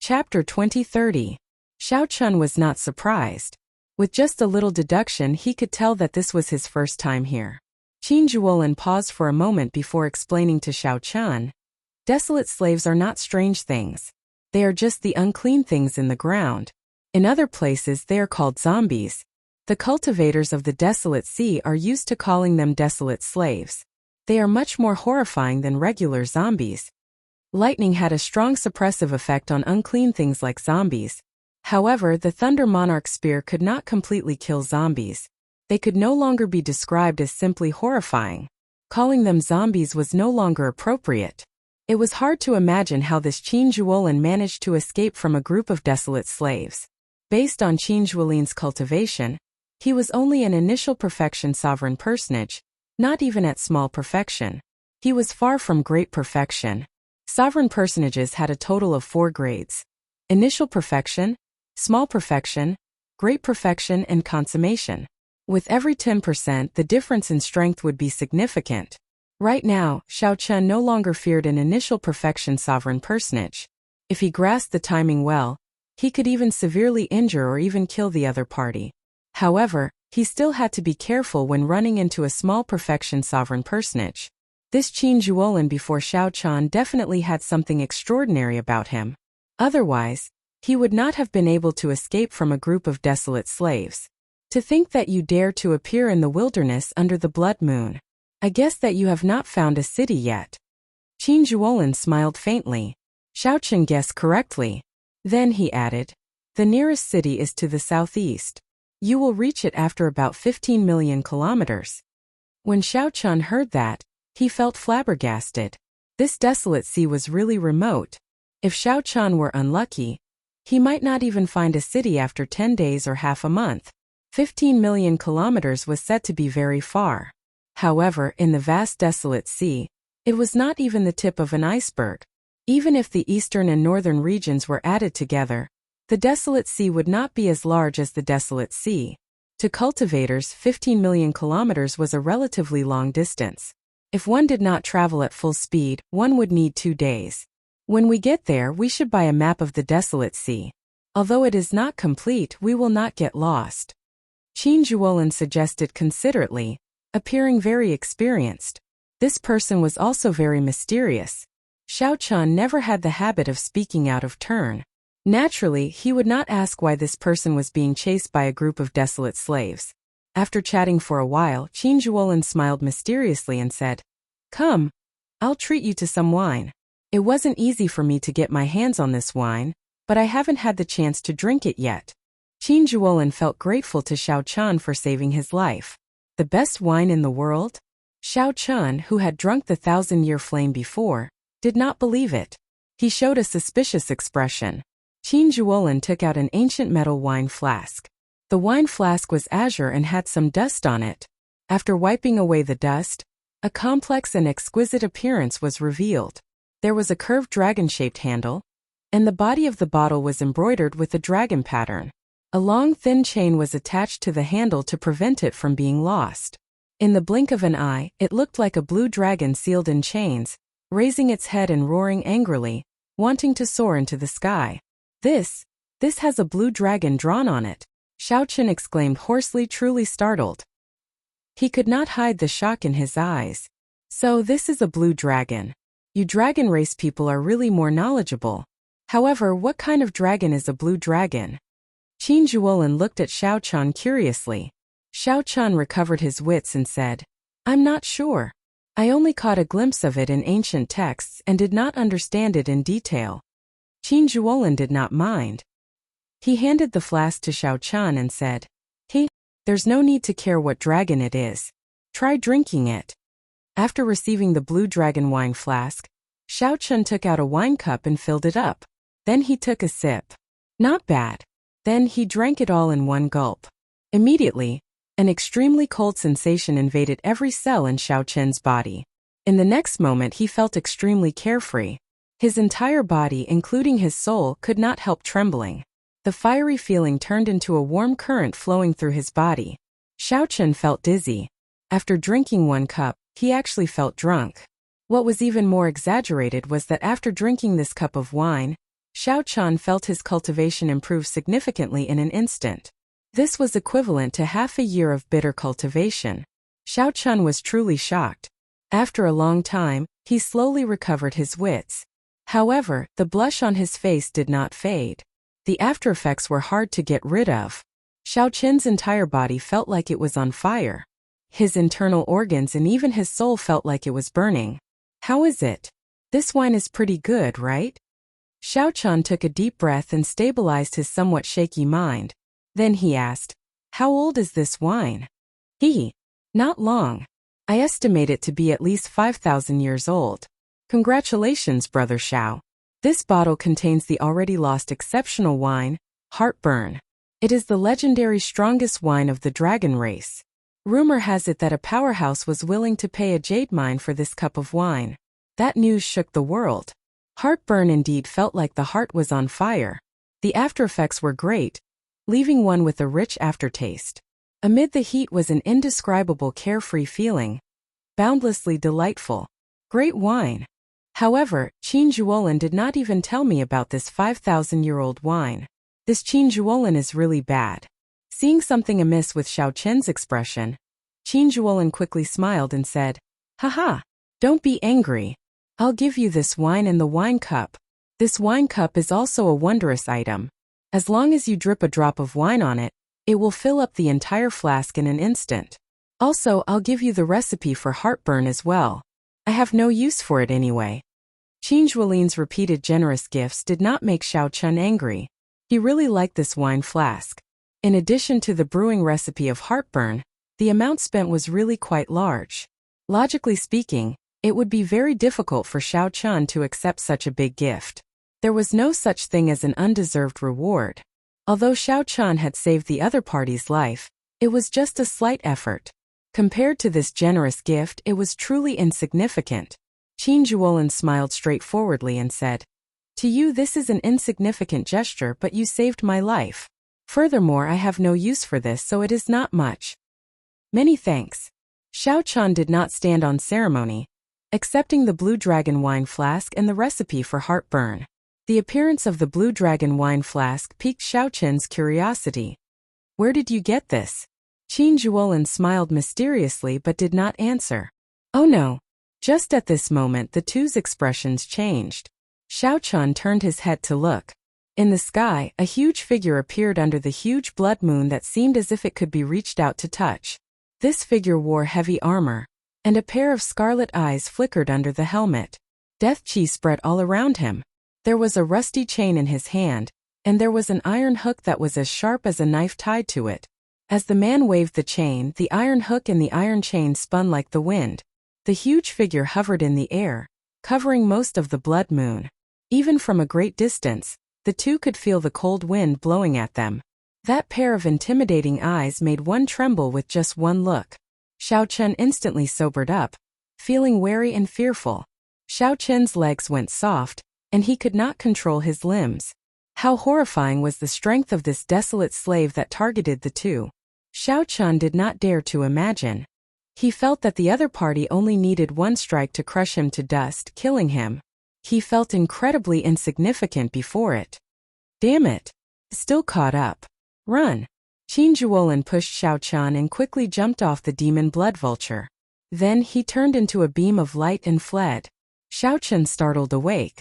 Chapter 2030. Xiao Chun was not surprised. With just a little deduction he could tell that this was his first time here. Qin Zhuolin paused for a moment before explaining to Xiao Chun. Desolate slaves are not strange things. They are just the unclean things in the ground. In other places they are called zombies. The cultivators of the Desolate Sea are used to calling them desolate slaves. They are much more horrifying than regular zombies. Lightning had a strong suppressive effect on unclean things like zombies. However, the Thunder Monarch spear could not completely kill zombies. They could no longer be described as simply horrifying. Calling them zombies was no longer appropriate. It was hard to imagine how this Qin Zhuolin managed to escape from a group of desolate slaves. Based on Qin Zhuolin's cultivation, he was only an initial perfection sovereign personage, not even at small perfection. He was far from great perfection. Sovereign personages had a total of 4 grades: initial perfection, small perfection, great perfection, and consummation. With every 10%, the difference in strength would be significant. Right now, Xiao Chun no longer feared an initial perfection sovereign personage. If he grasped the timing well, he could even severely injure or even kill the other party. However, he still had to be careful when running into a small perfection sovereign personage. This Qin Zhuolin before Xiao Chun definitely had something extraordinary about him. Otherwise, he would not have been able to escape from a group of desolate slaves. To think that you dare to appear in the wilderness under the blood moon. I guess that you have not found a city yet. Qin Zhuolin smiled faintly. Xiao Chun guessed correctly. Then he added, the nearest city is to the southeast. You will reach it after about 15 million kilometers. When Xiao Chun heard that, he felt flabbergasted. This desolate sea was really remote. If Xiao Chun were unlucky, he might not even find a city after 10 days or half a month. 15 million kilometers was said to be very far. However, in the vast desolate sea, it was not even the tip of an iceberg. Even if the eastern and northern regions were added together, the desolate sea would not be as large as the desolate sea. To cultivators, 15 million kilometers was a relatively long distance. If one did not travel at full speed, one would need 2 days. When we get there, we should buy a map of the desolate sea. Although it is not complete, we will not get lost. Qin Zhuolin suggested considerately, appearing very experienced. This person was also very mysterious. Xiao Chun never had the habit of speaking out of turn. Naturally, he would not ask why this person was being chased by a group of desolate slaves. After chatting for a while, Qin Zhuolin smiled mysteriously and said, "Come, I'll treat you to some wine. It wasn't easy for me to get my hands on this wine, but I haven't had the chance to drink it yet." Qin Zhuolin felt grateful to Xiao Chun for saving his life. The best wine in the world? Xiao Chun, who had drunk the 1,000-year flame before, did not believe it. He showed a suspicious expression. Qin Zhuolin took out an ancient metal wine flask. The wine flask was azure and had some dust on it. After wiping away the dust, a complex and exquisite appearance was revealed. There was a curved dragon-shaped handle, and the body of the bottle was embroidered with a dragon pattern. A long thin chain was attached to the handle to prevent it from being lost. In the blink of an eye, it looked like a blue dragon sealed in chains, raising its head and roaring angrily, wanting to soar into the sky. This has a blue dragon drawn on it," Xiao Chun exclaimed hoarsely, truly startled. He could not hide the shock in his eyes. "So this is a blue dragon. You dragon race people are really more knowledgeable. However, what kind of dragon is a blue dragon?" Qin Zhuolin looked at Xiao Chun curiously. Xiao Chun recovered his wits and said, "I'm not sure. I only caught a glimpse of it in ancient texts and did not understand it in detail." Qin Zhuolin did not mind. He handed the flask to Xiao Chun and said, "Hey, there's no need to care what dragon it is. Try drinking it." After receiving the blue dragon wine flask, Xiao Chun took out a wine cup and filled it up. Then he took a sip. Not bad. Then he drank it all in one gulp. Immediately, an extremely cold sensation invaded every cell in Xiao Chun's body. In the next moment he felt extremely carefree. His entire body, including his soul, could not help trembling. The fiery feeling turned into a warm current flowing through his body. Xiao Chun felt dizzy. After drinking 1 cup, he actually felt drunk. What was even more exaggerated was that after drinking this cup of wine, Xiao Chun felt his cultivation improve significantly in an instant. This was equivalent to half a year of bitter cultivation. Xiao Chun was truly shocked. After a long time, he slowly recovered his wits. However, the blush on his face did not fade. The aftereffects were hard to get rid of. Xiao Chun's entire body felt like it was on fire. His internal organs and even his soul felt like it was burning. How is it? This wine is pretty good, right? Xiao Chun took a deep breath and stabilized his somewhat shaky mind. Then he asked, "How old is this wine?" Not long. I estimate it to be at least 5,000 years old. Congratulations, Brother Xiao. This bottle contains the already lost exceptional wine, Heartburn. It is the legendary strongest wine of the dragon race. Rumor has it that a powerhouse was willing to pay a jade mine for this cup of wine. That news shook the world. Heartburn indeed felt like the heart was on fire. The aftereffects were great, leaving one with a rich aftertaste. Amid the heat was an indescribable carefree feeling. Boundlessly delightful. Great wine. However, Qin Zhuolin did not even tell me about this 5,000-year-old wine. This Qin Zhuolin is really bad. Seeing something amiss with Xiao Chen's expression, Qin Zhuolin quickly smiled and said, "Haha, don't be angry. I'll give you this wine and the wine cup. This wine cup is also a wondrous item. As long as you drip a drop of wine on it, it will fill up the entire flask in an instant. Also, I'll give you the recipe for heartburn as well. I have no use for it anyway." Qin Zhuolin's repeated generous gifts did not make Xiao Chun angry. He really liked this wine flask. In addition to the brewing recipe of heartburn, the amount spent was really quite large. Logically speaking, it would be very difficult for Xiao Chun to accept such a big gift. There was no such thing as an undeserved reward. Although Xiao Chun had saved the other party's life, it was just a slight effort. Compared to this generous gift, it was truly insignificant. Qin Zhuolin smiled straightforwardly and said, "To you this is an insignificant gesture, but you saved my life. Furthermore, I have no use for this, so it is not much." "Many thanks." Xiao Chun did not stand on ceremony, accepting the Blue Dragon wine flask and the recipe for heartburn. The appearance of the Blue Dragon wine flask piqued Xiao Chun's curiosity. "Where did you get this?" Qin Zhuolin smiled mysteriously but did not answer. Oh no. Just at this moment the two's expressions changed. Xiao Chun turned his head to look. In the sky, a huge figure appeared under the huge blood moon that seemed as if it could be reached out to touch. This figure wore heavy armor, and a pair of scarlet eyes flickered under the helmet. Death chi spread all around him. There was a rusty chain in his hand, and there was an iron hook that was as sharp as a knife tied to it. As the man waved the chain, the iron hook and the iron chain spun like the wind. The huge figure hovered in the air, covering most of the blood moon. Even from a great distance, the two could feel the cold wind blowing at them. That pair of intimidating eyes made one tremble with just one look. Xiao Chun instantly sobered up, feeling wary and fearful. Xiao Chun's legs went soft, and he could not control his limbs. How horrifying was the strength of this desolate slave that targeted the two. Xiao Chun did not dare to imagine. He felt that the other party only needed one strike to crush him to dust, killing him. He felt incredibly insignificant before it. Damn it. Still caught up. Run. Qin Zhuolin pushed Xiao Chun and quickly jumped off the demon blood vulture. Then he turned into a beam of light and fled. Xiao Chun startled awake.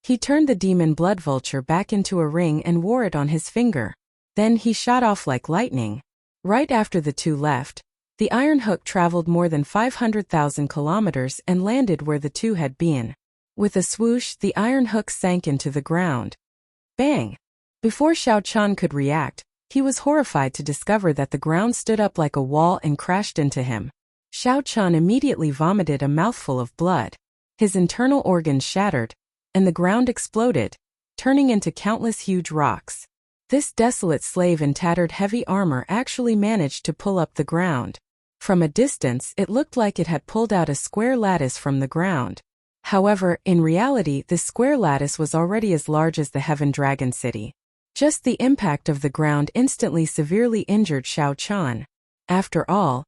He turned the demon blood vulture back into a ring and wore it on his finger. Then he shot off like lightning. Right after the two left, the iron hook traveled more than 500,000 kilometers and landed where the two had been. With a swoosh, the iron hook sank into the ground. Bang! Before Xiao Chun could react, he was horrified to discover that the ground stood up like a wall and crashed into him. Xiao Chun immediately vomited a mouthful of blood. His internal organs shattered, and the ground exploded, turning into countless huge rocks. This desolate slave in tattered heavy armor actually managed to pull up the ground. From a distance, it looked like it had pulled out a square lattice from the ground. However, in reality, this square lattice was already as large as the Heaven Dragon City. Just the impact of the ground instantly severely injured Xiao Chun. After all,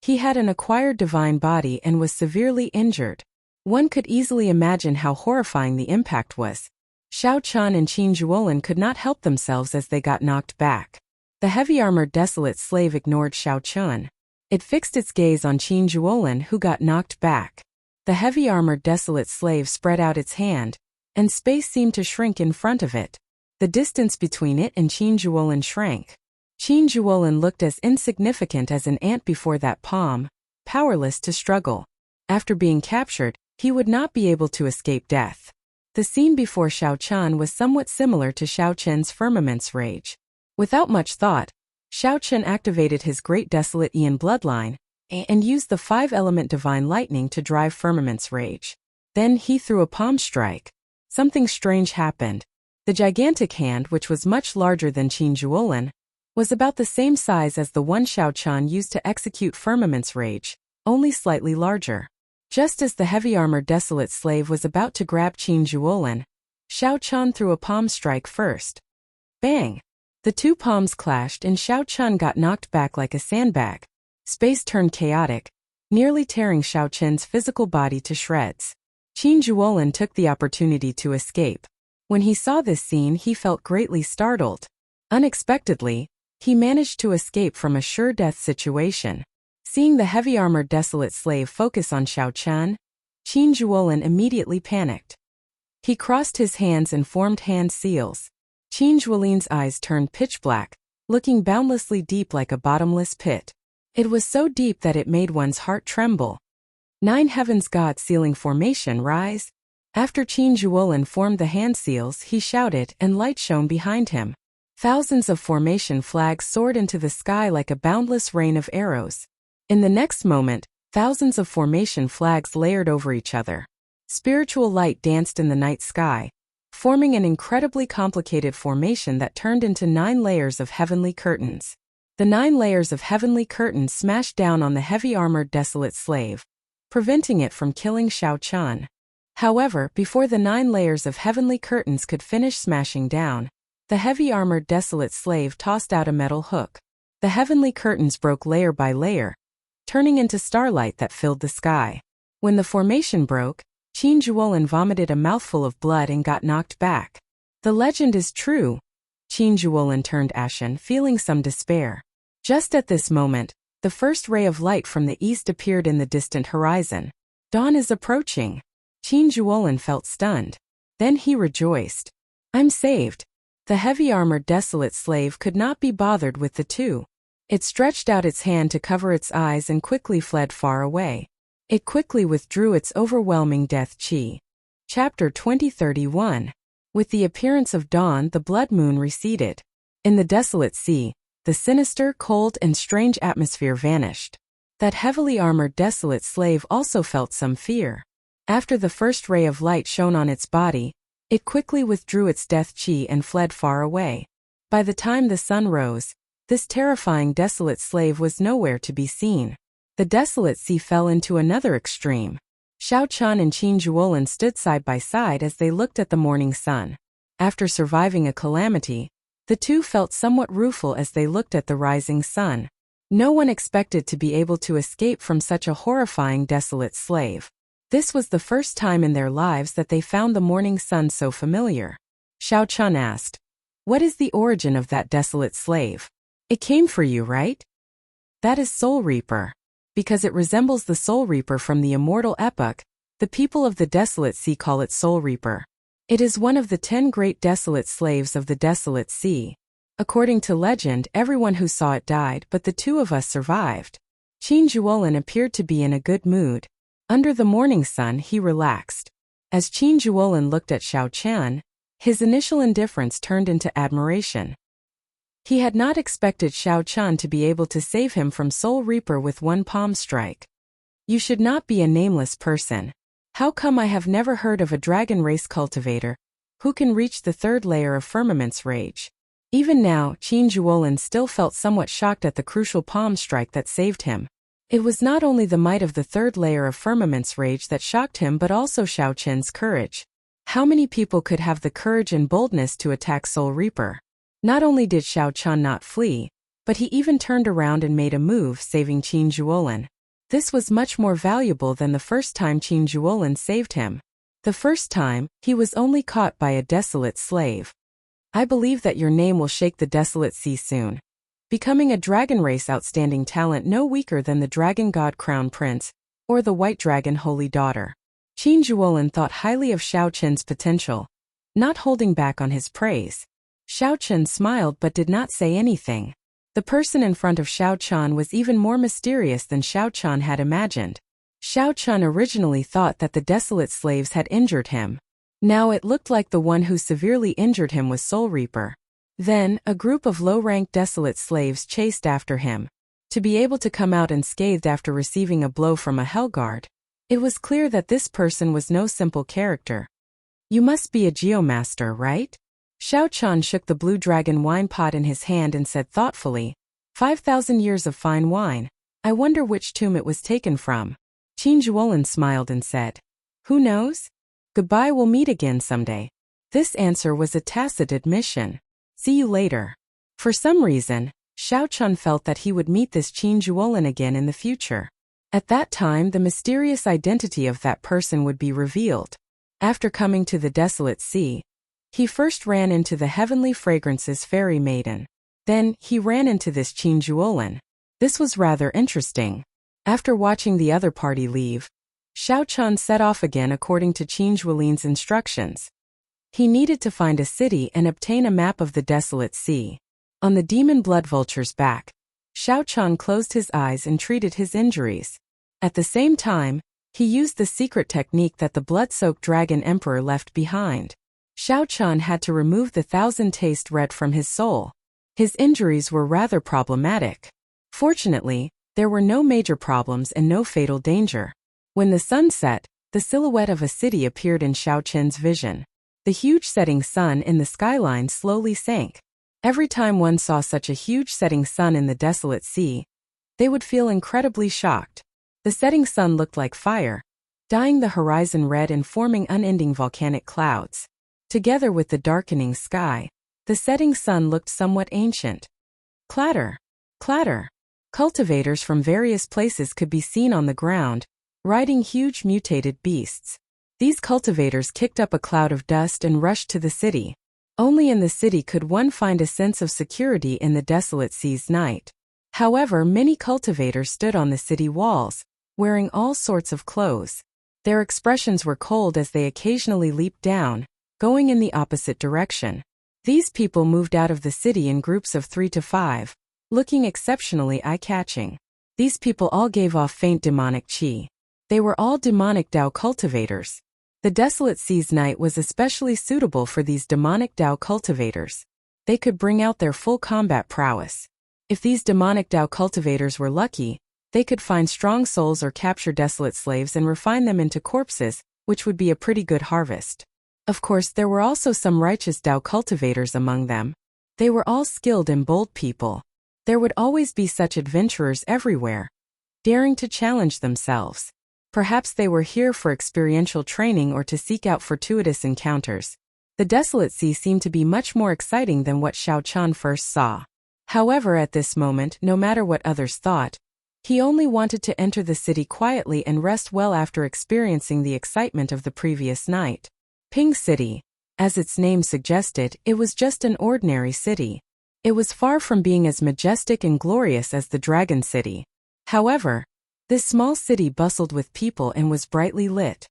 he had an acquired divine body and was severely injured. One could easily imagine how horrifying the impact was. Xiao Chun and Qin Zhuolin could not help themselves as they got knocked back. The heavy-armored desolate slave ignored Xiao Chun. It fixed its gaze on Qin Zhuolin, who got knocked back. The heavy-armored desolate slave spread out its hand, and space seemed to shrink in front of it. The distance between it and Qin Zhuolin shrank. Qin Zhuolin looked as insignificant as an ant before that palm, powerless to struggle. After being captured, he would not be able to escape death. The scene before Xiao Chun was somewhat similar to Xiao Chen's firmament's rage. Without much thought, Xiao Chun activated his great desolate Aeon bloodline, and used the 5-element divine lightning to drive firmament's rage. Then he threw a palm strike. Something strange happened. The gigantic hand, which was much larger than Qin Zhuolin, was about the same size as the one Xiao Chun used to execute firmament's rage, only slightly larger. Just as the heavy-armored desolate slave was about to grab Qin Zhuolin, Xiao Chun threw a palm strike first. Bang! The two palms clashed and Xiao Chun got knocked back like a sandbag. Space turned chaotic, nearly tearing Xiao Chun's physical body to shreds. Qin Zhuolin took the opportunity to escape. When he saw this scene, he felt greatly startled. Unexpectedly, he managed to escape from a sure-death situation. Seeing the heavy-armored desolate slave focus on Xiao Chun, Qin Zhuolin immediately panicked. He crossed his hands and formed hand seals. Qin Zhuolin's eyes turned pitch black, looking boundlessly deep like a bottomless pit. It was so deep that it made one's heart tremble. 9 heavens God sealing formation rise. After Qin Zhuolin formed the hand seals, he shouted, and light shone behind him. Thousands of formation flags soared into the sky like a boundless rain of arrows. In the next moment, thousands of formation flags layered over each other. Spiritual light danced in the night sky, forming an incredibly complicated formation that turned into 9 layers of heavenly curtains. The 9 layers of heavenly curtains smashed down on the heavy-armored desolate slave, preventing it from killing Xiao Chun. However, before the 9 layers of heavenly curtains could finish smashing down, the heavy-armored desolate slave tossed out a metal hook. The heavenly curtains broke layer by layer, turning into starlight that filled the sky. When the formation broke, Qin Zhuolin vomited a mouthful of blood and got knocked back. The legend is true. Qin Zhuolin turned ashen, feeling some despair. Just at this moment, the first ray of light from the east appeared in the distant horizon. Dawn is approaching. Qin Zhuolin felt stunned. Then he rejoiced. I'm saved. The heavy-armored desolate slave could not be bothered with the two. It stretched out its hand to cover its eyes and quickly fled far away. It quickly withdrew its overwhelming death chi. Chapter 2031. With the appearance of dawn, the blood moon receded. In the desolate sea, the sinister, cold, and strange atmosphere vanished. That heavily armored desolate slave also felt some fear. After the first ray of light shone on its body, it quickly withdrew its death chi and fled far away. By the time the sun rose, this terrifying desolate slave was nowhere to be seen. The desolate sea fell into another extreme. Xiao Chun and Qin Zhuolin stood side by side as they looked at the morning sun. After surviving a calamity, the two felt somewhat rueful as they looked at the rising sun. No one expected to be able to escape from such a horrifying desolate slave. This was the first time in their lives that they found the morning sun so familiar. Xiao Chun asked, "What is the origin of that desolate slave? It came for you, right?" "That is Soul Reaper. Because it resembles the Soul Reaper from the immortal epoch, the people of the Desolate Sea call it Soul Reaper. It is one of the 10 great desolate slaves of the Desolate Sea. According to legend, everyone who saw it died, but the 2 of us survived." Qin Zhuolin appeared to be in a good mood. Under the morning sun, he relaxed. As Qin Zhuolin looked at Xiao Chun, his initial indifference turned into admiration. He had not expected Xiao Chun to be able to save him from Soul Reaper with one palm strike. You should not be a nameless person. How come I have never heard of a dragon race cultivator who can reach the 3rd layer of firmament's rage? Even now, Qin Zhuolin still felt somewhat shocked at the crucial palm strike that saved him. It was not only the might of the 3rd layer of firmament's rage that shocked him but also Xiao Chun's courage. How many people could have the courage and boldness to attack Soul Reaper? Not only did Xiao Chun not flee, but he even turned around and made a move, saving Qin Zhuolin. This was much more valuable than the first time Qin Zhuolin saved him. The first time, he was only caught by a desolate slave. I believe that your name will shake the desolate sea soon, becoming a dragon race outstanding talent no weaker than the dragon god crown prince, or the white dragon holy daughter. Qin Zhuolin thought highly of Xiao Qin's potential, not holding back on his praise. Xiao Qin smiled but did not say anything. The person in front of Xiao Qian was even more mysterious than Xiao Qian had imagined. Xiao Qian originally thought that the desolate slaves had injured him. Now it looked like the one who severely injured him was Soul Reaper. Then, a group of low-ranked desolate slaves chased after him. To be able to come out unscathed after receiving a blow from a Hellguard, it was clear that this person was no simple character. You must be a geomaster, right? Xiao Qian shook the blue dragon wine pot in his hand and said thoughtfully, 5,000 years of fine wine. I wonder which tomb it was taken from. Qin Zhuolin smiled and said, who knows? Goodbye, we'll meet again someday. This answer was a tacit admission. See you later. For some reason, Xiao Qian felt that he would meet this Qin Zhuolin again in the future. At that time, the mysterious identity of that person would be revealed. After coming to the desolate sea, he first ran into the Heavenly Fragrances fairy maiden. Then, he ran into this Qin Zhuolin. This was rather interesting. After watching the other party leave, Xiao Qian set off again according to Qin Zhuolin's instructions. He needed to find a city and obtain a map of the desolate sea. On the demon blood vulture's back, Xiao Qian closed his eyes and treated his injuries. At the same time, he used the secret technique that the blood-soaked dragon emperor left behind. Xiao Qian had to remove the thousand-taste red from his soul. His injuries were rather problematic. Fortunately, there were no major problems and no fatal danger. When the sun set, the silhouette of a city appeared in Xiao Qian's vision. The huge setting sun in the skyline slowly sank. Every time one saw such a huge setting sun in the desolate sea, they would feel incredibly shocked. The setting sun looked like fire, dyeing the horizon red and forming unending volcanic clouds. Together with the darkening sky, the setting sun looked somewhat ancient. Clatter! Clatter! Cultivators from various places could be seen on the ground, riding huge mutated beasts. These cultivators kicked up a cloud of dust and rushed to the city. Only in the city could one find a sense of security in the desolate sea's night. However, many cultivators stood on the city walls, wearing all sorts of clothes. Their expressions were cold as they occasionally leaped down, going in the opposite direction. These people moved out of the city in groups of 3 to 5, looking exceptionally eye-catching. These people all gave off faint demonic qi. They were all demonic Dao cultivators. The desolate sea's night was especially suitable for these demonic Dao cultivators. They could bring out their full combat prowess. If these demonic Dao cultivators were lucky, they could find strong souls or capture desolate slaves and refine them into corpses, which would be a pretty good harvest. Of course, there were also some righteous Dao cultivators among them. They were all skilled and bold people. There would always be such adventurers everywhere, daring to challenge themselves. Perhaps they were here for experiential training or to seek out fortuitous encounters. The desolate sea seemed to be much more exciting than what Xiao Qian first saw. However, at this moment, no matter what others thought, he only wanted to enter the city quietly and rest well after experiencing the excitement of the previous night. Ping City. As its name suggested, it was just an ordinary city. It was far from being as majestic and glorious as the Dragon City. However, this small city bustled with people and was brightly lit.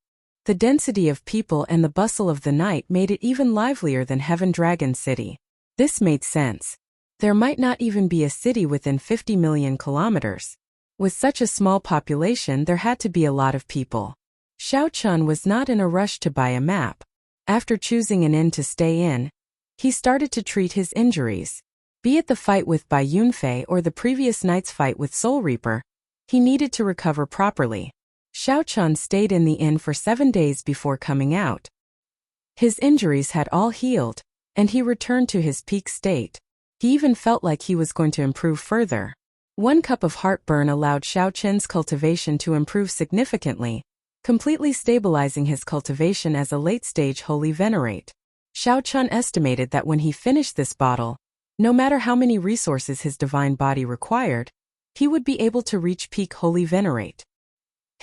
The density of people and the bustle of the night made it even livelier than Heaven Dragon City. This made sense. There might not even be a city within 50 million kilometers. With such a small population, there had to be a lot of people. Xiao Qian was not in a rush to buy a map. After choosing an inn to stay in, he started to treat his injuries. Be it the fight with Bai Yunfei or the previous night's fight with Soul Reaper, he needed to recover properly. Xiao Qian stayed in the inn for 7 days before coming out. His injuries had all healed, and he returned to his peak state. He even felt like he was going to improve further. 1 cup of heartburn allowed Xiao Qian's cultivation to improve significantly, completely stabilizing his cultivation as a late-stage holy venerate. Xiao Qian estimated that when he finished this bottle, no matter how many resources his divine body required, he would be able to reach peak holy venerate.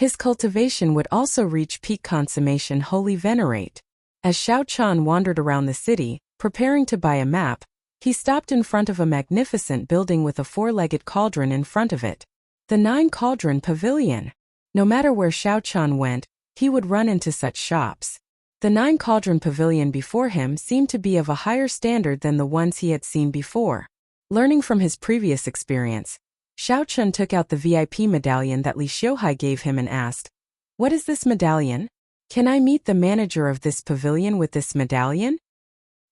His cultivation would also reach peak consummation holy venerate. As Xiao Chun wandered around the city, preparing to buy a map, he stopped in front of a magnificent building with a four-legged cauldron in front of it. The 9-cauldron pavilion. No matter where Xiao Chun went, he would run into such shops. The 9-cauldron pavilion before him seemed to be of a higher standard than the ones he had seen before. Learning from his previous experience, Xiao Chun took out the VIP medallion that Li Xiuhai gave him and asked, "What is this medallion? Can I meet the manager of this pavilion with this medallion?"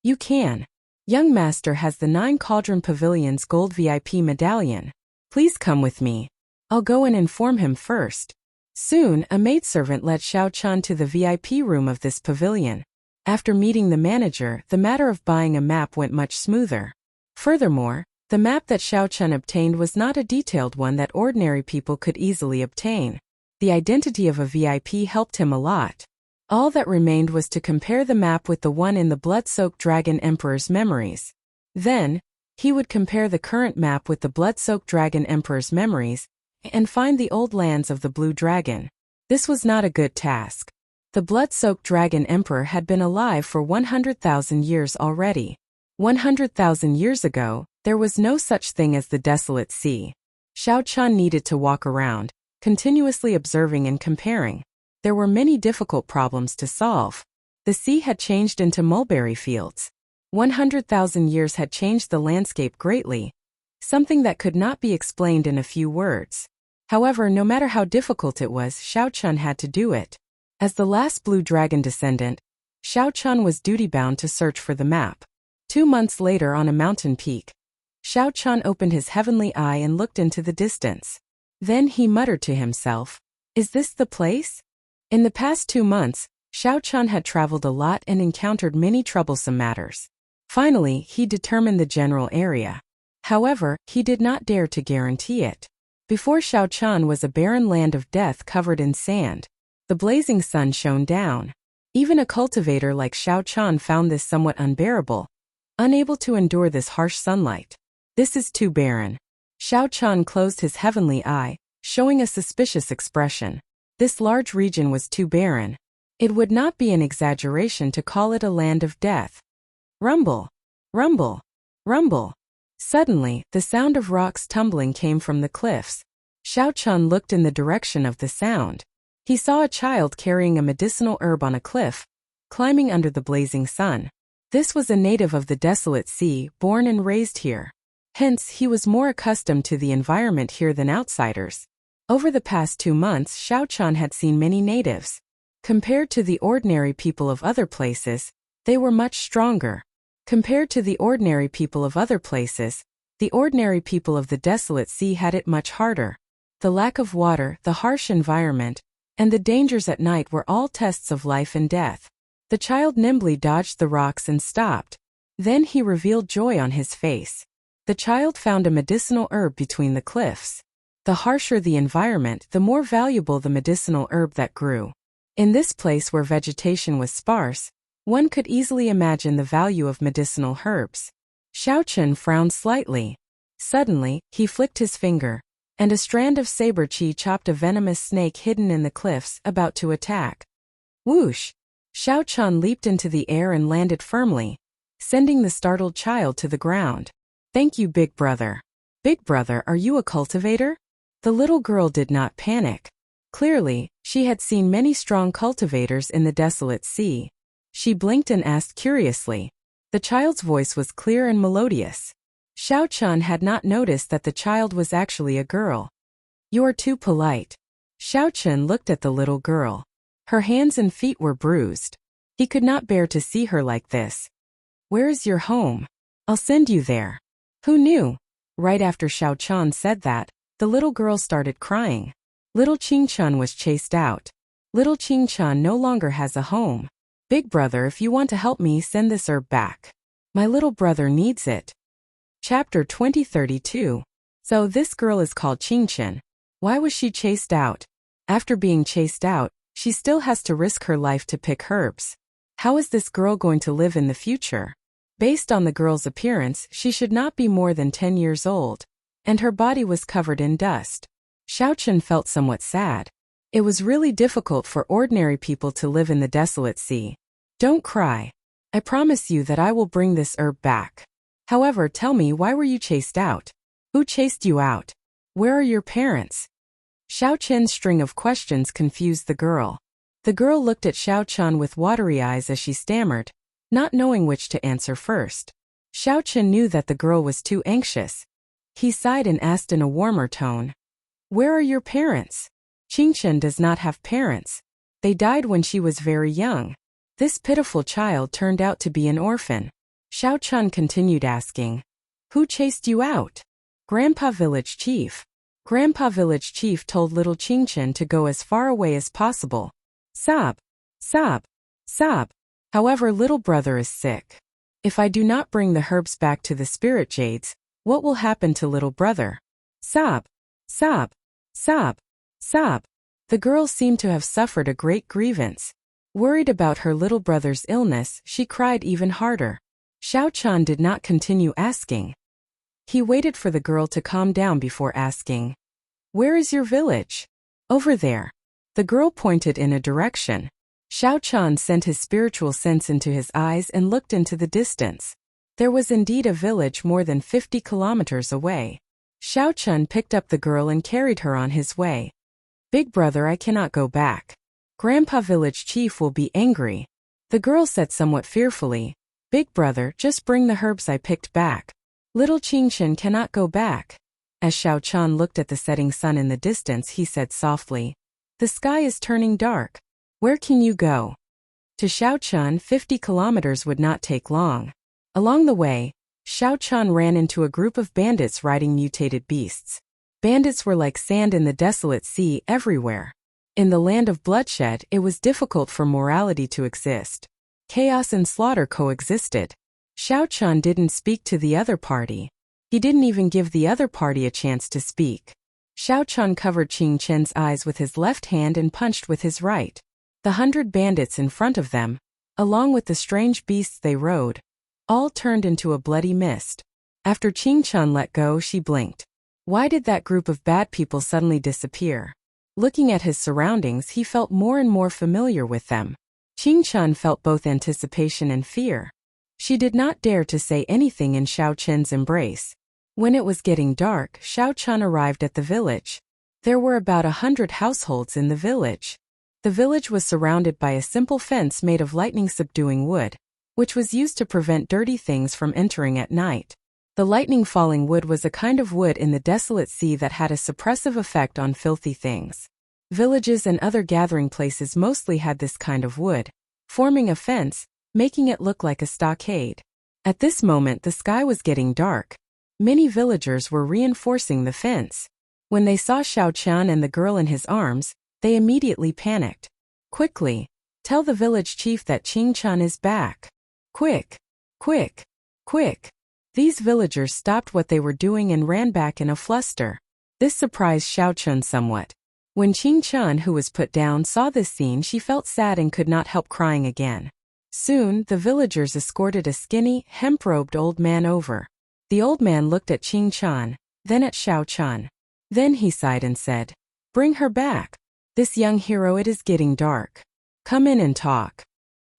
"You can. Young master has the 9-cauldron pavilion's gold VIP medallion. Please come with me. I'll go and inform him first." Soon, a maidservant led Xiao Chun to the VIP room of this pavilion. After meeting the manager, the matter of buying a map went much smoother. Furthermore, the map that Xiao Chun obtained was not a detailed one that ordinary people could easily obtain. The identity of a VIP helped him a lot. All that remained was to compare the map with the one in the blood-soaked Dragon Emperor's memories. Then, he would compare the current map with the blood-soaked Dragon Emperor's memories, and find the old lands of the Blue Dragon. This was not a good task. The blood-soaked Dragon Emperor had been alive for 100,000 years already. 100,000 years ago, there was no such thing as the Desolate Sea. Xiao Chun needed to walk around, continuously observing and comparing. There were many difficult problems to solve. The sea had changed into mulberry fields. 100,000 years had changed the landscape greatly, something that could not be explained in a few words. However, no matter how difficult it was, Xiao Chun had to do it. As the last Blue Dragon descendant, Xiao Chun was duty-bound to search for the map. 2 months later on a mountain peak, Xiao Chun opened his heavenly eye and looked into the distance. Then he muttered to himself, "Is this the place?" In the past 2 months, Xiao Chun had traveled a lot and encountered many troublesome matters. Finally, he determined the general area. However, he did not dare to guarantee it. Before Xiao Chun was a barren land of death covered in sand. The blazing sun shone down. Even a cultivator like Xiao Chun found this somewhat unbearable, unable to endure this harsh sunlight. "This is too barren." Xiao Chun closed his heavenly eye, showing a suspicious expression. This large region was too barren. It would not be an exaggeration to call it a land of death. Rumble! Rumble! Rumble! Suddenly, the sound of rocks tumbling came from the cliffs. Xiao Chun looked in the direction of the sound. He saw a child carrying a medicinal herb on a cliff, climbing under the blazing sun. This was a native of the Desolate Sea, born and raised here. Hence, he was more accustomed to the environment here than outsiders. Over the past 2 months, Xiao Chun had seen many natives. Compared to the ordinary people of other places, they were much stronger. Compared to the ordinary people of other places, the ordinary people of the Desolate Sea had it much harder. The lack of water, the harsh environment, and the dangers at night were all tests of life and death. The child nimbly dodged the rocks and stopped. Then he revealed joy on his face. The child found a medicinal herb between the cliffs. The harsher the environment, the more valuable the medicinal herb that grew. In this place where vegetation was sparse, one could easily imagine the value of medicinal herbs. Xiao Chun frowned slightly. Suddenly, he flicked his finger, and a strand of saber chi chopped a venomous snake hidden in the cliffs, about to attack. Whoosh! Xiao Chun leaped into the air and landed firmly, sending the startled child to the ground. "Thank you, Big Brother." "Big Brother, are you a cultivator?" The little girl did not panic. Clearly, she had seen many strong cultivators in the Desolate Sea. She blinked and asked curiously. The child's voice was clear and melodious. Xiao Chun had not noticed that the child was actually a girl. "You are too polite." Xiao Chun looked at the little girl. Her hands and feet were bruised. He could not bear to see her like this. "Where is your home? I'll send you there." Who knew? Right after Xiao Chun said that, the little girl started crying. Little Qing Chun was chased out. Little Qing Chun no longer has a home. "Big Brother, if you want to help me, send this herb back. My little brother needs it." Chapter 2032. So this girl is called Qing Chun. Why was she chased out? After being chased out, she still has to risk her life to pick herbs. How is this girl going to live in the future? Based on the girl's appearance, she should not be more than 10 years old, and her body was covered in dust. Xiao Chun felt somewhat sad. It was really difficult for ordinary people to live in the desolate sea. Don't cry. I promise you that I will bring this herb back. However, tell me, why were you chased out? Who chased you out? Where are your parents? Xiao Chen's string of questions confused the girl. The girl looked at Xiao Chen with watery eyes as she stammered, not knowing which to answer first. Xiao Chen knew that the girl was too anxious. He sighed and asked in a warmer tone, "Where are your parents?" Qingchen does not have parents. They died when she was very young. This pitiful child turned out to be an orphan. Xiao Chen continued asking, "Who chased you out?" Grandpa Village Chief. Grandpa Village Chief told little Qingchen to go as far away as possible. Sob, sob, sob. However, little brother is sick. If I do not bring the herbs back to the spirit jades, what will happen to little brother? Sob, sob, sob, sob. The girl seemed to have suffered a great grievance. Worried about her little brother's illness, she cried even harder. Xiao Chen did not continue asking. He waited for the girl to calm down before asking, "Where is your village?" "Over there." The girl pointed in a direction. Xiao Chen sent his spiritual sense into his eyes and looked into the distance. There was indeed a village more than 50 kilometers away. Xiao Chen picked up the girl and carried her on his way. "Big brother, I cannot go back. Grandpa Village Chief will be angry." The girl said somewhat fearfully, "Big brother, just bring the herbs I picked back. Little Qingchen cannot go back." As Xiao Chen looked at the setting sun in the distance, he said softly, "The sky is turning dark. Where can you go?" To Xiao Chen, 50 kilometers would not take long. Along the way, Xiao Chen ran into a group of bandits riding mutated beasts. Bandits were like sand in the desolate sea everywhere. In the land of bloodshed, it was difficult for morality to exist. Chaos and slaughter coexisted. Xiao Chen didn't speak to the other party. He didn't even give the other party a chance to speak. Xiao Chen covered Qing Chen's eyes with his left hand and punched with his right. The 100 bandits in front of them, along with the strange beasts they rode, all turned into a bloody mist. After Qing Chen let go, she blinked. Why did that group of bad people suddenly disappear? Looking at his surroundings, he felt more and more familiar with them. Qing Chen felt both anticipation and fear. She did not dare to say anything in Xiao Chen's embrace. When it was getting dark, Xiao Chen arrived at the village. There were about 100 households in the village. The village was surrounded by a simple fence made of lightning-subduing wood, which was used to prevent dirty things from entering at night. The lightning-falling wood was a kind of wood in the desolate sea that had a suppressive effect on filthy things. Villages and other gathering places mostly had this kind of wood, forming a fence, making it look like a stockade. At this moment, the sky was getting dark. Many villagers were reinforcing the fence. When they saw Xiao Chen and the girl in his arms, they immediately panicked. "Quickly, tell the village chief that Qing Chen is back. Quick, quick, quick." These villagers stopped what they were doing and ran back in a fluster. This surprised Xiao Chen somewhat. When Qing Chen, who was put down, saw this scene, she felt sad and could not help crying again. Soon, the villagers escorted a skinny, hemp-robed old man over. The old man looked at Qing Chen, then at Xiao Chen. Then he sighed and said, "Bring her back. This young hero, it is getting dark. Come in and talk."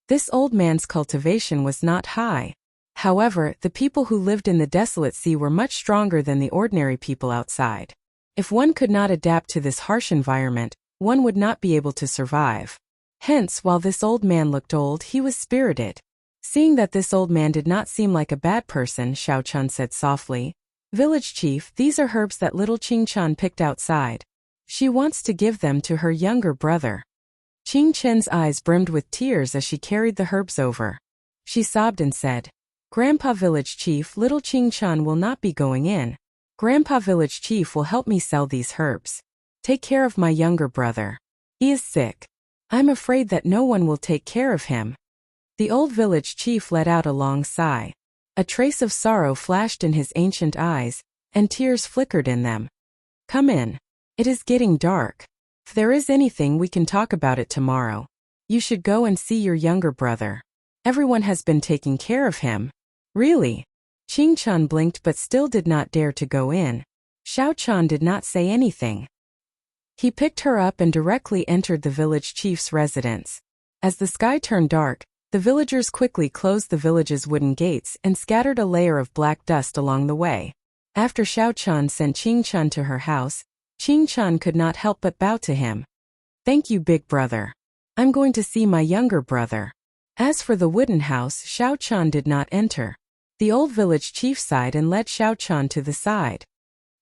This old man's cultivation was not high. However, the people who lived in the desolate sea were much stronger than the ordinary people outside. If one could not adapt to this harsh environment, one would not be able to survive. Hence, while this old man looked old, he was spirited. Seeing that this old man did not seem like a bad person, Xiao Chen said softly, "Village chief, these are herbs that little Qing Chen picked outside. She wants to give them to her younger brother." Qing Chen's eyes brimmed with tears as she carried the herbs over. She sobbed and said, "Grandpa Village Chief, little Qing Chen will not be going in. Grandpa Village Chief will help me sell these herbs. Take care of my younger brother. He is sick. I'm afraid that no one will take care of him." The old village chief let out a long sigh. A trace of sorrow flashed in his ancient eyes, and tears flickered in them. "Come in. It is getting dark. If there is anything, we can talk about it tomorrow. You should go and see your younger brother. Everyone has been taking care of him." "Really?" Qing Chen blinked but still did not dare to go in. Xiao Chen did not say anything. He picked her up and directly entered the village chief's residence. As the sky turned dark, the villagers quickly closed the village's wooden gates and scattered a layer of black dust along the way. After Xiao Chun sent Qing Chun to her house, Qing Chun could not help but bow to him. "Thank you, big brother. I'm going to see my younger brother." As for the wooden house, Xiao Chun did not enter. The old village chief sighed and led Xiao Chun to the side.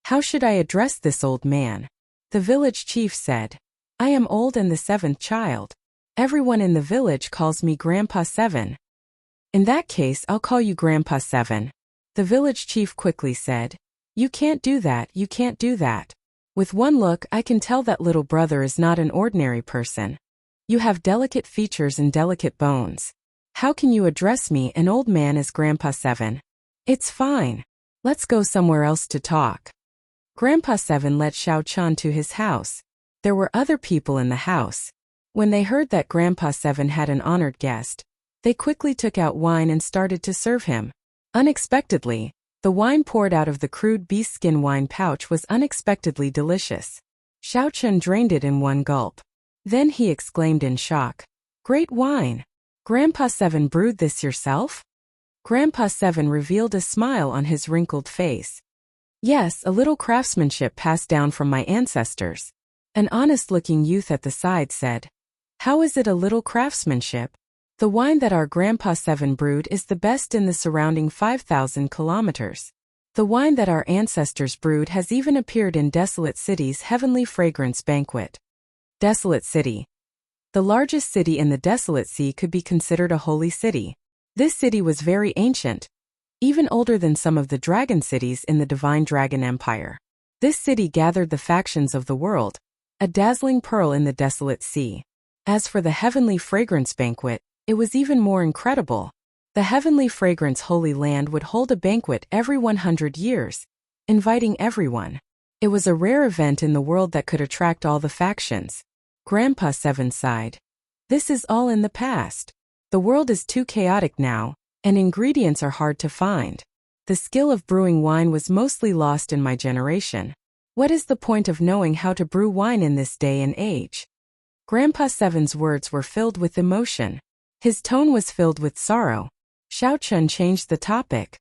"How should I address this old man?" The village chief said. "I am old and the seventh child. Everyone in the village calls me Grandpa Seven." "In that case, I'll call you Grandpa Seven." The village chief quickly said. "You can't do that, you can't do that. With one look, I can tell that little brother is not an ordinary person. You have delicate features and delicate bones. How can you address me, an old man, as Grandpa Seven?" "It's fine. Let's go somewhere else to talk." Grandpa Seven led Xiao Chun to his house. There were other people in the house. When they heard that Grandpa Seven had an honored guest, they quickly took out wine and started to serve him. Unexpectedly, the wine poured out of the crude beefskin wine pouch was unexpectedly delicious. Xiao Chun drained it in one gulp. Then he exclaimed in shock, "Great wine! Grandpa Seven brewed this yourself?" Grandpa Seven revealed a smile on his wrinkled face. "Yes, a little craftsmanship passed down from my ancestors." An honest-looking youth at the side said, "How is it a little craftsmanship? The wine that our Grandpa Seven brewed is the best in the surrounding 5,000 kilometers. The wine that our ancestors brewed has even appeared in Desolate City's Heavenly Fragrance Banquet." Desolate City. The largest city in the Desolate Sea could be considered a holy city. This city was very ancient, even older than some of the dragon cities in the Divine Dragon Empire. This city gathered the factions of the world, a dazzling pearl in the Desolate Sea. As for the Heavenly Fragrance Banquet, it was even more incredible. The Heavenly Fragrance Holy Land would hold a banquet every 100 years, inviting everyone. It was a rare event in the world that could attract all the factions. Grandpa Seven sighed. "This is all in the past. The world is too chaotic now, and ingredients are hard to find. The skill of brewing wine was mostly lost in my generation. What is the point of knowing how to brew wine in this day and age?" Grandpa Seven's words were filled with emotion. His tone was filled with sorrow. Xiao Chun changed the topic.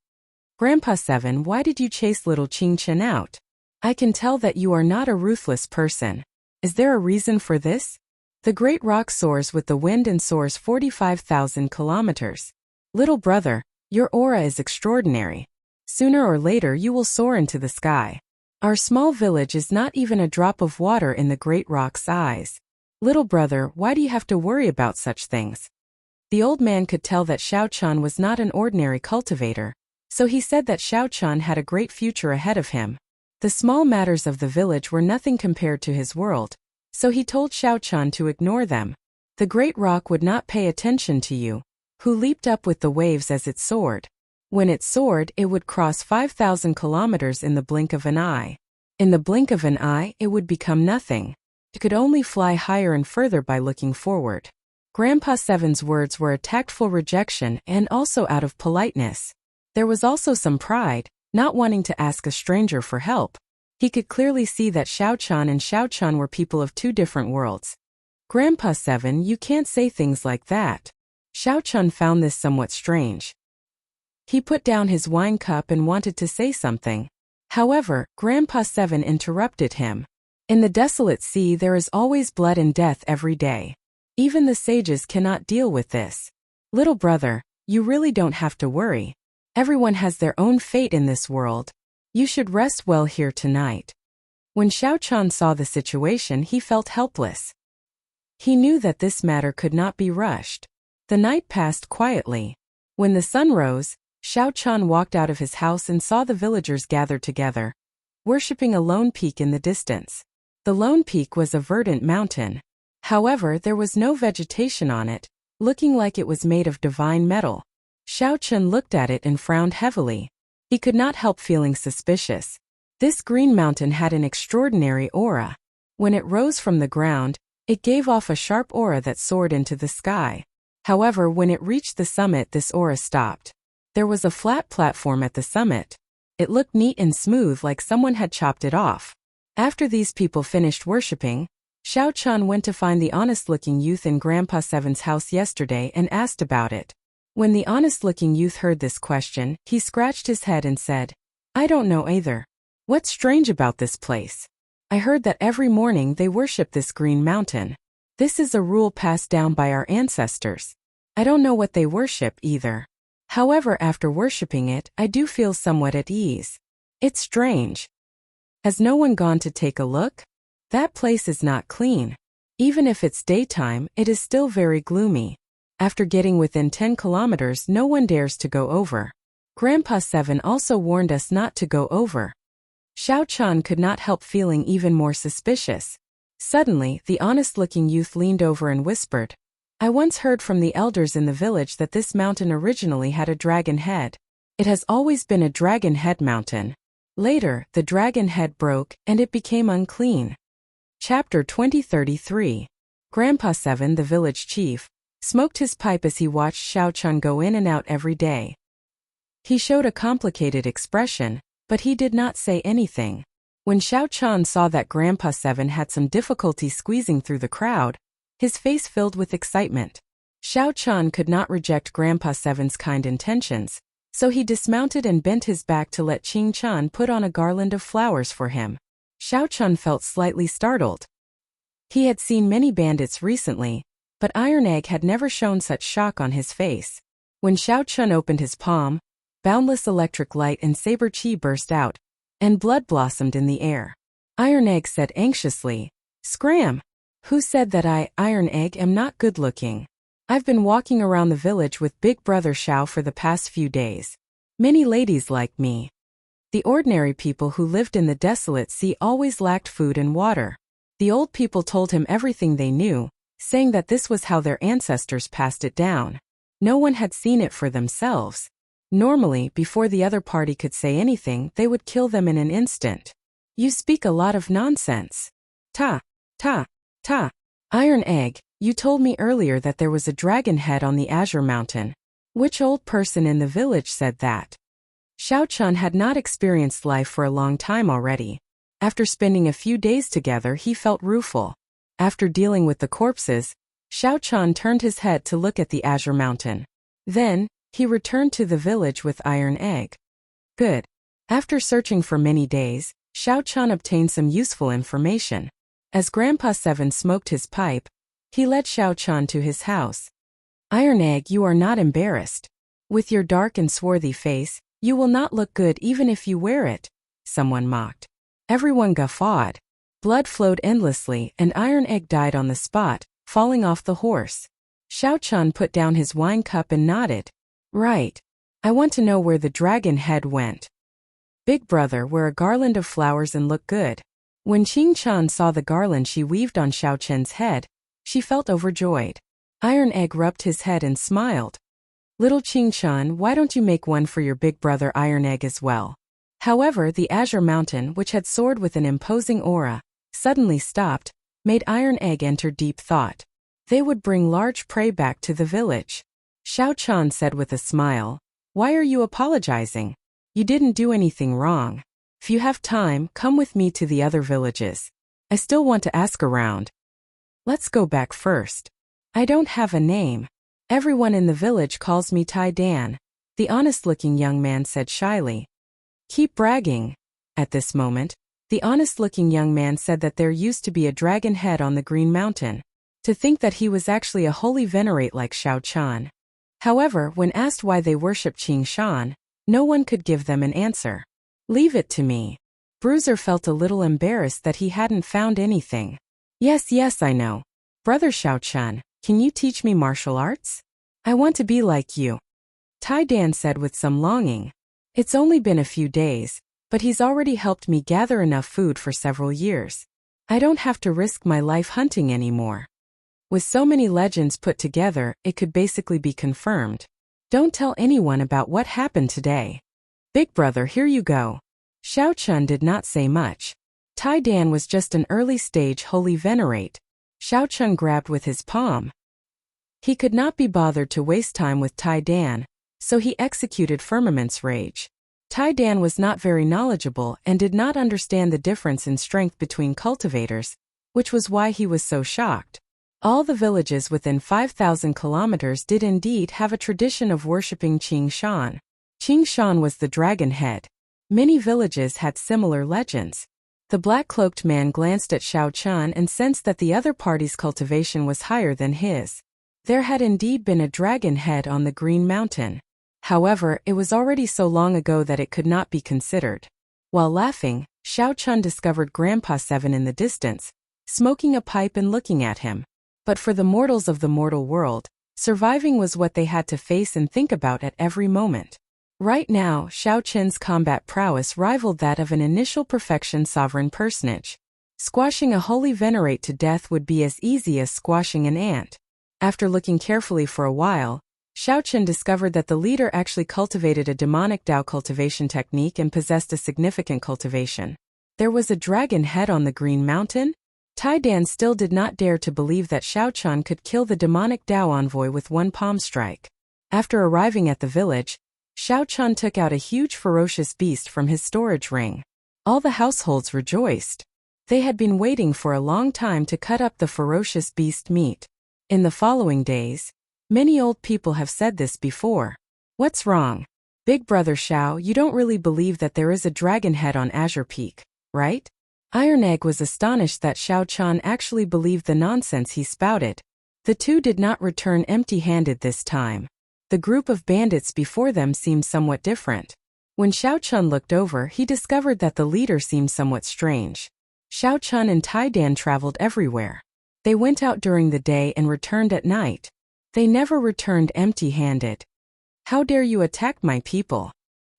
"Grandpa Seven, why did you chase little Qing Chen out? I can tell that you are not a ruthless person. Is there a reason for this? The great rock soars with the wind and soars 45,000 kilometers. Little brother, your aura is extraordinary. Sooner or later you will soar into the sky. Our small village is not even a drop of water in the great rock's eyes. Little brother, why do you have to worry about such things?" The old man could tell that Xiao Chun was not an ordinary cultivator, so he said that Xiao Chun had a great future ahead of him. The small matters of the village were nothing compared to his world, so he told Xiao Chun to ignore them. The great rock would not pay attention to you, who leaped up with the waves as it soared. When it soared, it would cross 5,000 kilometers in the blink of an eye. In the blink of an eye, it would become nothing. It could only fly higher and further by looking forward. Grandpa Seven's words were a tactful rejection and also out of politeness. There was also some pride, not wanting to ask a stranger for help. He could clearly see that Xiao Chun and Xiao Chun were people of two different worlds. "Grandpa Seven, you can't say things like that." Xiao Chun found this somewhat strange. He put down his wine cup and wanted to say something. However, Grandpa Seven interrupted him. "In the Desolate Sea there is always blood and death every day. Even the sages cannot deal with this. Little brother, you really don't have to worry. Everyone has their own fate in this world. You should rest well here tonight." When Xiao Chun saw the situation, he felt helpless. He knew that this matter could not be rushed. The night passed quietly. When the sun rose, Xiao Chun walked out of his house and saw the villagers gathered together, worshipping a lone peak in the distance. The lone peak was a verdant mountain. However, there was no vegetation on it, looking like it was made of divine metal. Xiao Chun looked at it and frowned heavily. He could not help feeling suspicious. This green mountain had an extraordinary aura. When it rose from the ground, it gave off a sharp aura that soared into the sky. However, when it reached the summit, this aura stopped. There was a flat platform at the summit. It looked neat and smooth, like someone had chopped it off. After these people finished worshipping, Xiao Chun went to find the honest-looking youth in Grandpa Seven's house yesterday and asked about it. When the honest-looking youth heard this question, he scratched his head and said, "I don't know either. What's strange about this place? I heard that every morning they worship this green mountain. This is a rule passed down by our ancestors. I don't know what they worship either. However, after worshipping it, I do feel somewhat at ease. It's strange. Has no one gone to take a look? That place is not clean. Even if it's daytime, it is still very gloomy. After getting within 10 kilometers, no one dares to go over. Grandpa Seven also warned us not to go over." Xiao Chun could not help feeling even more suspicious. Suddenly, the honest-looking youth leaned over and whispered, "I once heard from the elders in the village that this mountain originally had a dragon head. It has always been a dragon head mountain. Later, the dragon head broke, and it became unclean." Chapter 2033. Grandpa Seven, the village chief, smoked his pipe as he watched Xiao Chun go in and out every day. He showed a complicated expression, but he did not say anything. When Xiao Chun saw that Grandpa Seven had some difficulty squeezing through the crowd, his face filled with excitement. Xiao Chun could not reject Grandpa Seven's kind intentions, so he dismounted and bent his back to let Ching Chun put on a garland of flowers for him. Xiao Chun felt slightly startled. He had seen many bandits recently, but Iron Egg had never shown such shock on his face. When Xiao Chun opened his palm, boundless electric light and saber chi burst out, and blood blossomed in the air. Iron Egg said anxiously, "Scram! Who said that I, Iron Egg, am not good-looking? I've been walking around the village with Big Brother Xiao for the past few days. Many ladies like me. The ordinary people who lived in the desolate sea always lacked food and water. The old people told him everything they knew, saying that this was how their ancestors passed it down. No one had seen it for themselves. Normally, before the other party could say anything, they would kill them in an instant. You speak a lot of nonsense. Ta, ta, ta. Iron Egg, you told me earlier that there was a dragon head on the Azure Mountain. Which old person in the village said that?" Xiao Chun had not experienced life for a long time already. After spending a few days together, he felt rueful. After dealing with the corpses, Xiao Chun turned his head to look at the Azure Mountain. Then, he returned to the village with Iron Egg. Good. After searching for many days, Xiao Chun obtained some useful information. As Grandpa Seven smoked his pipe, he led Xiao Chun to his house. "Iron Egg, you are not embarrassed. With your dark and swarthy face, you will not look good even if you wear it," someone mocked. Everyone guffawed. Blood flowed endlessly and Iron Egg died on the spot, falling off the horse. Xiao Chun put down his wine cup and nodded. "Right. I want to know where the dragon head went." "Big Brother, wear a garland of flowers and look good." When Ching Chun saw the garland she weaved on Xiao Chun's head, she felt overjoyed. Iron Egg rubbed his head and smiled. "Little Ching Chun, why don't you make one for your big brother Iron Egg as well?" However, the Azure Mountain, which had soared with an imposing aura, suddenly stopped, made Iron Egg enter deep thought. They would bring large prey back to the village. Xiao Chun said with a smile, "Why are you apologizing? You didn't do anything wrong. If you have time, come with me to the other villages. I still want to ask around." "Let's go back first. I don't have a name. Everyone in the village calls me Tai Dan," the honest-looking young man said shyly. "Keep bragging." At this moment, the honest-looking young man said that there used to be a dragon head on the Green Mountain. To think that he was actually a holy venerate like Xiao Chun. However, when asked why they worshipped Ching Shan, no one could give them an answer. "Leave it to me." Bruiser felt a little embarrassed that he hadn't found anything. Yes, I know. Brother Xiao Chun, can you teach me martial arts? I want to be like you." Tai Dan said with some longing. "It's only been a few days, but he's already helped me gather enough food for several years. I don't have to risk my life hunting anymore." With so many legends put together, it could basically be confirmed. Don't tell anyone about what happened today. Big Brother, here you go. Xiao Chun did not say much. Tai Dan was just an early-stage holy venerate. Xiao Chun grabbed with his palm. He could not be bothered to waste time with Tai Dan, so he executed Firmament's Rage. Tai Dan was not very knowledgeable and did not understand the difference in strength between cultivators, which was why he was so shocked. All the villages within 5,000 kilometers did indeed have a tradition of worshipping Qing Shan. Qing Shan was the dragon head. Many villages had similar legends. The black-cloaked man glanced at Xiao Chun and sensed that the other party's cultivation was higher than his. There had indeed been a dragon head on the Green Mountain. However, it was already so long ago that it could not be considered. While laughing, Xiao Chun discovered Grandpa Seven in the distance, smoking a pipe and looking at him. But for the mortals of the mortal world, surviving was what they had to face and think about at every moment. Right now, Xiao Chun's combat prowess rivaled that of an initial perfection sovereign personage. Squashing a holy venerate to death would be as easy as squashing an ant. After looking carefully for a while, Xiao Chun discovered that the leader actually cultivated a demonic Dao cultivation technique and possessed a significant cultivation. There was a dragon head on the Green Mountain? Tai Dan still did not dare to believe that Xiao Chun could kill the demonic Dao envoy with one palm strike. After arriving at the village, Xiao Chun took out a huge ferocious beast from his storage ring. All the households rejoiced. They had been waiting for a long time to cut up the ferocious beast meat. In the following days, many old people have said this before. What's wrong? Big brother Xiao, you don't really believe that there is a dragon head on Azure Peak, right? Iron Egg was astonished that Xiao Chun actually believed the nonsense he spouted. The two did not return empty-handed this time. The group of bandits before them seemed somewhat different. When Xiao Chun looked over, he discovered that the leader seemed somewhat strange. Xiao Chun and Tai Dan traveled everywhere. They went out during the day and returned at night. They never returned empty-handed. How dare you attack my people?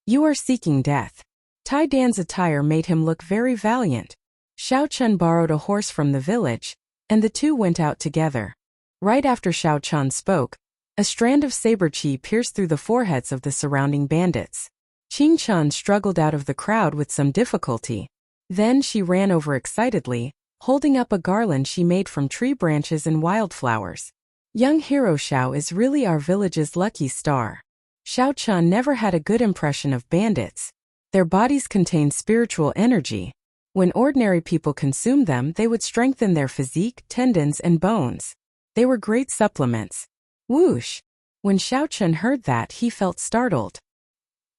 You are seeking death. Tai Dan's attire made him look very valiant. Xiao Chun borrowed a horse from the village, and the two went out together. Right after Xiao Chun spoke, a strand of saber qi pierced through the foreheads of the surrounding bandits. Qing Chun struggled out of the crowd with some difficulty. Then she ran over excitedly, holding up a garland she made from tree branches and wildflowers. Young hero Xiao is really our village's lucky star. Xiao Chun never had a good impression of bandits. Their bodies contain spiritual energy. When ordinary people consumed them, they would strengthen their physique, tendons, and bones. They were great supplements. Whoosh! When Xiao Chun heard that, he felt startled.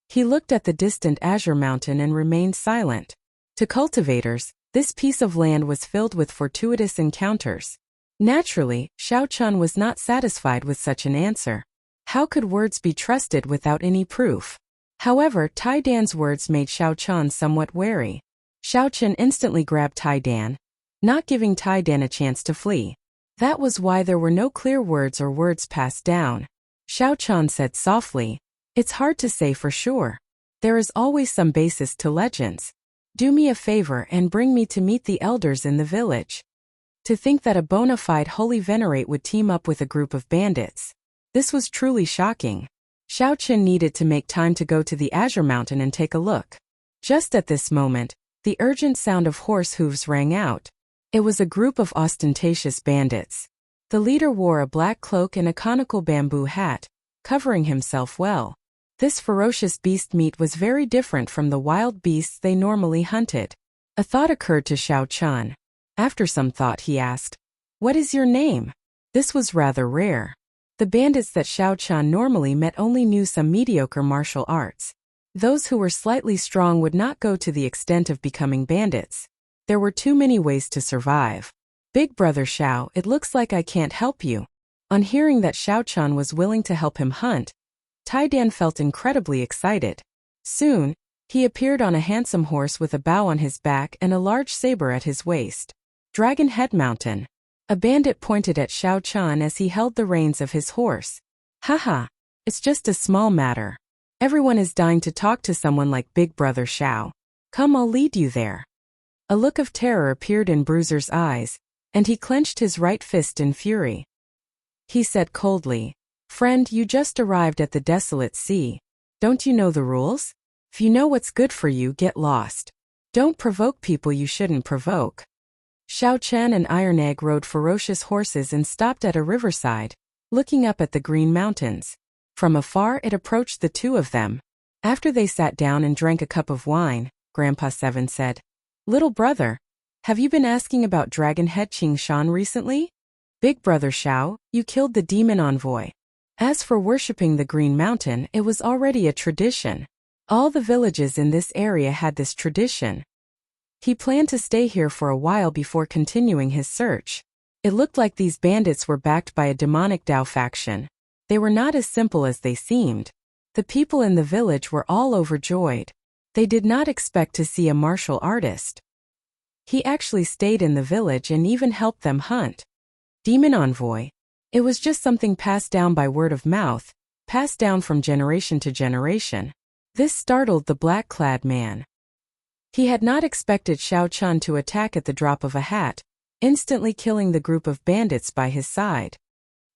He looked at the distant Azure Mountain and remained silent. To cultivators, this piece of land was filled with fortuitous encounters. Naturally, Xiao Chun was not satisfied with such an answer. How could words be trusted without any proof? However, Tai Dan's words made Xiao Chun somewhat wary. Xiao Chun instantly grabbed Tai Dan, not giving Tai Dan a chance to flee. That was why there were no clear words or words passed down. Xiao Chun said softly, "It's hard to say for sure. There is always some basis to legends. Do me a favor and bring me to meet the elders in the village." To think that a bona fide holy venerate would team up with a group of bandits. This was truly shocking. Xiao Chun needed to make time to go to the Azure Mountain and take a look. Just at this moment, the urgent sound of horse hooves rang out. It was a group of ostentatious bandits. The leader wore a black cloak and a conical bamboo hat, covering himself well. This ferocious beast meat was very different from the wild beasts they normally hunted. A thought occurred to Xiao Chun. After some thought, he asked, "What is your name?" This was rather rare. The bandits that Xiao Chun normally met only knew some mediocre martial arts. Those who were slightly strong would not go to the extent of becoming bandits. There were too many ways to survive. "Big brother Xiao, it looks like I can't help you." On hearing that Xiao Chun was willing to help him hunt, Tai Dan felt incredibly excited. Soon, he appeared on a handsome horse with a bow on his back and a large saber at his waist. Dragon Head Mountain. A bandit pointed at Xiao Chun as he held the reins of his horse. "Haha, it's just a small matter. Everyone is dying to talk to someone like Big Brother Xiao. Come, I'll lead you there." A look of terror appeared in Bruiser's eyes, and he clenched his right fist in fury. He said coldly, "Friend, you just arrived at the desolate sea. Don't you know the rules? If you know what's good for you, get lost. Don't provoke people you shouldn't provoke." Xiao Chen and Iron Egg rode ferocious horses and stopped at a riverside, looking up at the Green Mountains. From afar it approached the two of them. After they sat down and drank a cup of wine, Grandpa Seven said, "Little brother, have you been asking about Dragon Head Qing Shan recently? Big brother Xiao, you killed the demon envoy. As for worshipping the Green Mountain, it was already a tradition. All the villages in this area had this tradition." He planned to stay here for a while before continuing his search. It looked like these bandits were backed by a demonic Dao faction. They were not as simple as they seemed. The people in the village were all overjoyed. They did not expect to see a martial artist. He actually stayed in the village and even helped them hunt. Demon envoy. It was just something passed down by word of mouth, passed down from generation to generation. This startled the black-clad man. He had not expected Xiao Chun to attack at the drop of a hat, instantly killing the group of bandits by his side.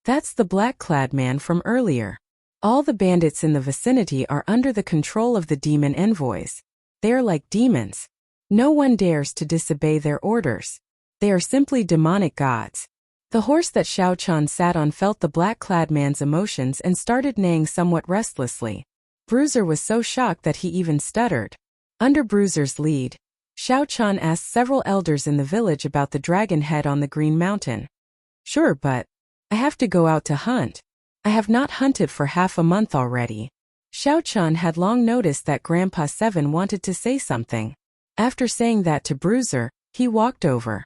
That's the black-clad man from earlier. All the bandits in the vicinity are under the control of the demon envoys. They are like demons. No one dares to disobey their orders. They are simply demonic gods. The horse that Xiao Chun sat on felt the black-clad man's emotions and started neighing somewhat restlessly. Bruiser was so shocked that he even stuttered. Under Bruiser's lead, Xiao Chun asked several elders in the village about the dragon head on the Green Mountain. "Sure, but I have to go out to hunt. I have not hunted for half a month already." Xiao Chun had long noticed that Grandpa Seven wanted to say something. After saying that to Bruiser, he walked over.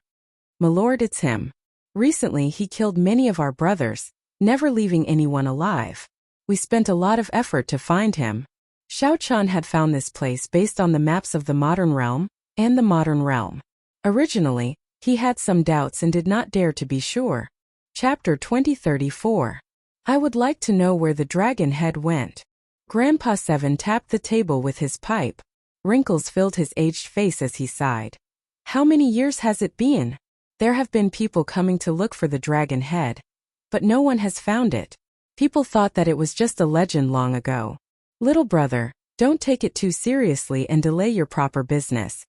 "My lord, it's him. Recently he killed many of our brothers, never leaving anyone alive. We spent a lot of effort to find him." Xiao Chun had found this place based on the maps of the modern realm and the modern realm. Originally, he had some doubts and did not dare to be sure. Chapter 2034. I would like to know where the dragon head went. Grandpa Seven tapped the table with his pipe. Wrinkles filled his aged face as he sighed. "How many years has it been? There have been people coming to look for the dragon head, but no one has found it. People thought that it was just a legend long ago. Little brother, don't take it too seriously and delay your proper business."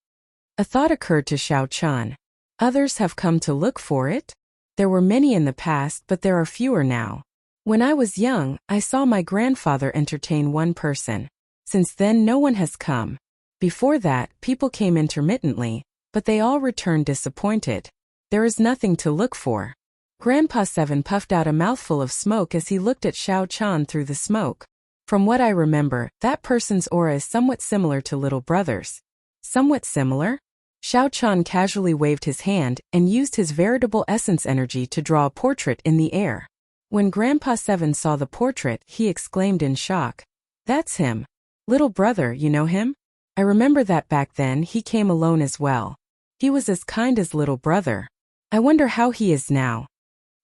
A thought occurred to Xiao Chun. Others have come to look for it? There were many in the past, but there are fewer now. When I was young, I saw my grandfather entertain one person. Since then, no one has come. Before that, people came intermittently, but they all returned disappointed. There is nothing to look for. Grandpa Seven puffed out a mouthful of smoke as he looked at Xiao Chun through the smoke. From what I remember, that person's aura is somewhat similar to little brother's. Somewhat similar? Xiao Chun casually waved his hand and used his veritable essence energy to draw a portrait in the air. When Grandpa Seven saw the portrait, he exclaimed in shock. "That's him. Little brother, you know him? I remember that back then he came alone as well. He was as kind as little brother. I wonder how he is now."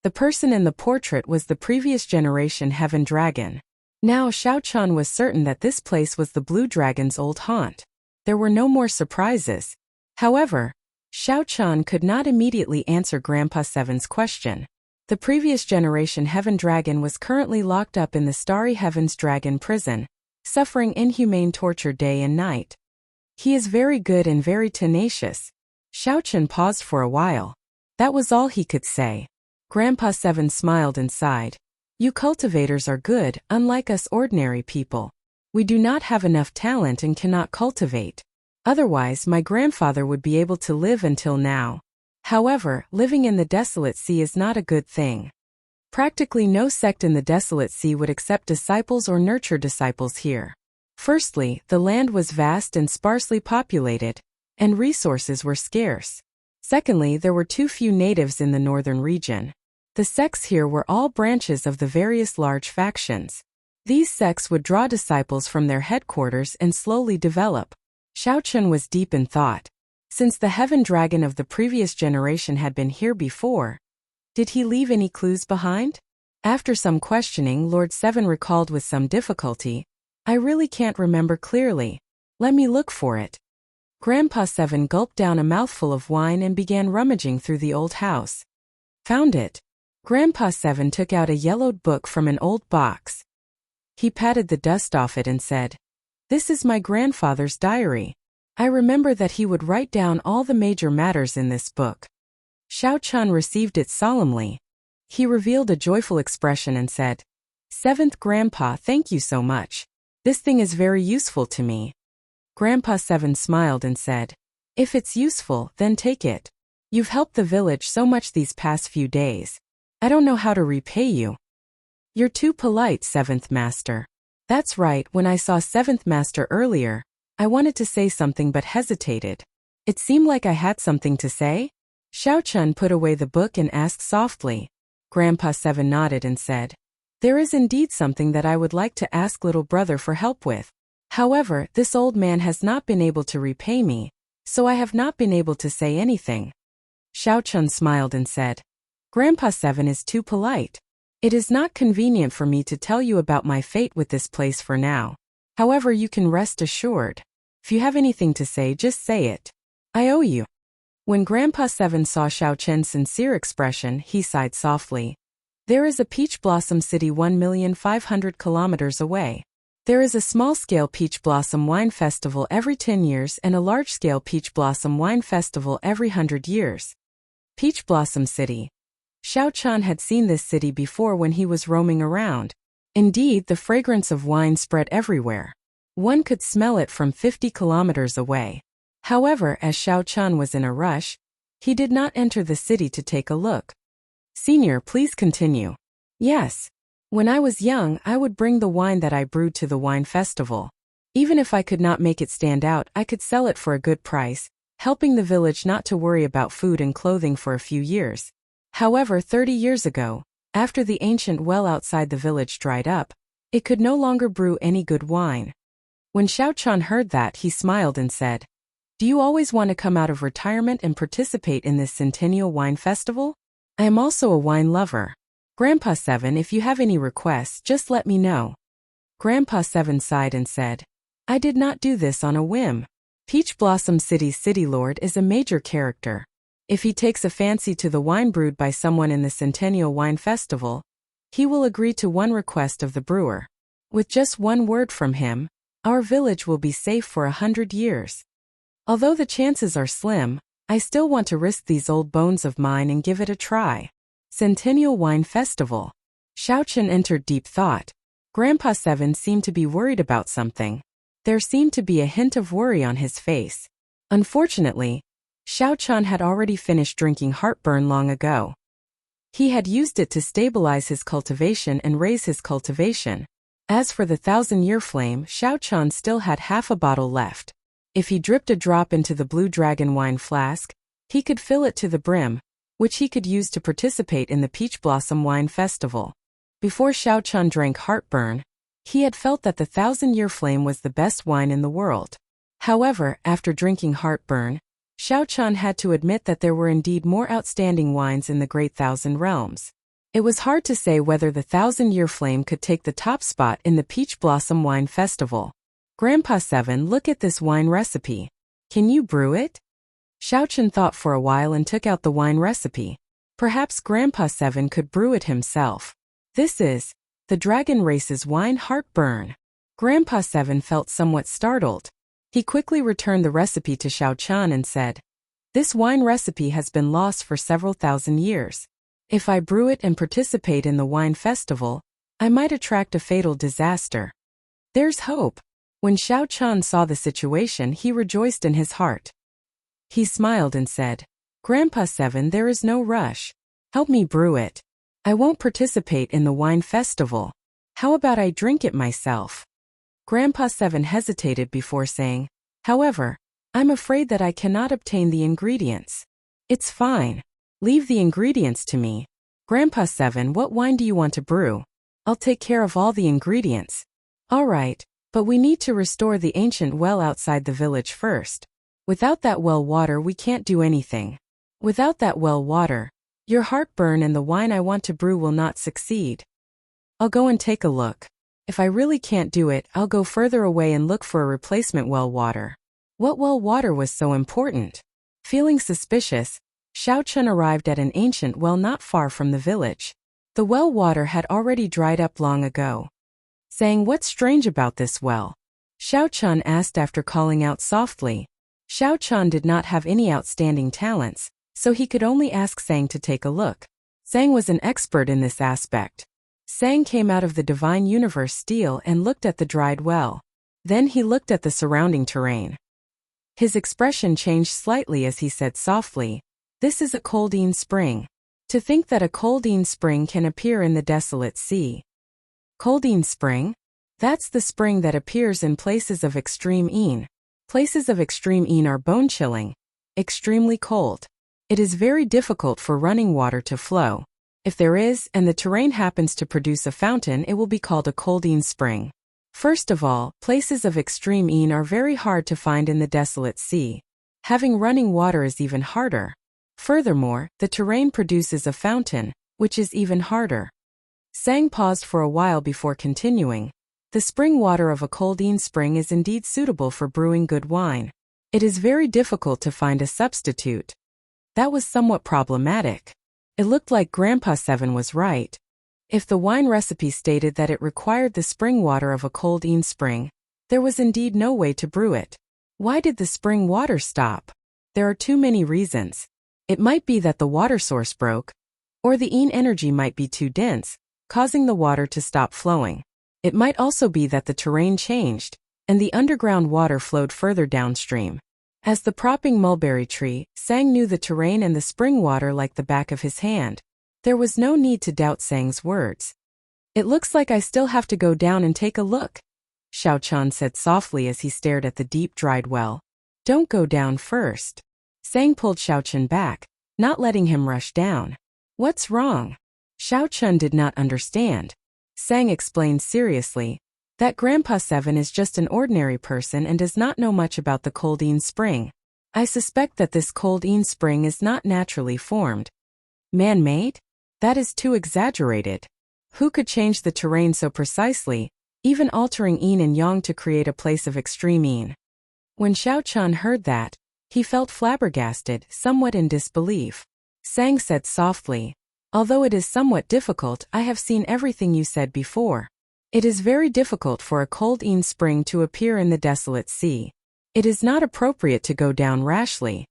The person in the portrait was the previous generation Heaven Dragon. Now Xiao Chun was certain that this place was the Blue Dragon's old haunt. There were no more surprises. However, Xiao Chun could not immediately answer Grandpa Seven's question. The previous generation Heaven Dragon was currently locked up in the Starry Heavens Dragon prison, suffering inhumane torture day and night. He is very good and very tenacious. Xiao Chun paused for a while. That was all he could say. Grandpa Seven smiled and sighed. "You cultivators are good, unlike us ordinary people. We do not have enough talent and cannot cultivate. Otherwise, my grandfather would be able to live until now. However, living in the Desolate Sea is not a good thing. Practically no sect in the Desolate Sea would accept disciples or nurture disciples here. Firstly, the land was vast and sparsely populated, and resources were scarce. Secondly, there were too few natives in the northern region. The sects here were all branches of the various large factions. These sects would draw disciples from their headquarters and slowly develop." Xiao Chun was deep in thought. Since the Heaven Dragon of the previous generation had been here before, did he leave any clues behind? After some questioning, Lord Seven recalled with some difficulty, "I really can't remember clearly. Let me look for it." Grandpa Seven gulped down a mouthful of wine and began rummaging through the old house. "Found it." Grandpa Seven took out a yellowed book from an old box. He patted the dust off it and said, "This is my grandfather's diary. I remember that he would write down all the major matters in this book." Xiao Chun received it solemnly. He revealed a joyful expression and said, "Seventh Grandpa, thank you so much. This thing is very useful to me. Grandpa Seven smiled and said, if it's useful, then take it. You've helped the village so much these past few days. I don't know how to repay you. You're too polite, Seventh Master. That's right, when I saw Seventh Master earlier, I wanted to say something but hesitated. It seemed like I had something to say? Xiao Chun put away the book and asked softly. Grandpa Seven nodded and said, there is indeed something that I would like to ask little brother for help with. However, this old man has not been able to repay me, so I have not been able to say anything. Xiao Chun smiled and said, Grandpa Seven is too polite. It is not convenient for me to tell you about my fate with this place for now. However, you can rest assured. If you have anything to say, just say it. I owe you. When Grandpa Seven saw Xiao Chen's sincere expression, he sighed softly. There is a peach blossom city 1,500,000 kilometers away. There is a small-scale peach blossom wine festival every 10 years and a large-scale peach blossom wine festival every 100 years. Peach Blossom City. Xiao Chun had seen this city before when he was roaming around. Indeed, the fragrance of wine spread everywhere. One could smell it from 50 kilometers away. However, as Xiao Chun was in a rush, he did not enter the city to take a look. Senior, please continue. Yes. When I was young, I would bring the wine that I brewed to the wine festival. Even if I could not make it stand out, I could sell it for a good price, helping the village not to worry about food and clothing for a few years. However, 30 years ago, after the ancient well outside the village dried up, it could no longer brew any good wine. When Xiao Chun heard that, he smiled and said, do you always want to come out of retirement and participate in this centennial wine festival? I am also a wine lover. Grandpa Seven, if you have any requests, just let me know. Grandpa Seven sighed and said, I did not do this on a whim. Peach Blossom City's city lord is a major character. If he takes a fancy to the wine brewed by someone in the Centennial Wine Festival, he will agree to one request of the brewer. With just one word from him, our village will be safe for 100 years. Although the chances are slim, I still want to risk these old bones of mine and give it a try. Centennial Wine Festival. Xiao Chun entered deep thought. Grandpa Seven seemed to be worried about something. There seemed to be a hint of worry on his face. Unfortunately, Xiao Chun had already finished drinking heartburn long ago. He had used it to stabilize his cultivation and raise his cultivation. As for the 1,000-year flame, Xiao Chun still had half a bottle left. If he dripped a drop into the blue dragon wine flask, he could fill it to the brim, which he could use to participate in the Peach Blossom Wine Festival. Before Xiao Chun drank heartburn, he had felt that the 1,000-year flame was the best wine in the world. However, after drinking heartburn, Xiao Chun had to admit that there were indeed more outstanding wines in the Great Thousand Realms. It was hard to say whether the 1,000-year flame could take the top spot in the Peach Blossom Wine Festival. Grandpa Seven, look at this wine recipe. Can you brew it? Xiao Chun thought for a while and took out the wine recipe. Perhaps Grandpa Seven could brew it himself. This is the Dragon Race's wine heartburn. Grandpa Seven felt somewhat startled. He quickly returned the recipe to Xiao Chun and said, this wine recipe has been lost for several thousand years. If I brew it and participate in the wine festival, I might attract a fatal disaster. There's hope. When Xiao Chun saw the situation, he rejoiced in his heart. He smiled and said, Grandpa Seven, there is no rush. Help me brew it. I won't participate in the wine festival. How about I drink it myself? Grandpa Seven hesitated before saying, however, I'm afraid that I cannot obtain the ingredients. It's fine. Leave the ingredients to me. Grandpa Seven, what wine do you want to brew? I'll take care of all the ingredients. All right, but we need to restore the ancient well outside the village first. Without that well water, we can't do anything. Without that well water, your heartburn and the wine I want to brew will not succeed. I'll go and take a look. If I really can't do it, I'll go further away and look for a replacement well water. What well water was so important? Feeling suspicious, Xiao Chun arrived at an ancient well not far from the village. The well water had already dried up long ago. Saying, what's strange about this well? Xiao Chun asked after calling out softly. Xiao Chun did not have any outstanding talents, so he could only ask Sang to take a look. Sang was an expert in this aspect. Sang came out of the divine universe steel and looked at the dried well. Then he looked at the surrounding terrain. His expression changed slightly as he said softly, "This is a Coldine spring. To think that a Coldine spring can appear in the desolate sea." Coldine spring? That's the spring that appears in places of extreme een. Places of extreme een are bone-chilling, extremely cold. It is very difficult for running water to flow. If there is, and the terrain happens to produce a fountain, it will be called a Coldine spring. First of all, places of extreme een are very hard to find in the desolate sea. Having running water is even harder. Furthermore, the terrain produces a fountain, which is even harder. Sang paused for a while before continuing. The spring water of a Coldine spring is indeed suitable for brewing good wine. It is very difficult to find a substitute. That was somewhat problematic. It looked like Grandpa Seven was right. If the wine recipe stated that it required the spring water of a Coldine spring, there was indeed no way to brew it. Why did the spring water stop? There are too many reasons. It might be that the water source broke, or the een energy might be too dense, causing the water to stop flowing. It might also be that the terrain changed, and the underground water flowed further downstream. As the propping mulberry tree, Sang knew the terrain and the spring water like the back of his hand. There was no need to doubt Sang's words. "It looks like I still have to go down and take a look," Xiao Chun said softly as he stared at the deep dried well. "Don't go down first." Sang pulled Xiao Chun back, not letting him rush down. "What's wrong?" Xiao Chun did not understand. Sang explained seriously that Grandpa Seven is just an ordinary person and does not know much about the Coldine spring. "I suspect that this Coldine spring is not naturally formed. Man-made? That is too exaggerated. Who could change the terrain so precisely, even altering yin and yang to create a place of extreme yin?" When Xiao Chun heard that, he felt flabbergasted, somewhat in disbelief. Sang said softly, "Although it is somewhat difficult, I have seen everything you said before. It is very difficult for a Coldine spring to appear in the desolate sea. It is not appropriate to go down rashly."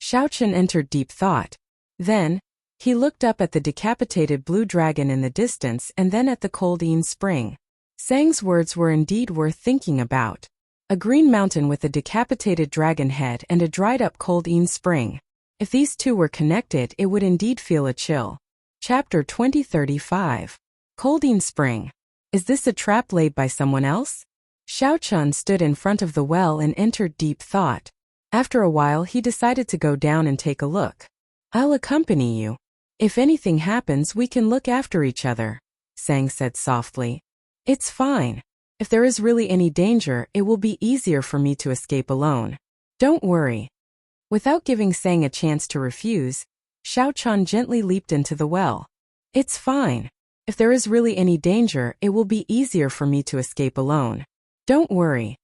Xiao Chun entered deep thought. Then, he looked up at the decapitated blue dragon in the distance and then at the Coldine spring. Sang's words were indeed worth thinking about. A green mountain with a decapitated dragon head and a dried-up Coldine spring. If these two were connected, it would indeed feel a chill. Chapter 2035. Coldine Spring. Is this a trap laid by someone else? Xiao Chun stood in front of the well and entered deep thought. After a while he decided to go down and take a look. "I'll accompany you. If anything happens we can look after each other," Sang said softly. "It's fine. If there is really any danger, it will be easier for me to escape alone. Don't worry." Without giving Sang a chance to refuse, Xiao Chun gently leaped into the well. "It's fine. If there is really any danger, it will be easier for me to escape alone. Don't worry."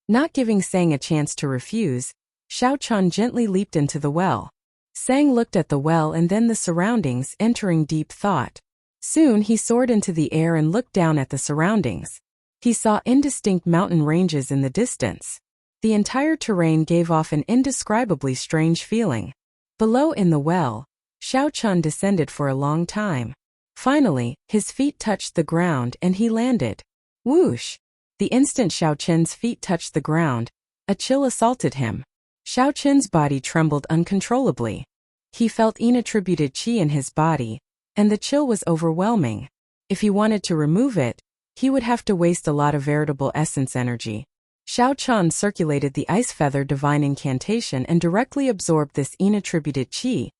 Not giving Sang a chance to refuse, Xiao Chun gently leaped into the well. Sang looked at the well and then the surroundings, entering deep thought. Soon he soared into the air and looked down at the surroundings. He saw indistinct mountain ranges in the distance. The entire terrain gave off an indescribably strange feeling. Below in the well, Xiao Chun descended for a long time. Finally, his feet touched the ground and he landed. Whoosh! The instant Xiao Chun's feet touched the ground, a chill assaulted him. Xiao Chun's body trembled uncontrollably. He felt inattributed qi in his body, and the chill was overwhelming. If he wanted to remove it, he would have to waste a lot of veritable essence energy. Xiao Chun circulated the ice feather divine incantation and directly absorbed this inattributed qi,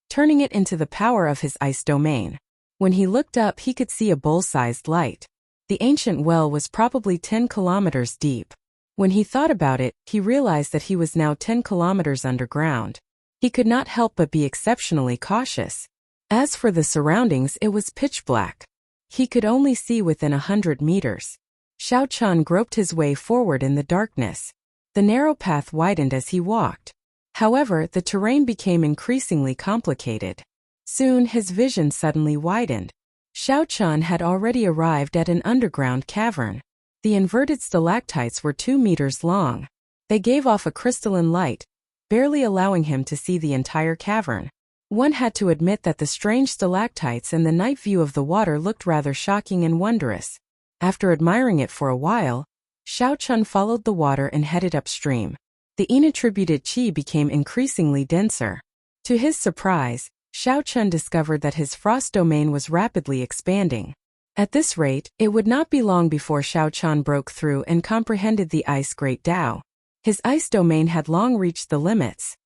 turning it into the power of his ice domain. When he looked up, he could see a bowl-sized light. The ancient well was probably 10 kilometers deep. When he thought about it, he realized that he was now 10 kilometers underground. He could not help but be exceptionally cautious. As for the surroundings, it was pitch black. He could only see within 100 meters. Xiao Chun groped his way forward in the darkness. The narrow path widened as he walked. However, the terrain became increasingly complicated. Soon his vision suddenly widened. Xiao Chun had already arrived at an underground cavern. The inverted stalactites were 2 meters long. They gave off a crystalline light, barely allowing him to see the entire cavern. One had to admit that the strange stalactites and the night view of the water looked rather shocking and wondrous. After admiring it for a while, Xiao Chun followed the water and headed upstream. The inattributed qi became increasingly denser. To his surprise, Xiao Chun discovered that his frost domain was rapidly expanding. At this rate, it would not be long before Xiao Chun broke through and comprehended the ice great Tao. His ice domain had long reached the limits.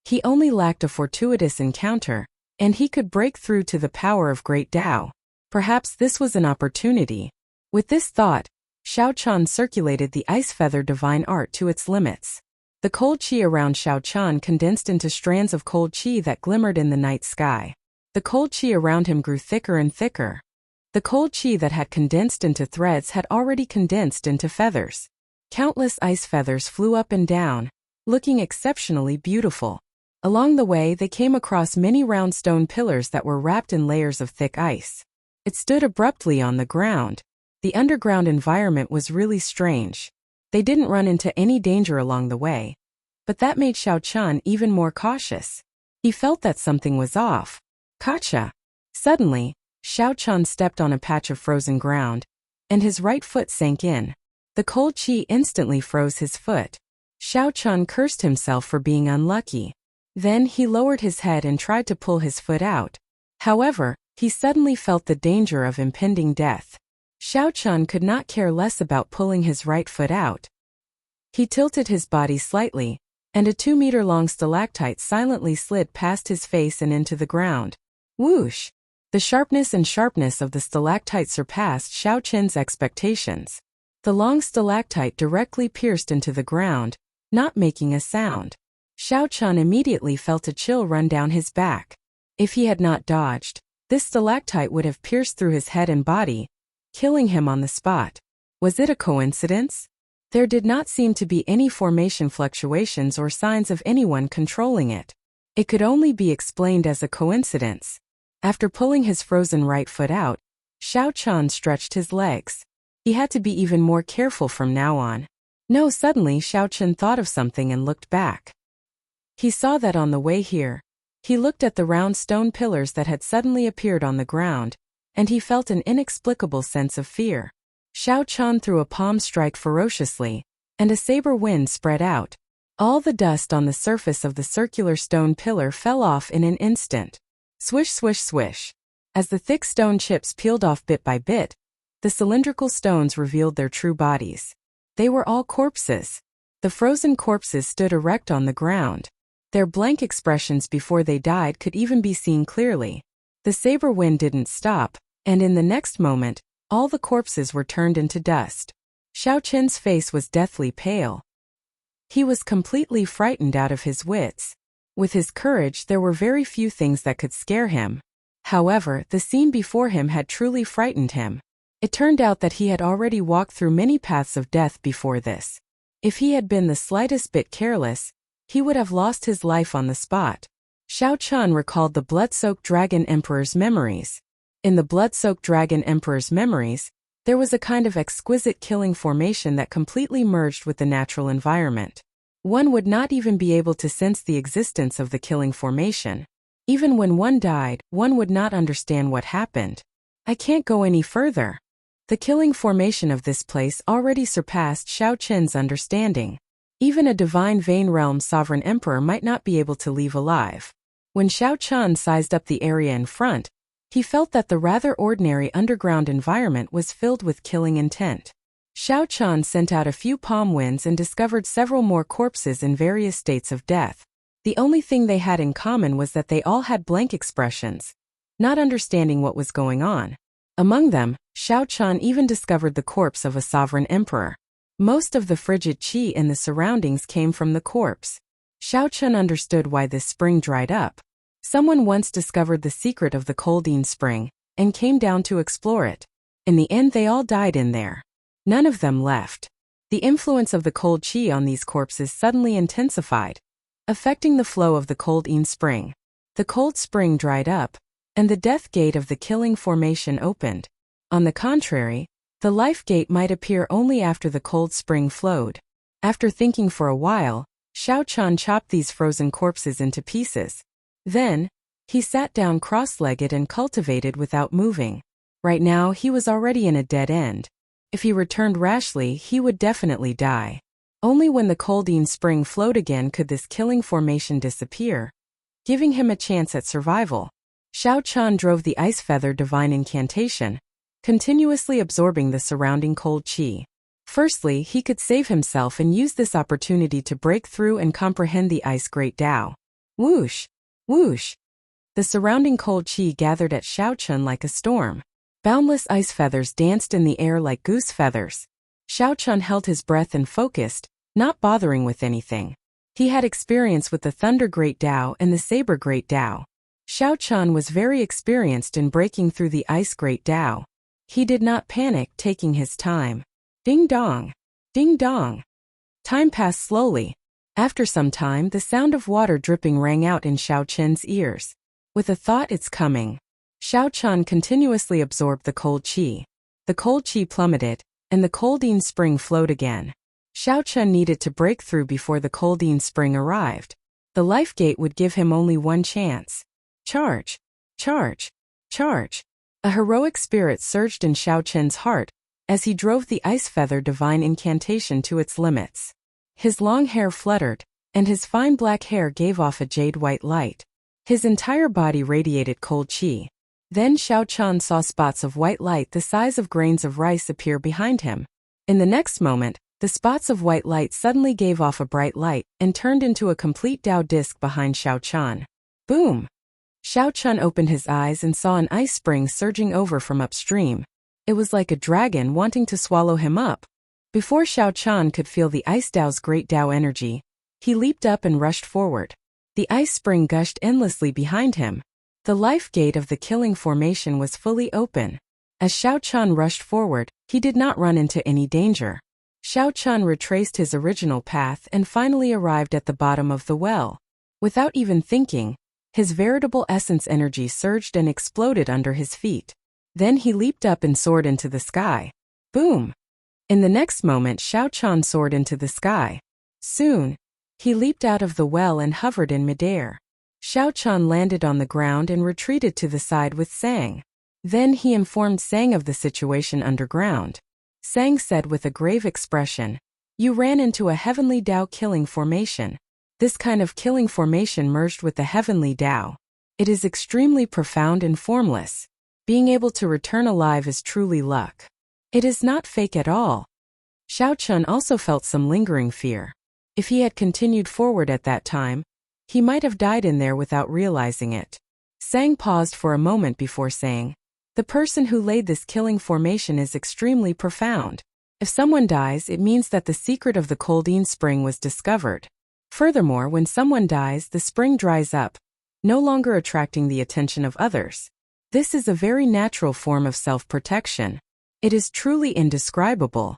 He only lacked a fortuitous encounter, and he could break through to the power of great Tao. Perhaps this was an opportunity. With this thought, Xiao Chun circulated the ice feather divine art to its limits. The cold qi around Xiao Chun condensed into strands of cold qi that glimmered in the night sky. The cold qi around him grew thicker and thicker. The cold qi that had condensed into threads had already condensed into feathers. Countless ice feathers flew up and down, looking exceptionally beautiful. Along the way they came across many round stone pillars that were wrapped in layers of thick ice. It stood abruptly on the ground. The underground environment was really strange. They didn't run into any danger along the way. But that made Xiao Chun even more cautious. He felt that something was off. Gotcha! Suddenly, Xiao Chun stepped on a patch of frozen ground, and his right foot sank in. The cold qi instantly froze his foot. Xiao Chun cursed himself for being unlucky. Then he lowered his head and tried to pull his foot out. However, he suddenly felt the danger of impending death. Xiao Chun could not care less about pulling his right foot out. He tilted his body slightly, and a 2-meter-long stalactite silently slid past his face and into the ground. Whoosh! The sharpness of the stalactite surpassed Xiao Chun's expectations. The long stalactite directly pierced into the ground, not making a sound. Xiao Chun immediately felt a chill run down his back. If he had not dodged, this stalactite would have pierced through his head and body, killing him on the spot. Was it a coincidence? There did not seem to be any formation fluctuations or signs of anyone controlling it. It could only be explained as a coincidence. After pulling his frozen right foot out, Xiao Chun stretched his legs. He had to be even more careful from now on. No, suddenly Xiao Chun thought of something and looked back. He saw that on the way here. He looked at the round stone pillars that had suddenly appeared on the ground, and he felt an inexplicable sense of fear. Xiao Chun threw a palm strike ferociously, and a saber wind spread out. All the dust on the surface of the circular stone pillar fell off in an instant. Swish, swish, swish. As the thick stone chips peeled off bit by bit, the cylindrical stones revealed their true bodies. They were all corpses. The frozen corpses stood erect on the ground. Their blank expressions before they died could even be seen clearly. The saber wind didn't stop, and in the next moment, all the corpses were turned into dust. Xiao Chun's face was deathly pale. He was completely frightened out of his wits. With his courage, there were very few things that could scare him. However, the scene before him had truly frightened him. It turned out that he had already walked through many paths of death before this. If he had been the slightest bit careless, he would have lost his life on the spot. Xiao Chun recalled the blood-soaked Dragon Emperor's memories. In the blood-soaked Dragon Emperor's memories, there was a kind of exquisite killing formation that completely merged with the natural environment. One would not even be able to sense the existence of the killing formation. Even when one died, one would not understand what happened. I can't go any further. The killing formation of this place already surpassed Xiao Chun's understanding. Even a divine Vein Realm sovereign emperor might not be able to leave alive. When Xiao Chun sized up the area in front, he felt that the rather ordinary underground environment was filled with killing intent. Xiao Chun sent out a few palm winds and discovered several more corpses in various states of death. The only thing they had in common was that they all had blank expressions, not understanding what was going on. Among them, Xiao Chun even discovered the corpse of a sovereign emperor. Most of the frigid qi in the surroundings came from the corpse. Xiao Chun understood why this spring dried up. Someone once discovered the secret of the Coldine spring, and came down to explore it. In the end they all died in there. None of them left. The influence of the cold qi on these corpses suddenly intensified, affecting the flow of the Coldine spring. The cold spring dried up, and the death gate of the killing formation opened. On the contrary, the life gate might appear only after the cold spring flowed. After thinking for a while, Xiao Chun chopped these frozen corpses into pieces. Then, He sat down cross-legged and cultivated without moving. Right now he was already in a dead end. If he returned rashly, he would definitely die. Only when the Coldine Spring flowed again could this killing formation disappear, giving him a chance at survival. Xiao Chun drove the Ice Feather Divine Incantation, continuously absorbing the surrounding cold qi. Firstly, he could save himself and use this opportunity to break through and comprehend the Ice Great Tao. Whoosh! Whoosh! The surrounding cold qi gathered at Xiao Chun like a storm. Boundless ice feathers danced in the air like goose feathers. Xiao Chun held his breath and focused, not bothering with anything. He had experience with the Thunder Great Tao and the Saber Great Tao. Xiao Chun was very experienced in breaking through the Ice Great Tao. He did not panic, taking his time. Ding dong! Ding dong! Time passed slowly. After some time, the sound of water dripping rang out in Xiao Chun's ears. With a thought, it's coming. Xiao Chun continuously absorbed the cold qi. The cold qi plummeted, and the Coldine Spring flowed again. Xiao Chun needed to break through before the Coldine Spring arrived. The life gate would give him only one chance. Charge! Charge! Charge! A heroic spirit surged in Xiao Chun's heart as he drove the Ice Feather Divine Incantation to its limits. His long hair fluttered, and his fine black hair gave off a jade-white light. His entire body radiated cold qi. Then Xiao Chun saw spots of white light the size of grains of rice appear behind him. In the next moment, the spots of white light suddenly gave off a bright light and turned into a complete Tao disc behind Xiao Chun. Boom! Xiao Chun opened his eyes and saw an ice spring surging over from upstream. It was like a dragon wanting to swallow him up. Before Xiao Chun could feel the Ice Tao's great Tao energy, he leaped up and rushed forward. The ice spring gushed endlessly behind him. The life gate of the killing formation was fully open. As Xiao Chun rushed forward, he did not run into any danger. Xiao Chun retraced his original path and finally arrived at the bottom of the well. Without even thinking, his veritable essence energy surged and exploded under his feet. Then he leaped up and soared into the sky. Boom! In the next moment, Xiao Chun soared into the sky. Soon, he leaped out of the well and hovered in midair. Xiao Chun landed on the ground and retreated to the side with Sang. Then he informed Sang of the situation underground. Sang said with a grave expression, "You ran into a heavenly Tao killing formation. This kind of killing formation merged with the heavenly Tao. It is extremely profound and formless. Being able to return alive is truly luck. It is not fake at all." Xiao Chun also felt some lingering fear. If he had continued forward at that time, he might have died in there without realizing it. Sang paused for a moment before saying, "The person who laid this killing formation is extremely profound. If someone dies, it means that the secret of the Coldine Spring was discovered. Furthermore, when someone dies, the spring dries up, no longer attracting the attention of others. This is a very natural form of self-protection. It is truly indescribable."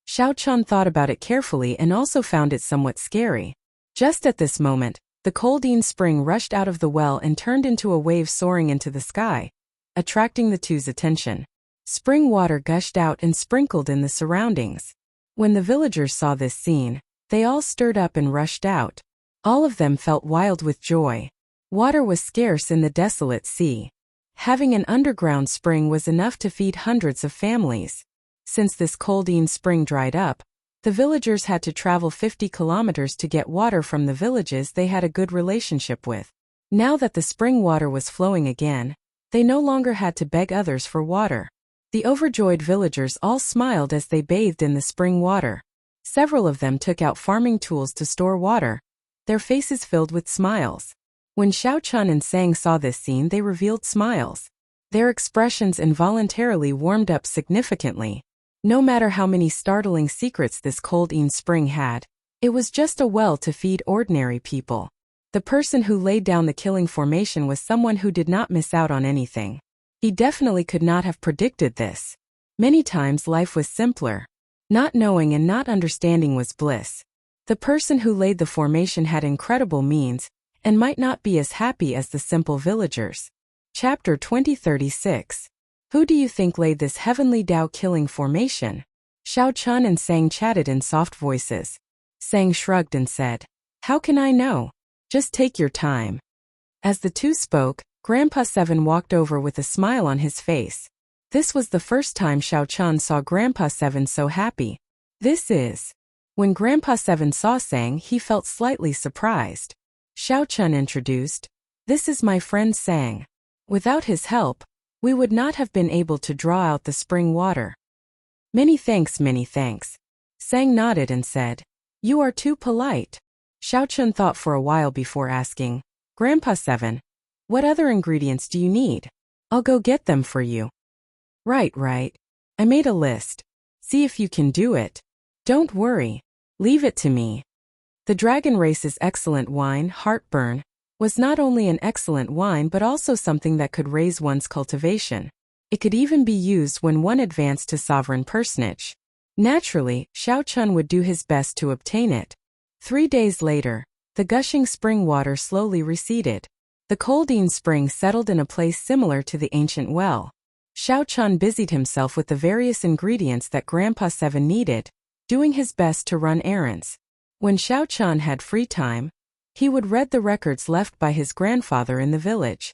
Xiao Chun thought about it carefully and also found it somewhat scary. Just at this moment, the Coldine Spring rushed out of the well and turned into a wave soaring into the sky, attracting the two's attention. Spring water gushed out and sprinkled in the surroundings. When the villagers saw this scene, they all stirred up and rushed out. All of them felt wild with joy. Water was scarce in the desolate sea. Having an underground spring was enough to feed hundreds of families. Since this Coldine Spring dried up, the villagers had to travel 50 kilometers to get water from the villages they had a good relationship with. Now that the spring water was flowing again, they no longer had to beg others for water. The overjoyed villagers all smiled as they bathed in the spring water. Several of them took out farming tools to store water, their faces filled with smiles. When Xiao Chun and Sang saw this scene, they revealed smiles. Their expressions involuntarily warmed up significantly. No matter how many startling secrets this Coldine Spring had, it was just a well to feed ordinary people. The person who laid down the killing formation was someone who did not miss out on anything. He definitely could not have predicted this. Many times life was simpler. Not knowing and not understanding was bliss. The person who laid the formation had incredible means, and might not be as happy as the simple villagers. Chapter 2036. Who do you think laid this heavenly Tao killing formation? Xiao Chun and Sang chatted in soft voices. Sang shrugged and said, "How can I know? Just take your time." As the two spoke, Grandpa Seven walked over with a smile on his face. This was the first time Xiao Chun saw Grandpa Seven so happy. This is. When Grandpa Seven saw Sang, he felt slightly surprised. Xiao Chun introduced, "This is my friend Sang. Without his help, we would not have been able to draw out the spring water." Many thanks, many thanks. Sang nodded and said, "You are too polite." Xiao Chun thought for a while before asking, "Grandpa Seven, what other ingredients do you need? I'll go get them for you." Right. I made a list. See if you can do it. Don't worry. Leave it to me." The Dragon Race's excellent wine, Heartburn, was not only an excellent wine but also something that could raise one's cultivation. It could even be used when one advanced to sovereign personage. Naturally, Xiao Chun would do his best to obtain it. 3 days later, the gushing spring water slowly receded. The Coldine Spring settled in a place similar to the ancient well. Xiao Chun busied himself with the various ingredients that Grandpa Seven needed, doing his best to run errands. When Xiao Chun had free time, he would read the records left by his grandfather in the village.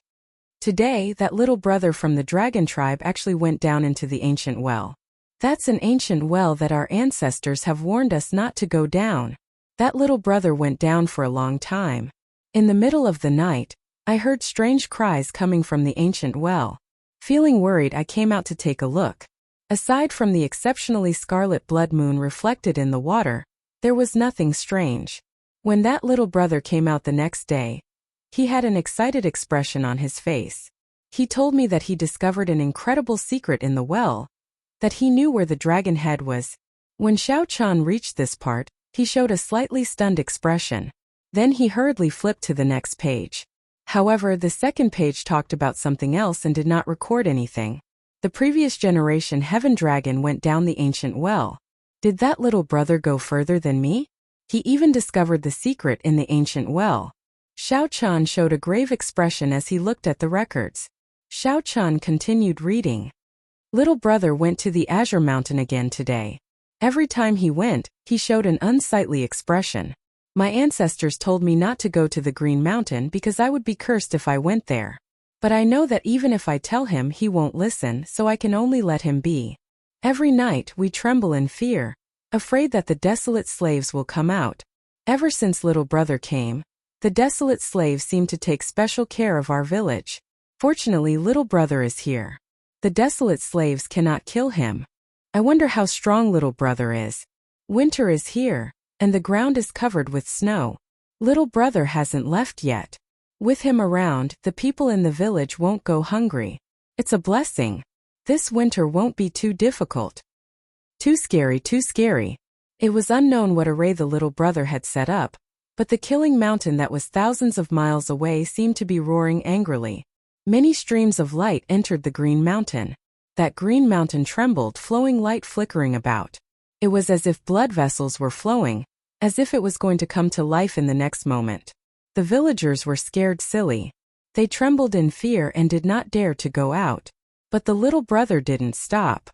Today, that little brother from the dragon tribe actually went down into the ancient well. That's an ancient well that our ancestors have warned us not to go down. That little brother went down for a long time. In the middle of the night, I heard strange cries coming from the ancient well. Feeling worried, I came out to take a look. Aside from the exceptionally scarlet blood moon reflected in the water, there was nothing strange. When that little brother came out the next day, he had an excited expression on his face. He told me that he discovered an incredible secret in the well, that he knew where the dragon head was. When Xiao Chun reached this part, he showed a slightly stunned expression. Then he hurriedly flipped to the next page. However, the second page talked about something else and did not record anything. The previous generation Heaven Dragon went down the ancient well. Did that little brother go further than me? He even discovered the secret in the ancient well. Xiao Chun showed a grave expression as he looked at the records. Xiao Chun continued reading. Little brother went to the Azure Mountain again today. Every time he went, he showed an unsightly expression. My ancestors told me not to go to the Green Mountain because I would be cursed if I went there. But I know that even if I tell him, he won't listen, so I can only let him be. Every night we tremble in fear, afraid that the desolate slaves will come out. Ever since little brother came, the desolate slaves seem to take special care of our village. Fortunately, little brother is here. The desolate slaves cannot kill him. I wonder how strong little brother is. Winter is here, and the ground is covered with snow. Little brother hasn't left yet. With him around, the people in the village won't go hungry. It's a blessing. This winter won't be too difficult. Too scary, too scary. It was unknown what array the little brother had set up, but the killing mountain that was thousands of miles away seemed to be roaring angrily. Many streams of light entered the Green Mountain. That Green Mountain trembled, flowing light flickering about. It was as if blood vessels were flowing, as if it was going to come to life in the next moment. The villagers were scared silly. They trembled in fear and did not dare to go out. But the little brother didn't stop.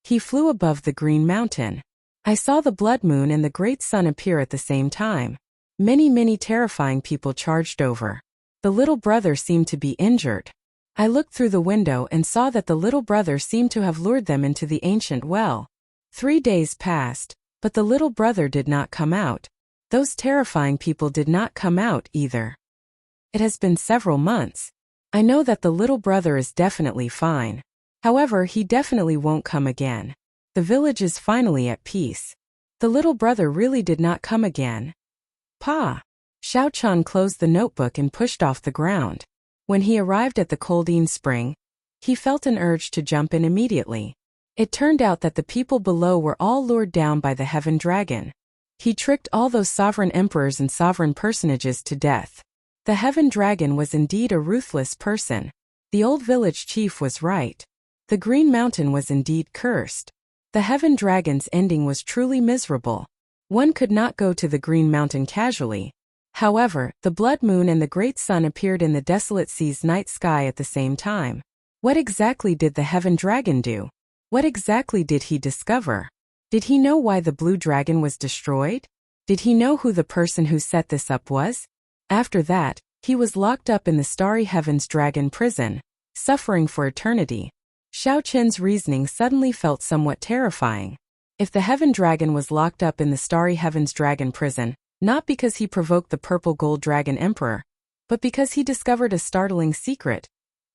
He flew above the Green Mountain. I saw the blood moon and the great sun appear at the same time. Many terrifying people charged over. The little brother seemed to be injured. I looked through the window and saw that the little brother seemed to have lured them into the ancient well. 3 days passed, but the little brother did not come out. Those terrifying people did not come out either. It has been several months. I know that the little brother is definitely fine. However, he definitely won't come again. The village is finally at peace. The little brother really did not come again. Pa! Xiao Chun closed the notebook and pushed off the ground. When he arrived at the Coldine Spring, he felt an urge to jump in immediately. It turned out that the people below were all lured down by the Heaven Dragon. He tricked all those sovereign emperors and sovereign personages to death. The Heaven Dragon was indeed a ruthless person. The old village chief was right. The Green Mountain was indeed cursed. The Heaven Dragon's ending was truly miserable. One could not go to the Green Mountain casually. However, the blood moon and the great sun appeared in the desolate sea's night sky at the same time. What exactly did the Heaven Dragon do? What exactly did he discover? Did he know why the blue dragon was destroyed? Did he know who the person who set this up was? After that, He was locked up in the Starry Heavens Dragon prison, suffering for eternity. Xiao Qin's reasoning suddenly felt somewhat terrifying. If the Heaven Dragon was locked up in the Starry Heavens Dragon prison, not because he provoked the Purple Gold Dragon Emperor, but because he discovered a startling secret,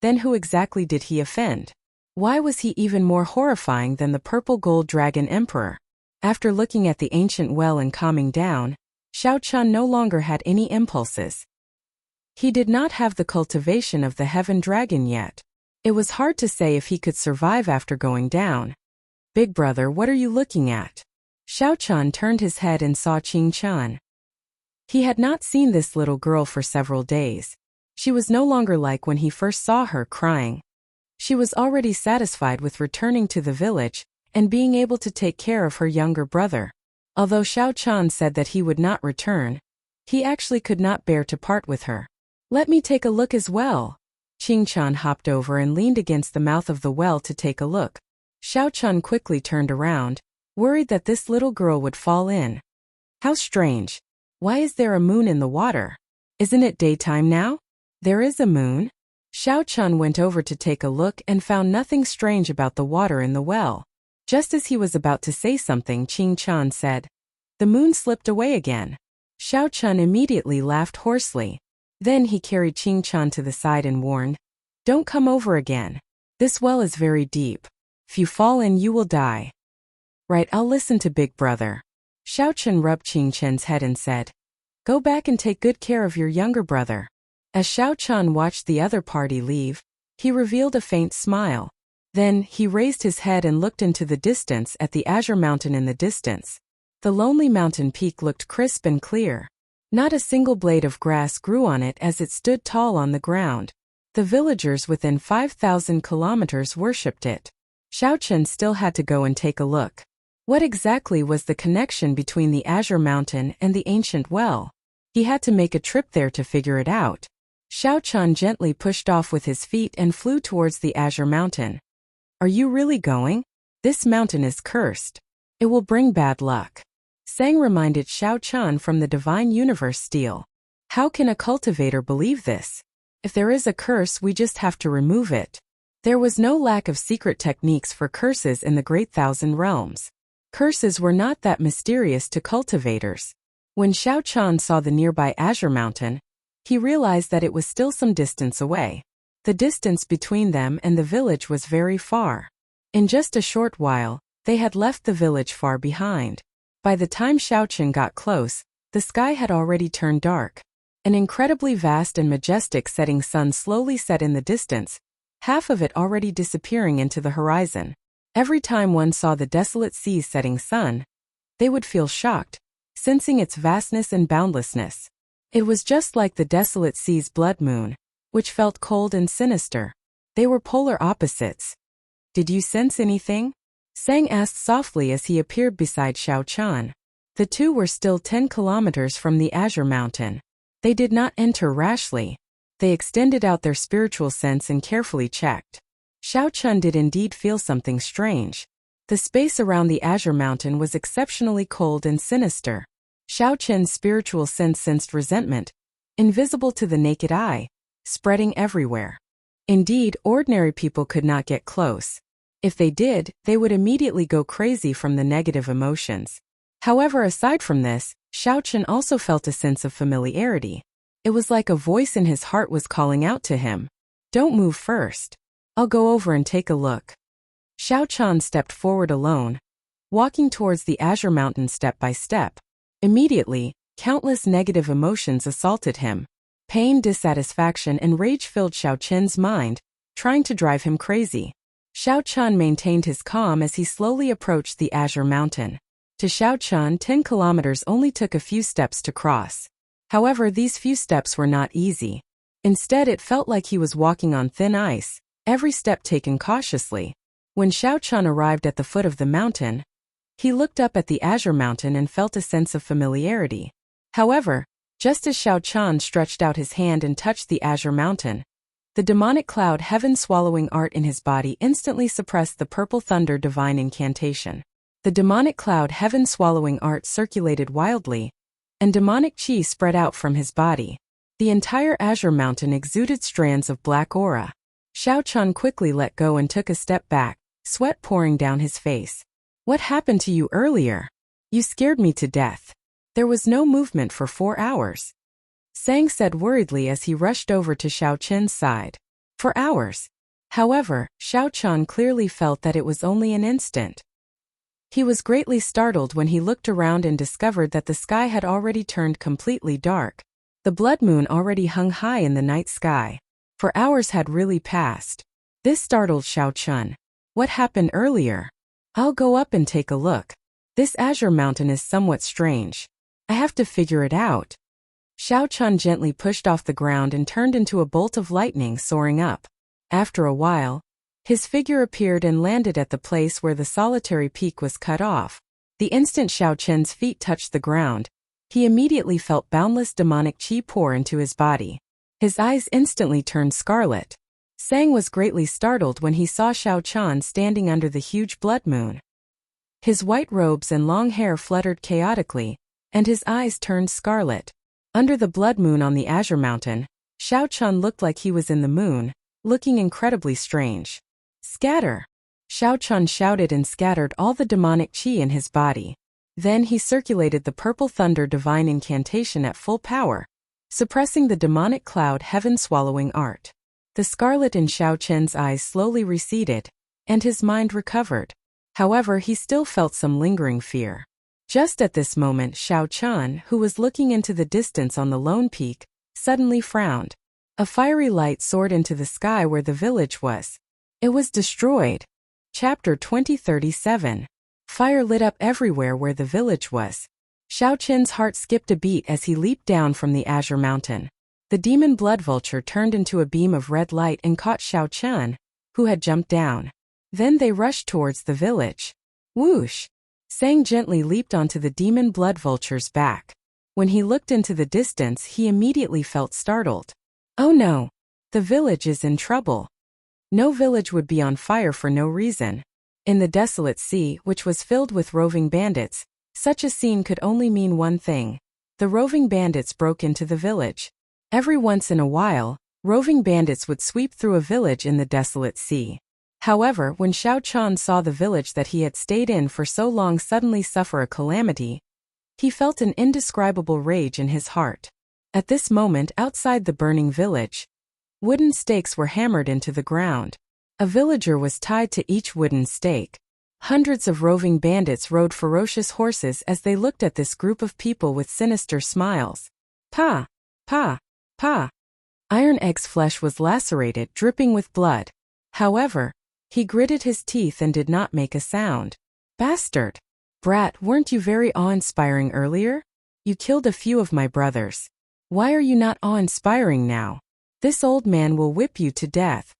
then who exactly did he offend? Why was he even more horrifying than the Purple Gold Dragon Emperor? After looking at the ancient well and calming down, Xiao Qin no longer had any impulses. He did not have the cultivation of the Heaven Dragon yet. It was hard to say if he could survive after going down. Big brother, what are you looking at? Xiao Qin turned his head and saw Qing Qian. He had not seen this little girl for several days. She was no longer like when he first saw her, crying. She was already satisfied with returning to the village and being able to take care of her younger brother. Although Xiao Qin said that he would not return, he actually could not bear to part with her. Let me take a look as well. Qing Qian hopped over and leaned against the mouth of the well to take a look. Xiao Qin quickly turned around, worried that this little girl would fall in. How strange. Why is there a moon in the water? Isn't it daytime now? There is a moon? Xiao Qin went over to take a look and found nothing strange about the water in the well. Just as he was about to say something, Qing Qian said, "The moon slipped away again." Xiao Qin immediately laughed hoarsely. Then he carried Qing Qian to the side and warned, "Don't come over again. This well is very deep. If you fall in, you will die." "Right, I'll listen to Big Brother." Xiao Qin rubbed Qing Qian's head and said, "Go back and take good care of your younger brother." As Xiao Qin watched the other party leave, he revealed a faint smile. Then, he raised his head and looked into the distance at the Azure Mountain in the distance. The lonely mountain peak looked crisp and clear. Not a single blade of grass grew on it as it stood tall on the ground. The villagers within 5,000 kilometers worshipped it. Xiao Qin still had to go and take a look. What exactly was the connection between the Azure Mountain and the ancient well? He had to make a trip there to figure it out. Xiao Qin gently pushed off with his feet and flew towards the Azure Mountain. "Are you really going? This mountain is cursed. It will bring bad luck." Sang reminded Xiao Qin from the Divine Universe Steel. How can a cultivator believe this? If there is a curse, we just have to remove it. There was no lack of secret techniques for curses in the Great Thousand Realms. Curses were not that mysterious to cultivators. When Xiao Qin saw the nearby Azure Mountain, he realized that it was still some distance away. The distance between them and the village was very far. In just a short while, they had left the village far behind. By the time Xiao Qin got close, the sky had already turned dark. An incredibly vast and majestic setting sun slowly set in the distance, half of it already disappearing into the horizon. Every time one saw the desolate sea's setting sun, they would feel shocked, sensing its vastness and boundlessness. It was just like the desolate sea's blood moon, which felt cold and sinister. They were polar opposites. "Did you sense anything?" Sang asked softly as he appeared beside Xiao Qin. The two were still 10 kilometers from the Azure Mountain. They did not enter rashly. They extended out their spiritual sense and carefully checked. Xiao Qin did indeed feel something strange. The space around the Azure Mountain was exceptionally cold and sinister. Xiao Qin's spiritual sense sensed resentment, invisible to the naked eye, spreading everywhere. Indeed, ordinary people could not get close. If they did, they would immediately go crazy from the negative emotions. However, aside from this, Xiao Qin also felt a sense of familiarity. It was like a voice in his heart was calling out to him. "Don't move first. I'll go over and take a look." Xiao Qin stepped forward alone, walking towards the Azure Mountain step by step. Immediately, countless negative emotions assaulted him. Pain, dissatisfaction, and rage filled Xiao Qin's mind, trying to drive him crazy. Xiao Qin maintained his calm as he slowly approached the Azure Mountain. To Xiao Qin, 10 kilometers only took a few steps to cross. However, these few steps were not easy. Instead, it felt like he was walking on thin ice, every step taken cautiously. When Xiao Qin arrived at the foot of the mountain, he looked up at the Azure Mountain and felt a sense of familiarity. However, just as Xiao Qin stretched out his hand and touched the Azure Mountain, the demonic cloud heaven-swallowing art in his body instantly suppressed the purple thunder divine incantation. The demonic cloud heaven-swallowing art circulated wildly, and demonic chi spread out from his body. The entire Azure Mountain exuded strands of black aura. Xiao Chun quickly let go and took a step back, sweat pouring down his face. What happened to you earlier? You scared me to death. There was no movement for 4 hours. Sang said worriedly as he rushed over to Xiao Chun's side. 4 hours. However, Xiao Chun clearly felt that it was only an instant. He was greatly startled when he looked around and discovered that the sky had already turned completely dark. The blood moon already hung high in the night sky. 4 hours had really passed. This startled Xiao Chun. What happened earlier? I'll go up and take a look. This Azure Mountain is somewhat strange. I have to figure it out. Xiao Chun gently pushed off the ground and turned into a bolt of lightning soaring up. After a while, his figure appeared and landed at the place where the solitary peak was cut off. The instant Xiao Chun's feet touched the ground, he immediately felt boundless demonic chi pour into his body. His eyes instantly turned scarlet. Sang was greatly startled when he saw Xiao Chun standing under the huge blood moon. His white robes and long hair fluttered chaotically, and his eyes turned scarlet. Under the blood moon on the Azure Mountain, Xiao Chun looked like he was in the moon, looking incredibly strange. Scatter! Xiao Chun shouted and scattered all the demonic chi in his body. Then he circulated the purple thunder divine incantation at full power, suppressing the demonic cloud heaven-swallowing art. The scarlet in Xiao Chun's eyes slowly receded, and his mind recovered. However, he still felt some lingering fear. Just at this moment, Xiao Chun, who was looking into the distance on the lone peak, suddenly frowned. A fiery light soared into the sky where the village was. It was destroyed. Chapter 2037. Fire lit up everywhere where the village was. Xiao Chun's heart skipped a beat as he leaped down from the Azure Mountain. The demon blood vulture turned into a beam of red light and caught Xiao Chun, who had jumped down. Then they rushed towards the village. Whoosh! Sang gently leaped onto the demon blood vulture's back. When he looked into the distance, he immediately felt startled. Oh no! The village is in trouble. No village would be on fire for no reason. In the desolate sea, which was filled with roving bandits, such a scene could only mean one thing. The roving bandits broke into the village. Every once in a while, roving bandits would sweep through a village in the desolate sea. However, when Xiao Chun saw the village that he had stayed in for so long suddenly suffer a calamity, he felt an indescribable rage in his heart. At this moment, outside the burning village, wooden stakes were hammered into the ground. A villager was tied to each wooden stake. Hundreds of roving bandits rode ferocious horses as they looked at this group of people with sinister smiles. Pa! Pa! Pa! Iron Egg's flesh was lacerated, dripping with blood. However, he gritted his teeth and did not make a sound. Bastard! Brat, weren't you very awe-inspiring earlier? You killed a few of my brothers. Why are you not awe-inspiring now? This old man will whip you to death.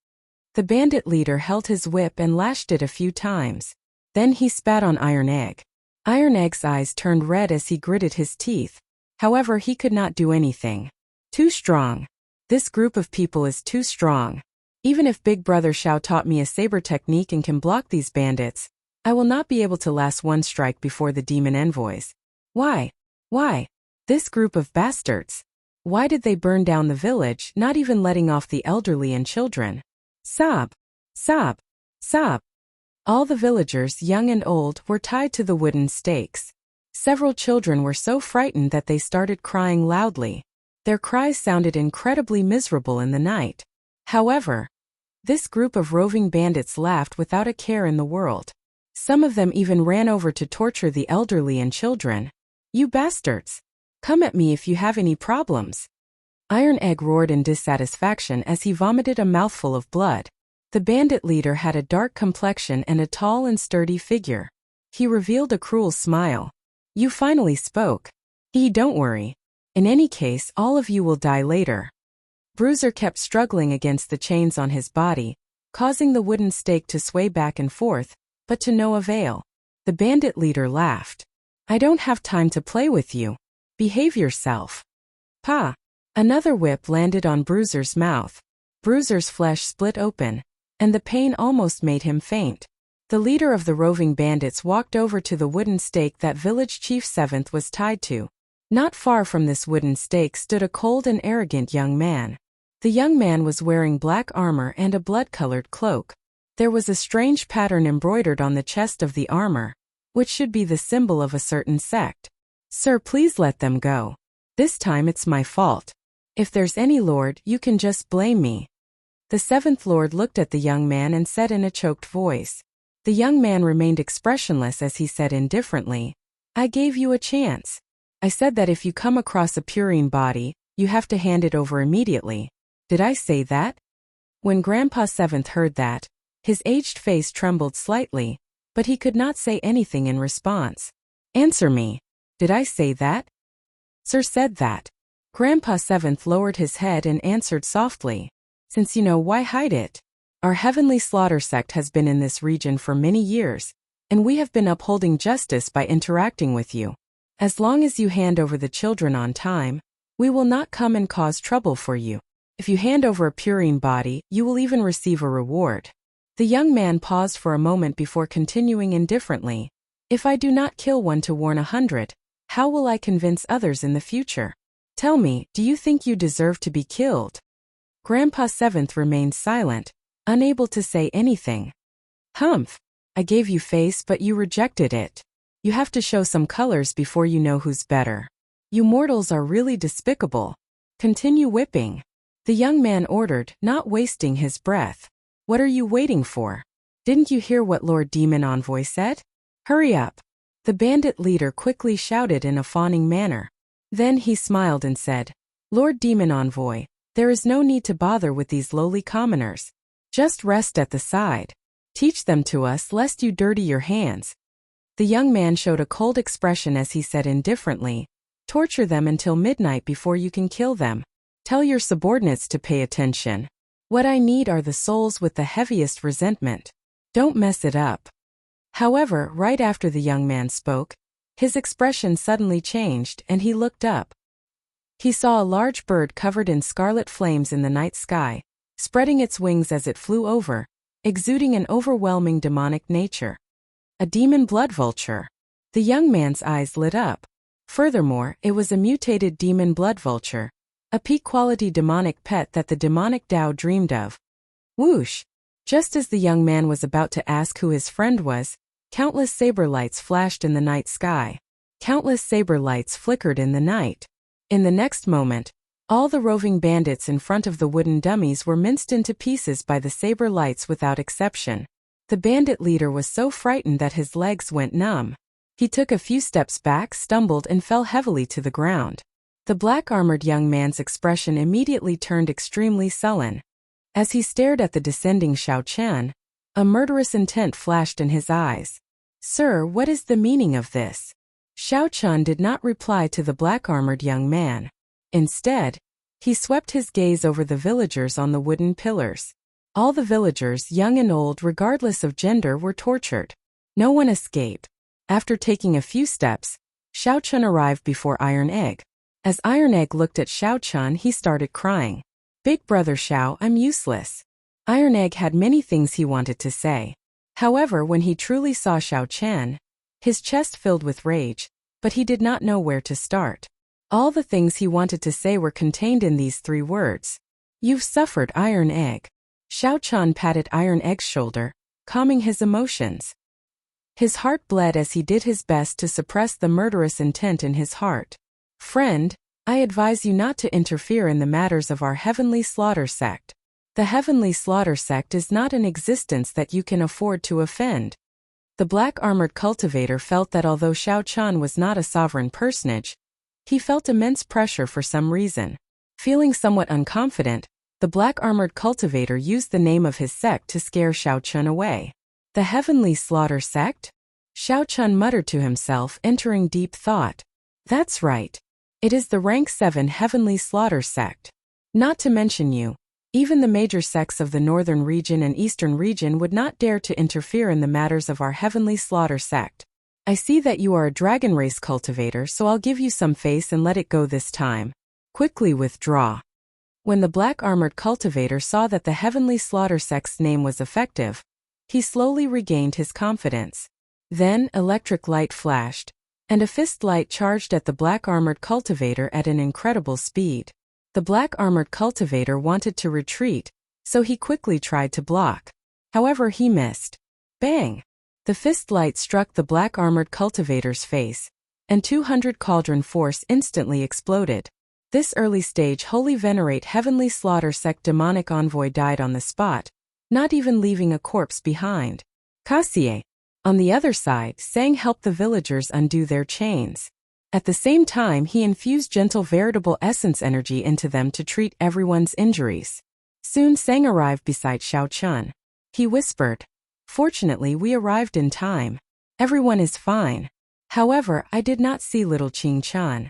The bandit leader held his whip and lashed it a few times. Then he spat on Iron Egg. Iron Egg's eyes turned red as he gritted his teeth. However, he could not do anything. Too strong. This group of people is too strong. Even if Big Brother Xiao taught me a saber technique and can block these bandits, I will not be able to last one strike before the demon envoys. Why? Why? This group of bastards. Why did they burn down the village, not even letting off the elderly and children? Sob! Sob! Sob! All the villagers, young and old, were tied to the wooden stakes. Several children were so frightened that they started crying loudly. Their cries sounded incredibly miserable in the night. However, this group of roving bandits laughed without a care in the world. Some of them even ran over to torture the elderly and children. You bastards! Come at me if you have any problems. Iron Egg roared in dissatisfaction as he vomited a mouthful of blood. The bandit leader had a dark complexion and a tall and sturdy figure. He revealed a cruel smile. You finally spoke. Don't worry. In any case, all of you will die later. Bruiser kept struggling against the chains on his body, causing the wooden stake to sway back and forth, but to no avail. The bandit leader laughed. I don't have time to play with you. Behave yourself. Pa! Another whip landed on Bruiser's mouth. Bruiser's flesh split open, and the pain almost made him faint. The leader of the roving bandits walked over to the wooden stake that village chief 7th was tied to. Not far from this wooden stake stood a cold and arrogant young man. The young man was wearing black armor and a blood-colored cloak. There was a strange pattern embroidered on the chest of the armor, which should be the symbol of a certain sect. "Sir, please let them go. This time it's my fault. If there's any lord, you can just blame me." The seventh lord looked at the young man and said in a choked voice. The young man remained expressionless as he said indifferently, "I gave you a chance. I said that if you come across a purine body, you have to hand it over immediately. Did I say that?" When Grandpa Seventh heard that, his aged face trembled slightly, but he could not say anything in response. "Answer me. Did I say that?" "Sir said that." Grandpa Seventh lowered his head and answered softly, "Since you know, why hide it? Our Heavenly Slaughter sect has been in this region for many years, and we have been upholding justice by interacting with you. As long as you hand over the children on time, we will not come and cause trouble for you. If you hand over a purine body, you will even receive a reward." The young man paused for a moment before continuing indifferently, "If I do not kill one to warn 100, how will I convince others in the future? Tell me, do you think you deserve to be killed?" Grandpa Seventh remained silent, unable to say anything. "Humph! I gave you face but you rejected it. You have to show some colors before you know who's better. You mortals are really despicable. Continue whipping," the young man ordered, not wasting his breath. "What are you waiting for? Didn't you hear what Lord Demon Envoy said? Hurry up," the bandit leader quickly shouted in a fawning manner. Then he smiled and said, "Lord Demon Envoy, there is no need to bother with these lowly commoners. Just rest at the side. Teach them to us lest you dirty your hands." The young man showed a cold expression as he said indifferently, "Torture them until midnight before you can kill them. Tell your subordinates to pay attention. What I need are the souls with the heaviest resentment. Don't mess it up." However, right after the young man spoke, his expression suddenly changed and he looked up. He saw a large bird covered in scarlet flames in the night sky, spreading its wings as it flew over, exuding an overwhelming demonic nature. A demon blood vulture. The young man's eyes lit up. Furthermore, it was a mutated demon blood vulture, a peak-quality demonic pet that the demonic Tao dreamed of. Whoosh! Just as the young man was about to ask who his friend was, countless saber lights flashed in the night sky. Countless saber lights flickered in the night. In the next moment, all the roving bandits in front of the wooden dummies were minced into pieces by the saber lights without exception. The bandit leader was so frightened that his legs went numb. He took a few steps back, stumbled and fell heavily to the ground. The black-armored young man's expression immediately turned extremely sullen. As he stared at the descending Xiao Chen, a murderous intent flashed in his eyes. "Sir, what is the meaning of this?" Xiao Chen did not reply to the black-armored young man. Instead, he swept his gaze over the villagers on the wooden pillars. All the villagers, young and old regardless of gender, were tortured. No one escaped. After taking a few steps, Xiao Chen arrived before Iron Egg. As Iron Egg looked at Xiao Chen, he started crying. "Big brother Xiao, I'm useless." Iron Egg had many things he wanted to say. However, when he truly saw Xiao Chen, his chest filled with rage, but he did not know where to start. All the things he wanted to say were contained in these 3 words. "You've suffered, Iron Egg." Xiao Chen patted Iron Egg's shoulder, calming his emotions. His heart bled as he did his best to suppress the murderous intent in his heart. "Friend, I advise you not to interfere in the matters of our Heavenly Slaughter sect. The Heavenly Slaughter sect is not an existence that you can afford to offend." The black-armored cultivator felt that although Xiao Chen was not a sovereign personage, he felt immense pressure for some reason. Feeling somewhat unconfident, the black-armored cultivator used the name of his sect to scare Xiao Chen away. "The Heavenly Slaughter sect?" Xiao Chen muttered to himself, entering deep thought. "That's right. It is the rank 7 Heavenly Slaughter sect. Not to mention you, even the major sects of the northern region and eastern region would not dare to interfere in the matters of our Heavenly Slaughter sect. I see that you are a dragon race cultivator, so I'll give you some face and let it go this time. Quickly withdraw." When the black-armored cultivator saw that the Heavenly Slaughter sect's name was effective, he slowly regained his confidence. Then, electric light flashed, and a fist light charged at the black-armored cultivator at an incredible speed. The black-armored cultivator wanted to retreat, so he quickly tried to block. However, he missed. Bang! The fist light struck the black-armored cultivator's face, and 200 cauldron force instantly exploded. This early stage Holy Venerate Heavenly Slaughter Sect demonic envoy died on the spot, not even leaving a corpse behind. Kasie. On the other side, Sang helped the villagers undo their chains. At the same time, he infused gentle veritable essence energy into them to treat everyone's injuries. Soon Sang arrived beside Xiao Chun. He whispered, "Fortunately, we arrived in time. Everyone is fine. However, I did not see little Qing Chun."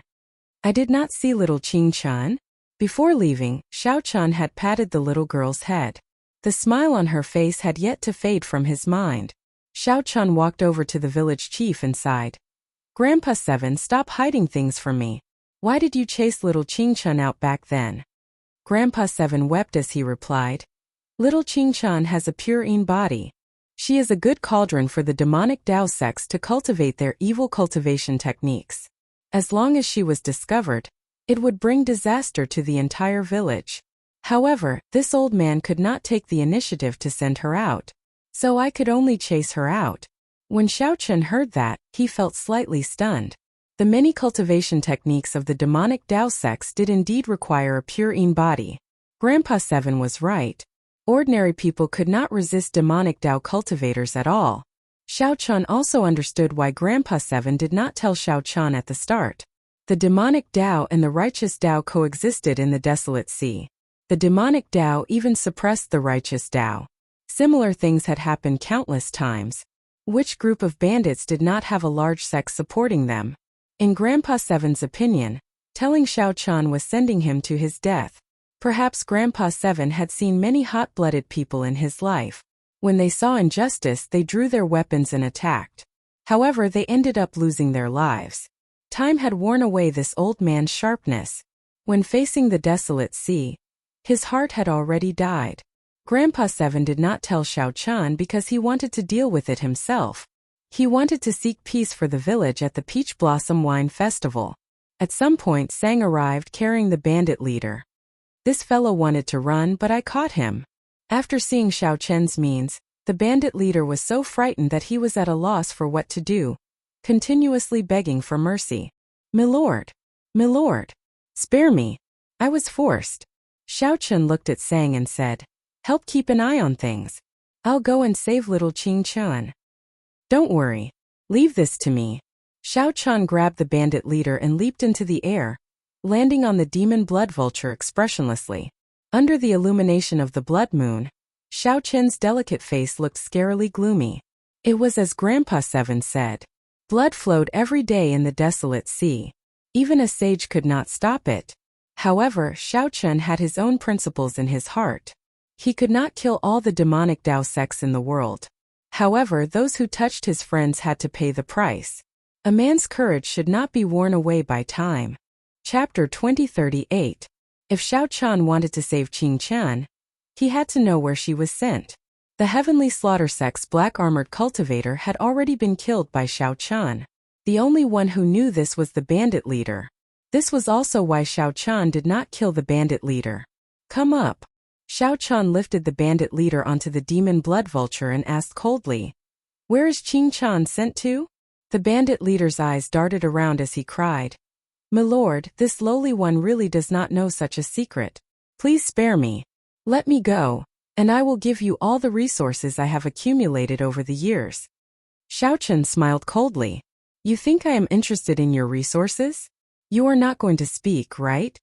"I did not see little Qing Chun?" Before leaving, Xiao Chun had patted the little girl's head. The smile on her face had yet to fade from his mind. Xiao Chun walked over to the village chief and sighed. "Grandpa Seven, stop hiding things from me. Why did you chase little Qing Chun out back then?" Grandpa Seven wept as he replied, "Little Qing Chun has a pure-in body. She is a good cauldron for the demonic Dao sects to cultivate their evil cultivation techniques. As long as she was discovered, it would bring disaster to the entire village. However, this old man could not take the initiative to send her out, so I could only chase her out." When Xiao Chun heard that, he felt slightly stunned. The many cultivation techniques of the demonic Dao sects did indeed require a pure-in body. Grandpa Seven was right. Ordinary people could not resist demonic Dao cultivators at all. Xiao Chun also understood why Grandpa Seven did not tell Xiao Chun at the start. The demonic Dao and the righteous Dao coexisted in the desolate sea. The demonic Dao even suppressed the righteous Dao. Similar things had happened countless times. Which group of bandits did not have a large sect supporting them? In Grandpa Seven's opinion, telling Xiao Chun was sending him to his death. Perhaps Grandpa Seven had seen many hot-blooded people in his life. When they saw injustice, they drew their weapons and attacked. However, they ended up losing their lives. Time had worn away this old man's sharpness. When facing the desolate sea, his heart had already died. Grandpa Seven did not tell Xiao Chun because he wanted to deal with it himself. He wanted to seek peace for the village at the Peach Blossom Wine Festival. At some point, Sang arrived carrying the bandit leader. "This fellow wanted to run, but I caught him." After seeing Xiao Chun's means, the bandit leader was so frightened that he was at a loss for what to do, continuously begging for mercy. "Milord! Milord! Spare me! I was forced." Xiao Chun looked at Sang and said, "Help keep an eye on things. I'll go and save little Qing Chun." "Don't worry. Leave this to me." Xiao Chun grabbed the bandit leader and leaped into the air, landing on the demon blood vulture expressionlessly. Under the illumination of the blood moon, Xiao Chun's delicate face looked scarily gloomy. It was as Grandpa Seven said. Blood flowed every day in the desolate sea. Even a sage could not stop it. However, Xiao Chun had his own principles in his heart. He could not kill all the demonic Dao sects in the world. However, those who touched his friends had to pay the price. A man's courage should not be worn away by time. Chapter 2038. If Xiao Chun wanted to save Qing Chun, he had to know where she was sent. The Heavenly Slaughter sect's black-armored cultivator had already been killed by Xiao Chun. The only one who knew this was the bandit leader. This was also why Xiao Chun did not kill the bandit leader. "Come up." Xiao Chun lifted the bandit leader onto the demon blood vulture and asked coldly, "Where is Qing Chun sent to?" The bandit leader's eyes darted around as he cried, "Milord, this lowly one really does not know such a secret. Please spare me. Let me go, and I will give you all the resources I have accumulated over the years." Xiao Chun smiled coldly. "You think I am interested in your resources? You are not going to speak, right?"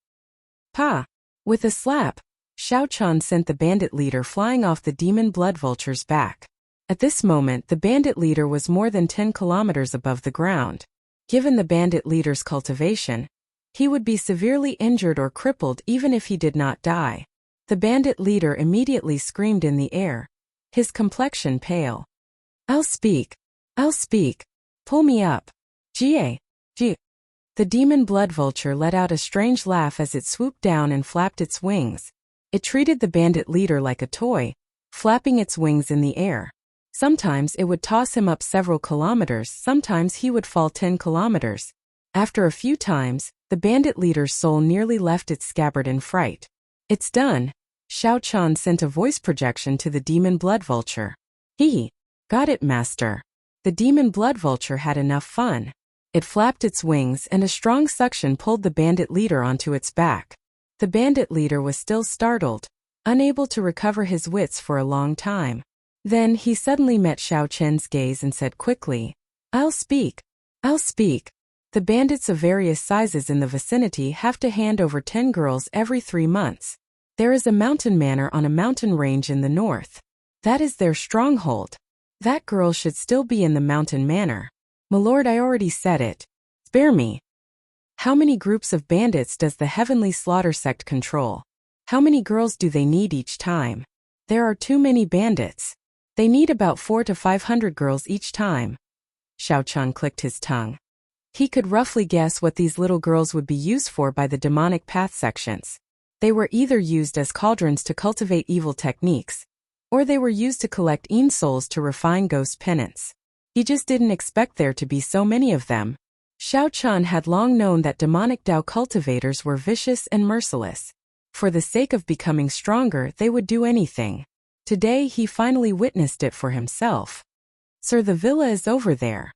"Pa!" With a slap, Xiao Chun sent the bandit leader flying off the demon blood vulture's back. At this moment, the bandit leader was more than 10 kilometers above the ground. Given the bandit leader's cultivation, he would be severely injured or crippled even if he did not die. The bandit leader immediately screamed in the air, his complexion pale. "I'll speak. I'll speak. Pull me up. Ga. G." The demon blood vulture let out a strange laugh as it swooped down and flapped its wings. It treated the bandit leader like a toy, flapping its wings in the air. Sometimes it would toss him up several kilometers, sometimes he would fall 10 kilometers. After a few times, the bandit leader's soul nearly left its scabbard in fright. "It's done." Xiao Chan sent a voice projection to the demon blood vulture. "He got it, master." The demon blood vulture had enough fun. It flapped its wings and a strong suction pulled the bandit leader onto its back. The bandit leader was still startled, unable to recover his wits for a long time. Then he suddenly met Xiao Chen's gaze and said quickly, I'll speak. The bandits of various sizes in the vicinity have to hand over 10 girls every 3 months. There is a mountain manor on a mountain range in the north. That is their stronghold. That girl should still be in the mountain manor. Milord, I already said it. Spare me. How many groups of bandits does the Heavenly Slaughter sect control? How many girls do they need each time? There are too many bandits. They need about 400 to 500 girls each time. Xiao Chan clicked his tongue. He could roughly guess what these little girls would be used for by the demonic path sections. They were either used as cauldrons to cultivate evil techniques, or they were used to collect souls to refine ghost penance. He just didn't expect there to be so many of them. Xiao Chan had long known that demonic Dao cultivators were vicious and merciless. For the sake of becoming stronger, they would do anything. Today he finally witnessed it for himself. Sir, the villa is over there.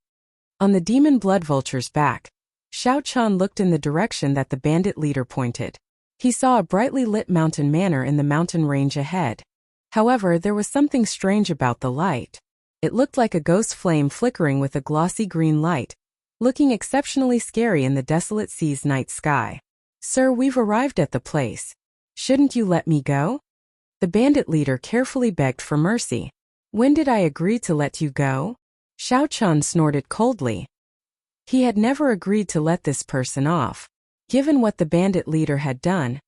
On the demon blood vulture's back, Xiao Chan looked in the direction that the bandit leader pointed. He saw a brightly lit mountain manor in the mountain range ahead. However, there was something strange about the light. It looked like a ghost flame flickering with a glossy green light, looking exceptionally scary in the desolate sea's night sky. Sir, we've arrived at the place. Shouldn't you let me go? The bandit leader carefully begged for mercy. When did I agree to let you go? Xiao Chan snorted coldly. He had never agreed to let this person off. Given what the bandit leader had done,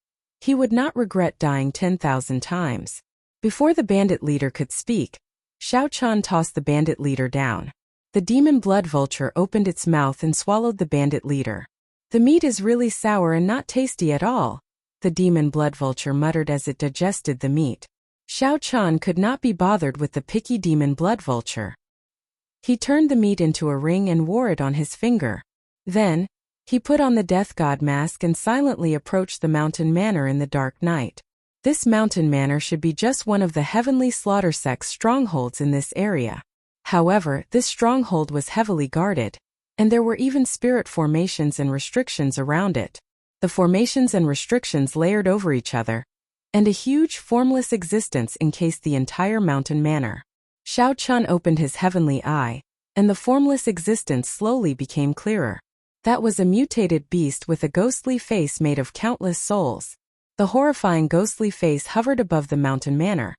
he would not regret dying 10,000 times. Before the bandit leader could speak, Xiao Chan tossed the bandit leader down. The demon blood vulture opened its mouth and swallowed the bandit leader. The meat is really sour and not tasty at all, the demon blood vulture muttered as it digested the meat. Xiao Chan could not be bothered with the picky demon blood vulture. He turned the meat into a ring and wore it on his finger. Then, he put on the death god mask and silently approached the mountain manor in the dark night. This mountain manor should be just one of the Heavenly Slaughter sect's strongholds in this area. However, this stronghold was heavily guarded, and there were even spirit formations and restrictions around it. The formations and restrictions layered over each other, and a huge, formless existence encased the entire mountain manor. Xiao Chan opened his heavenly eye, and the formless existence slowly became clearer. That was a mutated beast with a ghostly face made of countless souls. The horrifying ghostly face hovered above the mountain manor,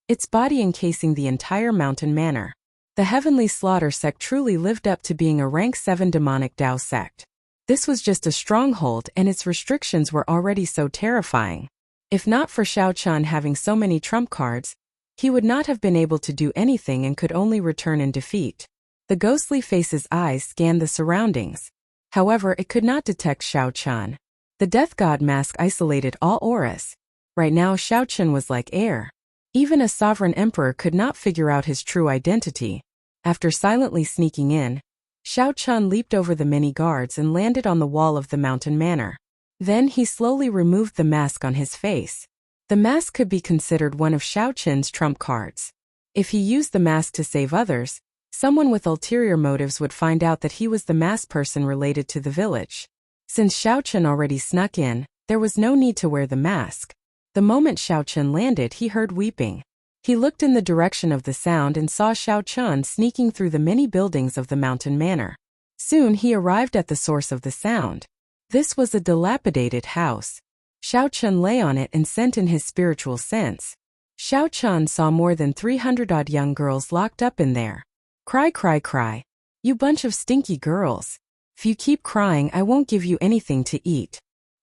its body encasing the entire mountain manor. The Heavenly Slaughter sect truly lived up to being a rank 7 demonic Dao sect. This was just a stronghold and its restrictions were already so terrifying. If not for Xiao Chan having so many trump cards, he would not have been able to do anything and could only return in defeat. The ghostly face's eyes scanned the surroundings. However, it could not detect Xiao Chan. The death god mask isolated all auras. Right now Xiao Chan was like air. Even a sovereign emperor could not figure out his true identity. After silently sneaking in, Xiao Chan leaped over the many guards and landed on the wall of the mountain manor. Then he slowly removed the mask on his face. The mask could be considered one of Xiao Chen's trump cards. If he used the mask to save others, someone with ulterior motives would find out that he was the masked person related to the village. Since Xiao Chen already snuck in, there was no need to wear the mask. The moment Xiao Chen landed, he heard weeping. He looked in the direction of the sound and saw Xiao Chen sneaking through the many buildings of the mountain manor. Soon he arrived at the source of the sound. This was a dilapidated house. Xiao Chen lay on it and sent in his spiritual sense. Xiao Chen saw more than 300-odd young girls locked up in there. Cry, cry, cry. You bunch of stinky girls. If you keep crying, I won't give you anything to eat.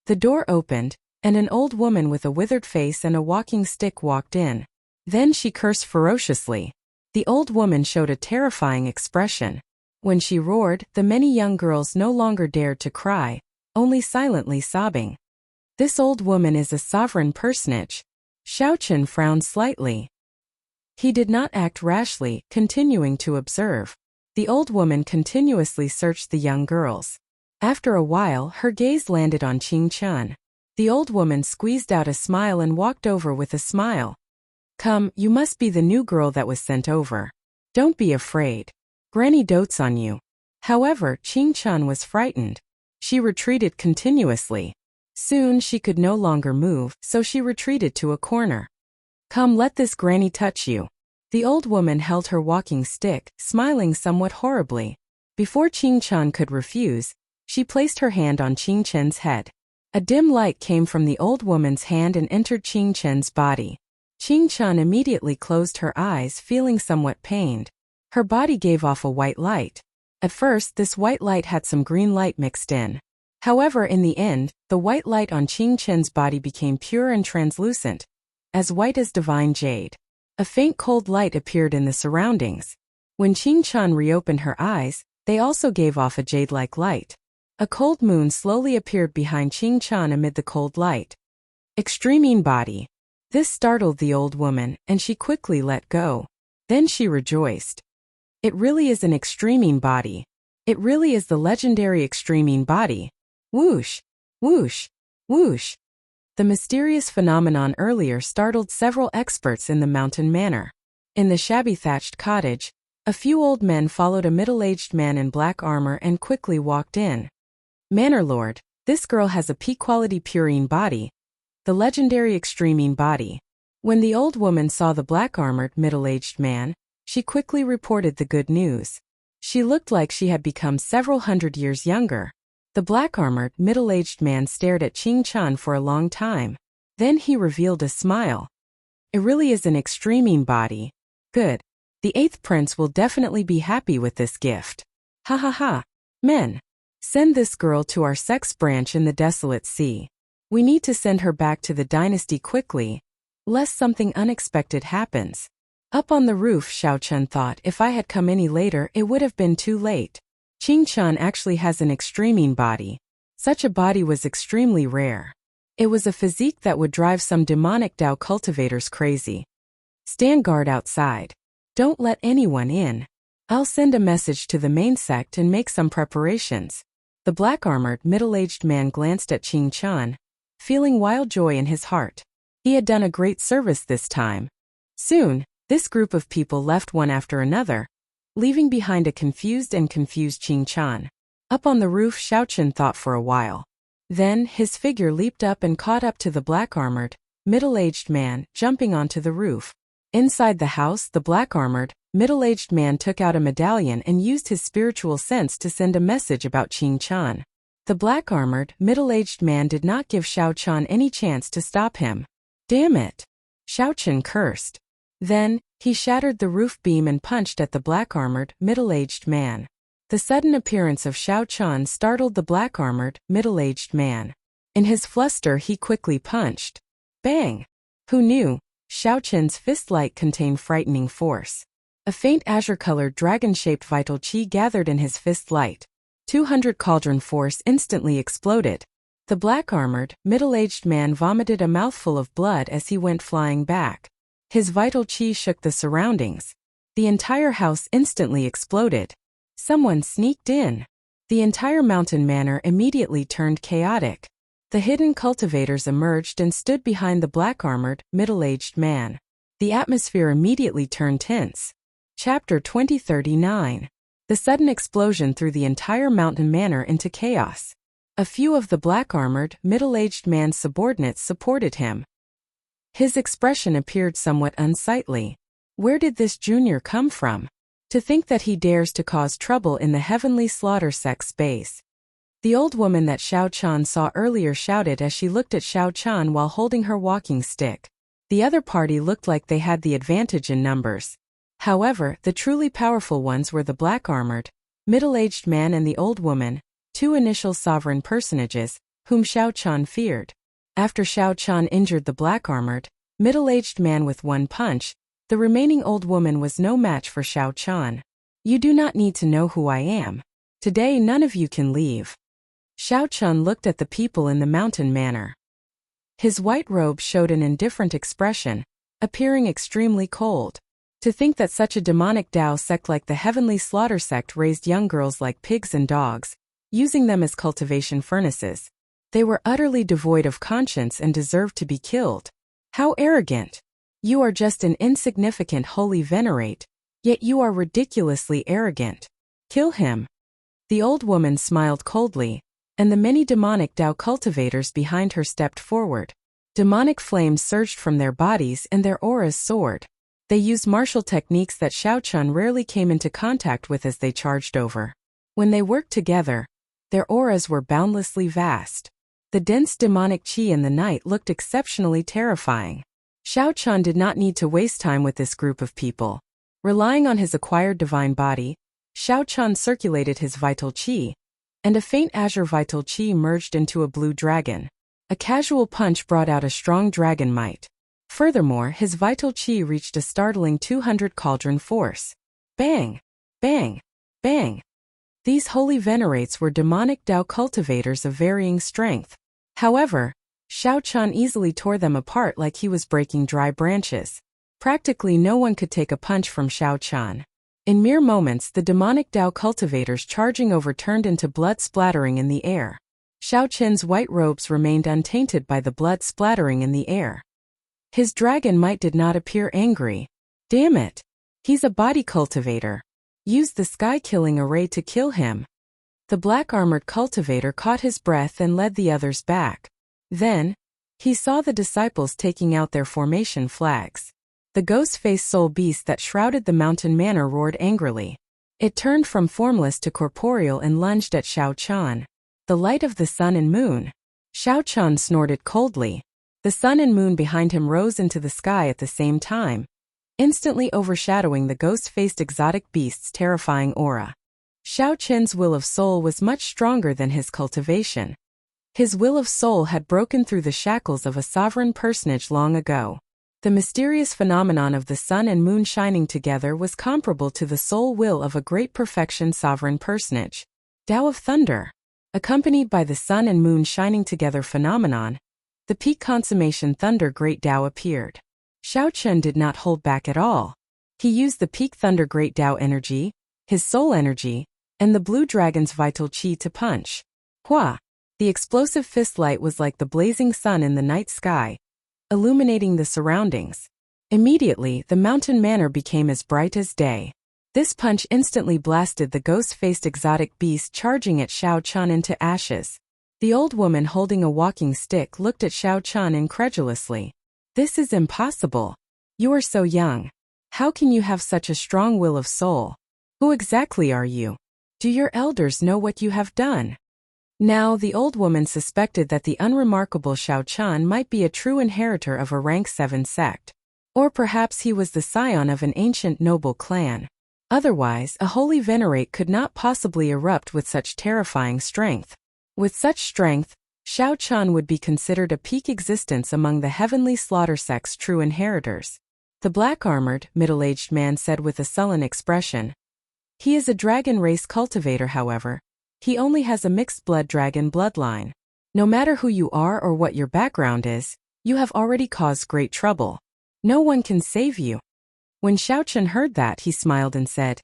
The door opened, and an old woman with a withered face and a walking stick walked in. Then she cursed ferociously. The old woman showed a terrifying expression. When she roared, the many young girls no longer dared to cry, only silently sobbing. This old woman is a sovereign personage. Xiao Chen frowned slightly. He did not act rashly, continuing to observe. The old woman continuously searched the young girls. After a while, her gaze landed on Qing Chun. The old woman squeezed out a smile and walked over with a smile. Come, you must be the new girl that was sent over. Don't be afraid. Granny dotes on you. However, Qing Chun was frightened. She retreated continuously. Soon she could no longer move, so she retreated to a corner. Come, let this granny touch you. The old woman held her walking stick, smiling somewhat horribly. Before Qing Chun could refuse, she placed her hand on Qing Chen's head. A dim light came from the old woman's hand and entered Qing Chen's body. Qing Chun immediately closed her eyes, feeling somewhat pained. Her body gave off a white light. At first, this white light had some green light mixed in. However, in the end, the white light on Qing Chen's body became pure and translucent, as white as divine jade. A faint cold light appeared in the surroundings. When Qing Chun reopened her eyes, they also gave off a jade-like light. A cold moon slowly appeared behind Qing Chun amid the cold light. Extreme body. This startled the old woman, and she quickly let go. Then she rejoiced. It really is an extreme body. It really is the legendary extreme body. Whoosh! Whoosh! Whoosh! The mysterious phenomenon earlier startled several experts in the mountain manor. In the shabby thatched cottage, a few old men followed a middle-aged man in black armor and quickly walked in. Manor Lord, this girl has a P-quality purine body, the legendary extreme body. When the old woman saw the black-armored middle-aged man, she quickly reported the good news. She looked like she had become several hundred years younger. The black-armored middle-aged man stared at Qing Chun for a long time. Then he revealed a smile. It really is an extreme body. Good. The 8th prince will definitely be happy with this gift. Ha ha ha. Men. Send this girl to our sex branch in the desolate sea. We need to send her back to the dynasty quickly, lest something unexpected happens. Up on the roof, Xiao Chun thought if I had come any later it would have been too late. Qing Chun actually has an extreme body. Such a body was extremely rare. It was a physique that would drive some demonic Dao cultivators crazy. Stand guard outside. Don't let anyone in. I'll send a message to the main sect and make some preparations. The black-armored, middle-aged man glanced at Qing Chun, feeling wild joy in his heart. He had done a great service this time. Soon, this group of people left one after another, leaving behind a confused Qing Chun. Up on the roof, Xiao Chun thought for a while. Then, his figure leaped up and caught up to the black-armored, middle-aged man, jumping onto the roof. Inside the house, the black-armored, middle-aged man took out a medallion and used his spiritual sense to send a message about Qing Chun. The black-armored, middle-aged man did not give Xiao Chun any chance to stop him. Damn it! Xiao Chun cursed. Then, he shattered the roof beam and punched at the black-armored, middle-aged man. The sudden appearance of Xiao Chun startled the black-armored, middle-aged man. In his fluster, he quickly punched. Bang! Who knew? Xiao Chun's fist light contained frightening force. A faint azure-colored dragon-shaped vital qi gathered in his fist light. 200 cauldron force instantly exploded. The black-armored, middle-aged man vomited a mouthful of blood as he went flying back. His vital qi shook the surroundings. The entire house instantly exploded. Someone sneaked in. The entire mountain manor immediately turned chaotic. The hidden cultivators emerged and stood behind the black-armored, middle-aged man. The atmosphere immediately turned tense. Chapter 2039. The sudden explosion threw the entire mountain manor into chaos. A few of the black-armored, middle-aged man's subordinates supported him. His expression appeared somewhat unsightly. Where did this junior come from? To think that he dares to cause trouble in the heavenly slaughter sex base. The old woman that Xiao Chun saw earlier shouted as she looked at Xiao Chun while holding her walking stick. The other party looked like they had the advantage in numbers. However, the truly powerful ones were the black-armored, middle-aged man and the old woman, two initial sovereign personages, whom Xiao Chun feared. After Xiao Chun injured the black-armored, middle-aged man with one punch, the remaining old woman was no match for Xiao Chun. You do not need to know who I am. Today none of you can leave. Xiao Chun looked at the people in the mountain manor. His white robe showed an indifferent expression, appearing extremely cold. To think that such a demonic Tao sect like the Heavenly Slaughter sect raised young girls like pigs and dogs, using them as cultivation furnaces. They were utterly devoid of conscience and deserved to be killed. How arrogant! You are just an insignificant holy venerate, yet you are ridiculously arrogant. Kill him. The old woman smiled coldly, and the many demonic Tao cultivators behind her stepped forward. Demonic flames surged from their bodies and their auras soared. They used martial techniques that Xiao Chun rarely came into contact with as they charged over. When they worked together, their auras were boundlessly vast. The dense demonic qi in the night looked exceptionally terrifying. Xiao Chun did not need to waste time with this group of people. Relying on his acquired divine body, Xiao Chun circulated his vital qi, and a faint azure vital qi merged into a blue dragon. A casual punch brought out a strong dragon might. Furthermore, his vital qi reached a startling 200 cauldron force. Bang! Bang! Bang! These holy venerates were demonic Tao cultivators of varying strength. However, Xiao Chun easily tore them apart like he was breaking dry branches. Practically no one could take a punch from Xiao Chun. In mere moments, the demonic Tao cultivators charging over turned into blood splattering in the air. Xiao Chun's white robes remained untainted by the blood splattering in the air. His dragon might did not appear angry. Damn it! He's a body cultivator. Use the sky-killing array to kill him. The black-armored cultivator caught his breath and led the others back. Then, he saw the disciples taking out their formation flags. The ghost-faced soul beast that shrouded the mountain manor roared angrily. It turned from formless to corporeal and lunged at Xiao Chun. The light of the sun and moon. Xiao Chun snorted coldly. The sun and moon behind him rose into the sky at the same time, instantly overshadowing the ghost-faced exotic beast's terrifying aura. Xiao Chun's will of soul was much stronger than his cultivation. His will of soul had broken through the shackles of a sovereign personage long ago. The mysterious phenomenon of the sun and moon shining together was comparable to the soul will of a great perfection sovereign personage. Tao of Thunder. Accompanied by the sun and moon shining together phenomenon, the peak consummation thunder great Tao appeared. Xiao Chun did not hold back at all. He used the peak thunder great Tao energy, his soul energy, and the blue dragon's vital qi to punch. Hua! The explosive fist light was like the blazing sun in the night sky, illuminating the surroundings. Immediately, the mountain manor became as bright as day. This punch instantly blasted the ghost-faced exotic beast charging at Xiao Chun into ashes. The old woman holding a walking stick looked at Xiao Chun incredulously. This is impossible. You are so young. How can you have such a strong will of soul? Who exactly are you? Do your elders know what you have done? Now the old woman suspected that the unremarkable Xiao Chun might be a true inheritor of a rank 7 sect. Or perhaps he was the scion of an ancient noble clan. Otherwise, a holy venerate could not possibly erupt with such terrifying strength. With such strength, Xiao Chun would be considered a peak existence among the Heavenly Slaughter sect's true inheritors. The black-armored, middle-aged man said with a sullen expression. He is a dragon race cultivator, however. He only has a mixed-blood dragon bloodline. No matter who you are or what your background is, you have already caused great trouble. No one can save you. When Xiao Chun heard that, he smiled and said,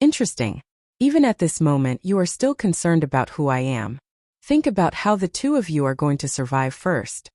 Interesting. Even at this moment, you are still concerned about who I am. Think about how the two of you are going to survive first.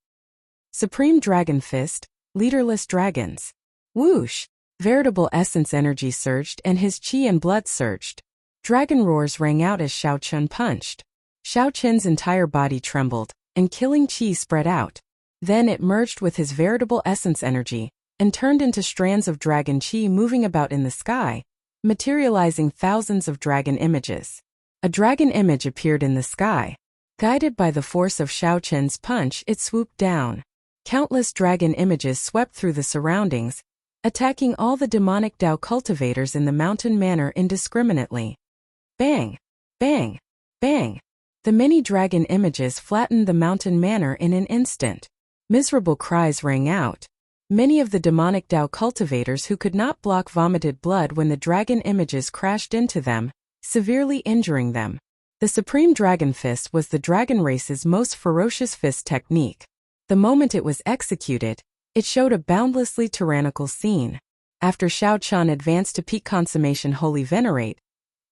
Supreme Dragon Fist, leaderless dragons. Whoosh! Veritable essence energy surged and his qi and blood surged. Dragon roars rang out as Xiao Chun punched. Xiao Chun's entire body trembled, and killing qi spread out. Then it merged with his veritable essence energy, and turned into strands of dragon qi moving about in the sky, materializing thousands of dragon images. A dragon image appeared in the sky. Guided by the force of Xiao Chun's punch, it swooped down. Countless dragon images swept through the surroundings, attacking all the demonic Tao cultivators in the mountain manor indiscriminately. Bang! Bang! Bang! The many dragon images flattened the mountain manor in an instant. Miserable cries rang out. Many of the demonic Tao cultivators who could not block vomited blood when the dragon images crashed into them, severely injuring them. The Supreme Dragon Fist was the dragon race's most ferocious fist technique. The moment it was executed, it showed a boundlessly tyrannical scene. After Xiao Chun advanced to peak consummation Holy Venerate,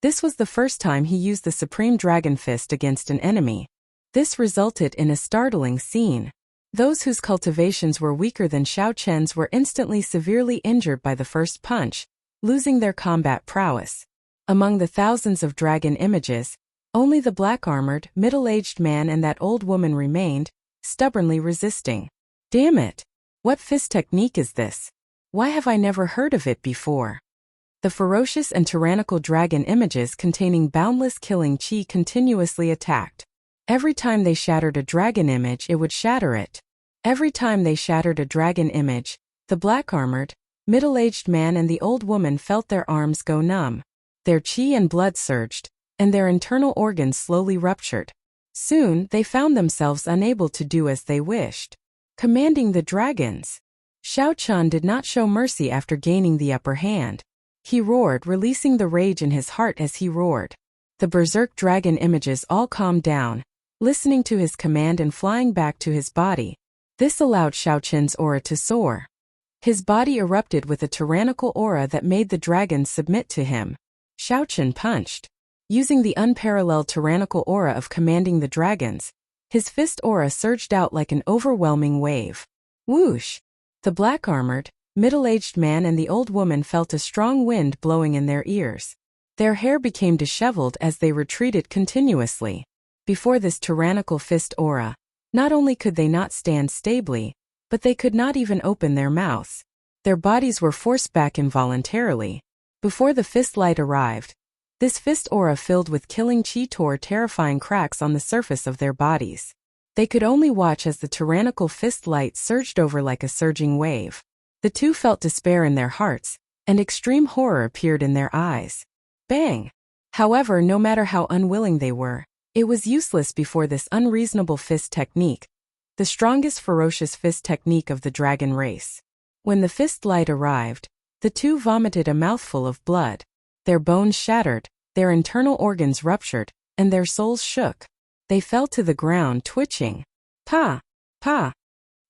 this was the first time he used the Supreme Dragon Fist against an enemy. This resulted in a startling scene. Those whose cultivations were weaker than Xiao Chen's were instantly severely injured by the first punch, losing their combat prowess. Among the thousands of dragon images, only the black-armored, middle-aged man and that old woman remained, stubbornly resisting. Damn it! What fist technique is this? Why have I never heard of it before? The ferocious and tyrannical dragon images containing boundless killing chi continuously attacked. Every time they shattered a dragon image, it would shatter it. Every time they shattered a dragon image, the black-armored, middle-aged man and the old woman felt their arms go numb. Their chi and blood surged, and their internal organs slowly ruptured. Soon, they found themselves unable to do as they wished. Commanding the dragons. Xiao Chun did not show mercy after gaining the upper hand. He roared, releasing the rage in his heart as he roared. The berserk dragon images all calmed down, listening to his command and flying back to his body. This allowed Xiao Chun's aura to soar. His body erupted with a tyrannical aura that made the dragons submit to him. Xiao Chun punched. Using the unparalleled tyrannical aura of commanding the dragons, his fist aura surged out like an overwhelming wave. Whoosh! The black-armored, middle-aged man and the old woman felt a strong wind blowing in their ears. Their hair became disheveled as they retreated continuously. Before this tyrannical fist aura, not only could they not stand stably, but they could not even open their mouths. Their bodies were forced back involuntarily. Before the fist light arrived, this fist aura filled with killing chi tore terrifying cracks on the surface of their bodies. They could only watch as the tyrannical fist light surged over like a surging wave. The two felt despair in their hearts, and extreme horror appeared in their eyes. Bang! However, no matter how unwilling they were, it was useless before this unreasonable fist technique, the strongest ferocious fist technique of the dragon race. When the fist light arrived, the two vomited a mouthful of blood. Their bones shattered, their internal organs ruptured, and their souls shook. They fell to the ground twitching. Pa! Pa!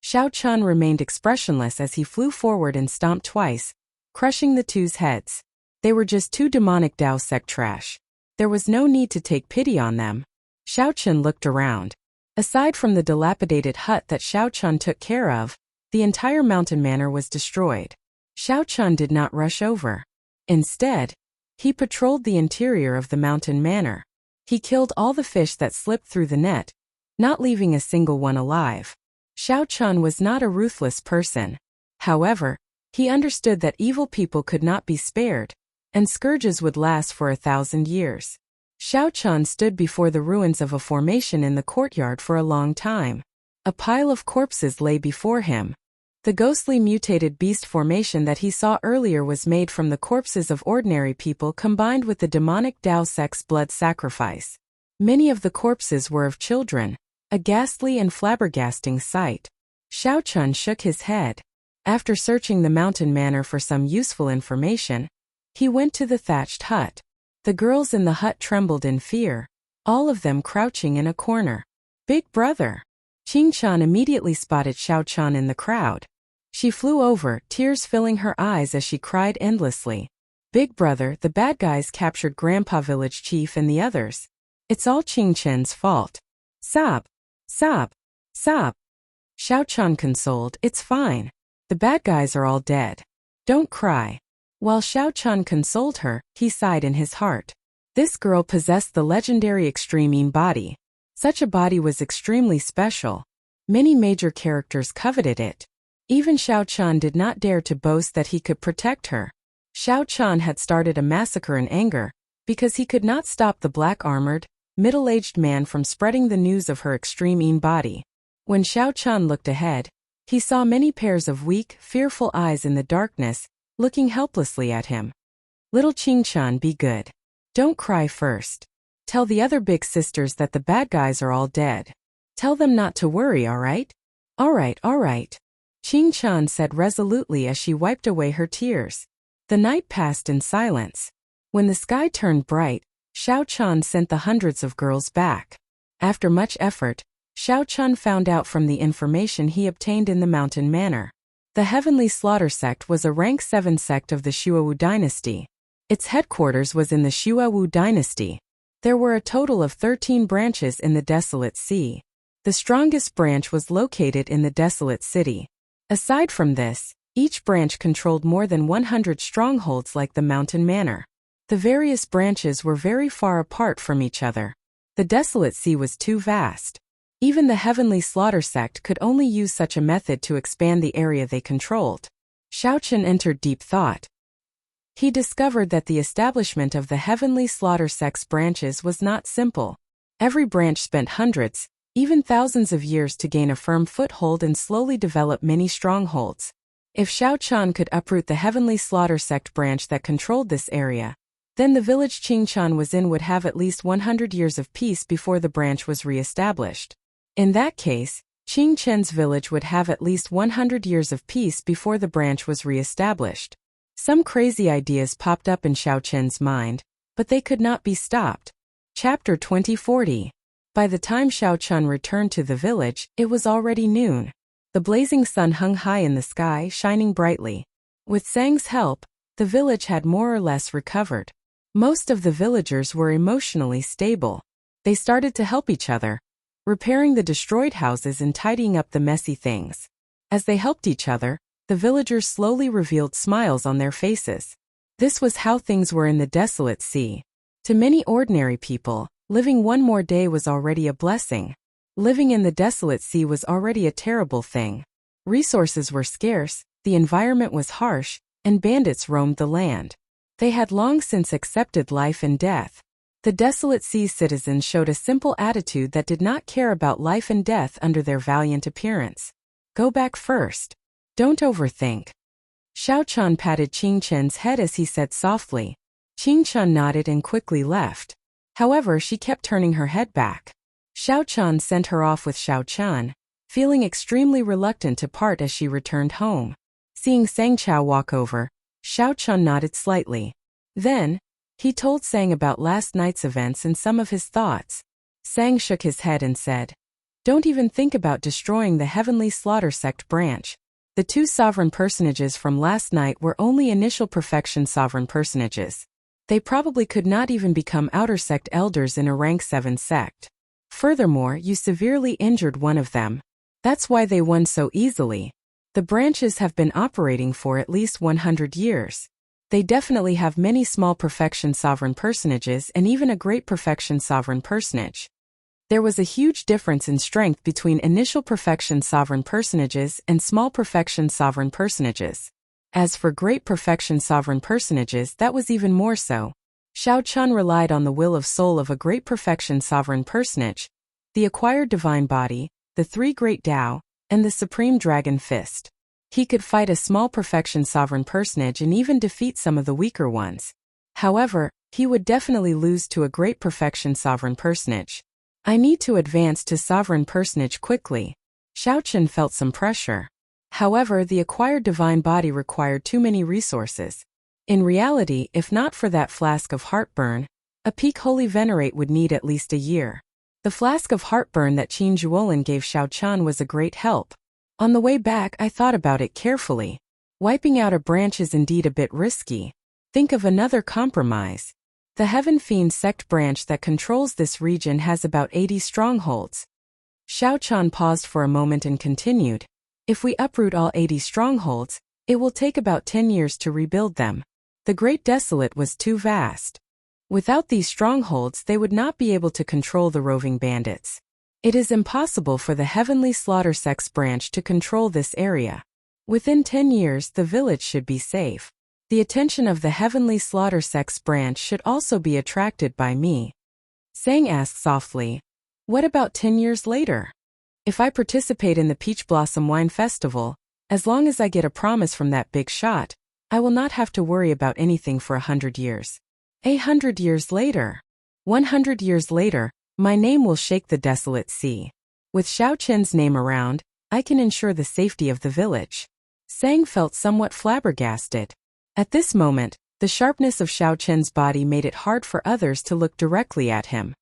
Xiao Chun remained expressionless as he flew forward and stomped twice, crushing the two's heads. They were just two demonic Dao sect trash. There was no need to take pity on them. Xiao Chun looked around. Aside from the dilapidated hut that Xiao Chun took care of, the entire mountain manor was destroyed. Xiao Chun did not rush over. Instead, he patrolled the interior of the mountain manor. He killed all the fish that slipped through the net, not leaving a single one alive. Xiao Chun was not a ruthless person. However, he understood that evil people could not be spared, and scourges would last for 1,000 years. Xiao Chun stood before the ruins of a formation in the courtyard for a long time. A pile of corpses lay before him. The ghostly mutated beast formation that he saw earlier was made from the corpses of ordinary people combined with the demonic Dao sect's blood sacrifice. Many of the corpses were of children, a ghastly and flabbergasting sight. Xiao Chun shook his head. After searching the mountain manor for some useful information, he went to the thatched hut. The girls in the hut trembled in fear, all of them crouching in a corner. Big brother! Qing Chan immediately spotted Xiao Chun in the crowd. She flew over, tears filling her eyes as she cried endlessly. Big brother, the bad guys captured Grandpa Village Chief and the others. It's all Qing Chen's fault. Sob! Sob! Sob! Xiao Chun consoled, it's fine. The bad guys are all dead. Don't cry. While Xiao Chun consoled her, he sighed in his heart. This girl possessed the legendary extreme Yin body. Such a body was extremely special. Many major characters coveted it. Even Xiao Chun did not dare to boast that he could protect her. Xiao Chun had started a massacre in anger, because he could not stop the black-armored, middle-aged man from spreading the news of her extreme Yin body. When Xiao Chun looked ahead, he saw many pairs of weak, fearful eyes in the darkness, looking helplessly at him. Little Qing Chan, be good. Don't cry first. Tell the other big sisters that the bad guys are all dead. Tell them not to worry, alright? Alright. Qing Chan said resolutely as she wiped away her tears. The night passed in silence. When the sky turned bright, Xiao Chun sent the hundreds of girls back. After much effort, Xiao Chun found out from the information he obtained in the mountain manor. The Heavenly Slaughter sect was a rank 7 sect of the Shuawu dynasty. Its headquarters was in the Shuawu dynasty. There were a total of 13 branches in the Desolate Sea. The strongest branch was located in the Desolate City. Aside from this, each branch controlled more than 100 strongholds like the Mountain Manor. The various branches were very far apart from each other. The Desolate Sea was too vast. Even the Heavenly Slaughter sect could only use such a method to expand the area they controlled. Xiaochen entered deep thought. He discovered that the establishment of the Heavenly Slaughter sect's branches was not simple. Every branch spent hundreds, even thousands of years to gain a firm foothold and slowly develop many strongholds. If Xiaochen could uproot the Heavenly Slaughter sect branch that controlled this area, then the village Qingchan was in would have at least 100 years of peace before the branch was re-established. In that case, Qingchen's village would have at least 100 years of peace before the branch was re-established. Some crazy ideas popped up in Xiaochen's mind, but they could not be stopped. Chapter 2040. By the time Xiaochen returned to the village, it was already noon. The blazing sun hung high in the sky, shining brightly. With Sang's help, the village had more or less recovered. Most of the villagers were emotionally stable. They started to help each other, repairing the destroyed houses and tidying up the messy things. As they helped each other, the villagers slowly revealed smiles on their faces. This was how things were in the Desolate Sea. To many ordinary people, living one more day was already a blessing. Living in the Desolate Sea was already a terrible thing. Resources were scarce, the environment was harsh, and bandits roamed the land. They had long since accepted life and death. The Desolate Sea citizens showed a simple attitude that did not care about life and death under their valiant appearance. Go back first. Don't overthink. Xiaochen patted Qingchen's head as he said softly. Qingchen nodded and quickly left. However, she kept turning her head back. Xiaochen sent her off with Xiaochen, feeling extremely reluctant to part as she returned home. Seeing Sang Chao walk over, Xiaochen nodded slightly. Then, he told Sang about last night's events and some of his thoughts. Sang shook his head and said, "Don't even think about destroying the Heavenly Slaughter sect branch. The two sovereign personages from last night were only initial perfection sovereign personages. They probably could not even become outer sect elders in a rank 7 sect. Furthermore, you severely injured one of them. That's why they won so easily. The branches have been operating for at least 100 years. They definitely have many small perfection sovereign personages and even a great perfection sovereign personage." There was a huge difference in strength between initial perfection sovereign personages and small perfection sovereign personages. As for great perfection sovereign personages, that was even more so. Xiaochen relied on the will of soul of a great perfection sovereign personage, the acquired divine body, the three great Tao, and the supreme dragon fist. He could fight a small perfection sovereign personage and even defeat some of the weaker ones. However, he would definitely lose to a great perfection sovereign personage. I need to advance to sovereign personage quickly. Xiaochen felt some pressure. However, the acquired divine body required too many resources. In reality, if not for that flask of heartburn, a peak holy venerate would need at least a year. The flask of heartburn that Qin Zhuolin gave Xiaochen was a great help. On the way back, I thought about it carefully. Wiping out a branch is indeed a bit risky. Think of another compromise. The Heaven Fiend sect branch that controls this region has about 80 strongholds. Xiaochen paused for a moment and continued. If we uproot all 80 strongholds, it will take about 10 years to rebuild them. The Great Desolate was too vast. Without these strongholds, they would not be able to control the roving bandits. It is impossible for the Heavenly Slaughter sect's branch to control this area. Within 10 years, the village should be safe. The attention of the Heavenly Slaughter sect's branch should also be attracted by me. Sang asked softly, "What about 10 years later? If I participate in the Peach Blossom Wine Festival, as long as I get a promise from that big shot, I will not have to worry about anything for 100 years. 100 years later. 100 years later, my name will shake the Desolate Sea. With Xiaochen's name around, I can ensure the safety of the village." Sang felt somewhat flabbergasted. At this moment, the sharpness of Xiaochen's body made it hard for others to look directly at him.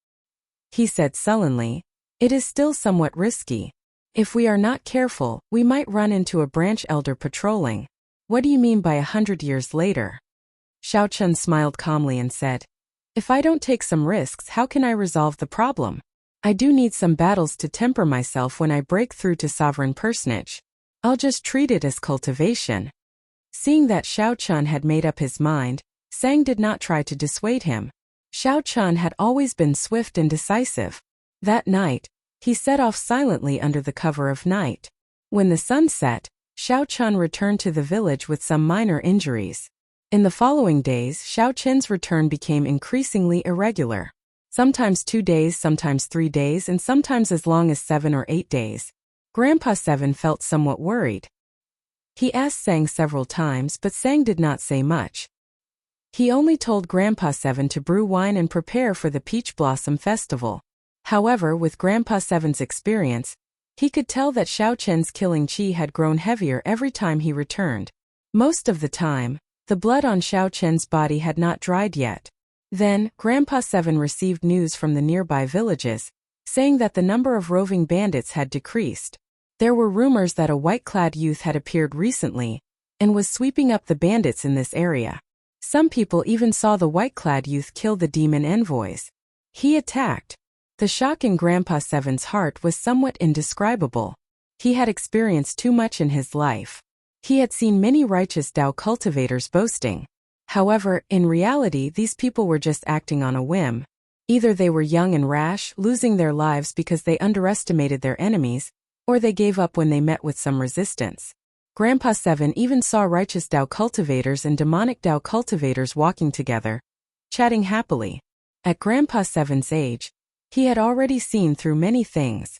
He said sullenly, "It is still somewhat risky. If we are not careful, we might run into a branch elder patrolling. What do you mean by 100 years later? Xiao Chun smiled calmly and said, if I don't take some risks, how can I resolve the problem? I do need some battles to temper myself when I break through to sovereign personage. I'll just treat it as cultivation. Seeing that Xiao Chun had made up his mind, Sang did not try to dissuade him. Xiao Chun had always been swift and decisive. That night, he set off silently under the cover of night. When the sun set, Xiao Chun returned to the village with some minor injuries. In the following days, Xiao Chun's return became increasingly irregular. Sometimes 2 days, sometimes 3 days, and sometimes as long as 7 or 8 days. Grandpa Seven felt somewhat worried. He asked Sang several times, but Sang did not say much. He only told Grandpa Seven to brew wine and prepare for the Peach Blossom Festival. However, with Grandpa Seven's experience, he could tell that Xiao Chen's killing chi had grown heavier every time he returned. Most of the time, the blood on Xiao Chen's body had not dried yet. Then, Grandpa Seven received news from the nearby villages, saying that the number of roving bandits had decreased. There were rumors that a white-clad youth had appeared recently and was sweeping up the bandits in this area. Some people even saw the white-clad youth kill the demon envoys. He attacked. The shock in Grandpa Seven's heart was somewhat indescribable. He had experienced too much in his life. He had seen many righteous Dao cultivators boasting. However, in reality, these people were just acting on a whim. Either they were young and rash, losing their lives because they underestimated their enemies, or they gave up when they met with some resistance. Grandpa Seven even saw righteous Dao cultivators and demonic Dao cultivators walking together, chatting happily. At Grandpa Seven's age, he had already seen through many things.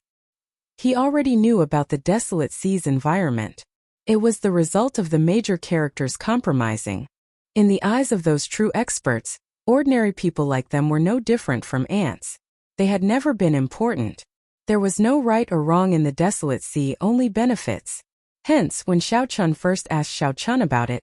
He already knew about the desolate sea's environment. It was the result of the major characters compromising. In the eyes of those true experts, ordinary people like them were no different from ants. They had never been important. There was no right or wrong in the desolate sea, only benefits. Hence, when Xiao Chun first asked Xiao Chun about it,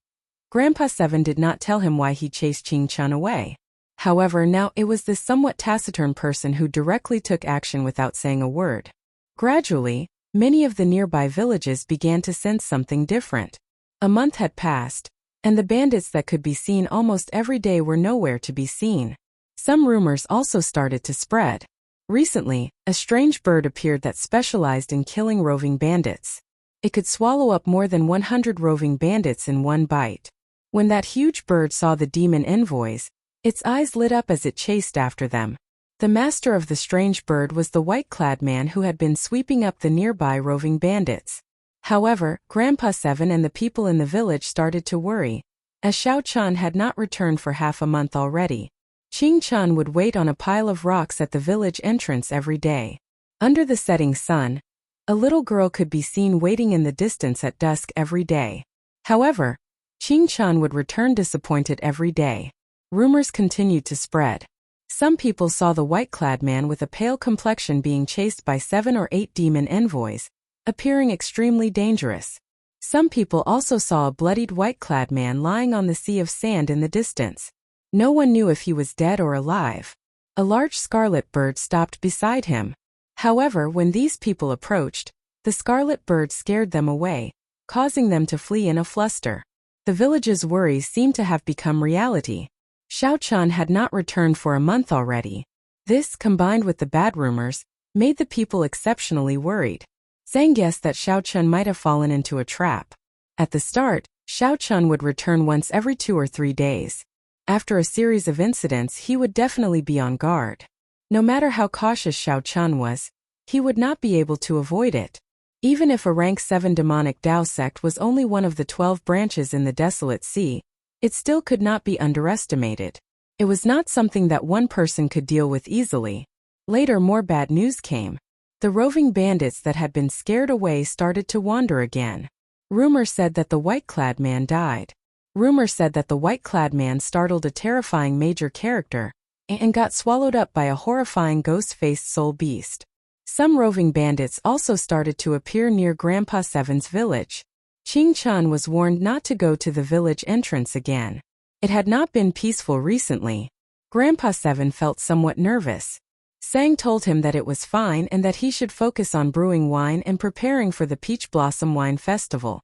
Grandpa Seven did not tell him why he chased Qing Chun away. However, now it was this somewhat taciturn person who directly took action without saying a word. Gradually, many of the nearby villages began to sense something different. A month had passed, and the bandits that could be seen almost every day were nowhere to be seen. Some rumors also started to spread. Recently, a strange bird appeared that specialized in killing roving bandits. It could swallow up more than 100 roving bandits in one bite. When that huge bird saw the demon envoys, its eyes lit up as it chased after them. The master of the strange bird was the white-clad man who had been sweeping up the nearby roving bandits. However, Grandpa Seven and the people in the village started to worry, as Xiao Chun had not returned for half a month already. Qing Chun would wait on a pile of rocks at the village entrance every day. Under the setting sun, a little girl could be seen waiting in the distance at dusk every day. However, Qing Chun would return disappointed every day. Rumors continued to spread. Some people saw the white-clad man with a pale complexion being chased by 7 or 8 demon envoys, appearing extremely dangerous. Some people also saw a bloodied white-clad man lying on the sea of sand in the distance. No one knew if he was dead or alive. A large scarlet bird stopped beside him. However, when these people approached, the scarlet bird scared them away, causing them to flee in a fluster. The village's worries seemed to have become reality. Xiao Chun had not returned for a month already. This, combined with the bad rumors, made the people exceptionally worried. Zhang guessed that Xiao Chun might have fallen into a trap. At the start, Xiao Chun would return once every 2 or 3 days. After a series of incidents, he would definitely be on guard. No matter how cautious Xiao Chun was, he would not be able to avoid it. Even if a rank 7 demonic Dao sect was only one of the 12 branches in the desolate sea, it still could not be underestimated. It was not something that one person could deal with easily. Later, more bad news came. The roving bandits that had been scared away started to wander again. Rumor said that the white-clad man died. Rumor said that the white-clad man startled a terrifying major character and got swallowed up by a horrifying ghost-faced soul beast. Some roving bandits also started to appear near Grandpa Seven's village. Qing Chun was warned not to go to the village entrance again. It had not been peaceful recently. Grandpa Seven felt somewhat nervous. Sang told him that it was fine and that he should focus on brewing wine and preparing for the Peach Blossom Wine Festival.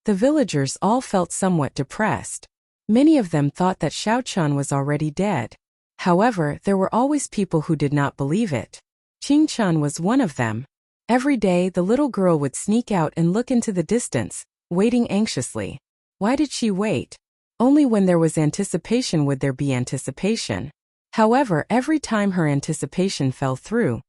The villagers all felt somewhat depressed. Many of them thought that Xiao Chun was already dead. However, there were always people who did not believe it. Qing Chun was one of them. Every day the little girl would sneak out and look into the distance, waiting anxiously. Why did she wait? Only when there was anticipation would there be anticipation. However, every time her anticipation fell through,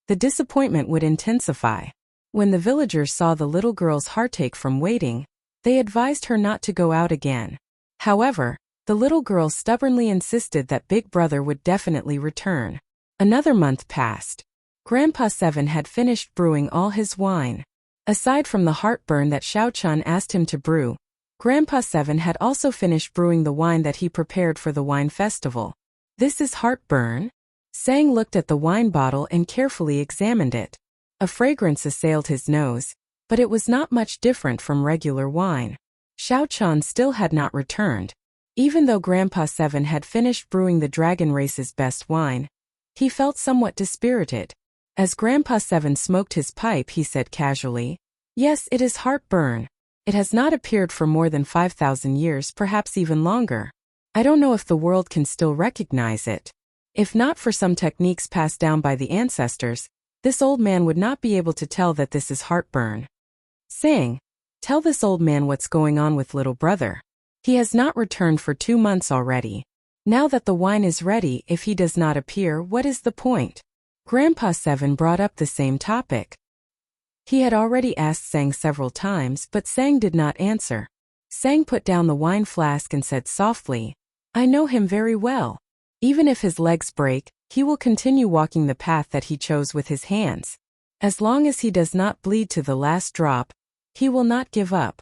the disappointment would intensify. When the villagers saw the little girl's heartache from waiting, they advised her not to go out again. However, the little girl stubbornly insisted that Big Brother would definitely return. Another month passed. Grandpa Seven had finished brewing all his wine. Aside from the heartburn that Xiao Chun asked him to brew, Grandpa Seven had also finished brewing the wine that he prepared for the wine festival. This is heartburn? Sang looked at the wine bottle and carefully examined it. A fragrance assailed his nose, but it was not much different from regular wine. Xiao Chun still had not returned. Even though Grandpa Seven had finished brewing the dragon race's best wine, he felt somewhat dispirited. As Grandpa Seven smoked his pipe, he said casually, "Yes, it is heartburn. It has not appeared for more than 5,000 years, perhaps even longer. I don't know if the world can still recognize it. If not for some techniques passed down by the ancestors, this old man would not be able to tell that this is heartburn." Sang, "Tell this old man what's going on with little brother. He has not returned for 2 months already. Now that the wine is ready, if he does not appear, what is the point?" Grandpa Seven brought up the same topic. He had already asked Sang several times, but Sang did not answer. Sang put down the wine flask and said softly, "I know him very well. Even if his legs break, he will continue walking the path that he chose with his hands. As long as he does not bleed to the last drop, he will not give up."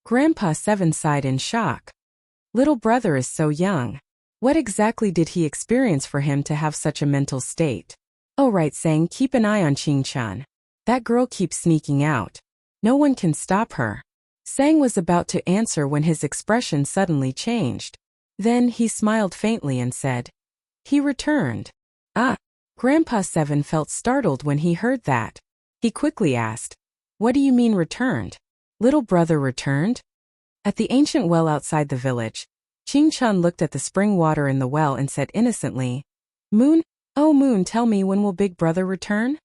Grandpa Seven sighed in shock. Little brother is so young. What exactly did he experience for him to have such a mental state? "Oh right, Sang, keep an eye on Qing Chan. That girl keeps sneaking out. No one can stop her." Sang was about to answer when his expression suddenly changed. Then he smiled faintly and said, "He returned." "Ah." Grandpa Seven felt startled when he heard that. He quickly asked, "What do you mean returned? Little brother returned?" At the ancient well outside the village, Qing Chun looked at the spring water in the well and said innocently, "Moon, oh moon, tell me, when will Big Brother return?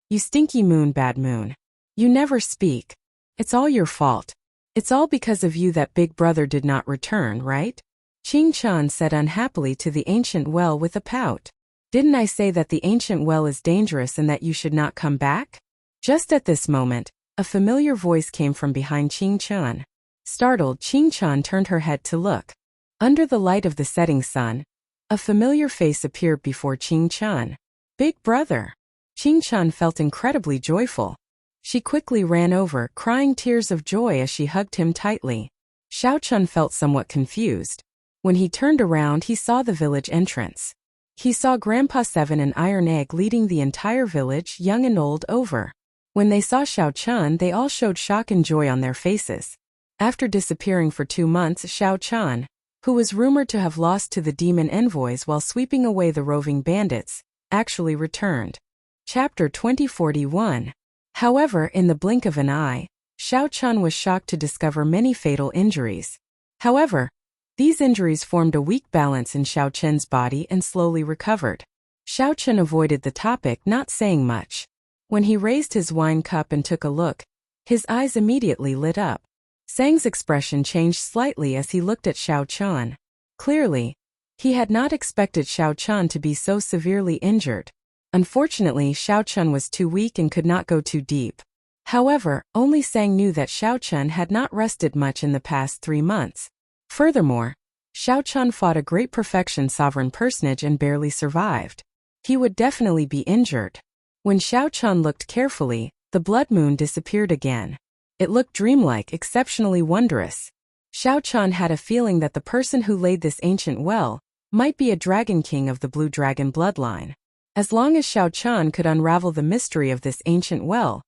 You stinky moon, bad moon. You never speak. It's all your fault. It's all because of you that Big Brother did not return, right?" Qing Chun said unhappily to the ancient well with a pout. "Didn't I say that the ancient well is dangerous and that you should not come back?" Just at this moment, a familiar voice came from behind Qing Chun. Startled, Qing Chun turned her head to look. Under the light of the setting sun, a familiar face appeared before Qing Chun. "Big Brother!" Qing Chun felt incredibly joyful. She quickly ran over, crying tears of joy as she hugged him tightly. Xiao Chun felt somewhat confused. When he turned around, he saw the village entrance. He saw Grandpa Seven and Iron Egg leading the entire village, young and old, over. When they saw Xiao Chun, they all showed shock and joy on their faces. After disappearing for 2 months, Xiao Chun, who was rumored to have lost to the demon envoys while sweeping away the roving bandits, actually returned. Chapter 2041. However, in the blink of an eye, Xiao Chun was shocked to discover many fatal injuries. However, these injuries formed a weak balance in Xiao Chen's body and slowly recovered. Xiao Chen avoided the topic, not saying much. When he raised his wine cup and took a look, his eyes immediately lit up. Sang's expression changed slightly as he looked at Xiao Chun. Clearly, he had not expected Xiao Chun to be so severely injured. Unfortunately, Xiao Chun was too weak and could not go too deep. However, only Sang knew that Xiao Chun had not rested much in the past 3 months. Furthermore, Xiao Chun fought a great perfection sovereign personage and barely survived. He would definitely be injured. When Xiao Chun looked carefully, the blood moon disappeared again. It looked dreamlike, exceptionally wondrous. Xiao Chun had a feeling that the person who laid this ancient well might be a dragon king of the blue dragon bloodline. As long as Xiao Chun could unravel the mystery of this ancient well,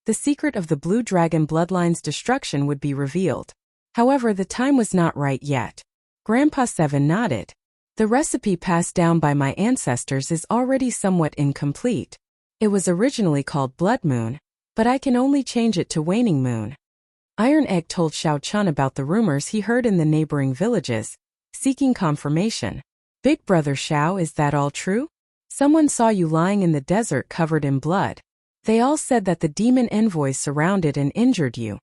the secret of the blue dragon bloodline's destruction would be revealed. However, the time was not right yet. Grandpa Seven nodded. The recipe passed down by my ancestors is already somewhat incomplete. It was originally called Blood Moon, but I can only change it to Waning Moon. Iron Egg told Xiao Chun about the rumors he heard in the neighboring villages, seeking confirmation. Big brother Xiao, is that all true? Someone saw you lying in the desert covered in blood. They all said that the demon envoy surrounded and injured you.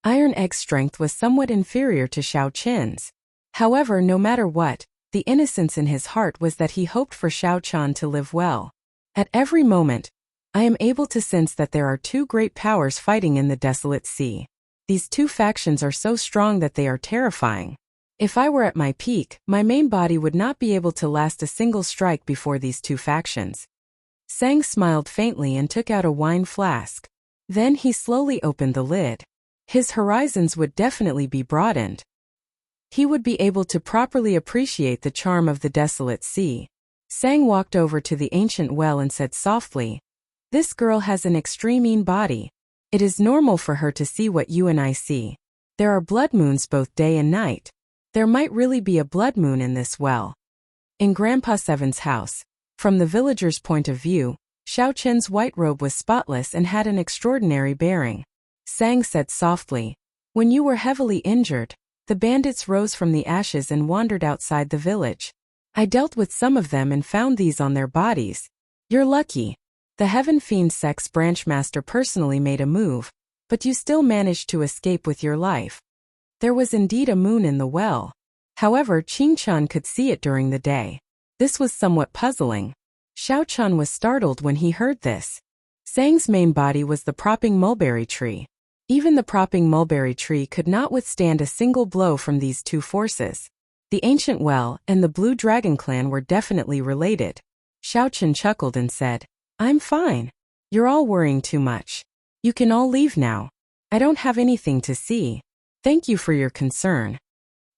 Iron Egg's strength was somewhat inferior to Xiao Qin's. However, no matter what, the innocence in his heart was that he hoped for Xiao Chun to live well. At every moment, I am able to sense that there are two great powers fighting in the desolate sea. These two factions are so strong that they are terrifying. If I were at my peak, my main body would not be able to last a single strike before these two factions. Sang smiled faintly and took out a wine flask. Then he slowly opened the lid. His horizons would definitely be broadened. He would be able to properly appreciate the charm of the desolate sea. Sang walked over to the ancient well and said softly, "This girl has an extreme body. It is normal for her to see what you and I see. There are blood moons both day and night. There might really be a blood moon in this well." In Grandpa Seven's house, from the villagers' point of view, Xiao Chen's white robe was spotless and had an extraordinary bearing. Sang said softly, "When you were heavily injured, the bandits rose from the ashes and wandered outside the village. I dealt with some of them and found these on their bodies. You're lucky. The Heaven Fiend Sex branch master personally made a move, but you still managed to escape with your life." There was indeed a moon in the well. However, Qing Chun could see it during the day. This was somewhat puzzling. Xiao Chun was startled when he heard this. Sang's main body was the propping mulberry tree. Even the propping mulberry tree could not withstand a single blow from these two forces. The ancient well and the Blue Dragon clan were definitely related. Xiao Chun chuckled and said, "I'm fine. You're all worrying too much. You can all leave now. I don't have anything to see. Thank you for your concern."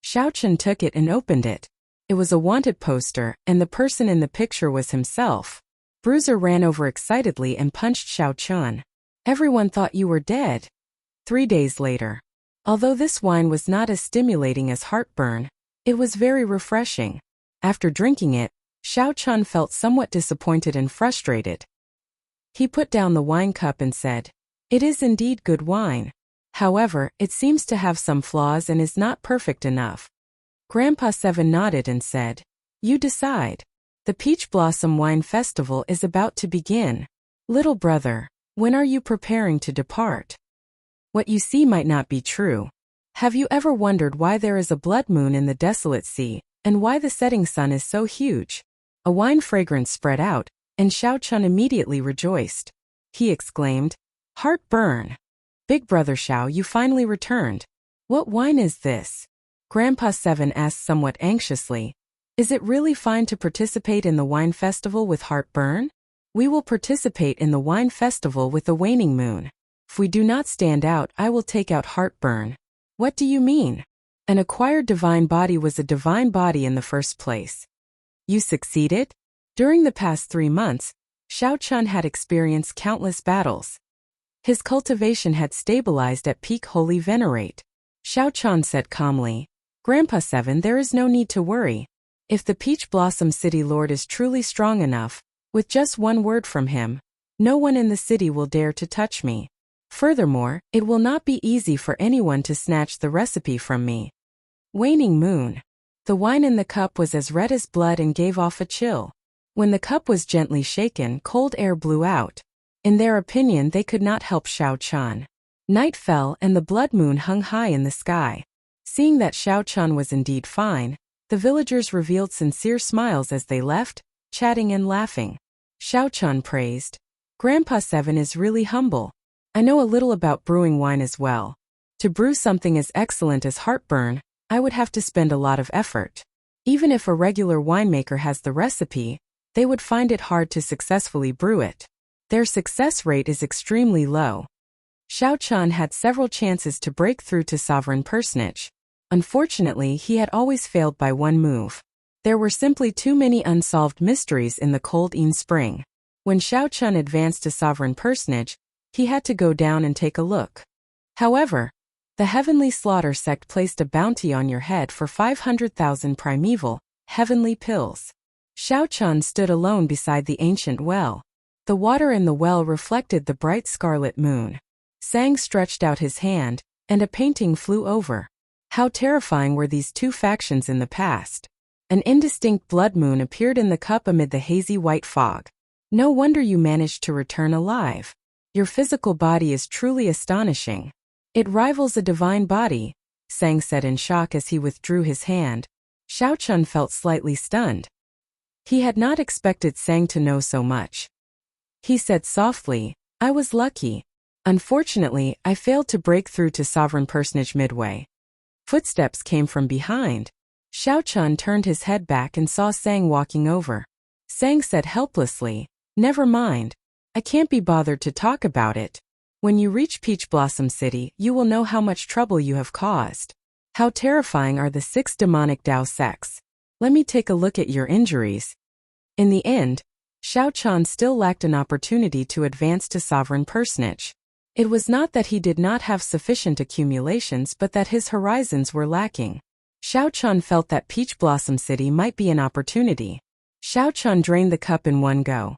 Xiao Chun took it and opened it. It was a wanted poster, and the person in the picture was himself. Bruiser ran over excitedly and punched Xiao Chun. "Everyone thought you were dead." 3 days later. Although this wine was not as stimulating as heartburn, it was very refreshing. After drinking it, Xiao Chun felt somewhat disappointed and frustrated. He put down the wine cup and said, "It is indeed good wine. However, it seems to have some flaws and is not perfect enough." Grandpa Seven nodded and said, "You decide. The Peach Blossom Wine Festival is about to begin. Little brother, when are you preparing to depart?" What you see might not be true. Have you ever wondered why there is a blood moon in the desolate sea, and why the setting sun is so huge? A wine fragrance spread out, and Xiao Chun immediately rejoiced. He exclaimed, "Heartburn! Big brother Xiao, you finally returned. What wine is this?" Grandpa Seven asked somewhat anxiously. "Is it really fine to participate in the wine festival with heartburn?" "We will participate in the wine festival with the waning moon. If we do not stand out, I will take out heartburn." "What do you mean? An acquired divine body was a divine body in the first place." "You succeeded?" During the past 3 months, Xiao Chun had experienced countless battles. His cultivation had stabilized at peak holy venerate. Xiao Chun said calmly, "Grandpa Seven, there is no need to worry. If the Peach Blossom City Lord is truly strong enough, with just one word from him, no one in the city will dare to touch me. Furthermore, it will not be easy for anyone to snatch the recipe from me." Waning moon. The wine in the cup was as red as blood and gave off a chill. When the cup was gently shaken, cold air blew out. In their opinion, they could not help Xiao Chun. Night fell and the blood moon hung high in the sky. Seeing that Xiao Chun was indeed fine, the villagers revealed sincere smiles as they left, chatting and laughing. Xiao Chun praised, "Grandpa Seven is really humble. I know a little about brewing wine as well. To brew something as excellent as heartburn, I would have to spend a lot of effort. Even if a regular winemaker has the recipe, they would find it hard to successfully brew it. Their success rate is extremely low." Xiao Chun had several chances to break through to sovereign personage. Unfortunately, he had always failed by one move. There were simply too many unsolved mysteries in the cold spring. When Xiao Chun advanced to sovereign personage, he had to go down and take a look. However, the Heavenly Slaughter sect placed a bounty on your head for 500,000 primeval, heavenly pills. Xiao Chun stood alone beside the ancient well. The water in the well reflected the bright scarlet moon. Sang stretched out his hand, and a painting flew over. How terrifying were these two factions in the past. An indistinct blood moon appeared in the cup amid the hazy white fog. No wonder you managed to return alive. Your physical body is truly astonishing. It rivals a divine body, Sang said in shock as he withdrew his hand. Xiao Chun felt slightly stunned. He had not expected Sang to know so much. He said softly, I was lucky. Unfortunately, I failed to break through to sovereign personage midway. Footsteps came from behind. Xiao Chun turned his head back and saw Sang walking over. Sang said helplessly, never mind. I can't be bothered to talk about it. When you reach Peach Blossom City, you will know how much trouble you have caused. How terrifying are the 6 demonic Dao sects. Let me take a look at your injuries. In the end, Xiao Chun still lacked an opportunity to advance to sovereign personage. It was not that he did not have sufficient accumulations but that his horizons were lacking. Xiao Chun felt that Peach Blossom City might be an opportunity. Xiao Chun drained the cup in one go.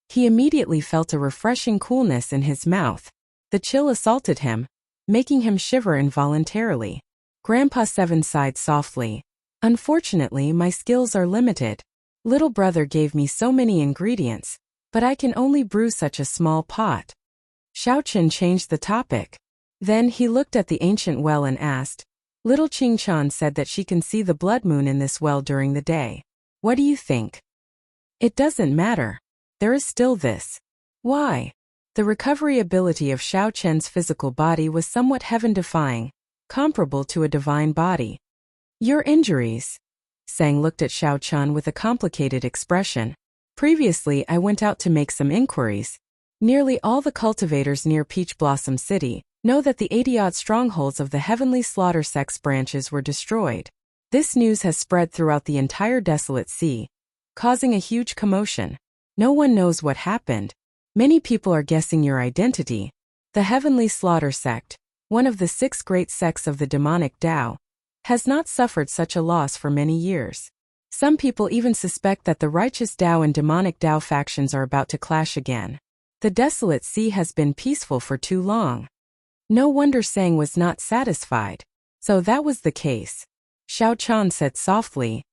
He immediately felt a refreshing coolness in his mouth. The chill assaulted him, making him shiver involuntarily. Grandpa Seven sighed softly. Unfortunately, my skills are limited. Little brother gave me so many ingredients, but I can only brew such a small pot. Xiao Chun changed the topic. Then he looked at the ancient well and asked, Little Ching Chan said that she can see the blood moon in this well during the day. What do you think? It doesn't matter. There is still this. Why? The recovery ability of Xiao Chen's physical body was somewhat heaven-defying, comparable to a divine body. Your injuries? Sang looked at Xiao Chun with a complicated expression. Previously, I went out to make some inquiries. Nearly all the cultivators near Peach Blossom City know that the 80-odd strongholds of the Heavenly Slaughter Sect's branches were destroyed. This news has spread throughout the entire desolate sea, causing a huge commotion. No one knows what happened. Many people are guessing your identity. The Heavenly Slaughter Sect, one of the 6 great sects of the demonic Tao, has not suffered such a loss for many years. Some people even suspect that the righteous Tao and demonic Tao factions are about to clash again. The desolate sea has been peaceful for too long. No wonder Sang was not satisfied. So that was the case. Xiao Chun said softly,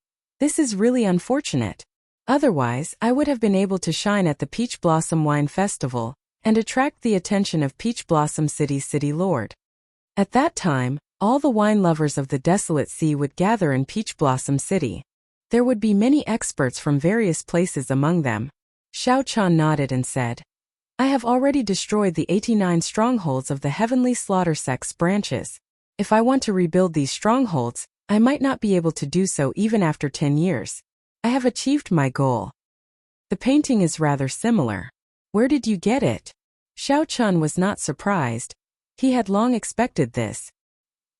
This is really unfortunate. Otherwise, I would have been able to shine at the Peach Blossom Wine Festival and attract the attention of Peach Blossom City's city lord. At that time, all the wine lovers of the desolate sea would gather in Peach Blossom City. There would be many experts from various places among them. Xiao Chun nodded and said, I have already destroyed the 89 strongholds of the Heavenly Slaughter Sect's branches. If I want to rebuild these strongholds, I might not be able to do so even after 10 years. I have achieved my goal. The painting is rather similar. Where did you get it? Xiao Chun was not surprised. He had long expected this.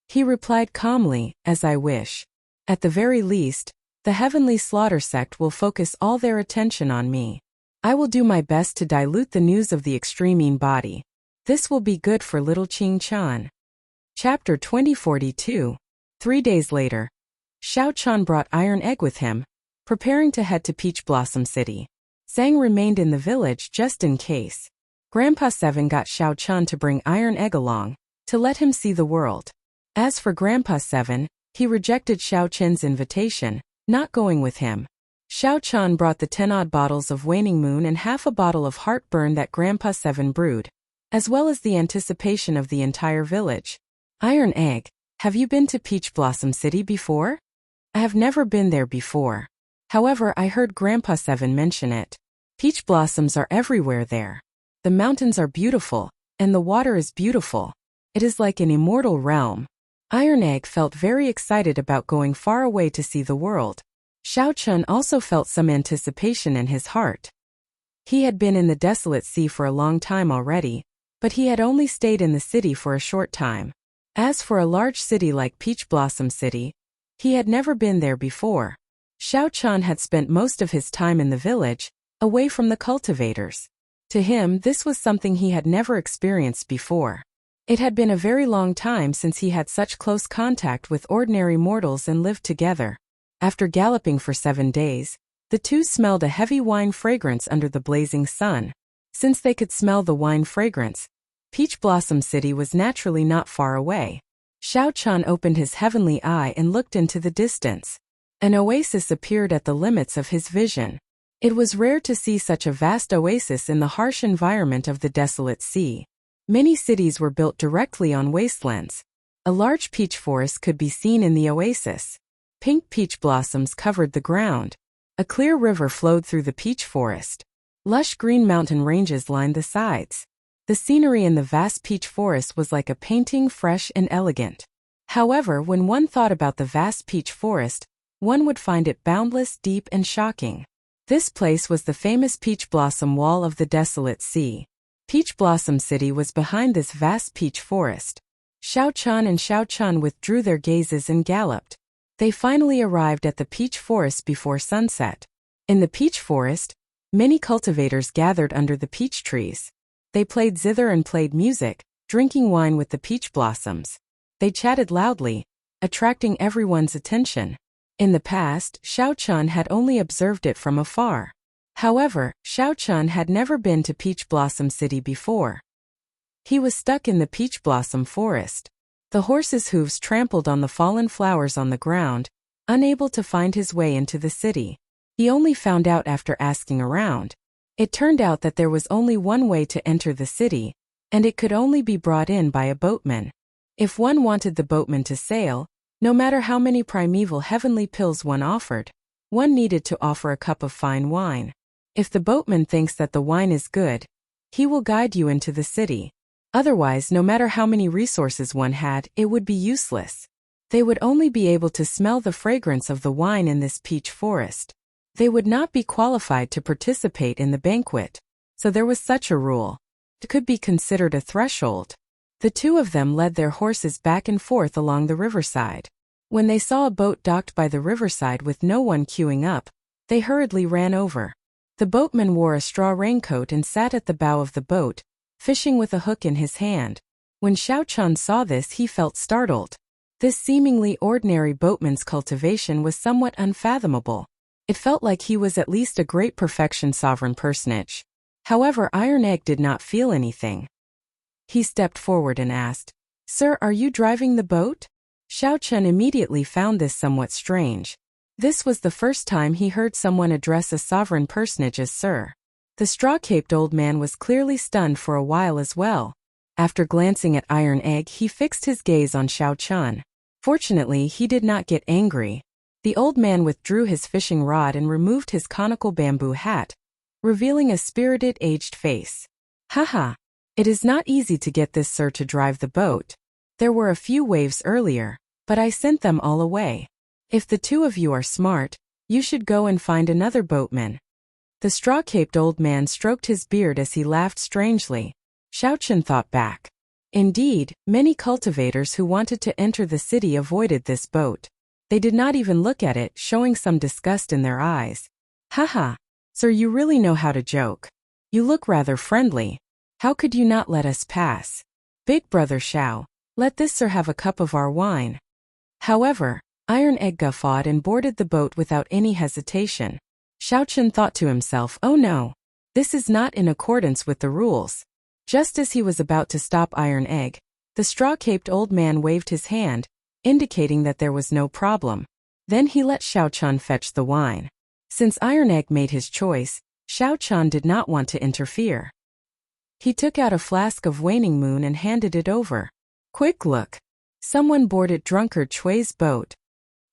He replied calmly, as I wish. At the very least, the Heavenly Slaughter Sect will focus all their attention on me. I will do my best to dilute the news of the extreme body. This will be good for little Ching Chan. Chapter 2042. 3 days later. Xiao Chun brought Iron Egg with him, preparing to head to Peach Blossom City. Sang remained in the village just in case. Grandpa Seven got Xiao Chun to bring Iron Egg along, to let him see the world. As for Grandpa Seven, he rejected Xiao Chen's invitation, not going with him. Xiao Chun brought the 10-odd bottles of Waning Moon and half a bottle of heartburn that Grandpa Seven brewed, as well as the anticipation of the entire village. Iron Egg, have you been to Peach Blossom City before? I have never been there before. However, I heard Grandpa Seven mention it. Peach blossoms are everywhere there. The mountains are beautiful, and the water is beautiful. It is like an immortal realm. Iron Egg felt very excited about going far away to see the world. Xiao Chun also felt some anticipation in his heart. He had been in the desolate sea for a long time already, but he had only stayed in the city for a short time. As for a large city like Peach Blossom City, he had never been there before. Xiao Chun had spent most of his time in the village, away from the cultivators. To him, this was something he had never experienced before. It had been a very long time since he had such close contact with ordinary mortals and lived together. After galloping for 7 days, the two smelled a heavy wine fragrance under the blazing sun. Since they could smell the wine fragrance, Peach Blossom City was naturally not far away. Xiao Chun opened his heavenly eye and looked into the distance. An oasis appeared at the limits of his vision. It was rare to see such a vast oasis in the harsh environment of the desolate sea. Many cities were built directly on wastelands. A large peach forest could be seen in the oasis. Pink peach blossoms covered the ground. A clear river flowed through the peach forest. Lush green mountain ranges lined the sides. The scenery in the vast peach forest was like a painting, fresh and elegant. However, when one thought about the vast peach forest, one would find it boundless, deep and shocking. This place was the famous Peach Blossom Wall of the desolate sea. Peach Blossom City was behind this vast peach forest. Xiao Chun and Xiao Chun withdrew their gazes and galloped. They finally arrived at the peach forest before sunset. In the peach forest, many cultivators gathered under the peach trees. They played zither and played music, drinking wine with the peach blossoms. They chatted loudly, attracting everyone's attention. In the past, Xiao Chun had only observed it from afar. However, Xiao Chun had never been to Peach Blossom City before. He was stuck in the peach blossom forest. The horse's hooves trampled on the fallen flowers on the ground, unable to find his way into the city. He only found out after asking around. It turned out that there was only one way to enter the city, and it could only be brought in by a boatman. If one wanted the boatman to sail, no matter how many primeval heavenly pills one offered, one needed to offer a cup of fine wine. If the boatman thinks that the wine is good, he will guide you into the city. Otherwise, no matter how many resources one had, it would be useless. They would only be able to smell the fragrance of the wine in this peach forest. They would not be qualified to participate in the banquet. So there was such a rule. It could be considered a threshold. The two of them led their horses back and forth along the riverside. When they saw a boat docked by the riverside with no one queuing up, they hurriedly ran over. The boatman wore a straw raincoat and sat at the bow of the boat, fishing with a hook in his hand. When Xiao Chun saw this, he felt startled. This seemingly ordinary boatman's cultivation was somewhat unfathomable. It felt like he was at least a great perfection sovereign personage. However, Iron Egg did not feel anything. He stepped forward and asked, "Sir, are you driving the boat?" Xiao Chun immediately found this somewhat strange. This was the first time he heard someone address a sovereign personage as sir. The straw-caped old man was clearly stunned for a while as well. After glancing at Iron Egg, he fixed his gaze on Xiao Chun. Fortunately, he did not get angry. The old man withdrew his fishing rod and removed his conical bamboo hat, revealing a spirited, aged face. "Haha, it is not easy to get this sir to drive the boat. There were a few waves earlier, but I sent them all away. If the two of you are smart, you should go and find another boatman." The straw-caped old man stroked his beard as he laughed strangely. Xiao Chun thought back. Indeed, many cultivators who wanted to enter the city avoided this boat. They did not even look at it, showing some disgust in their eyes. "Haha, sir, you really know how to joke. You look rather friendly. How could you not let us pass? Big brother Xiao, let this sir have a cup of our wine." However, Iron Egg guffawed and boarded the boat without any hesitation. Xiao Chun thought to himself, "Oh no, this is not in accordance with the rules." Just as he was about to stop Iron Egg, the straw-caped old man waved his hand, indicating that there was no problem. Then he let Xiao Chun fetch the wine. Since Iron Egg made his choice, Xiao Chun did not want to interfere. He took out a flask of waning moon and handed it over. "Quick look. Someone boarded drunkard Chui's boat."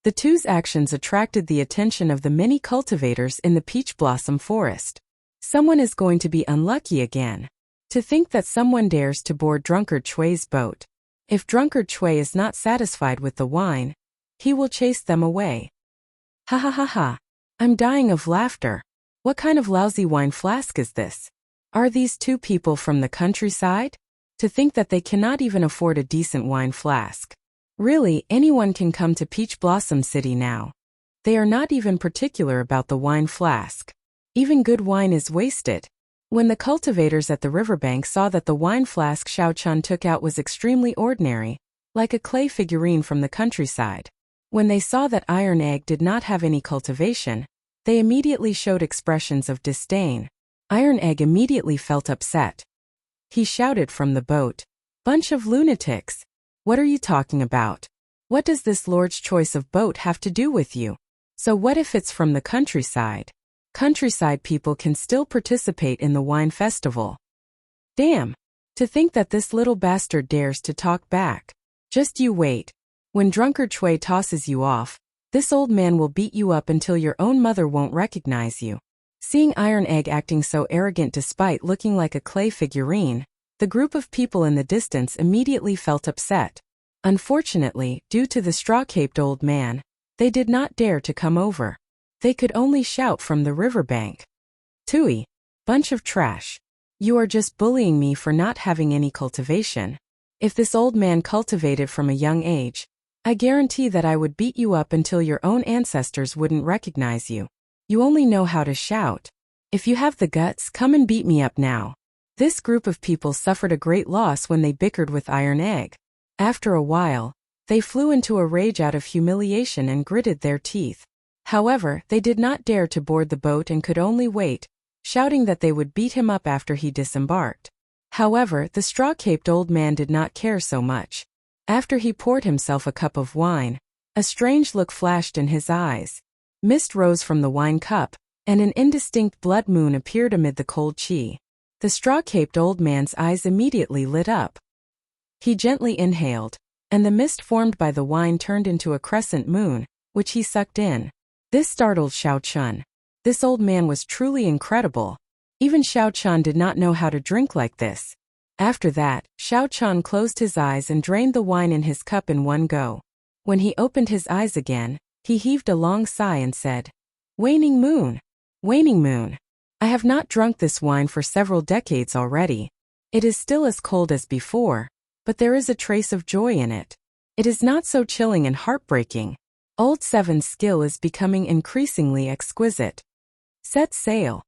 The two's actions attracted the attention of the many cultivators in the peach blossom forest. Someone is going to be unlucky again. To think that someone dares to board drunkard Chui's boat. If drunkard Chui is not satisfied with the wine, he will chase them away. "Ha ha ha ha. I'm dying of laughter. What kind of lousy wine flask is this? Are these two people from the countryside? To think that they cannot even afford a decent wine flask. Really, anyone can come to Peach Blossom City now. They are not even particular about the wine flask. Even good wine is wasted." When the cultivators at the riverbank saw that the wine flask Xiao Chun took out was extremely ordinary, like a clay figurine from the countryside, When they saw that Iron Egg did not have any cultivation, they immediately showed expressions of disdain. Iron Egg immediately felt upset. He shouted from the boat, "Bunch of lunatics! What are you talking about? What does this Lord's choice of boat have to do with you? So what if it's from the countryside? Countryside people can still participate in the wine festival." Damn! To think that this little bastard dares to talk back. Just you wait. When drunkard Chui tosses you off, this old man will beat you up until your own mother won't recognize you. Seeing Iron Egg acting so arrogant despite looking like a clay figurine, the group of people in the distance immediately felt upset. Unfortunately, due to the straw-caped old man, they did not dare to come over. They could only shout from the riverbank, "Tui! Bunch of trash! You are just bullying me for not having any cultivation. If this old man cultivated from a young age, I guarantee that I would beat you up until your own ancestors wouldn't recognize you. You only know how to shout. If you have the guts, come and beat me up now." This group of people suffered a great loss when they bickered with Iron Egg. After a while, they flew into a rage out of humiliation and gritted their teeth. However, they did not dare to board the boat and could only wait, shouting that they would beat him up after he disembarked. However, the straw-caped old man did not care so much. After he poured himself a cup of wine, a strange look flashed in his eyes. Mist rose from the wine cup, and an indistinct blood moon appeared amid the cold chi. The straw-caped old man's eyes immediately lit up. He gently inhaled, and the mist formed by the wine turned into a crescent moon, which he sucked in. This startled Xiao Chun. This old man was truly incredible. Even Xiao Chun did not know how to drink like this. After that, Xiao Chun closed his eyes and drained the wine in his cup in one go. When he opened his eyes again, he heaved a long sigh and said, "Waning moon! Waning moon! I have not drunk this wine for several decades already. It is still as cold as before, but there is a trace of joy in it. It is not so chilling and heartbreaking. Old Seven's skill is becoming increasingly exquisite. Set sail!"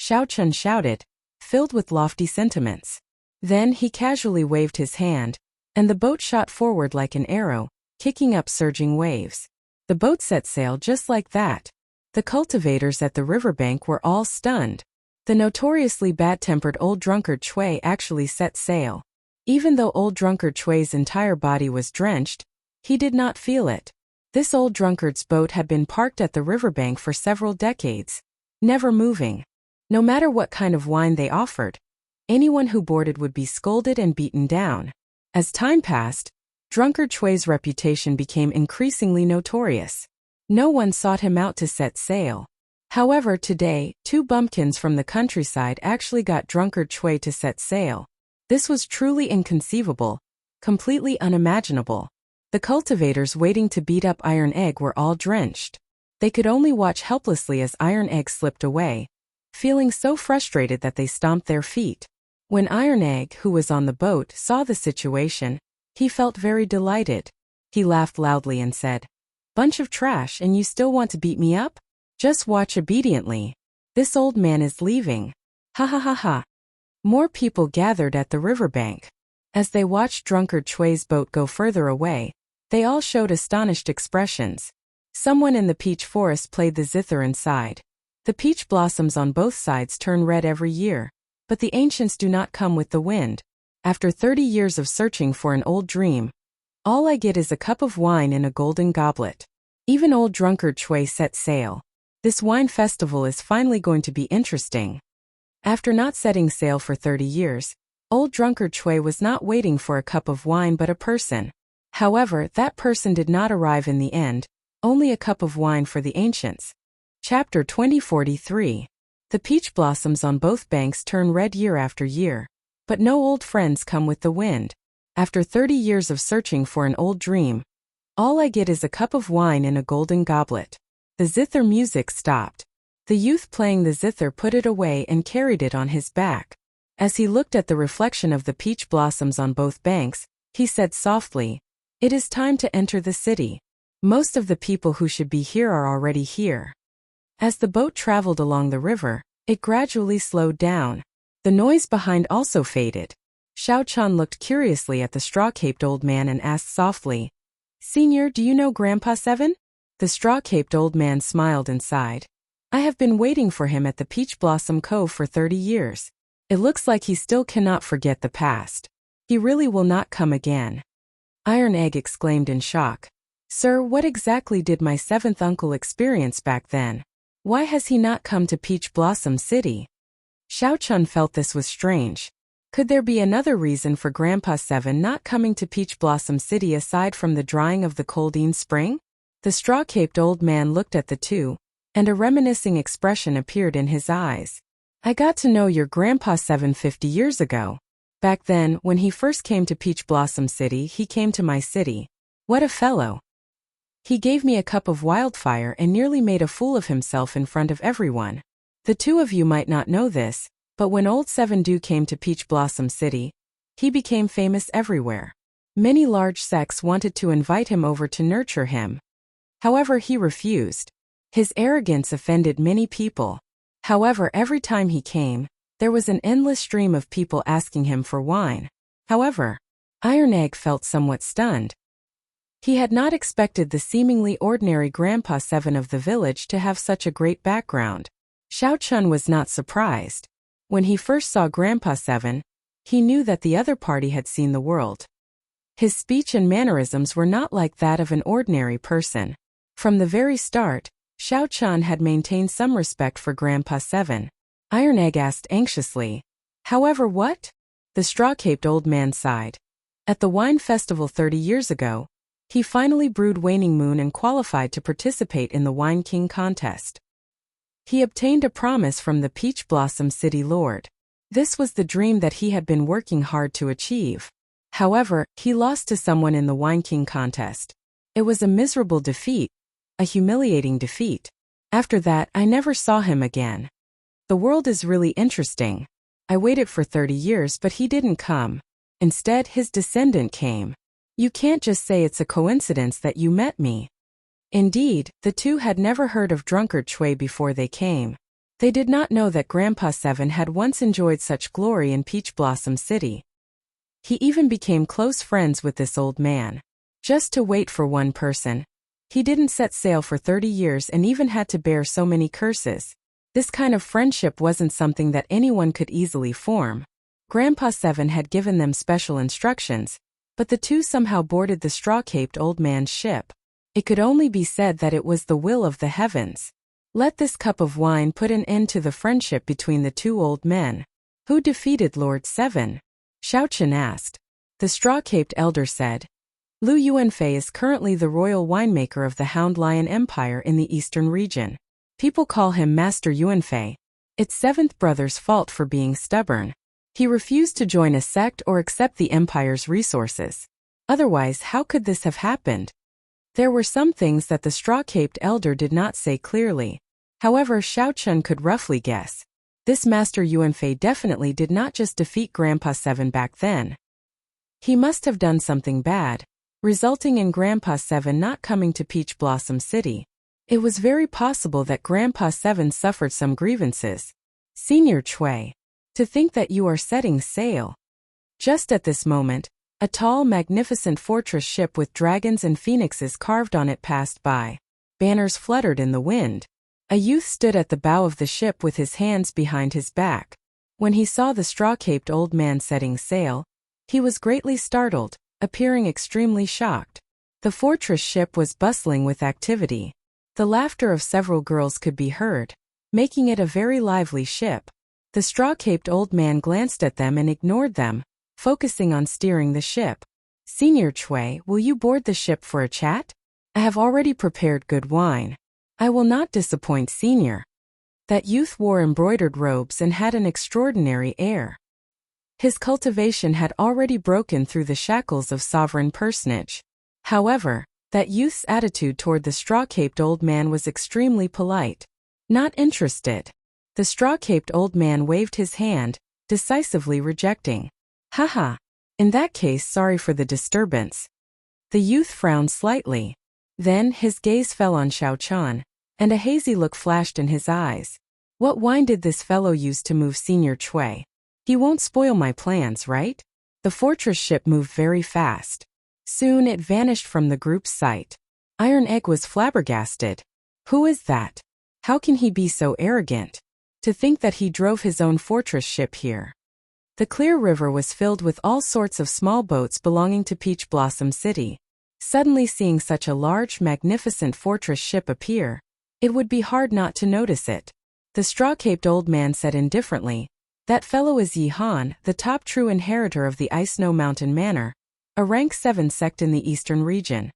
Xiao Chun shouted, filled with lofty sentiments. Then he casually waved his hand, and the boat shot forward like an arrow, kicking up surging waves. The boat set sail just like that. The cultivators at the riverbank were all stunned. The notoriously bad-tempered old drunkard Chui actually set sail. Even though old drunkard Chui's entire body was drenched, he did not feel it. This old drunkard's boat had been parked at the riverbank for several decades, never moving. No matter what kind of wine they offered, anyone who boarded would be scolded and beaten down. As time passed, drunkard Chui's reputation became increasingly notorious. No one sought him out to set sail. However, today, two bumpkins from the countryside actually got drunkard Chui to set sail. This was truly inconceivable, completely unimaginable. The cultivators waiting to beat up Iron Egg were all drenched. They could only watch helplessly as Iron Egg slipped away, feeling so frustrated that they stomped their feet. When Iron Egg, who was on the boat, saw the situation, he felt very delighted. He laughed loudly and said, "Bunch of trash, and you still want to beat me up? Just watch obediently. This old man is leaving. Ha ha ha ha." More people gathered at the riverbank. As they watched drunkard Chui's boat go further away, they all showed astonished expressions. Someone in the peach forest played the zither inside. The peach blossoms on both sides turn red every year, but the ancients do not come with the wind. After 30 years of searching for an old dream, all I get is a cup of wine in a golden goblet. Even old drunkard Chui set sail. This wine festival is finally going to be interesting. After not setting sail for 30 years, old drunkard Chui was not waiting for a cup of wine but a person. However, that person did not arrive in the end, only a cup of wine for the ancients. Chapter 2043. The peach blossoms on both banks turn red year after year, but no old friends come with the wind. After 30 years of searching for an old dream, all I get is a cup of wine in a golden goblet. The zither music stopped. The youth playing the zither put it away and carried it on his back. As he looked at the reflection of the peach blossoms on both banks, he said softly, "It is time to enter the city. Most of the people who should be here are already here." As the boat traveled along the river, it gradually slowed down. The noise behind also faded. Xiao Chun looked curiously at the straw-caped old man and asked softly, Senior, do you know Grandpa Seven? The straw-caped old man smiled and sighed. I have been waiting for him at the Peach Blossom Cove for 30 years. It looks like he still cannot forget the past. He really will not come again. Iron Egg exclaimed in shock. Sir, what exactly did my seventh uncle experience back then? Why has he not come to Peach Blossom City? Xiao Chun felt this was strange. Could there be another reason for Grandpa Seven not coming to Peach Blossom City aside from the drying of the Coldine Spring? The straw-caped old man looked at the two, and a reminiscing expression appeared in his eyes. I got to know your Grandpa 750 years ago. Back then, when he first came to Peach Blossom City, he came to my city. What a fellow. He gave me a cup of wildfire and nearly made a fool of himself in front of everyone. The two of you might not know this, but when old Seven Dew came to Peach Blossom City, he became famous everywhere. Many large sects wanted to invite him over to nurture him. However, he refused. His arrogance offended many people. However, every time he came, there was an endless stream of people asking him for wine. However, Iron Egg felt somewhat stunned. He had not expected the seemingly ordinary Grandpa Seven of the village to have such a great background. Xiao Chun was not surprised. When he first saw Grandpa Seven, he knew that the other party had seen the world. His speech and mannerisms were not like that of an ordinary person. From the very start, Xiao Chun had maintained some respect for Grandpa Seven. Iron Egg asked anxiously. However, what? The straw-caped old man sighed. At the wine festival 30 years ago, he finally brewed Waning Moon and qualified to participate in the Wine King contest. He obtained a promise from the Peach Blossom City Lord. This was the dream that he had been working hard to achieve. However, he lost to someone in the Wine King contest. It was a miserable defeat, a humiliating defeat. After that, I never saw him again. The world is really interesting. I waited for 30 years, but he didn't come. Instead, his descendant came. You can't just say it's a coincidence that you met me. Indeed, the two had never heard of Drunkard Chui before they came. They did not know that Grandpa Seven had once enjoyed such glory in Peach Blossom City. He even became close friends with this old man. Just to wait for one person. He didn't set sail for 30 years and even had to bear so many curses. This kind of friendship wasn't something that anyone could easily form. Grandpa Seven had given them special instructions, but the two somehow boarded the straw-caped old man's ship. It could only be said that it was the will of the heavens. Let this cup of wine put an end to the friendship between the two old men. Who defeated Lord Seven? Xiao Chun asked. The straw-caped elder said, Lu Yuanfei is currently the royal winemaker of the Hound Lion Empire in the eastern region. People call him Master Yuanfei. It's seventh brother's fault for being stubborn. He refused to join a sect or accept the empire's resources. Otherwise, how could this have happened? There were some things that the straw-caped elder did not say clearly. However, Xiao Chun could roughly guess. This Master Yuanfei definitely did not just defeat Grandpa Seven back then. He must have done something bad, resulting in Grandpa Seven not coming to Peach Blossom City. It was very possible that Grandpa Seven suffered some grievances. Senior Chui. To think that you are setting sail. Just at this moment, a tall, magnificent fortress ship with dragons and phoenixes carved on it passed by. Banners fluttered in the wind. A youth stood at the bow of the ship with his hands behind his back. When he saw the straw-caped old man setting sail, he was greatly startled, appearing extremely shocked. The fortress ship was bustling with activity. The laughter of several girls could be heard, making it a very lively ship. The straw-caped old man glanced at them and ignored them, focusing on steering the ship. Senior Chui, will you board the ship for a chat? I have already prepared good wine. I will not disappoint Senior. That youth wore embroidered robes and had an extraordinary air. His cultivation had already broken through the shackles of sovereign personage. However, that youth's attitude toward the straw-caped old man was extremely polite. Not interested. The straw-caped old man waved his hand, decisively rejecting. Haha. In that case, sorry for the disturbance. The youth frowned slightly. Then his gaze fell on Xiao Chun, and a hazy look flashed in his eyes. What wine did this fellow use to move Senior Chui? He won't spoil my plans, right? The fortress ship moved very fast. Soon it vanished from the group's sight. Iron Egg was flabbergasted. Who is that? How can he be so arrogant? To think that he drove his own fortress ship here. The clear river was filled with all sorts of small boats belonging to Peach Blossom City. Suddenly seeing such a large, magnificent fortress ship appear, it would be hard not to notice it. The straw-caped old man said indifferently, "That fellow is Yi Han, the top true inheritor of the Ice Snow Mountain Manor, a rank 7 sect in the eastern region.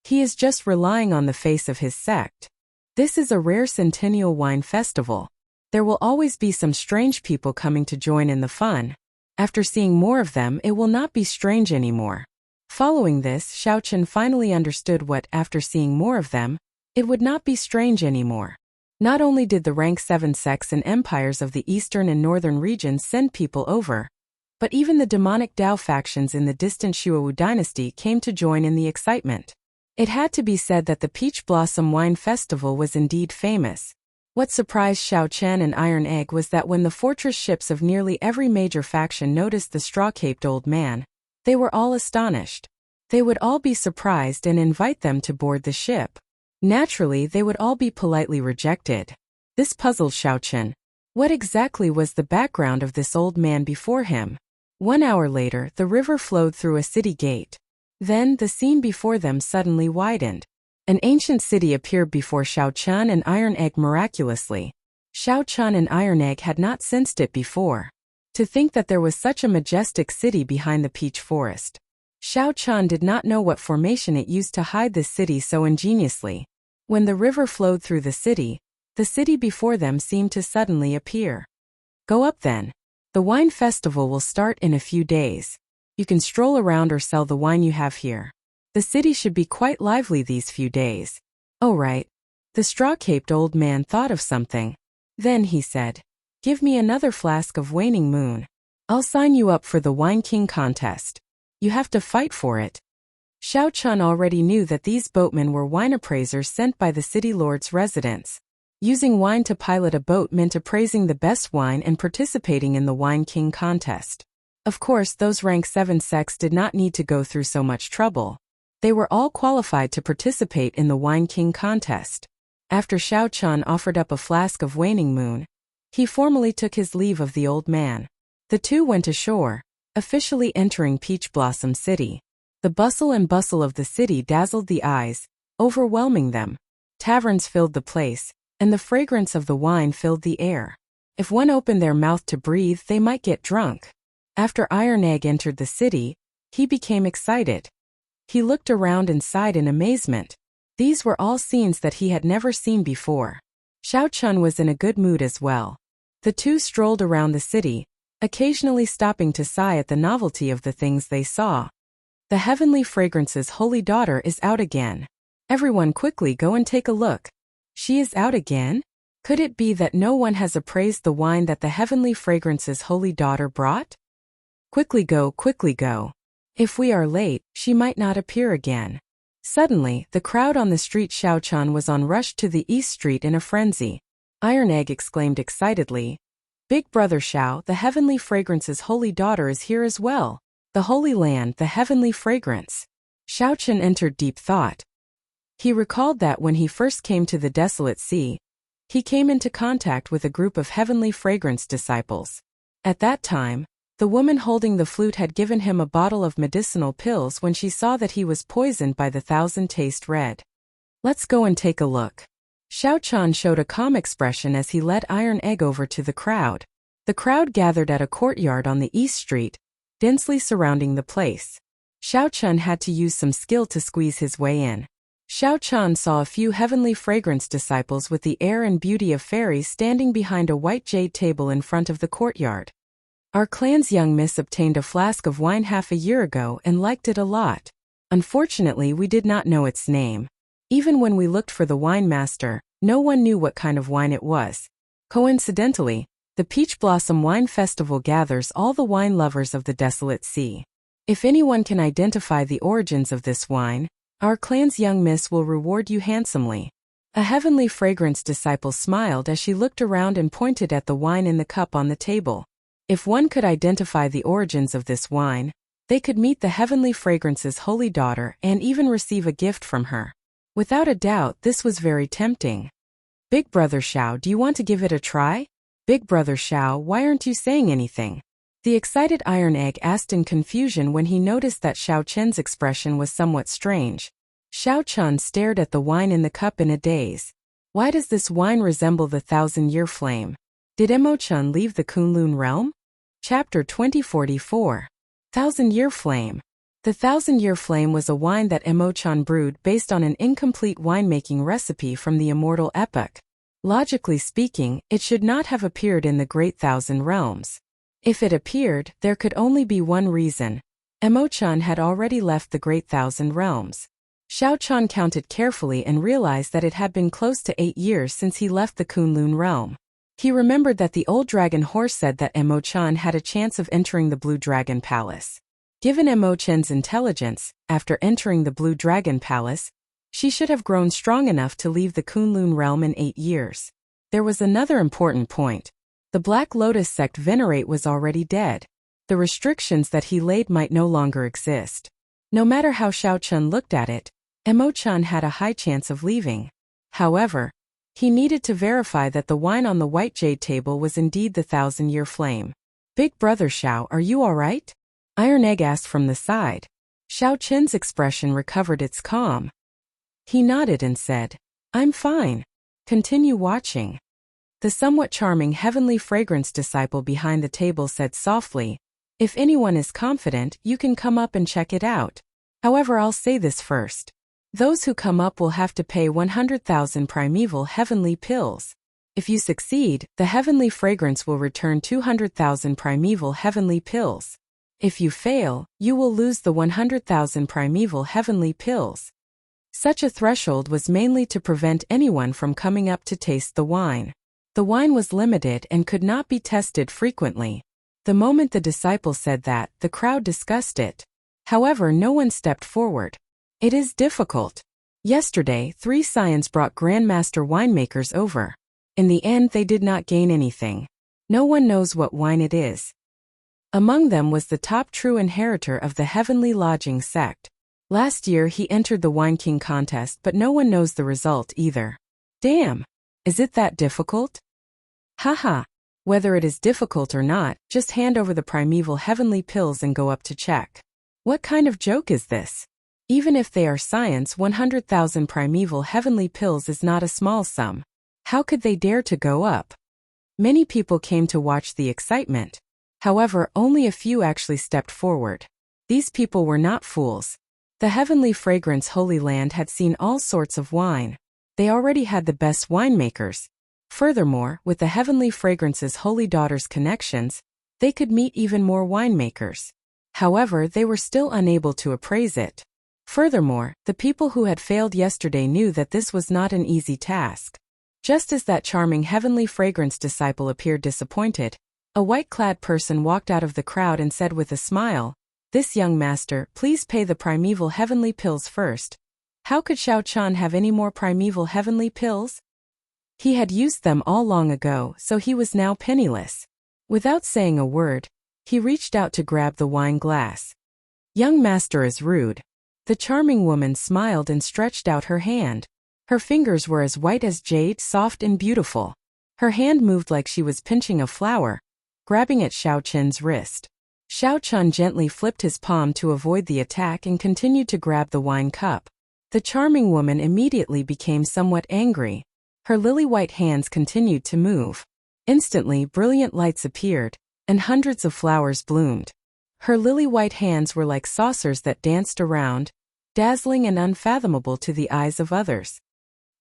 He is just relying on the face of his sect. This is a rare centennial wine festival. There will always be some strange people coming to join in the fun. After seeing more of them, it will not be strange anymore." Following this, Xiao Chen finally understood what, after seeing more of them, it would not be strange anymore. Not only did the rank 7 sects and empires of the eastern and northern regions send people over, but even the demonic Dao factions in the distant Shuowu dynasty came to join in the excitement. It had to be said that the Peach Blossom Wine Festival was indeed famous. What surprised Xiao Chen and Iron Egg was that when the fortress ships of nearly every major faction noticed the straw-caped old man, they were all astonished. They would all be surprised and invite them to board the ship. Naturally, they would all be politely rejected. This puzzled Xiao Chen. What exactly was the background of this old man before him? 1 hour later, the river flowed through a city gate. Then, the scene before them suddenly widened. An ancient city appeared before Xiao Chen and Iron Egg miraculously. Xiao Chen and Iron Egg had not sensed it before. To think that there was such a majestic city behind the peach forest. Xiao Chen did not know what formation it used to hide this city so ingeniously. When the river flowed through the city before them seemed to suddenly appear. Go up then. The wine festival will start in a few days. You can stroll around or sell the wine you have here. The city should be quite lively these few days. Oh right. The straw-caped old man thought of something. Then he said, "Give me another flask of Waning Moon. I'll sign you up for the Wine King contest. You have to fight for it." Xiao Chen already knew that these boatmen were wine appraisers sent by the city lord's residence. Using wine to pilot a boat meant appraising the best wine and participating in the Wine King contest. Of course, those rank 7 sects did not need to go through so much trouble. They were all qualified to participate in the Wine King contest. After Xiao Chen offered up a flask of Waning Moon, he formally took his leave of the old man. The two went ashore, officially entering Peach Blossom City. The bustle and bustle of the city dazzled the eyes, overwhelming them. Taverns filled the place, and the fragrance of the wine filled the air. If one opened their mouth to breathe, they might get drunk. After Iron Egg entered the city, he became excited. He looked around and sighed in amazement. These were all scenes that he had never seen before. Xiao Chen was in a good mood as well. The two strolled around the city, occasionally stopping to sigh at the novelty of the things they saw. The Heavenly Fragrance's holy daughter is out again. Everyone quickly go and take a look. She is out again? Could it be that no one has appraised the wine that the Heavenly Fragrance's holy daughter brought? Quickly go, quickly go. If we are late, she might not appear again. Suddenly, the crowd on the street Xiao Chen was on rushed to the East Street in a frenzy. Iron Egg exclaimed excitedly, "Big brother Xiao, the Heavenly Fragrance's holy daughter is here as well. The Holy Land, the Heavenly Fragrance." Xiao Chen entered deep thought. He recalled that when he first came to the Desolate Sea, he came into contact with a group of Heavenly Fragrance disciples. At that time, the woman holding the flute had given him a bottle of medicinal pills when she saw that he was poisoned by the Thousand Taste Red. "Let's go and take a look." Xiao Chen showed a calm expression as he led Iron Egg over to the crowd. The crowd gathered at a courtyard on the East Street, densely surrounding the place. Xiao Chen had to use some skill to squeeze his way in. Xiao Chen saw a few Heavenly Fragrance disciples with the air and beauty of fairies standing behind a white jade table in front of the courtyard. "Our clan's young miss obtained a flask of wine half a year ago and liked it a lot. Unfortunately, we did not know its name. Even when we looked for the wine master, no one knew what kind of wine it was. Coincidentally, the Peach Blossom Wine Festival gathers all the wine lovers of the Desolate Sea. If anyone can identify the origins of this wine, our clan's young miss will reward you handsomely." A Heavenly Fragrance disciple smiled as she looked around and pointed at the wine in the cup on the table. If one could identify the origins of this wine, They could meet the heavenly fragrance's holy daughter and even receive a gift from her. Without a doubt, this was very tempting. Big Brother Xiao, do you want to give it a try? Big Brother Xiao, why aren't you saying anything? The excited Iron Egg asked in confusion when he noticed that Xiao Chen's expression was somewhat strange. Xiao Chen stared at the wine in the cup in a daze. Why does this wine resemble the 1,000-year flame? Did Emo Chen leave the Kunlun realm? Chapter 2044. 1,000-year flame. The 1,000-year flame was a wine that Emo Chen brewed based on an incomplete winemaking recipe from the immortal epoch. Logically speaking, it should not have appeared in the Great Thousand Realms. If it appeared, there could only be one reason. Emo Chen had already left the Great Thousand Realms. Xiao Chen counted carefully and realized that it had been close to 8 years since he left the Kunlun realm. He remembered that the old dragon horse said that Emo Chen had a chance of entering the Blue Dragon Palace. Given Emo Chen's intelligence, after entering the Blue Dragon Palace, she should have grown strong enough to leave the Kunlun realm in 8 years. There was another important point. The Black Lotus sect venerate was already dead. The restrictions that he laid might no longer exist. No matter how Xiao Chen looked at it, Emo Chen had a high chance of leaving. However, he needed to verify that the wine on the white jade table was indeed the 1,000-year flame. Big Brother Xiao, are you alright? Iron Egg asked from the side. Xiao Chen's expression recovered its calm. He nodded and said, I'm fine. Continue watching. The somewhat charming heavenly fragrance disciple behind the table said softly, if anyone is confident, you can come up and check it out. However, I'll say this first. Those who come up will have to pay 100,000 primeval heavenly pills. If you succeed, the heavenly fragrance will return 200,000 primeval heavenly pills. If you fail, you will lose the 100,000 primeval heavenly pills. Such a threshold was mainly to prevent anyone from coming up to taste the wine. The wine was limited and could not be tested frequently. The moment the disciple said that, the crowd discussed it. However, no one stepped forward. It is difficult. Yesterday, 3 scions brought Grandmaster winemakers over. In the end, they did not gain anything. No one knows what wine it is. Among them was the top true inheritor of the Heavenly Lodging sect. Last year he entered the Wine King contest, but no one knows the result either. Damn! Is it that difficult? Haha. Whether it is difficult or not, just hand over the primeval heavenly pills and go up to check. What kind of joke is this? Even if they are science, 100,000 primeval heavenly pills is not a small sum. How could they dare to go up? Many people came to watch the excitement. However, only a few actually stepped forward. These people were not fools. The heavenly fragrance Holy Land had seen all sorts of wine. They already had the best winemakers. Furthermore, with the heavenly fragrance's holy daughter's connections, they could meet even more winemakers. However, they were still unable to appraise it. Furthermore, the people who had failed yesterday knew that this was not an easy task. Just as that charming heavenly fragrance disciple appeared disappointed, a white-clad person walked out of the crowd and said with a smile, "This young master, please pay the primeval heavenly pills first." How could Xiao Chen have any more primeval heavenly pills? He had used them all long ago, so he was now penniless. Without saying a word, he reached out to grab the wine glass. Young master is rude. The charming woman smiled and stretched out her hand. Her fingers were as white as jade, soft and beautiful. Her hand moved like she was pinching a flower, grabbing at Xiao Chen's wrist. Xiao Chen gently flipped his palm to avoid the attack and continued to grab the wine cup. The charming woman immediately became somewhat angry. Her lily-white hands continued to move. Instantly, brilliant lights appeared, and hundreds of flowers bloomed. Her lily-white hands were like saucers that danced around, dazzling and unfathomable to the eyes of others.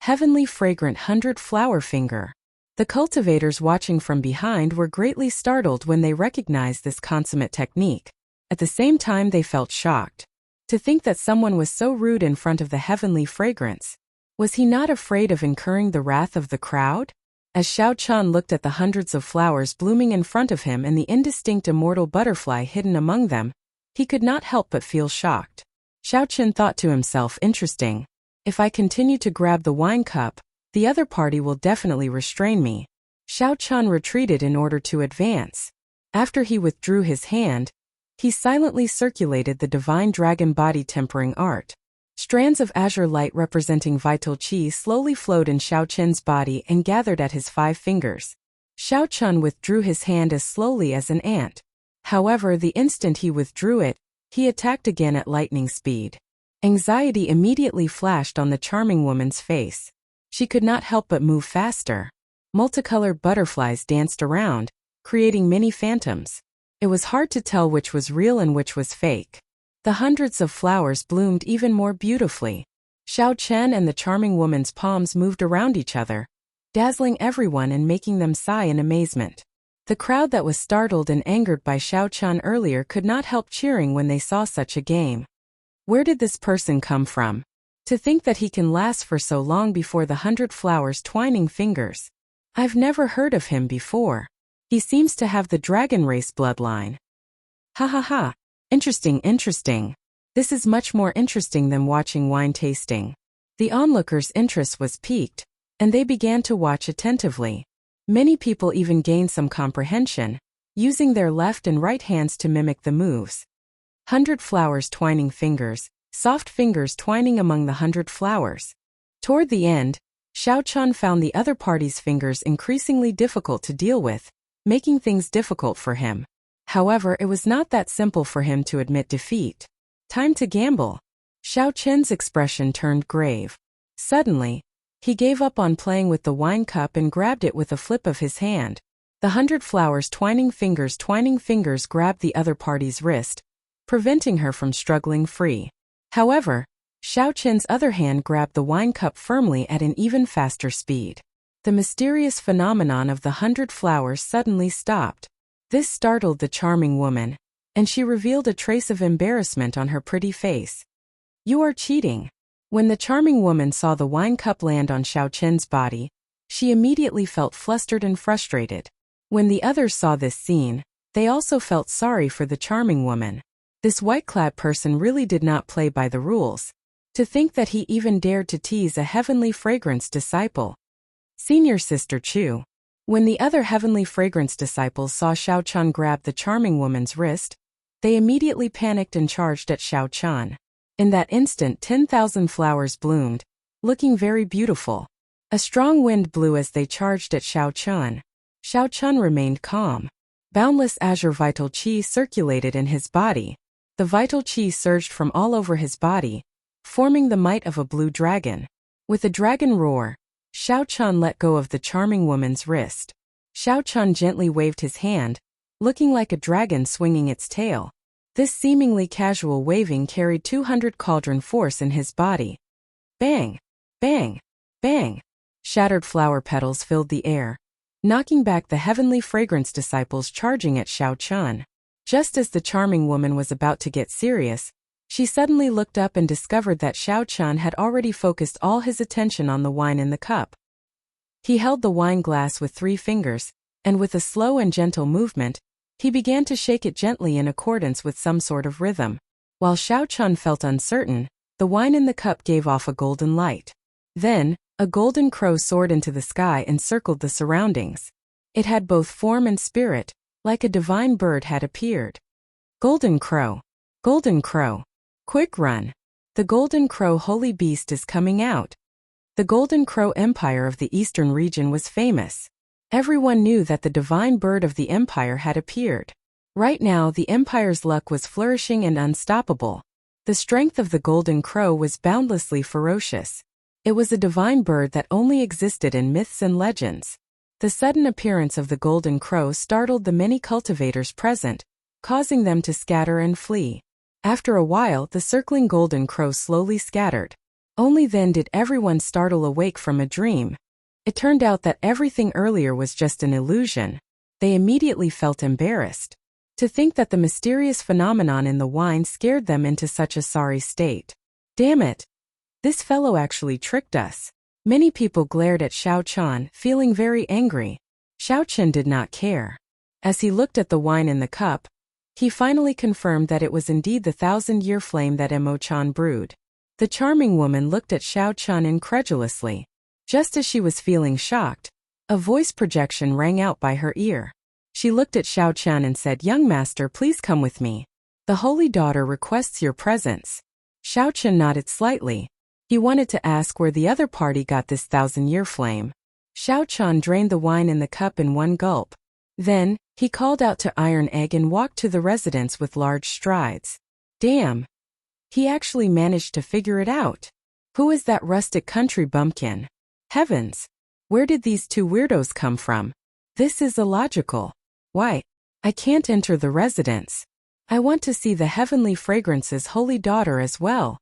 Heavenly fragrant 100-flower finger. The cultivators watching from behind were greatly startled when they recognized this consummate technique. At the same time, they felt shocked. To think that someone was so rude in front of the heavenly fragrance. Was he not afraid of incurring the wrath of the crowd? As Xiao Chen looked at the hundreds of flowers blooming in front of him and the indistinct immortal butterfly hidden among them, he could not help but feel shocked. Xiao Chen thought to himself, interesting. If I continue to grab the wine cup, the other party will definitely restrain me. Xiao Chen retreated in order to advance. After he withdrew his hand, He silently circulated the divine dragon body tempering art. Strands of azure light representing vital qi slowly flowed in Xiao Chen's body and gathered at his 5 fingers. Xiao Chen withdrew his hand as slowly as an ant. However, the instant he withdrew it, he attacked again at lightning speed. Anxiety immediately flashed on the charming woman's face. She could not help but move faster. Multicolored butterflies danced around, creating many phantoms. It was hard to tell which was real and which was fake. The hundreds of flowers bloomed even more beautifully. Xiao Chen and the charming woman's palms moved around each other, dazzling everyone and making them sigh in amazement. The crowd that was startled and angered by Xiao Chen earlier could not help cheering when they saw such a game. Where did this person come from? To think that he can last for so long before the 100 flowers twining fingers. I've never heard of him before. He seems to have the dragon race bloodline. Ha ha ha. Interesting. This is much more interesting than watching wine tasting. The onlookers' interest was piqued, and they began to watch attentively. Many people even gained some comprehension, using their left and right hands to mimic the moves. 100 flowers twining fingers, soft fingers twining among the 100 flowers. Toward the end, Xiao Chen found the other party's fingers increasingly difficult to deal with, making things difficult for him. However, it was not that simple for him to admit defeat. Time to gamble. Xiao Chen's expression turned grave. Suddenly, he gave up on playing with the wine cup and grabbed it with a flip of his hand. The 100 flowers twining fingers grabbed the other party's wrist, preventing her from struggling free. However, Xiao Chen's other hand grabbed the wine cup firmly at an even faster speed. The mysterious phenomenon of the 100 flowers suddenly stopped. This startled the charming woman, and she revealed a trace of embarrassment on her pretty face. You are cheating. When the charming woman saw the wine cup land on Xiao Chen's body, she immediately felt flustered and frustrated. When the others saw this scene, they also felt sorry for the charming woman. This white-clad person really did not play by the rules. To think that he even dared to tease a heavenly fragrance disciple. Senior Sister Chu. When the other heavenly fragrance disciples saw Xiao Chen grab the charming woman's wrist, they immediately panicked and charged at Xiao Chen. In that instant 10,000 flowers bloomed, looking very beautiful. A strong wind blew as they charged at Xiao Chen. Xiao Chen remained calm. Boundless azure vital qi circulated in his body. The vital qi surged from all over his body, forming the might of a blue dragon. With a dragon roar, Xiao Chen let go of the charming woman's wrist. Xiao Chen gently waved his hand, looking like a dragon swinging its tail. This seemingly casual waving carried 200 cauldron force in his body. Bang! Bang! Bang! Shattered flower petals filled the air, knocking back the heavenly fragrance disciples charging at Xiao Chen. Just as the charming woman was about to get serious, she suddenly looked up and discovered that Xiao Chen had already focused all his attention on the wine in the cup. He held the wine glass with 3 fingers, and with a slow and gentle movement, he began to shake it gently in accordance with some sort of rhythm. While Xiao Chen felt uncertain, the wine in the cup gave off a golden light. Then, a golden crow soared into the sky and circled the surroundings. It had both form and spirit, like a divine bird had appeared. Golden crow! Golden crow! Quick run! The golden crow holy beast is coming out. The Golden Crow Empire of the Eastern region was famous. Everyone knew that the divine bird of the empire had appeared. Right now the empire's luck was flourishing and unstoppable. The strength of the Golden Crow was boundlessly ferocious. It was a divine bird that only existed in myths and legends. The sudden appearance of the Golden Crow startled the many cultivators present, causing them to scatter and flee. After a while, the circling Golden Crow slowly scattered. Only then did everyone startle awake from a dream. It turned out that everything earlier was just an illusion. They immediately felt embarrassed. To think that the mysterious phenomenon in the wine scared them into such a sorry state. Damn it! This fellow actually tricked us. Many people glared at Xiao Chen, feeling very angry. Xiao Chen did not care. As he looked at the wine in the cup, he finally confirmed that it was indeed the 1,000-year flame that Mo Chan brewed. The charming woman looked at Xiao Chen incredulously. Just as she was feeling shocked, a voice projection rang out by her ear. She looked at Xiao Chen and said, "Young master, please come with me." The holy daughter requests your presence. Xiao Chen nodded slightly. He wanted to ask where the other party got this 1,000-year flame. Xiao Chen drained the wine in the cup in one gulp. Then, he called out to Iron Egg and walked to the residence with large strides. Damn! He actually managed to figure it out. Who is that rustic country bumpkin? Heavens! Where did these two weirdos come from? This is illogical. Why? I can't enter the residence. I want to see the heavenly fragrance's holy daughter as well.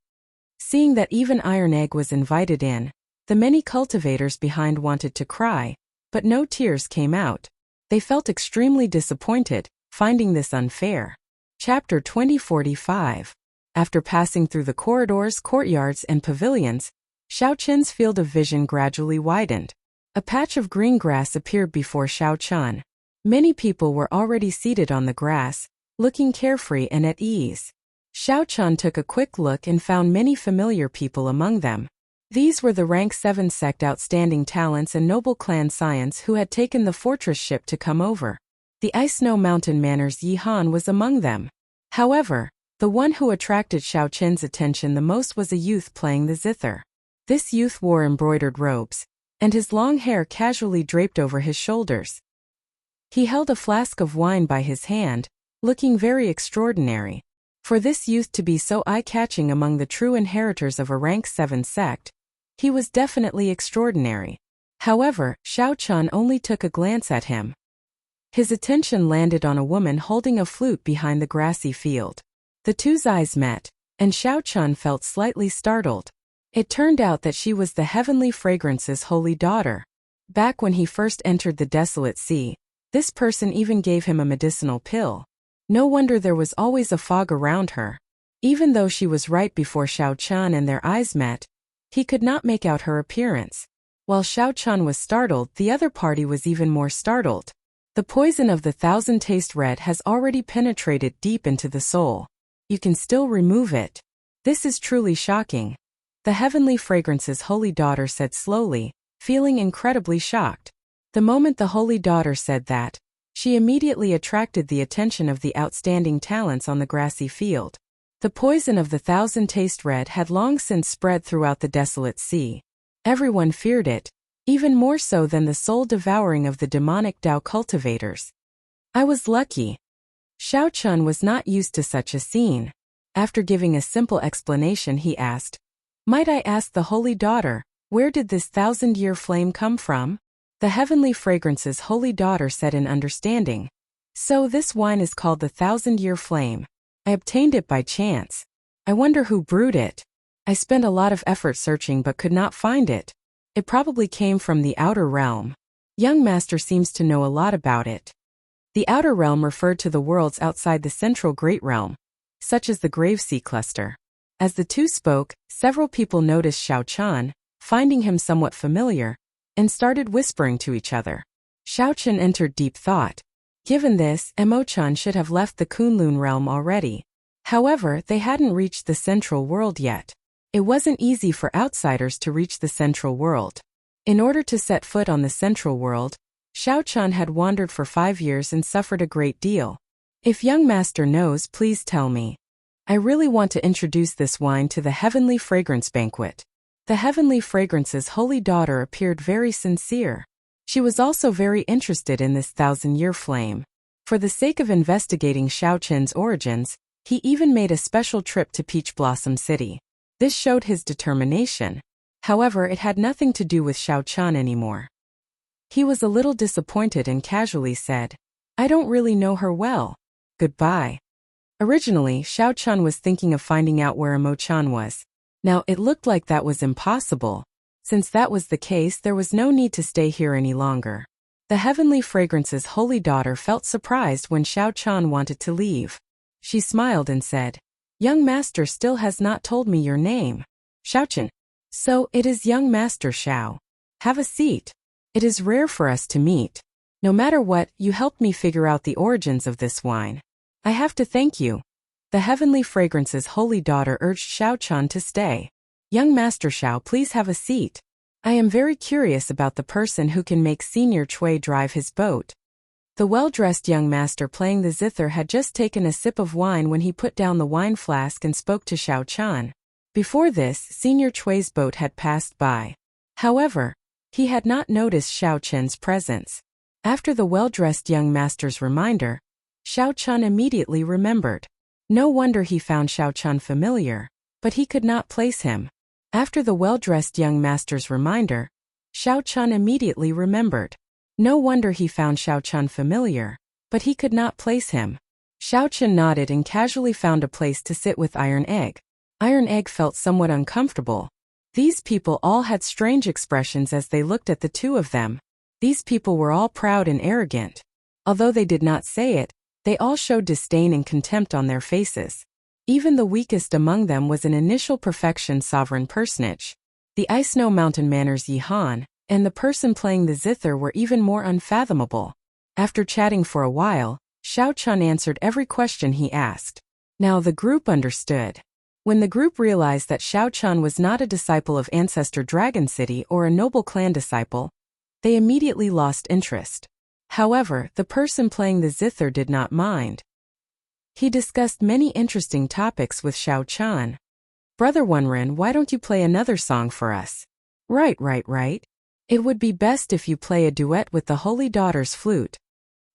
Seeing that even Iron Egg was invited in, the many cultivators behind wanted to cry, but no tears came out. They felt extremely disappointed, finding this unfair. Chapter 2045. After passing through the corridors, courtyards, and pavilions, Xiao Chen's field of vision gradually widened. A patch of green grass appeared before Xiao Chen. Many people were already seated on the grass, looking carefree and at ease. Xiao Chen took a quick look and found many familiar people among them. These were the Rank 7 sect outstanding talents and noble clan scions who had taken the fortress ship to come over. The Ice Snow Mountain Manor's Yi Han was among them. However, the one who attracted Xiao Chen's attention the most was a youth playing the zither. This youth wore embroidered robes, and his long hair casually draped over his shoulders. He held a flask of wine by his hand, looking very extraordinary. For this youth to be so eye-catching among the true inheritors of a Rank 7 sect, he was definitely extraordinary. However, Xiao Chen only took a glance at him. His attention landed on a woman holding a flute behind the grassy field. The two's eyes met, and Xiao Chen felt slightly startled. It turned out that she was the heavenly fragrance's holy daughter. Back when he first entered the desolate sea, this person even gave him a medicinal pill. No wonder there was always a fog around her. Even though she was right before Xiao Chen and their eyes met, he could not make out her appearance. While Xiao Chen was startled, the other party was even more startled. The poison of the 1,000 taste red has already penetrated deep into the soul. You can still remove it. This is truly shocking. The heavenly fragrance's holy daughter said slowly, feeling incredibly shocked. The moment the holy daughter said that, she immediately attracted the attention of the outstanding talents on the grassy field. The poison of the 1,000 taste red had long since spread throughout the desolate sea. Everyone feared it, even more so than the soul devouring of the demonic Dao cultivators. I was lucky. Xiao Chen was not used to such a scene. After giving a simple explanation, he asked, "Might I ask the holy daughter, where did this 1,000-year flame come from?" The heavenly fragrance's holy daughter said in understanding, "So this wine is called the 1,000-year flame. I obtained it by chance. I wonder who brewed it. I spent a lot of effort searching but could not find it. It probably came from the outer realm. Young master seems to know a lot about it." The outer realm referred to the worlds outside the central great realm, such as the Gravesea cluster. As the two spoke, several people noticed Xiao Chen, finding him somewhat familiar, and started whispering to each other. Xiao Chen entered deep thought. Given this, Mo Chen should have left the Kunlun realm already. However, they hadn't reached the central world yet. It wasn't easy for outsiders to reach the central world. In order to set foot on the central world, Xiao Chen had wandered for 5 years and suffered a great deal. If young master knows, please tell me. I really want to introduce this wine to the heavenly fragrance banquet. The heavenly fragrance's holy daughter appeared very sincere. She was also very interested in this 1,000-year flame. For the sake of investigating Xiao Chen's origins, he even made a special trip to Peach Blossom City. This showed his determination. However, it had nothing to do with Xiao Chen anymore. He was a little disappointed and casually said, "I don't really know her well. Goodbye." Originally, Xiao Chen was thinking of finding out where Mo Chen was. Now, it looked like that was impossible. Since that was the case, there was no need to stay here any longer. The heavenly fragrance's holy daughter felt surprised when Xiao Chen wanted to leave. She smiled and said, "Young master still has not told me your name." "Xiao Chen." "So, it is young master Xiao. Have a seat. It is rare for us to meet. No matter what, you helped me figure out the origins of this wine. I have to thank you." The heavenly fragrance's holy daughter urged Xiao Chen to stay. "Young master Xiao, please have a seat. I am very curious about the person who can make Senior Chui drive his boat." The well-dressed young master playing the zither had just taken a sip of wine when he put down the wine flask and spoke to Xiao Chun. Before this, Senior Chui's boat had passed by. However, he had not noticed Xiao Chun's presence. After the well-dressed young master's reminder, Xiao Chun immediately remembered. No wonder he found Xiao Chun familiar, but he could not place him. After the well-dressed young master's reminder, Xiao Chun immediately remembered. No wonder he found Xiao Chun familiar, but he could not place him. Xiao Chun nodded and casually found a place to sit with Iron Egg. Iron Egg felt somewhat uncomfortable. These people all had strange expressions as they looked at the two of them. These people were all proud and arrogant. Although they did not say it, they all showed disdain and contempt on their faces. Even the weakest among them was an initial perfection sovereign personage. The Ice Snow Mountain Manor's Yi Han, and the person playing the zither were even more unfathomable. After chatting for a while, Xiao Chun answered every question he asked. Now the group understood. When the group realized that Xiao Chun was not a disciple of Ancestor Dragon City or a noble clan disciple, they immediately lost interest. However, the person playing the zither did not mind. He discussed many interesting topics with Xiao Chun. Brother Wenren, why don't you play another song for us? Right. It would be best if you play a duet with the Holy Daughter's flute.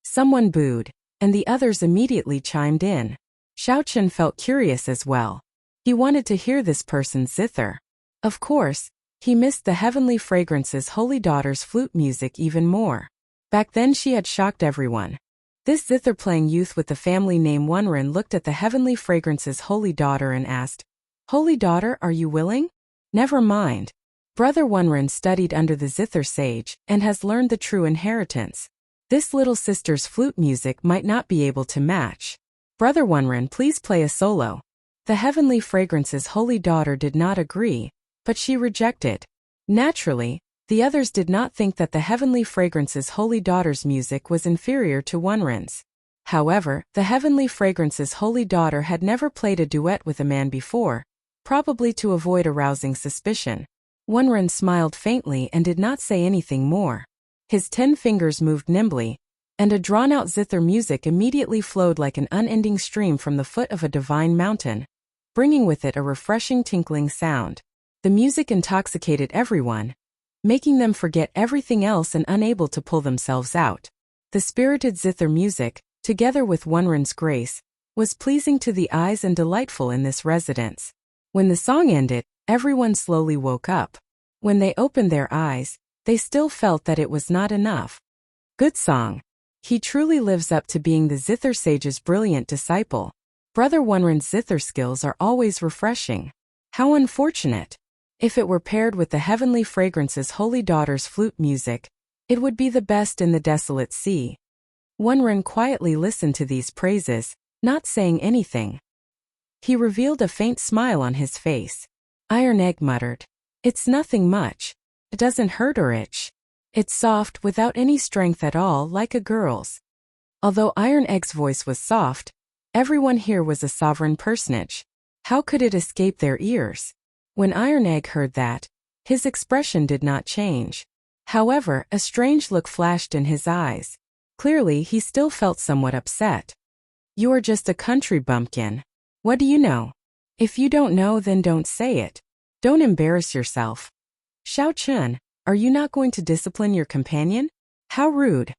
Someone booed, and the others immediately chimed in. Xiao Chun felt curious as well. He wanted to hear this person's zither. Of course, he missed the Heavenly Fragrance's Holy Daughter's flute music even more. Back then she had shocked everyone. This zither-playing youth with the family name Wenren looked at the Heavenly Fragrance's Holy Daughter and asked, "Holy Daughter, are you willing?" Never mind. Brother Wenren studied under the zither sage and has learned the true inheritance. This little sister's flute music might not be able to match. Brother Wenren, please play a solo. The Heavenly Fragrance's Holy Daughter did not agree, but she rejected. Naturally, the others did not think that the Heavenly Fragrance's Holy Daughter's music was inferior to Wenren's. However, the Heavenly Fragrance's Holy Daughter had never played a duet with a man before, probably to avoid arousing suspicion. Wenren smiled faintly and did not say anything more. His 10 fingers moved nimbly, and a drawn-out zither music immediately flowed like an unending stream from the foot of a divine mountain, bringing with it a refreshing tinkling sound. The music intoxicated everyone, making them forget everything else and unable to pull themselves out. The spirited zither music, together with Wenren's grace, was pleasing to the eyes and delightful in this residence. When the song ended, everyone slowly woke up. When they opened their eyes, they still felt that it was not enough. Good song. He truly lives up to being the zither sage's brilliant disciple. Brother Wenren's zither skills are always refreshing. How unfortunate. If it were paired with the Heavenly Fragrance's Holy Daughter's flute music, it would be the best in the desolate sea. Wenren quietly listened to these praises, not saying anything. He revealed a faint smile on his face. Iron Egg muttered, "It's nothing much. It doesn't hurt or itch. It's soft without any strength at all, like a girl's." Although Iron Egg's voice was soft, everyone here was a sovereign personage. How could it escape their ears? When Iron Egg heard that, his expression did not change. However, a strange look flashed in his eyes. Clearly, he still felt somewhat upset. "You are just a country bumpkin. What do you know? If you don't know, then don't say it. Don't embarrass yourself." "Xiao Chun, are you not going to discipline your companion? How rude.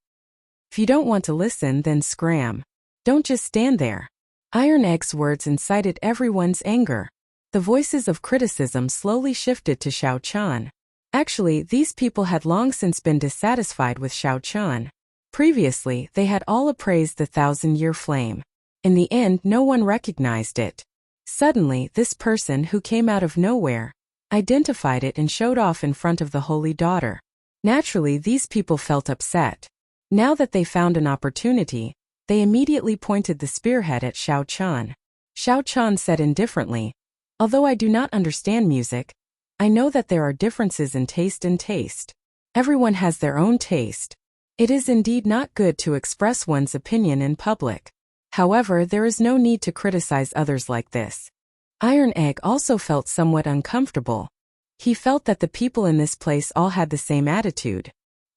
If you don't want to listen, then scram. Don't just stand there." Iron Egg's words incited everyone's anger. The voices of criticism slowly shifted to Xiao Chun. Actually, these people had long since been dissatisfied with Xiao Chun. Previously, they had all appraised the 1,000-year flame. In the end, no one recognized it. Suddenly, this person who came out of nowhere identified it and showed off in front of the Holy Daughter. Naturally, these people felt upset. Now that they found an opportunity, they immediately pointed the spearhead at Xiao Chun. Xiao Chun said indifferently, "Although I do not understand music, I know that there are differences in taste. Everyone has their own taste. It is indeed not good to express one's opinion in public. However, there is no need to criticize others like this." Iron Egg also felt somewhat uncomfortable. He felt that the people in this place all had the same attitude.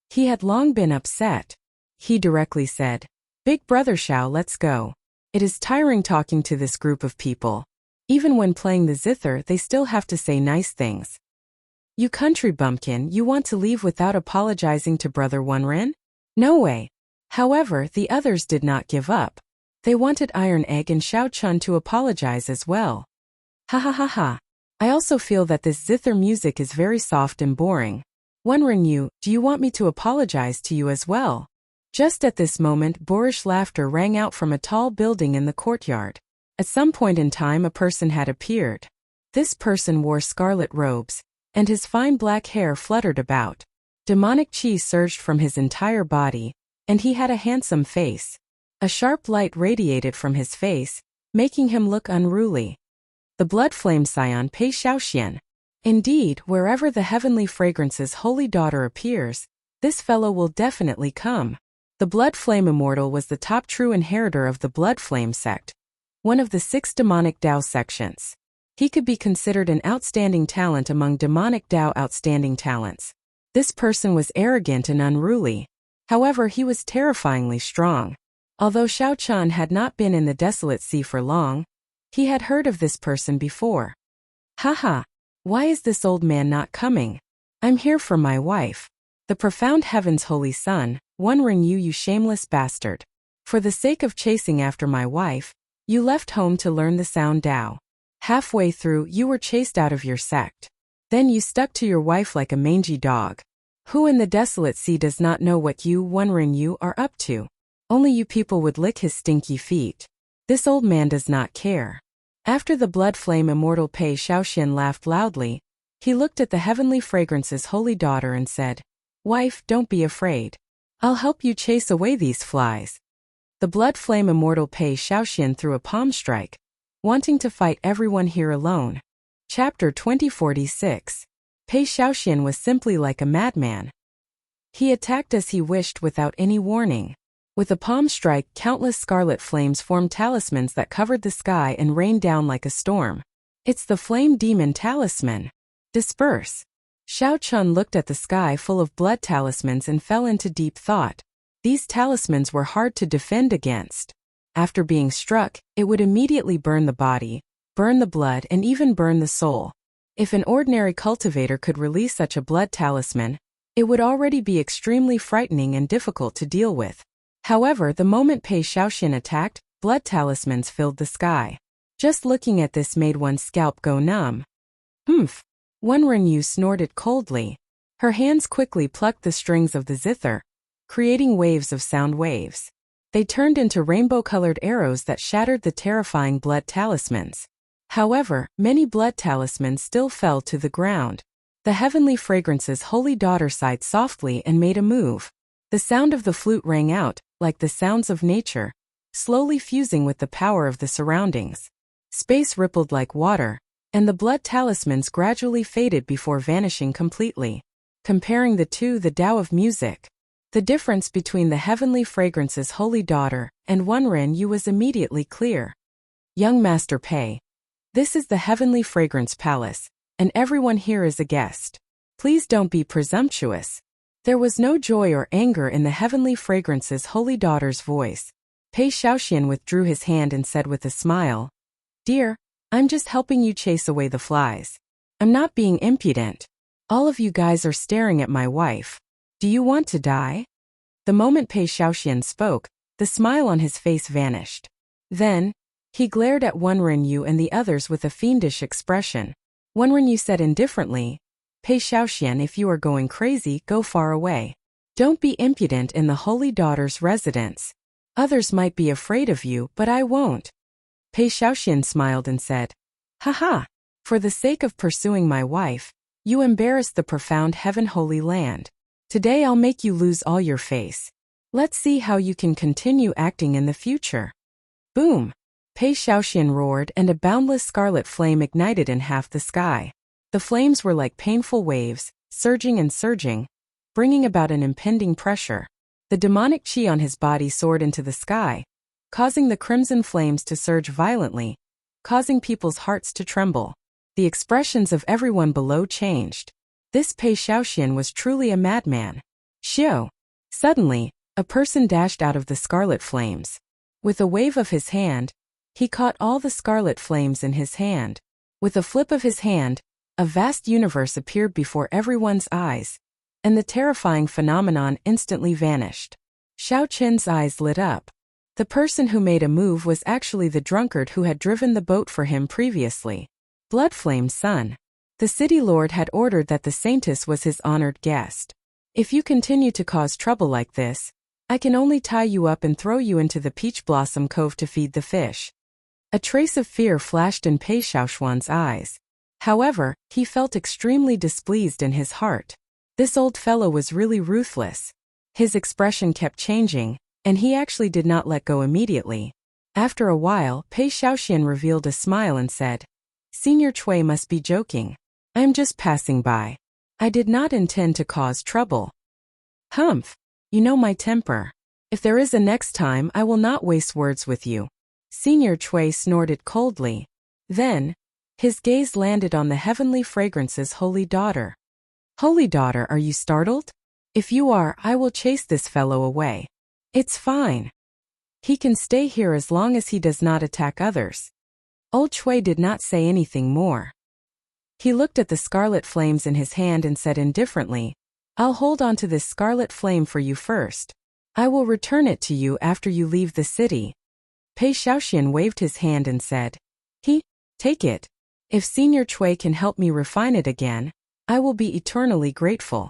He had long been upset. He directly said, "Big brother Xiao, let's go. It is tiring talking to this group of people. Even when playing the zither, they still have to say nice things. You country bumpkin, you want to leave without apologizing to brother Wenren? No way." However, the others did not give up. They wanted Iron Egg and Xiao Chun to apologize as well. Ha ha ha ha. I also feel that this zither music is very soft and boring. Wenren Yu, do you want me to apologize to you as well? Just at this moment, boorish laughter rang out from a tall building in the courtyard. At some point in time, a person had appeared. This person wore scarlet robes, and his fine black hair fluttered about. Demonic chi surged from his entire body, and he had a handsome face. A sharp light radiated from his face, making him look unruly. The blood flame scion Pei Xiaoxian. Indeed, wherever the heavenly fragrance's holy daughter appears, this fellow will definitely come. The blood flame immortal was the top true inheritor of the blood flame sect, one of the 6 demonic Dao sections. He could be considered an outstanding talent among demonic Dao outstanding talents. This person was arrogant and unruly. However, he was terrifyingly strong. Although Xiao Chun had not been in the desolate sea for long, he had heard of this person before. Haha, why is this old man not coming? I'm here for my wife. The profound heaven's holy son, Wenren Yu, you shameless bastard. For the sake of chasing after my wife, you left home to learn the sound Dao. Halfway through, you were chased out of your sect. Then you stuck to your wife like a mangy dog. Who in the desolate sea does not know what you, Wenren Yu, are up to? Only you people would lick his stinky feet. This old man does not care. After the blood flame immortal Pei Xiaoxian laughed loudly, he looked at the heavenly fragrance's holy daughter and said, "Wife, don't be afraid. I'll help you chase away these flies." The blood flame immortal Pei Xiaoxian threw a palm strike, wanting to fight everyone here alone. Chapter 2046. Pei Xiaoxian was simply like a madman. He attacked as he wished without any warning. With a palm strike, countless scarlet flames formed talismans that covered the sky and rained down like a storm. It's the flame demon talisman. Disperse. Xiao Chun looked at the sky full of blood talismans and fell into deep thought. These talismans were hard to defend against. After being struck, it would immediately burn the body, burn the blood, and even burn the soul. If an ordinary cultivator could release such a blood talisman, it would already be extremely frightening and difficult to deal with. However, the moment Pei Xiaoxian attacked, blood talismans filled the sky. Just looking at this made one's scalp go numb. Humph. Wenren Yu snorted coldly. Her hands quickly plucked the strings of the zither, creating waves of sound waves. They turned into rainbow-colored arrows that shattered the terrifying blood talismans. However, many blood talismans still fell to the ground. The heavenly fragrance's holy daughter sighed softly and made a move. The sound of the flute rang out, like the sounds of nature, slowly fusing with the power of the surroundings. Space rippled like water, and the blood talismans gradually faded before vanishing completely. Comparing the two, the Tao of music. The difference between the heavenly fragrance's holy daughter and Wenren Yu was immediately clear. Young Master Pei. This is the heavenly fragrance palace, and everyone here is a guest. Please don't be presumptuous. There was no joy or anger in the heavenly fragrance's holy daughter's voice. Pei Xiaoxian withdrew his hand and said with a smile, "Dear, I'm just helping you chase away the flies. I'm not being impudent. All of you guys are staring at my wife. Do you want to die?" The moment Pei Xiaoxian spoke, the smile on his face vanished. Then, he glared at Wenren Yu and the others with a fiendish expression. Wenren Yu said indifferently, "Pei Xiaoxian, if you are going crazy, go far away. Don't be impudent in the holy daughter's residence. Others might be afraid of you, but I won't." Pei Xiaoxian smiled and said, "Haha, for the sake of pursuing my wife, you embarrassed the profound heaven holy land. Today I'll make you lose all your face. Let's see how you can continue acting in the future." Boom! Pei Xiaoxian roared and a boundless scarlet flame ignited in half the sky. The flames were like painful waves, surging and surging, bringing about an impending pressure. The demonic chi on his body soared into the sky, causing the crimson flames to surge violently, causing people's hearts to tremble. The expressions of everyone below changed. This Pei Xiaoxian was truly a madman. Xiao! Suddenly, A person dashed out of the scarlet flames. With a wave of his hand, he caught all the scarlet flames in his hand. With a flip of his hand, a vast universe appeared before everyone's eyes, and the terrifying phenomenon instantly vanished. Xiao Qin's eyes lit up. The person who made a move was actually the drunkard who had driven the boat for him previously. Bloodflame's son. The city lord had ordered that the saintess was his honored guest. If you continue to cause trouble like this, I can only tie you up and throw you into the Peach Blossom Cove to feed the fish. A trace of fear flashed in Pei Xiaoshuan's eyes. However, he felt extremely displeased in his heart. This old fellow was really ruthless. His expression kept changing, and he actually did not let go immediately. After a while, Pei Xiaoxian revealed a smile and said, "Senior Cui must be joking. I am just passing by. I did not intend to cause trouble." "Humph. You know my temper. If there is a next time, I will not waste words with you." Senior Cui snorted coldly. Then, his gaze landed on the heavenly fragrance's holy daughter. "Holy daughter, are you startled? If you are, I will chase this fellow away. It's fine. He can stay here as long as he does not attack others." Old Cui did not say anything more. He looked at the scarlet flames in his hand and said indifferently, "I'll hold on to this scarlet flame for you first. I will return it to you after you leave the city." Pei Xiaoxian waved his hand and said, Take it. If Senior Cui can help me refine it again, I will be eternally grateful."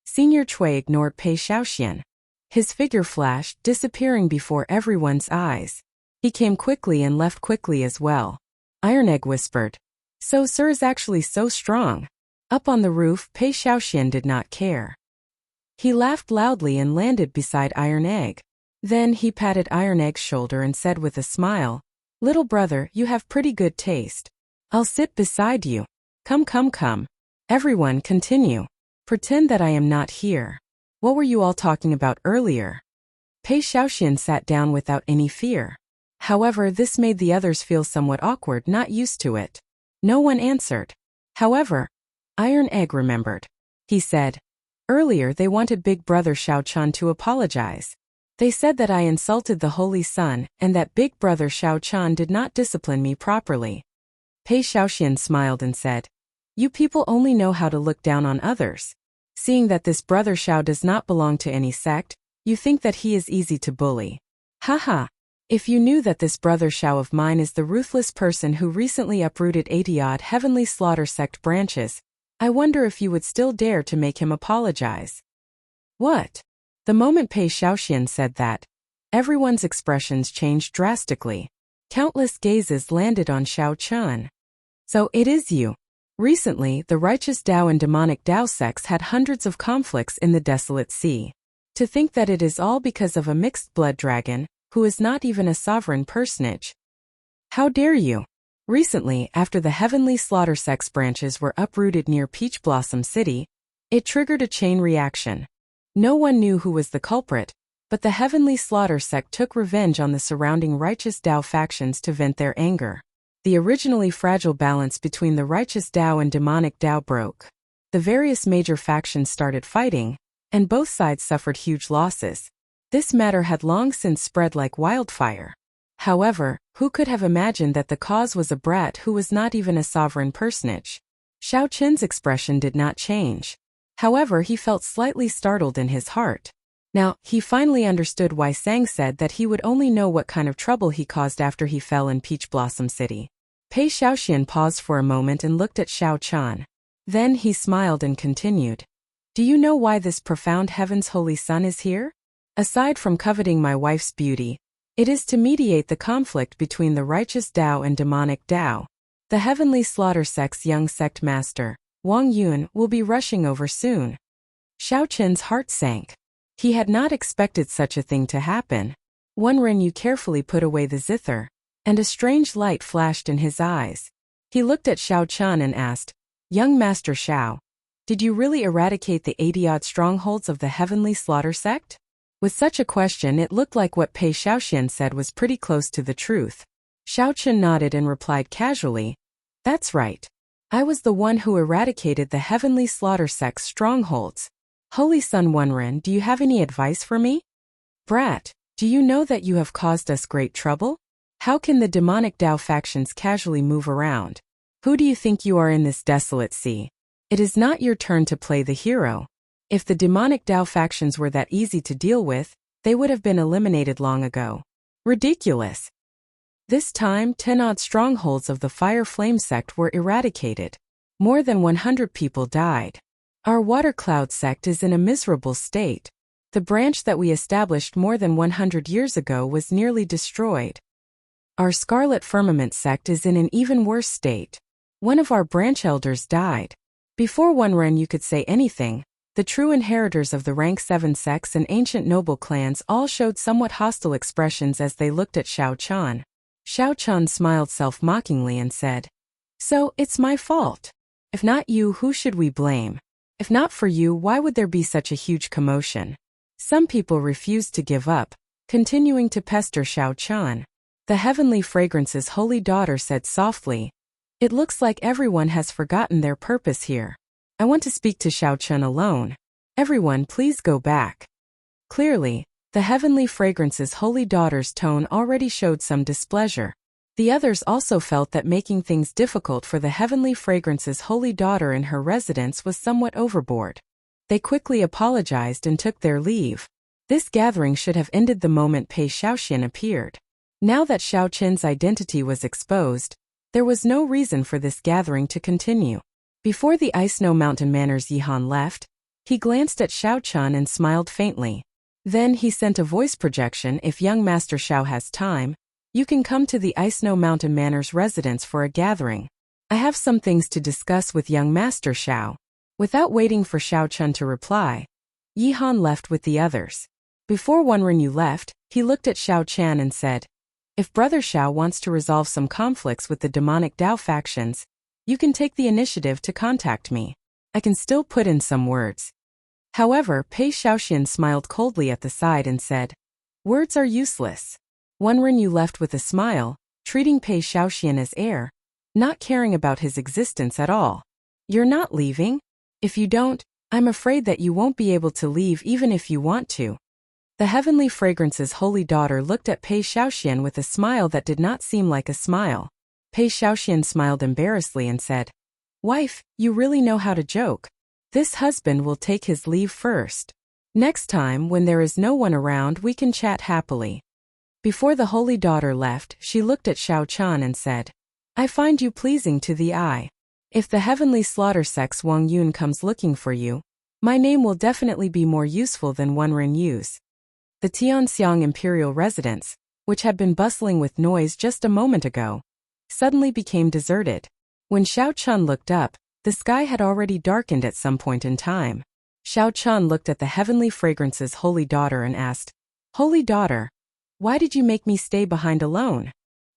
Senior Cui ignored Pei Xiaoxian. His figure flashed, disappearing before everyone's eyes. He came quickly and left quickly as well. Iron Egg whispered, "So Sir is actually so strong." Up on the roof, Pei Xiaoxian did not care. He laughed loudly and landed beside Iron Egg. Then he patted Iron Egg's shoulder and said with a smile, "Little brother, you have pretty good taste. I'll sit beside you. Come. Everyone continue. Pretend that I am not here. What were you all talking about earlier?" Pei Xiaoxian sat down without any fear. However, this made the others feel somewhat awkward, not used to it. No one answered. However, Iron Egg remembered. He said, "Earlier they wanted Big Brother Xiao Chun to apologize. They said that I insulted the Holy Sun and that Big Brother Xiao Chun did not discipline me properly." Pei Xiaoxian smiled and said, "You people only know how to look down on others. Seeing that this Brother Xiao does not belong to any sect, you think that he is easy to bully. Haha. If you knew that this Brother Xiao of mine is the ruthless person who recently uprooted 80-odd Heavenly Slaughter sect branches, I wonder if you would still dare to make him apologize." "What?" The moment Pei Xiaoxian said that, everyone's expressions changed drastically. Countless gazes landed on Xiao Chun. "So it is you. Recently, the righteous Tao and demonic Tao sects had hundreds of conflicts in the desolate sea. To think that it is all because of a mixed blood dragon, who is not even a sovereign personage. How dare you?" Recently, after the Heavenly Slaughter sect's branches were uprooted near Peach Blossom City, it triggered a chain reaction. No one knew who was the culprit, but the Heavenly Slaughter sect took revenge on the surrounding righteous Tao factions to vent their anger. The originally fragile balance between the righteous Tao and demonic Tao broke. The various major factions started fighting, and both sides suffered huge losses. This matter had long since spread like wildfire. However, who could have imagined that the cause was a brat who was not even a sovereign personage? Xiao Qin's expression did not change. However, he felt slightly startled in his heart. Now, he finally understood why Sang said that he would only know what kind of trouble he caused after he fell in Peach Blossom City. Pei Xiaoxian paused for a moment and looked at Xiao Chun. Then he smiled and continued. "Do you know why this profound Heaven's Holy Sun is here? Aside from coveting my wife's beauty, it is to mediate the conflict between the righteous Tao and demonic Tao. The Heavenly Slaughter sect's young sect master, Wang Yun, will be rushing over soon." Xiao Chen's heart sank. He had not expected such a thing to happen. One Renyu carefully put away the zither, and a strange light flashed in his eyes. He looked at Xiao Chun and asked, "Young Master Xiao, did you really eradicate the 80-odd strongholds of the Heavenly Slaughter sect?" With such a question, it looked like what Pei Xiaoxian said was pretty close to the truth. Xiao Chun nodded and replied casually, "That's right. I was the one who eradicated the Heavenly Slaughter sect's strongholds. Holy Sun Wonren, do you have any advice for me?" Brat, do you know that you have caused us great trouble? How can the demonic Dao factions casually move around? Who do you think you are in this desolate sea? It is not your turn to play the hero. If the demonic Dao factions were that easy to deal with, they would have been eliminated long ago. Ridiculous. This time, 10 odd strongholds of the Fire Flame sect were eradicated. More than 100 people died. Our Water Cloud sect is in a miserable state. The branch that we established more than 100 years ago was nearly destroyed. Our Scarlet Firmament sect is in an even worse state. One of our branch elders died. Before One Ren you could say anything, the true inheritors of the rank 7 sects and ancient noble clans all showed somewhat hostile expressions as they looked at Xiao Chan. Xiao Chan smiled self-mockingly and said, "So, it's my fault. If not you, who should we blame? If not for you, why would there be such a huge commotion?" Some people refused to give up, continuing to pester Xiao Chan. The Heavenly Fragrance's holy daughter said softly, "It looks like everyone has forgotten their purpose here. I want to speak to Xiao Chan alone. Everyone please go back." Clearly, the Heavenly Fragrance's holy daughter's tone already showed some displeasure. The others also felt that making things difficult for the Heavenly Fragrance's holy daughter in her residence was somewhat overboard. They quickly apologized and took their leave. This gathering should have ended the moment Pei Xiaoxian appeared. Now that Xiao Qin's identity was exposed, there was no reason for this gathering to continue. Before the Ice Snow Mountain Manor's Yihan left, he glanced at Xiao Chan and smiled faintly. Then he sent a voice projection. "If young Master Xiao has time, you can come to the Ice Snow Mountain Manor's residence for a gathering. I have some things to discuss with young Master Xiao." Without waiting for Xiao Chan to reply, Yihan left with the others. Before One Renyu left, he looked at Xiao Chan and said, "If Brother Xiao wants to resolve some conflicts with the demonic Dao factions, you can take the initiative to contact me. I can still put in some words." However, Pei Xiaoxian smiled coldly at the side and said, "Words are useless." One Renyu left with a smile, treating Pei Xiaoxian as heir, not caring about his existence at all. "You're not leaving? If you don't, I'm afraid that you won't be able to leave even if you want to." The Heavenly Fragrance's holy daughter looked at Pei Xiaoxian with a smile that did not seem like a smile. Pei Xiaoxian smiled embarrassedly and said, "Wife, you really know how to joke. This husband will take his leave first. Next time, when there is no one around, we can chat happily." Before the holy daughter left, she looked at Xiao Chan and said, "I find you pleasing to the eye. If the Heavenly Slaughter Sect's Wang Yun comes looking for you, my name will definitely be more useful than One Renyu's." The Tianxiang Imperial Residence, which had been bustling with noise just a moment ago, suddenly became deserted. When Xiao Chan looked up, the sky had already darkened at some point in time. Xiao Chan looked at the Heavenly Fragrance's holy daughter and asked, "Holy daughter, why did you make me stay behind alone?"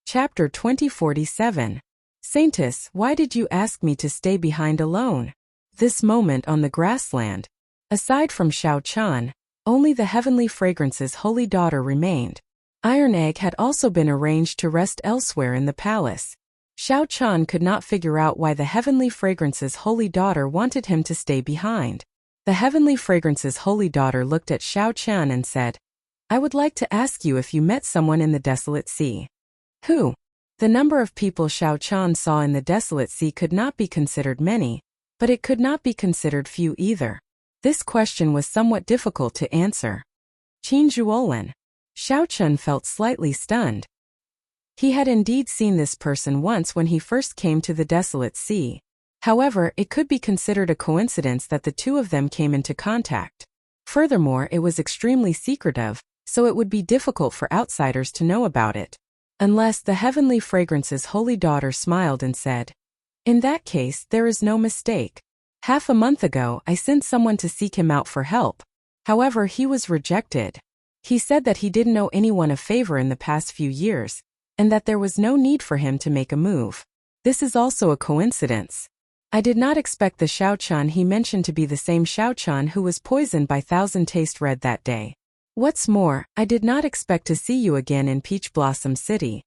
Chapter 2047. Saintess, why did you ask me to stay behind alone? This moment on the grassland, aside from Xiao Chan, only the Heavenly Fragrance's holy daughter remained. Iron Egg had also been arranged to rest elsewhere in the palace. Xiao Chan could not figure out why the Heavenly Fragrance's holy daughter wanted him to stay behind. The Heavenly Fragrance's holy daughter looked at Xiao Chan and said, "I would like to ask you if you met someone in the Desolate Sea." Who? The number of people Xiao Chan saw in the Desolate Sea could not be considered many, but it could not be considered few either. This question was somewhat difficult to answer. Qin Zhuolin. Xiao Chan felt slightly stunned. He had indeed seen this person once when he first came to the Desolate Sea. However, it could be considered a coincidence that the two of them came into contact. Furthermore, it was extremely secretive, so it would be difficult for outsiders to know about it. Unless the Heavenly Fragrance's holy daughter smiled and said, "In that case, there is no mistake. Half a month ago, I sent someone to seek him out for help. However, he was rejected. He said that he didn't owe anyone a favor in the past few years, and that there was no need for him to make a move. This is also a coincidence. I did not expect the Xiao Chan he mentioned to be the same Xiao Chan who was poisoned by Thousand Taste Red that day. What's more, I did not expect to see you again in Peach Blossom City."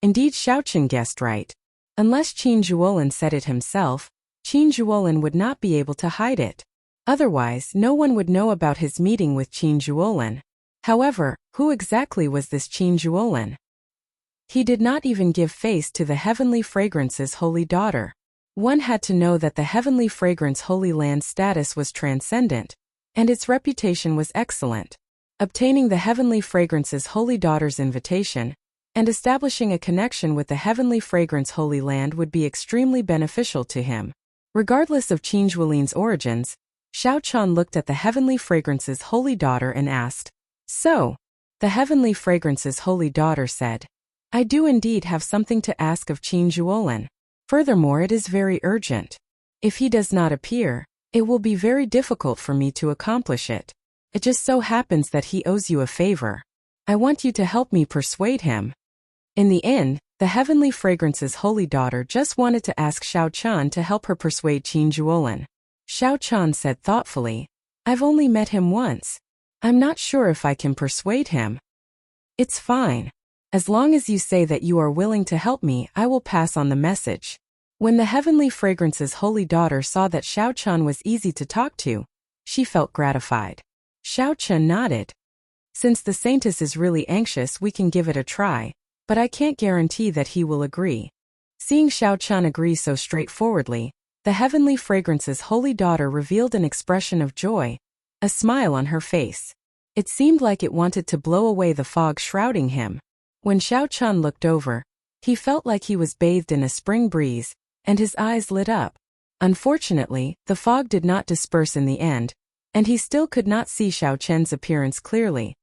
Indeed, Xiao Chan guessed right. Unless Qin Zhuolin said it himself, Qin Zhuolin would not be able to hide it. Otherwise, no one would know about his meeting with Qin Zhuolin. However, who exactly was this Qin Zhuolin? He did not even give face to the heavenly fragrance's holy daughter. One had to know that the heavenly fragrance Holy Land status was transcendent, and its reputation was excellent. Obtaining the heavenly fragrance's holy daughter's invitation and establishing a connection with the heavenly fragrance Holy Land would be extremely beneficial to him. Regardless of Qin Zhuolin's origins, Xiao Chun looked at the heavenly fragrance's holy daughter and asked, "So?" The heavenly fragrance's holy daughter said, "I do indeed have something to ask of Qin Zhuolin. Furthermore, it is very urgent. If he does not appear, it will be very difficult for me to accomplish it. It just so happens that he owes you a favor. I want you to help me persuade him." In the end, the heavenly fragrance's holy daughter just wanted to ask Xiao Chun to help her persuade Qin Zhuolin. Xiao Chun said thoughtfully, "I've only met him once. I'm not sure if I can persuade him." "It's fine. As long as you say that you are willing to help me, I will pass on the message." When the heavenly fragrance's holy daughter saw that Xiao Chun was easy to talk to, she felt gratified. Xiao Chun nodded. "Since the saintess is really anxious, we can give it a try, but I can't guarantee that he will agree." Seeing Xiao Chun agree so straightforwardly, the heavenly fragrance's holy daughter revealed an expression of joy, a smile on her face. It seemed like it wanted to blow away the fog shrouding him. When Xiao Chun looked over, he felt like he was bathed in a spring breeze, and his eyes lit up. Unfortunately, the fog did not disperse in the end, and he still could not see Xiao Chun's appearance clearly.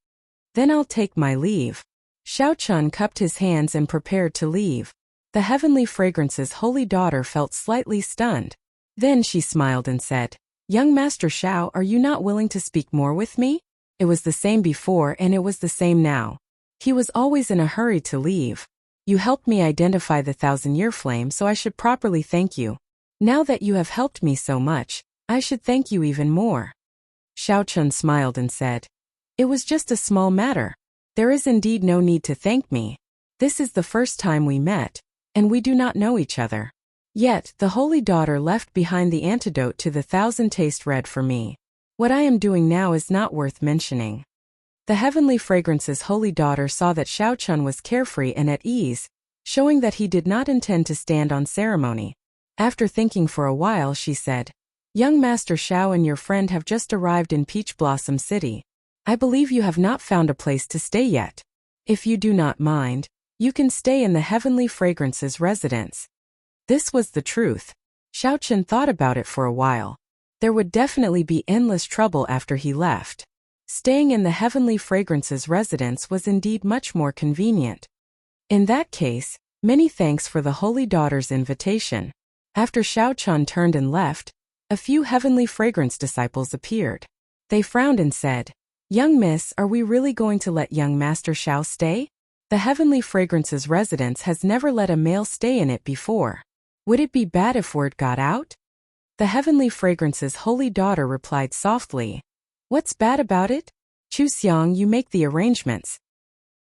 "Then I'll take my leave." Xiao Chun cupped his hands and prepared to leave. The heavenly fragrance's holy daughter felt slightly stunned. Then she smiled and said, "Young Master Xiao, are you not willing to speak more with me?" It was the same before and it was the same now. He was always in a hurry to leave. "You helped me identify the 1,000-year flame, so I should properly thank you. Now that you have helped me so much, I should thank you even more." Xiao Chun smiled and said, "It was just a small matter. There is indeed no need to thank me. This is the first time we met, and we do not know each other. Yet, the holy daughter left behind the antidote to the 1,000 taste red for me. What I am doing now is not worth mentioning." The heavenly fragrance's holy daughter saw that Xiao Chun was carefree and at ease, showing that he did not intend to stand on ceremony. After thinking for a while, she said, "Young Master Xiao and your friend have just arrived in Peach Blossom City. I believe you have not found a place to stay yet. If you do not mind, you can stay in the heavenly fragrance's residence." This was the truth. Xiao Chun thought about it for a while. There would definitely be endless trouble after he left. Staying in the heavenly fragrance's residence was indeed much more convenient. In that case, many thanks for the holy daughter's invitation. After Xiao Chun turned and left, a few heavenly fragrance disciples appeared. They frowned and said, "Young miss, are we really going to let young Master Xiao stay? The heavenly fragrance's residence has never let a male stay in it before. Would it be bad if word got out?" The heavenly fragrance's holy daughter replied softly, "What's bad about it? Chu Xiang, you make the arrangements."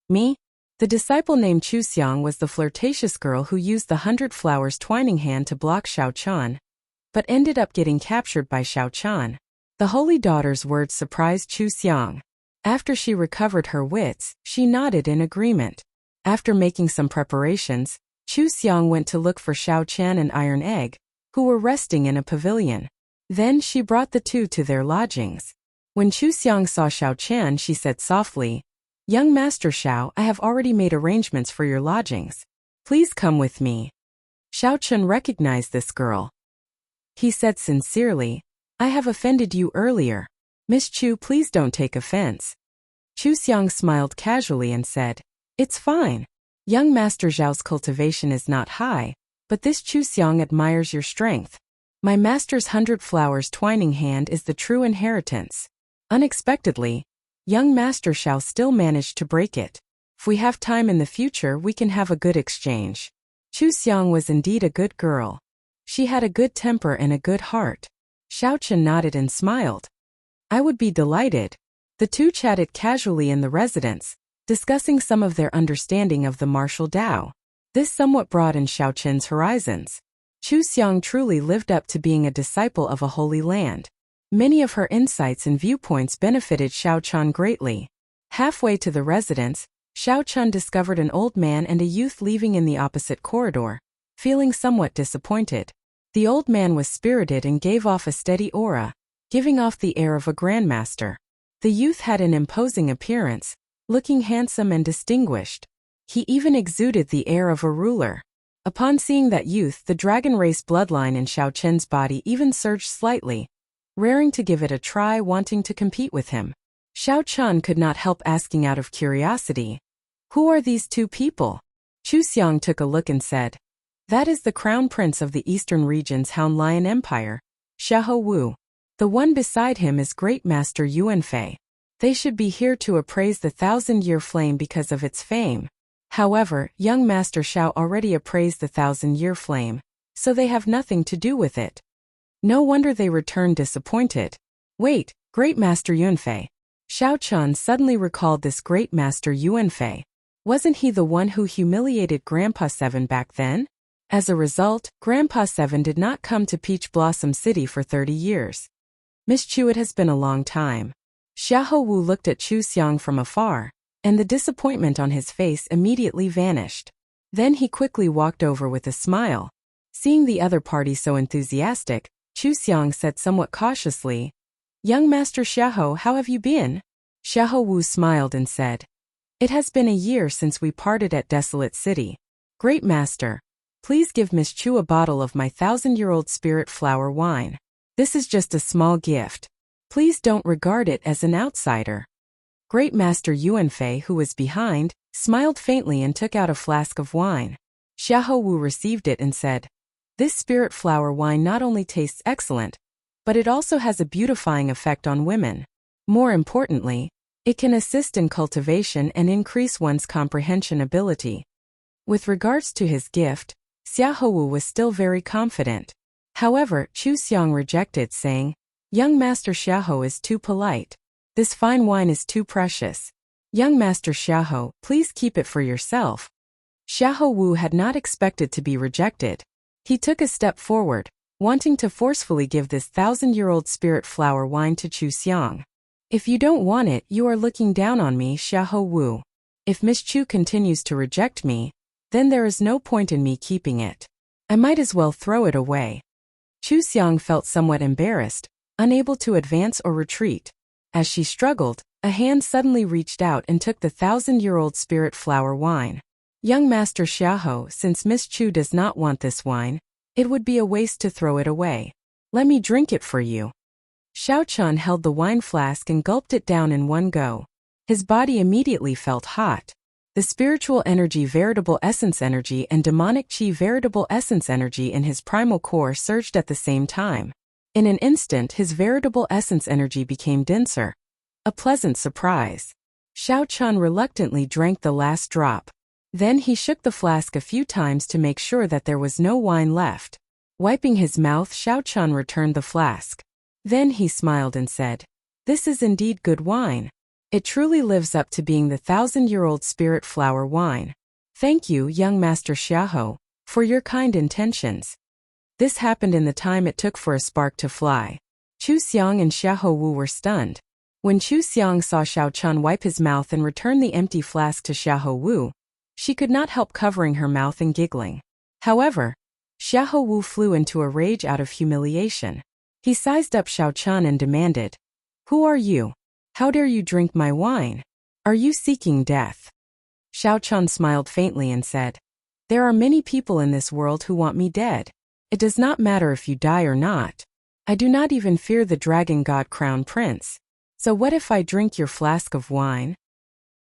"Me?" The disciple named Chu Xiang was the flirtatious girl who used the 100 flowers twining hand to block Xiao Chun, but ended up getting captured by Xiao Chun. The holy daughter's words surprised Chu Xiang. After she recovered her wits, she nodded in agreement. After making some preparations, Chu Xiang went to look for Xiao Chan and Iron Egg, who were resting in a pavilion. Then she brought the two to their lodgings. When Chu Xiang saw Xiao Chan, she said softly, "Young Master Xiao, I have already made arrangements for your lodgings. Please come with me." Xiao Chun recognized this girl. He said sincerely, "I have offended you earlier. Miss Chu, please don't take offense." Chu Xiang smiled casually and said, "It's fine. Young Master Zhao's cultivation is not high, but this Chu Xiang admires your strength. My master's 100 flowers twining hand is the true inheritance." Unexpectedly, young Master Xiao still managed to break it. "If we have time in the future, we can have a good exchange." Chu Xiang was indeed a good girl. She had a good temper and a good heart. Xiao Chun nodded and smiled. "I would be delighted." The two chatted casually in the residence, discussing some of their understanding of the martial Tao. This somewhat broadened Xiao Chun's horizons. Chu Xiang truly lived up to being a disciple of a holy land. Many of her insights and viewpoints benefited Xiao Chun greatly. Halfway to the residence, Xiao Chun discovered an old man and a youth leaving in the opposite corridor, feeling somewhat disappointed. The old man was spirited and gave off a steady aura, giving off the air of a grandmaster. The youth had an imposing appearance, looking handsome and distinguished. He even exuded the air of a ruler. Upon seeing that youth, the dragon race bloodline in Xiao Chen's body even surged slightly, raring to give it a try, wanting to compete with him. Xiao Chun could not help asking out of curiosity, "Who are these two people?" Chu Xiang took a look and said, "That is the crown prince of the eastern region's Hound Lion Empire, Xiahou Wu. The one beside him is Great Master Yuanfei. They should be here to appraise the 1,000-year flame because of its fame. However, young Master Xiao already appraised the 1,000-year flame, so they have nothing to do with it." No wonder they returned disappointed. Wait, Great Master Yuanfei. Xiao Chun suddenly recalled this Great Master Yuanfei. Wasn't he the one who humiliated Grandpa Seven back then? As a result, Grandpa Seven did not come to Peach Blossom City for 30 years. "Miss Chu, it has been a long time." Xiahou Wu looked at Chu Xiang from afar, and the disappointment on his face immediately vanished. Then he quickly walked over with a smile. Seeing the other party so enthusiastic, Chu Xiang said somewhat cautiously, "Young Master Xiahou, how have you been?" Xiahou Wu smiled and said, "It has been a year since we parted at Desolate City. Great Master, please give Miss Chu a bottle of my 1,000-year-old spirit flower wine. This is just a small gift. Please don't regard it as an outsider." Great Master Yuanfei, who was behind, smiled faintly and took out a flask of wine. Xiahou Wu received it and said, "This spirit flower wine not only tastes excellent, but it also has a beautifying effect on women. More importantly, it can assist in cultivation and increase one's comprehension ability." With regards to his gift, Xiahou Wu was still very confident. However, Chu Xiang rejected, saying, "Young Master Xiahou is too polite. This fine wine is too precious. Young Master Xiahou, please keep it for yourself." Xiahou Wu had not expected to be rejected. He took a step forward, wanting to forcefully give this 1,000-year-old spirit flower wine to Chu Xiang. "If you don't want it, you are looking down on me, Xiahou Wu. If Miss Chu continues to reject me, then there is no point in me keeping it. I might as well throw it away." Chu Xiang felt somewhat embarrassed, unable to advance or retreat. As she struggled, a hand suddenly reached out and took the 1,000-year-old spirit flower wine. "Young Master Xiahou, since Miss Chu does not want this wine, it would be a waste to throw it away. Let me drink it for you." Xiao Chun held the wine flask and gulped it down in one go. His body immediately felt hot. The spiritual energy, veritable essence energy, and demonic chi, veritable essence energy in his primal core surged at the same time. In an instant, his veritable essence energy became denser. A pleasant surprise. Xiao Chun reluctantly drank the last drop. Then he shook the flask a few times to make sure that there was no wine left. Wiping his mouth, Xiao Chun returned the flask. Then he smiled and said, "This is indeed good wine. It truly lives up to being the 1,000-year-old spirit flower wine. Thank you, young Master Xiahou, for your kind intentions." This happened in the time it took for a spark to fly. Chu Xiang and Xiahou Wu were stunned. When Chu Xiang saw Xiao Chun wipe his mouth and return the empty flask to Xiahou Wu, she could not help covering her mouth and giggling. However, Xiahou Wu flew into a rage out of humiliation. He sized up Xiao Chun and demanded, "Who are you? How dare you drink my wine? Are you seeking death?" Xiao Chun smiled faintly and said, "There are many people in this world who want me dead. It does not matter if you die or not. I do not even fear the dragon god crown prince. So what if I drink your flask of wine?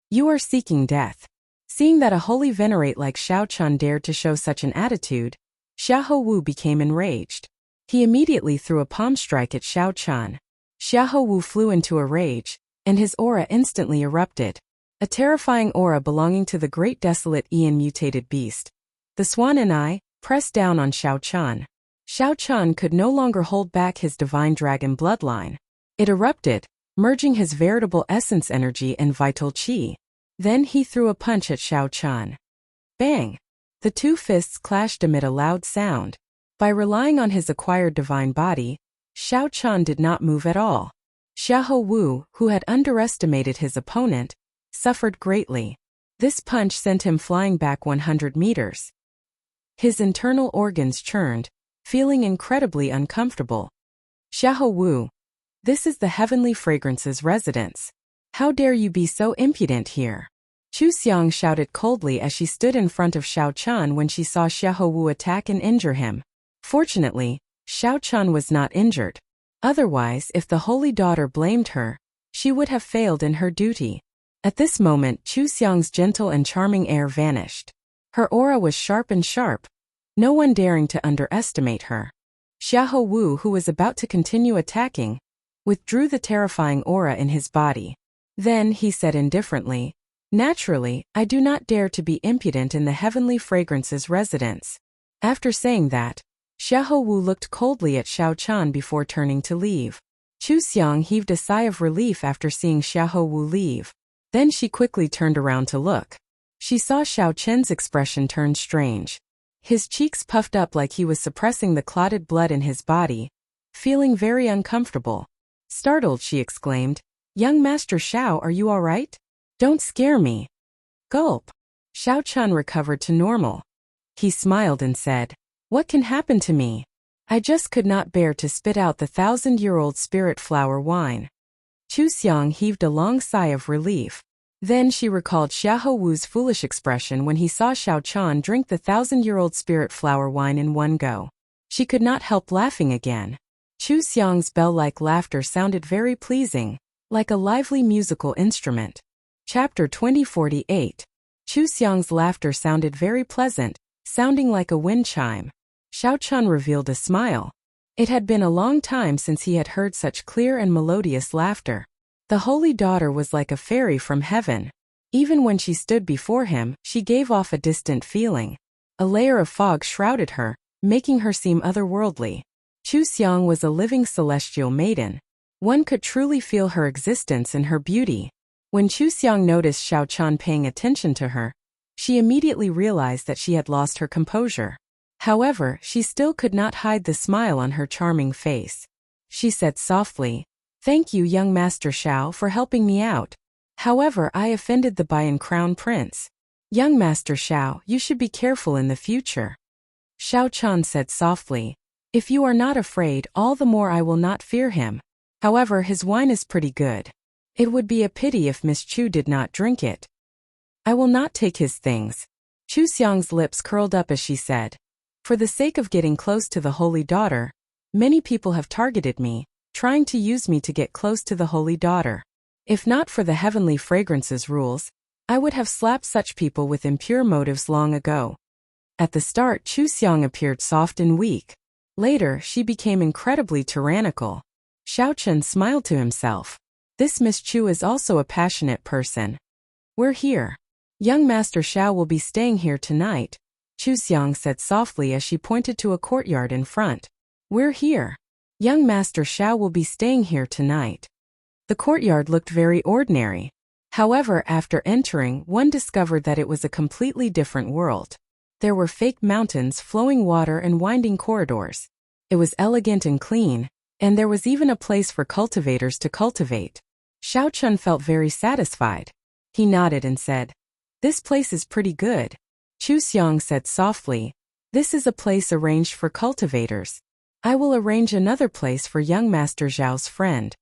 You are seeking death." Seeing that a holy venerate like Xiao Chun dared to show such an attitude, Xiahou Wu became enraged. He immediately threw a palm strike at Xiao Chun. Xiahou Wu flew into a rage, and his aura instantly erupted. A terrifying aura belonging to the great desolate Ian mutated beast. The swan and I pressed down on Xiao Chun. Xiao Chun could no longer hold back his divine dragon bloodline. It erupted, merging his veritable essence energy and vital chi. Then he threw a punch at Xiao Chun. Bang! The two fists clashed amid a loud sound. By relying on his acquired divine body, Xiao Chun did not move at all. Xiahou Wu, who had underestimated his opponent, suffered greatly. This punch sent him flying back 100 meters. His internal organs churned, feeling incredibly uncomfortable. Xiahou Wu, this is the Heavenly Fragrance's residence. How dare you be so impudent here? Chu Xiang shouted coldly as she stood in front of Xiao Chun when she saw Xiahou Wu attack and injure him. Fortunately, Xiao Chun was not injured. Otherwise, if the Holy Daughter blamed her, she would have failed in her duty. At this moment, Chu Xiang's gentle and charming air vanished. Her aura was sharp and sharp, no one daring to underestimate her. Xiahou Wu, who was about to continue attacking, withdrew the terrifying aura in his body. Then he said indifferently, "Naturally, I do not dare to be impudent in the Heavenly Fragrance's residence." After saying that, Xiahou Wu looked coldly at Xiao Chun before turning to leave. Chu Xiang heaved a sigh of relief after seeing Xiahou Wu leave. Then she quickly turned around to look. She saw Xiao Chen's expression turn strange. His cheeks puffed up like he was suppressing the clotted blood in his body, feeling very uncomfortable. Startled, she exclaimed, "Young Master Xiao, are you all right? Don't scare me." Gulp. Xiao Chun recovered to normal. He smiled and said, "What can happen to me? I just could not bear to spit out the 1,000-year-old spirit flower wine." Chu Xiang heaved a long sigh of relief. Then she recalled Xiahou Wu's foolish expression when he saw Xiao Chun drink the 1,000-year-old spirit flower wine in one go. She could not help laughing again. Chu Xiang's bell-like laughter sounded very pleasing, like a lively musical instrument. Chapter 2048. Chu Xiang's laughter sounded very pleasant, sounding like a wind chime. Xiao Chun revealed a smile. It had been a long time since he had heard such clear and melodious laughter. The Holy Daughter was like a fairy from heaven. Even when she stood before him, she gave off a distant feeling. A layer of fog shrouded her, making her seem otherworldly. Chu Xiang was a living celestial maiden. One could truly feel her existence and her beauty. When Chu Xiang noticed Xiao Chun paying attention to her, she immediately realized that she had lost her composure. However, she still could not hide the smile on her charming face. She said softly, "Thank you, young Master Xiao, for helping me out. However, I offended the Bayan Crown Prince. Young Master Xiao, you should be careful in the future." Xiao Chun said softly, "If you are not afraid, all the more I will not fear him. However, his wine is pretty good. It would be a pity if Miss Chu did not drink it. I will not take his things." Chu Xiang's lips curled up as she said, "For the sake of getting close to the Holy Daughter, many people have targeted me, trying to use me to get close to the Holy Daughter. If not for the Heavenly Fragrance's rules, I would have slapped such people with impure motives long ago." At the start, Chu Xiang appeared soft and weak. Later, she became incredibly tyrannical. Xiao Chun smiled to himself. This Miss Chu is also a passionate person. "We're here. Young Master Xiao will be staying here tonight," Chu Xiang said softly as she pointed to a courtyard in front. "We're here. Young Master Xiao will be staying here tonight." The courtyard looked very ordinary. However, after entering, one discovered that it was a completely different world. There were fake mountains, flowing water, and winding corridors. It was elegant and clean, and there was even a place for cultivators to cultivate. Xiao Chun felt very satisfied. He nodded and said, "This place is pretty good." Chu Xiang said softly, "This is a place arranged for cultivators. I will arrange another place for young Master Zhao's friend."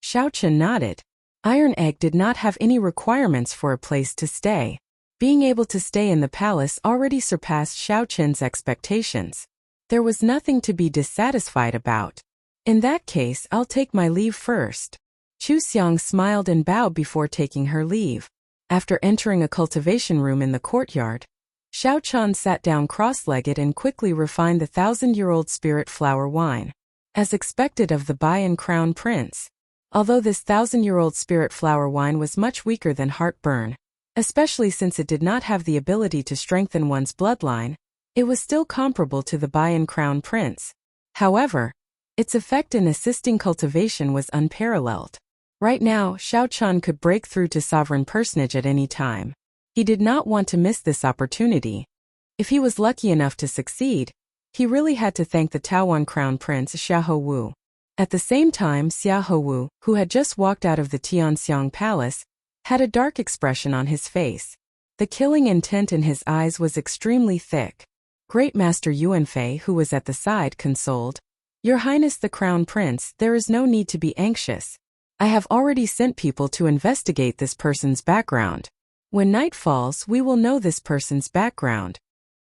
Xiao Chun nodded. Iron Egg did not have any requirements for a place to stay. Being able to stay in the palace already surpassed Xiao Chun's expectations. There was nothing to be dissatisfied about. "In that case, I'll take my leave first." Chu Xiang smiled and bowed before taking her leave. After entering a cultivation room in the courtyard, Xiao Chun sat down cross-legged and quickly refined the 1,000-year-old spirit flower wine. As expected of the Bayan Crown Prince. Although this 1,000-year-old spirit flower wine was much weaker than heartburn, especially since it did not have the ability to strengthen one's bloodline, it was still comparable to the Bayan Crown Prince. However, its effect in assisting cultivation was unparalleled. Right now, Xiao Chun could break through to sovereign personage at any time. He did not want to miss this opportunity. If he was lucky enough to succeed, he really had to thank the Taowan Crown Prince Xiahou Wu. At the same time, Xiahou Wu, who had just walked out of the Tianxiang Palace, had a dark expression on his face. The killing intent in his eyes was extremely thick. Great Master Yuanfei, who was at the side, consoled. Your Highness the Crown Prince, there is no need to be anxious. I have already sent people to investigate this person's background. When night falls, we will know this person's background.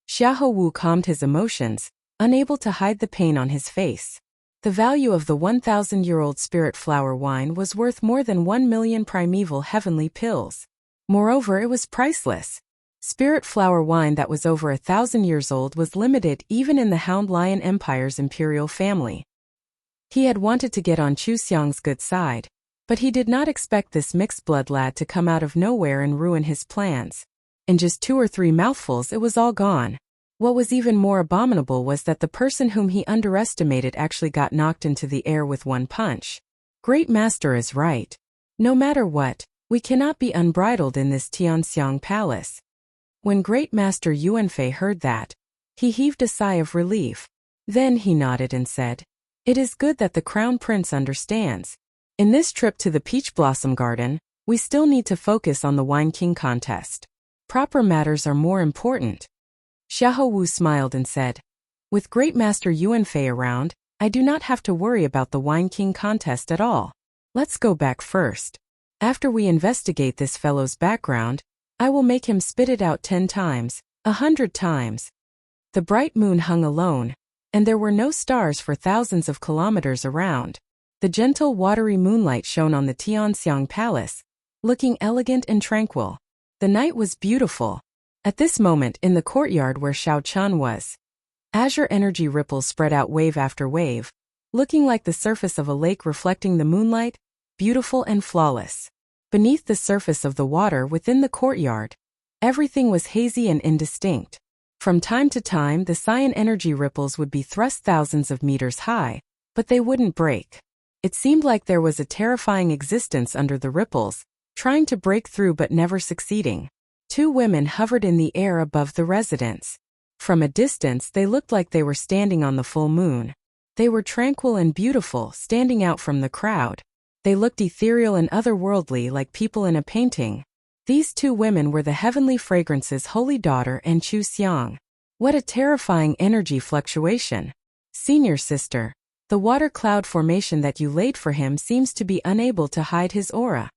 Xiahou Wu calmed his emotions, unable to hide the pain on his face. The value of the 1,000-year-old spirit flower wine was worth more than 1 million primeval heavenly pills. Moreover, it was priceless. Spirit flower wine that was over 1,000 years old was limited even in the Hound Lion Empire's imperial family. He had wanted to get on Chu Xiang's good side, but he did not expect this mixed-blood lad to come out of nowhere and ruin his plans. In just 2 or 3 mouthfuls it was all gone. What was even more abominable was that the person whom he underestimated actually got knocked into the air with one punch. Great Master is right. No matter what, we cannot be unbridled in this Tianxiang palace. When Great Master Yuanfei heard that, he heaved a sigh of relief. Then he nodded and said, "It is good that the Crown Prince understands. In this trip to the Peach Blossom Garden, we still need to focus on the Wine King contest. Proper matters are more important." Xiahou Wu smiled and said, "With Great Master Yuanfei around, I do not have to worry about the Wine King contest at all. Let's go back first. After we investigate this fellow's background, I will make him spit it out 10 times, 100 times." The bright moon hung alone, and there were no stars for thousands of kilometers around. The gentle watery moonlight shone on the Tianxiang Palace, looking elegant and tranquil. The night was beautiful. At this moment in the courtyard where Xiao Chun was, azure energy ripples spread out wave after wave, looking like the surface of a lake reflecting the moonlight, beautiful and flawless. Beneath the surface of the water within the courtyard, everything was hazy and indistinct. From time to time the cyan energy ripples would be thrust thousands of meters high, but they wouldn't break. It seemed like there was a terrifying existence under the ripples, trying to break through but never succeeding. 2 women hovered in the air above the residence. From a distance they looked like they were standing on the full moon. They were tranquil and beautiful, standing out from the crowd. They looked ethereal and otherworldly like people in a painting. These 2 women were the Heavenly Fragrance's holy daughter and Chu Xiang. What a terrifying energy fluctuation. Senior sister, the water cloud formation that you laid for him seems to be unable to hide his aura.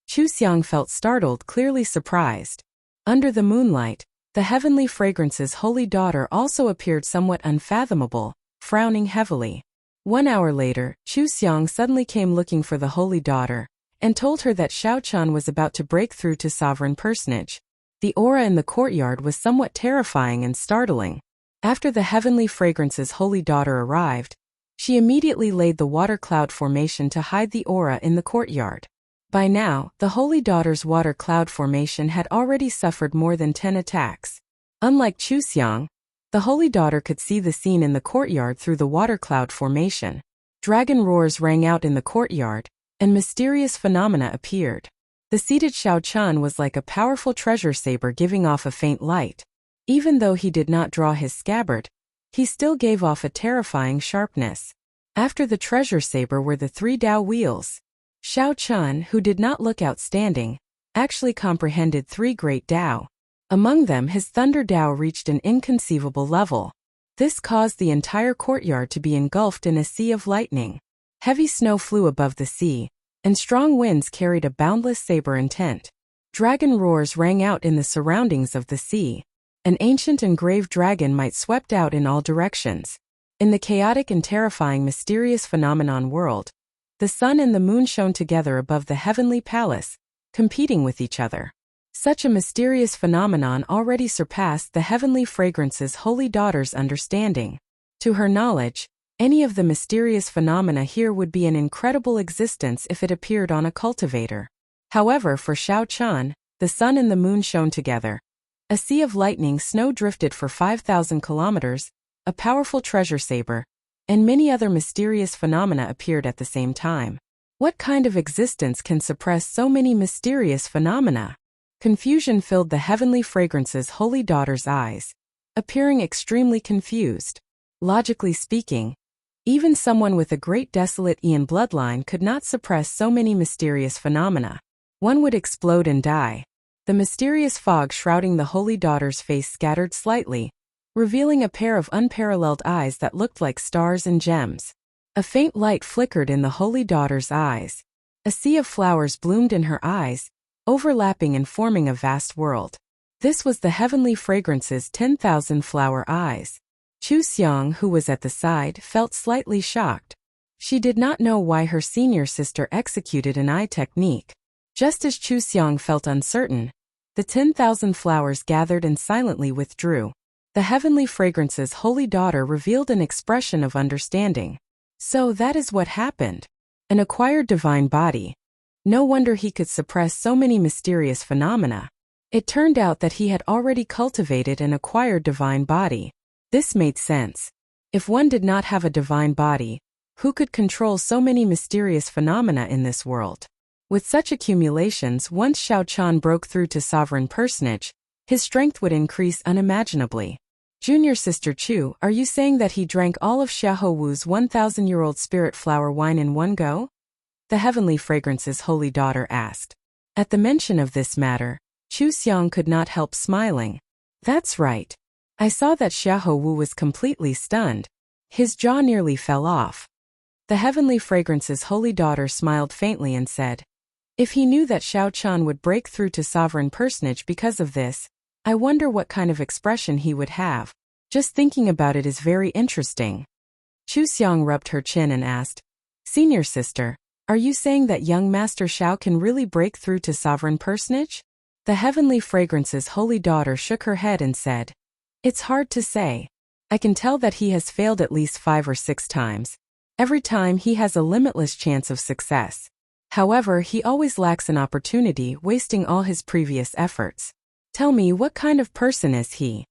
Chu Xiang felt startled, clearly surprised. Under the moonlight, the Heavenly Fragrance's holy daughter also appeared somewhat unfathomable, frowning heavily. 1 hour later, Chu Xiang suddenly came looking for the holy daughter, and told her that Xiao Chun was about to break through to sovereign personage. The aura in the courtyard was somewhat terrifying and startling. After the Heavenly Fragrance's holy daughter arrived, she immediately laid the water cloud formation to hide the aura in the courtyard. By now, the holy daughter's water cloud formation had already suffered more than 10 attacks. Unlike Chu Xiang, the holy daughter could see the scene in the courtyard through the water cloud formation. Dragon roars rang out in the courtyard, and mysterious phenomena appeared. The seated Xiao Chun was like a powerful treasure saber giving off a faint light. Even though he did not draw his scabbard, he still gave off a terrifying sharpness. After the treasure saber were the 3 Dao wheels. Xiao Chun, who did not look outstanding, actually comprehended 3 great Dao. Among them his Thunder Dao reached an inconceivable level. This caused the entire courtyard to be engulfed in a sea of lightning. Heavy snow flew above the sea, and strong winds carried a boundless saber intent. Dragon roars rang out in the surroundings of the sea. An ancient and grave dragon might swept out in all directions. In the chaotic and terrifying mysterious phenomenon world, the sun and the moon shone together above the heavenly palace, competing with each other. Such a mysterious phenomenon already surpassed the Heavenly Fragrance's holy daughter's understanding. To her knowledge, any of the mysterious phenomena here would be an incredible existence if it appeared on a cultivator. However, for Xiao Chun, the sun and the moon shone together. A sea of lightning snow drifted for 5,000 kilometers, a powerful treasure saber, and many other mysterious phenomena appeared at the same time. What kind of existence can suppress so many mysterious phenomena? Confusion filled the Heavenly Fragrance's holy daughter's eyes, appearing extremely confused. Logically speaking, even someone with a great desolate Aeon bloodline could not suppress so many mysterious phenomena. one would explode and die. The mysterious fog shrouding the holy daughter's face scattered slightly, revealing a pair of unparalleled eyes that looked like stars and gems. A faint light flickered in the holy daughter's eyes. A sea of flowers bloomed in her eyes, overlapping and forming a vast world. This was the heavenly fragrance's 10,000 flower eyes. Chu Xiang, who was at the side, felt slightly shocked. She did not know why her senior sister executed an eye technique. Just as Chu Xiang felt uncertain, the 10,000 flowers gathered and silently withdrew. The heavenly fragrance's holy daughter revealed an expression of understanding. So that is what happened. An acquired divine body. No wonder he could suppress so many mysterious phenomena. It turned out that he had already cultivated an acquired divine body. This made sense. If one did not have a divine body, who could control so many mysterious phenomena in this world? With such accumulations, once Xiao Chan broke through to sovereign personage, his strength would increase unimaginably. Junior Sister Chu, are you saying that he drank all of Xiahou Wu's 1,000-year-old spirit flower wine in one go? The heavenly fragrance's holy daughter asked. At the mention of this matter, Chu Xiang could not help smiling. That's right. I saw that Xiahou Wu was completely stunned. His jaw nearly fell off. The heavenly fragrance's holy daughter smiled faintly and said, if he knew that Xiao Chan would break through to sovereign personage because of this, I wonder what kind of expression he would have. Just thinking about it is very interesting. Chu Xiang rubbed her chin and asked, Senior sister, are you saying that young Master Xiao can really break through to sovereign personage? The heavenly fragrance's holy daughter shook her head and said, it's hard to say. I can tell that he has failed at least 5 or 6 times. Every time he has a limitless chance of success. However, he always lacks an opportunity, wasting all his previous efforts. Tell me, what kind of person is he?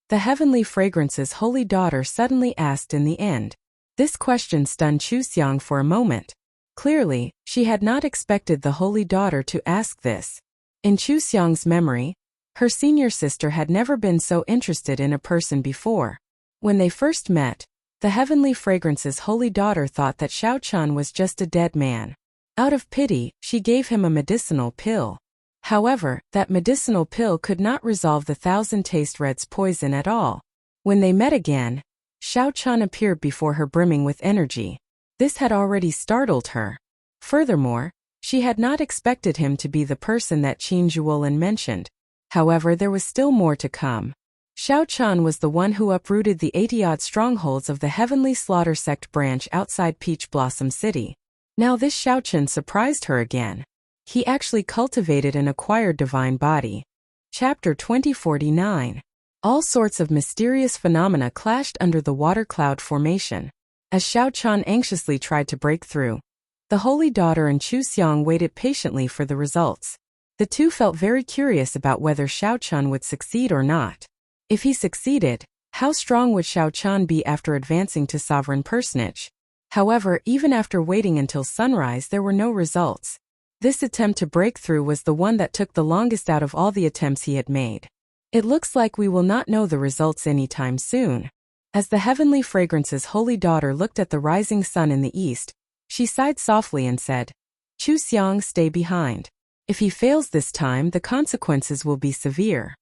The heavenly fragrance's holy daughter suddenly asked in the end. This question stunned Chu Xiang for a moment. Clearly, she had not expected the holy daughter to ask this. In Chu Xiang's memory, her senior sister had never been so interested in a person before. When they first met, the heavenly fragrance's holy daughter thought that Xiao Chan was just a dead man. Out of pity, she gave him a medicinal pill. However, that medicinal pill could not resolve the 1,000 taste red's poison at all. When they met again, Xiao Chan appeared before her brimming with energy. This had already startled her. Furthermore, she had not expected him to be the person that Qin Zhuolin mentioned. However, there was still more to come. Xiao Chan was the one who uprooted the 80-odd strongholds of the Heavenly Slaughter Sect branch outside Peach Blossom City. Now this Xiao Chan surprised her again. He actually cultivated an acquired divine body. Chapter 2049. All sorts of mysterious phenomena clashed under the water cloud formation. As Xiao Chan anxiously tried to break through, the holy daughter and Chu Xiang waited patiently for the results. The two felt very curious about whether Xiao Chan would succeed or not. If he succeeded, how strong would Xiao Chan be after advancing to sovereign personage? However, even after waiting until sunrise, there were no results. This attempt to break through was the one that took the longest out of all the attempts he had made. It looks like we will not know the results anytime soon. As the heavenly fragrance's holy daughter looked at the rising sun in the east, she sighed softly and said, Chu Xiang, stay behind. If he fails this time, the consequences will be severe.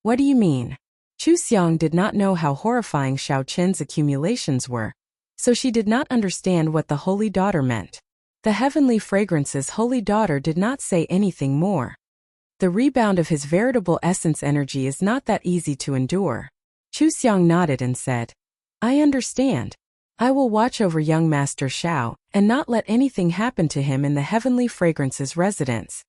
What do you mean? Chu Xiang did not know how horrifying Xiao Chen's accumulations were, so she did not understand what the holy daughter meant. The heavenly fragrance's holy daughter did not say anything more. The rebound of his veritable essence energy is not that easy to endure. Chu Xiang nodded and said, I understand. I will watch over young Master Xiao, and not let anything happen to him in the heavenly fragrance's residence.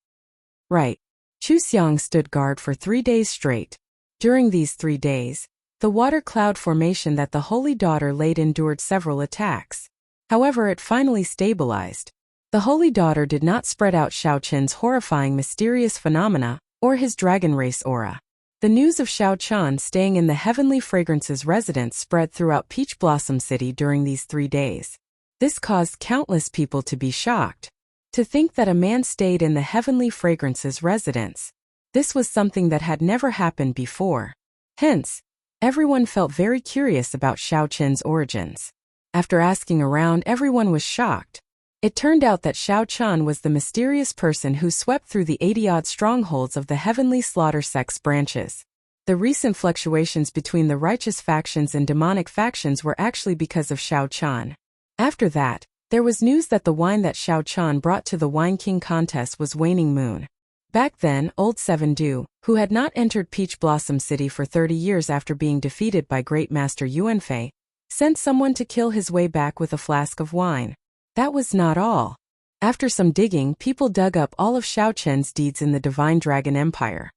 Right. Chu Xiang stood guard for 3 days straight. During these 3 days, the water cloud formation that the holy daughter laid endured several attacks. However, it finally stabilized. The holy daughter did not spread out Xiao Chen's horrifying mysterious phenomena, or his dragon race aura. The news of Xiao Chan staying in the heavenly fragrance's residence spread throughout Peach Blossom City during these 3 days. This caused countless people to be shocked. To think that a man stayed in the heavenly fragrance's residence. This was something that had never happened before. Hence, everyone felt very curious about Xiao Chen's origins. After asking around, everyone was shocked. It turned out that Xiao Chun was the mysterious person who swept through the 80-odd strongholds of the heavenly slaughter sect's branches. The recent fluctuations between the righteous factions and demonic factions were actually because of Xiao Chun. After that, there was news that the wine that Xiao Chun brought to the Wine King contest was Waning Moon. Back then, old Seven Du, who had not entered Peach Blossom City for 30 years after being defeated by Great Master Yuanfei, sent someone to kill his way back with a flask of wine. That was not all. After some digging, people dug up all of Xiao Chen's deeds in the Divine Dragon Empire.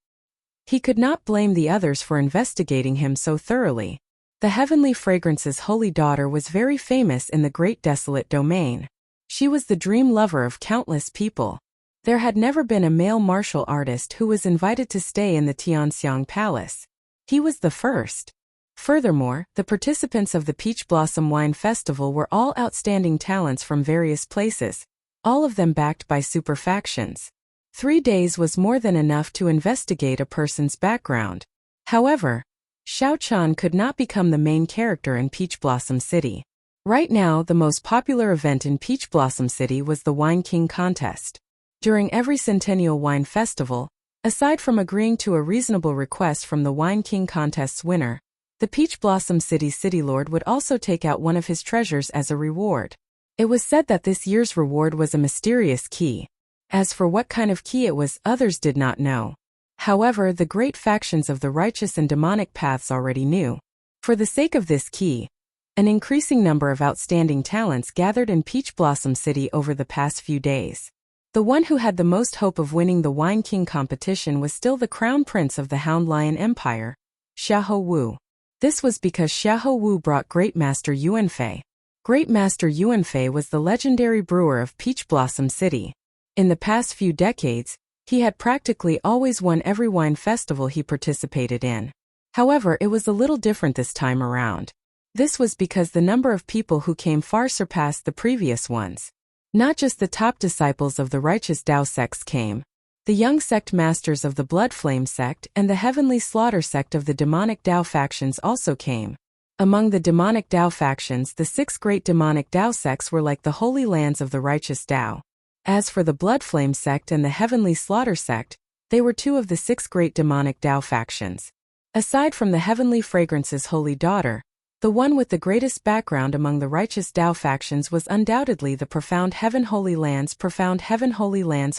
He could not blame the others for investigating him so thoroughly. The Heavenly Fragrance's holy daughter was very famous in the Great Desolate Domain. She was the dream lover of countless people. There had never been a male martial artist who was invited to stay in the Tianxiang Palace. He was the first. Furthermore, the participants of the Peach Blossom Wine Festival were all outstanding talents from various places, all of them backed by super factions. 3 days was more than enough to investigate a person's background. However, Xiao Chun could not become the main character in Peach Blossom City. Right now, the most popular event in Peach Blossom City was the Wine King contest. During every Centennial Wine Festival, aside from agreeing to a reasonable request from the Wine King contest's winner, the Peach Blossom City's City Lord would also take out one of his treasures as a reward. It was said that this year's reward was a mysterious key. As for what kind of key it was, others did not know. However, the great factions of the righteous and demonic paths already knew. For the sake of this key, an increasing number of outstanding talents gathered in Peach Blossom City over the past few days. The one who had the most hope of winning the Wine King competition was still the Crown Prince of the Hound Lion Empire, Xiahou Wu. This was because Xiahou Wu brought Great Master Yuanfei. Great Master Yuanfei was the legendary brewer of Peach Blossom City. In the past few decades, he had practically always won every wine festival he participated in. However, it was a little different this time around. This was because the number of people who came far surpassed the previous ones. Not just the top disciples of the righteous Dao sects came. The young sect masters of the Blood Flame sect and the Heavenly Slaughter sect of the demonic Dao factions also came. Among the demonic Dao factions, the 6 great demonic Dao sects were like the holy lands of the righteous Dao. As for the Blood Flame sect and the Heavenly Slaughter sect, they were 2 of the 6 great demonic Dao factions. Aside from the Heavenly Fragrance's holy daughter, the one with the greatest background among the righteous Dao factions was undoubtedly the Profound Heaven Holy Lands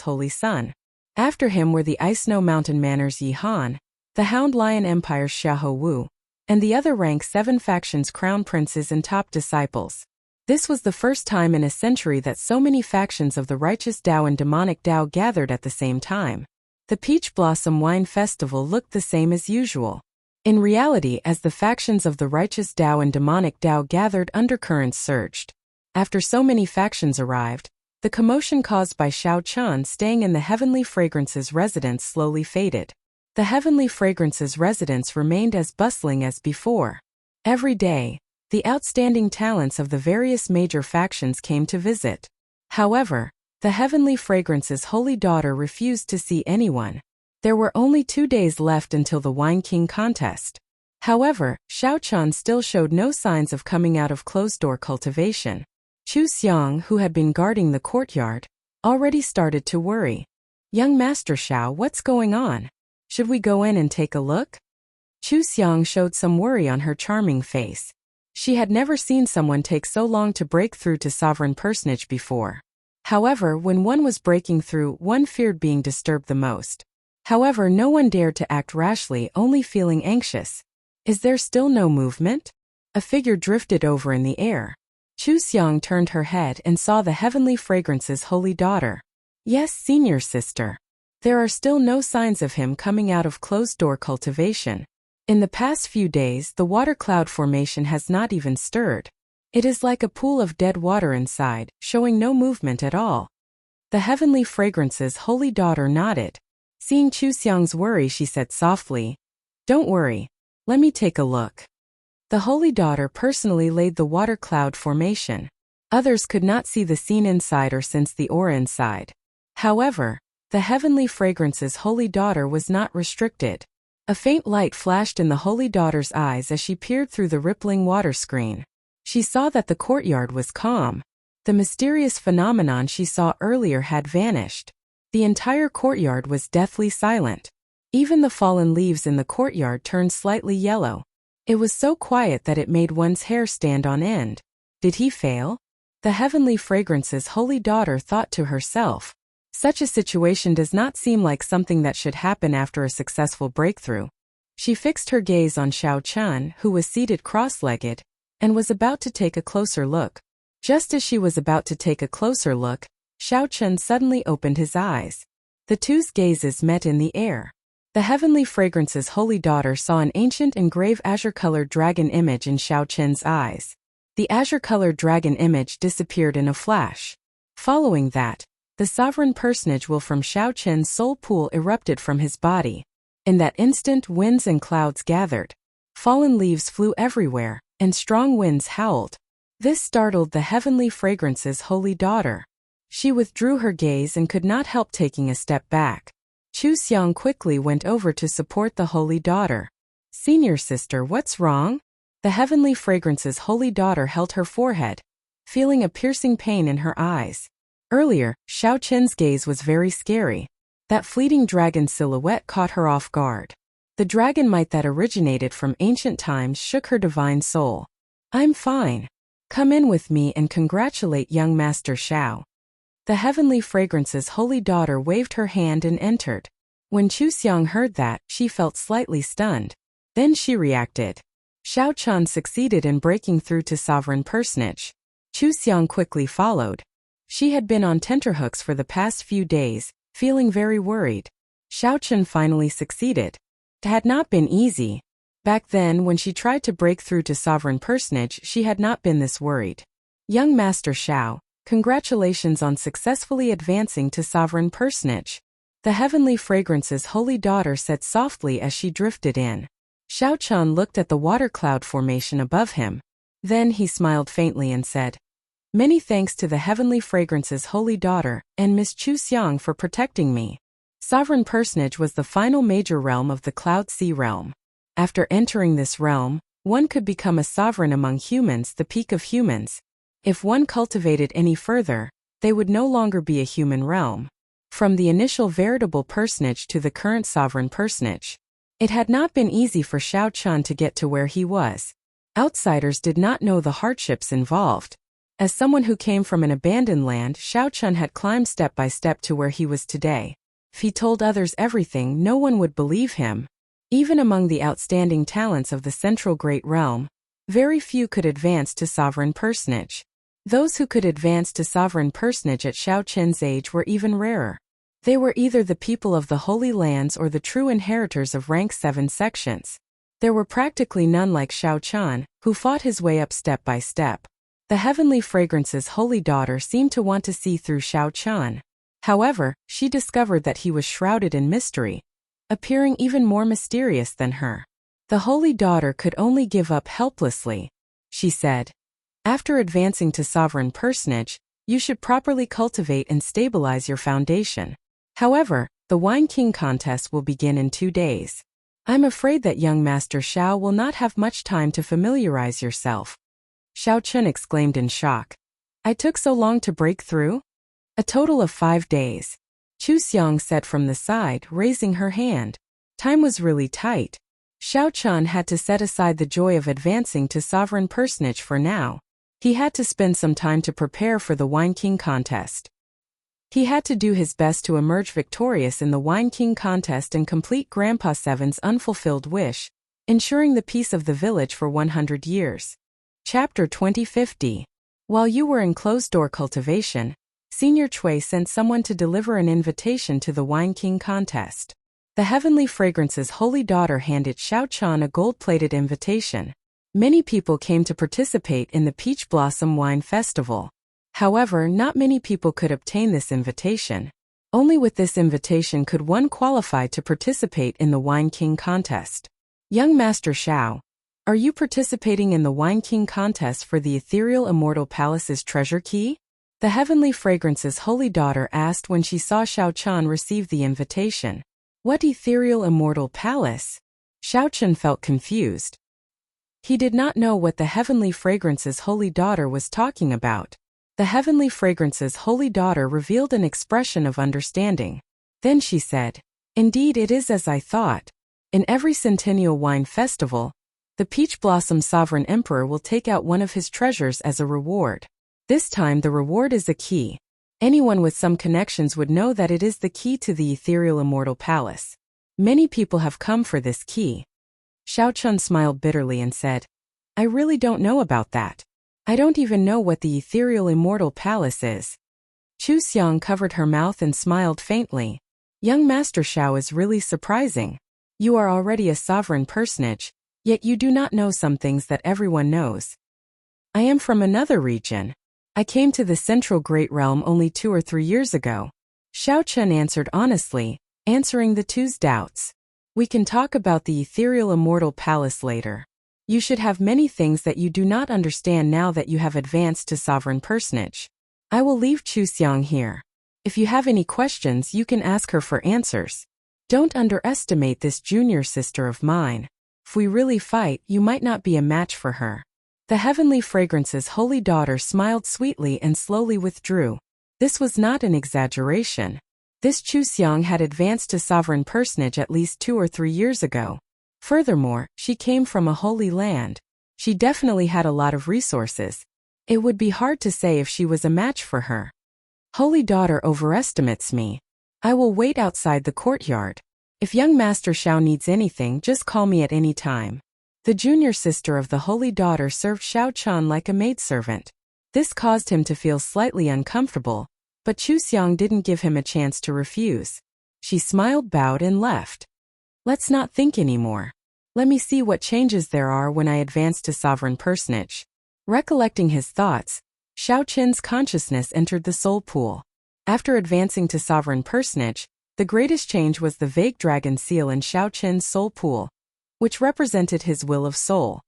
Holy Sun. After him were the Ice Snow Mountain Manor's Yi Han, the Hound Lion Empire's Xiahou Wu, and the other rank 7 factions' crown princes and top disciples. This was the first time in a century that so many factions of the righteous Dao and demonic Dao gathered at the same time. The Peach Blossom Wine Festival looked the same as usual. In reality, as the factions of the righteous Dao and demonic Dao gathered, undercurrents surged. After so many factions arrived, the commotion caused by Xiao Chun staying in the Heavenly Fragrance's residence slowly faded. The Heavenly Fragrance's residence remained as bustling as before. Every day, the outstanding talents of the various major factions came to visit. However, the Heavenly Fragrance's holy daughter refused to see anyone. There were only 2 days left until the Wine King contest. However, Xiao Chun still showed no signs of coming out of closed-door cultivation. Chu Xiang, who had been guarding the courtyard, already started to worry. "Young Master Xiao, what's going on? Should we go in and take a look?" Chu Xiang showed some worry on her charming face. She had never seen someone take so long to break through to sovereign personage before. However, when one was breaking through, one feared being disturbed the most. However, no one dared to act rashly, only feeling anxious. "Is there still no movement?" A figure drifted over in the air. Chu Xiang turned her head and saw the Heavenly Fragrance's holy daughter. "Yes, senior sister. There are still no signs of him coming out of closed-door cultivation. In the past few days, the water cloud formation has not even stirred. It is like a pool of dead water inside, showing no movement at all." The Heavenly Fragrance's holy daughter nodded. Seeing Chu Xiang's worry, she said softly, "Don't worry. Let me take a look." The holy daughter personally laid the water cloud formation. Others could not see the scene inside or sense the aura inside. However, the Heavenly Fragrance's holy daughter was not restricted. A faint light flashed in the holy daughter's eyes as she peered through the rippling water screen. She saw that the courtyard was calm. The mysterious phenomenon she saw earlier had vanished. The entire courtyard was deathly silent. Even the fallen leaves in the courtyard turned slightly yellow. It was so quiet that it made one's hair stand on end. Did he fail? The heavenly fragrance's holy daughter thought to herself. Such a situation does not seem like something that should happen after a successful breakthrough. She fixed her gaze on Xiao Chun, who was seated cross-legged, and was about to take a closer look. Just as she was about to take a closer look, Xiao Chun suddenly opened his eyes. The two's gazes met in the air. The heavenly fragrance's holy daughter saw an ancient engraved azure-colored dragon image in Xiao Chun's eyes. The azure-colored dragon image disappeared in a flash. Following that, the sovereign personage will from Xiao Chun's soul pool erupted from his body. In that instant, winds and clouds gathered. Fallen leaves flew everywhere, and strong winds howled. This startled the heavenly fragrance's holy daughter. She withdrew her gaze and could not help taking a step back. Chu Xiang quickly went over to support the holy daughter. "Senior sister, what's wrong?" The heavenly fragrance's holy daughter held her forehead, feeling a piercing pain in her eyes. Earlier, Xiao Chen's gaze was very scary. That fleeting dragon silhouette caught her off guard. The dragon might that originated from ancient times shook her divine soul. "I'm fine. Come in with me and congratulate young Master Xiao." The heavenly fragrance's holy daughter waved her hand and entered. When Chu Xiang heard that, she felt slightly stunned. Then she reacted. Xiao Chun succeeded in breaking through to sovereign personage. Chu Xiang quickly followed. She had been on tenterhooks for the past few days, feeling very worried. Xiao Chun finally succeeded. It had not been easy. Back then, when she tried to break through to sovereign personage, she had not been this worried. "Young Master Xiao, congratulations on successfully advancing to sovereign personage," the heavenly fragrance's holy daughter said softly as she drifted in. Xiao Chun looked at the water cloud formation above him. Then he smiled faintly and said, "Many thanks to the heavenly fragrance's holy daughter and Miss Chu Xiang for protecting me." Sovereign personage was the final major realm of the Cloud Sea realm. After entering this realm, one could become a sovereign among humans, the peak of humans. If one cultivated any further, they would no longer be a human realm. From the initial veritable personage to the current sovereign personage, it had not been easy for Xiao Chun to get to where he was. Outsiders did not know the hardships involved. As someone who came from an abandoned land, Xiao Chun had climbed step by step to where he was today. If he told others everything, no one would believe him. Even among the outstanding talents of the Central Great Realm, very few could advance to sovereign personage. Those who could advance to sovereign personage at Xiao Chen's age were even rarer. They were either the people of the Holy Lands or the true inheritors of rank 7 sections. There were practically none like Xiao Chun, who fought his way up step by step. The heavenly fragrance's holy daughter seemed to want to see through Xiao Chun. However, she discovered that he was shrouded in mystery, appearing even more mysterious than her. The holy daughter could only give up helplessly. She said, "After advancing to sovereign personage, you should properly cultivate and stabilize your foundation. However, the Wine King contest will begin in 2 days. I'm afraid that young Master Xiao will not have much time to familiarize yourself." Xiao Chun exclaimed in shock. "I took so long to break through?" "A total of 5 days. Chu Xiang said from the side, raising her hand. Time was really tight. Xiao Chun had to set aside the joy of advancing to sovereign personage for now. He had to spend some time to prepare for the Wine King contest. He had to do his best to emerge victorious in the Wine King contest and complete Grandpa Seven's unfulfilled wish, ensuring the peace of the village for 100 years. Chapter 2050. While you were in closed-door cultivation, Senior Chui sent someone to deliver an invitation to the Wine King contest. The heavenly fragrance's holy daughter handed Xiao Chun a gold-plated invitation. Many people came to participate in the Peach Blossom Wine Festival. However, not many people could obtain this invitation. Only with this invitation could one qualify to participate in the Wine King contest. "Young Master Xiao, are you participating in the Wine King contest for the Ethereal Immortal Palace's treasure key?" The heavenly fragrance's holy daughter asked when she saw Xiao Chun receive the invitation. "What Ethereal Immortal Palace?" Xiao Chun felt confused. He did not know what the heavenly fragrance's holy daughter was talking about. The heavenly fragrance's holy daughter revealed an expression of understanding. Then she said, "Indeed it is as I thought. In every centennial wine festival, the Peach Blossom Sovereign Emperor will take out one of his treasures as a reward. This time the reward is a key. Anyone with some connections would know that it is the key to the ethereal immortal palace. Many people have come for this key." Xiao Chun smiled bitterly and said, "I really don't know about that. I don't even know what the ethereal immortal palace is." Chu Xiang covered her mouth and smiled faintly. "Young Master Xiao is really surprising. You are already a sovereign personage, yet you do not know some things that everyone knows." "I am from another region. I came to the Central Great Realm only 2 or 3 years ago," Xiao Chun answered honestly, answering the two's doubts. "We can talk about the ethereal immortal palace later. You should have many things that you do not understand now that you have advanced to sovereign personage. I will leave Chu Xiang here. If you have any questions, you can ask her for answers. Don't underestimate this junior sister of mine. If we really fight, you might not be a match for her." The heavenly fragrance's holy daughter smiled sweetly and slowly withdrew. This was not an exaggeration. This Chu Xiang had advanced to sovereign personage at least 2 or 3 years ago. Furthermore, she came from a holy land. She definitely had a lot of resources. It would be hard to say if she was a match for her. "Holy daughter overestimates me. I will wait outside the courtyard. If young Master Xiao needs anything, just call me at any time." The junior sister of the holy daughter served Xiao Chun like a maidservant. This caused him to feel slightly uncomfortable, but Chu Xiang didn't give him a chance to refuse. She smiled, bowed, and left. "Let's not think anymore. Let me see what changes there are when I advance to sovereign personage." Recollecting his thoughts, Xiao Chen's consciousness entered the soul pool. After advancing to sovereign personage, the greatest change was the vague dragon seal in Xiao Chen's soul pool, which represented his will of soul.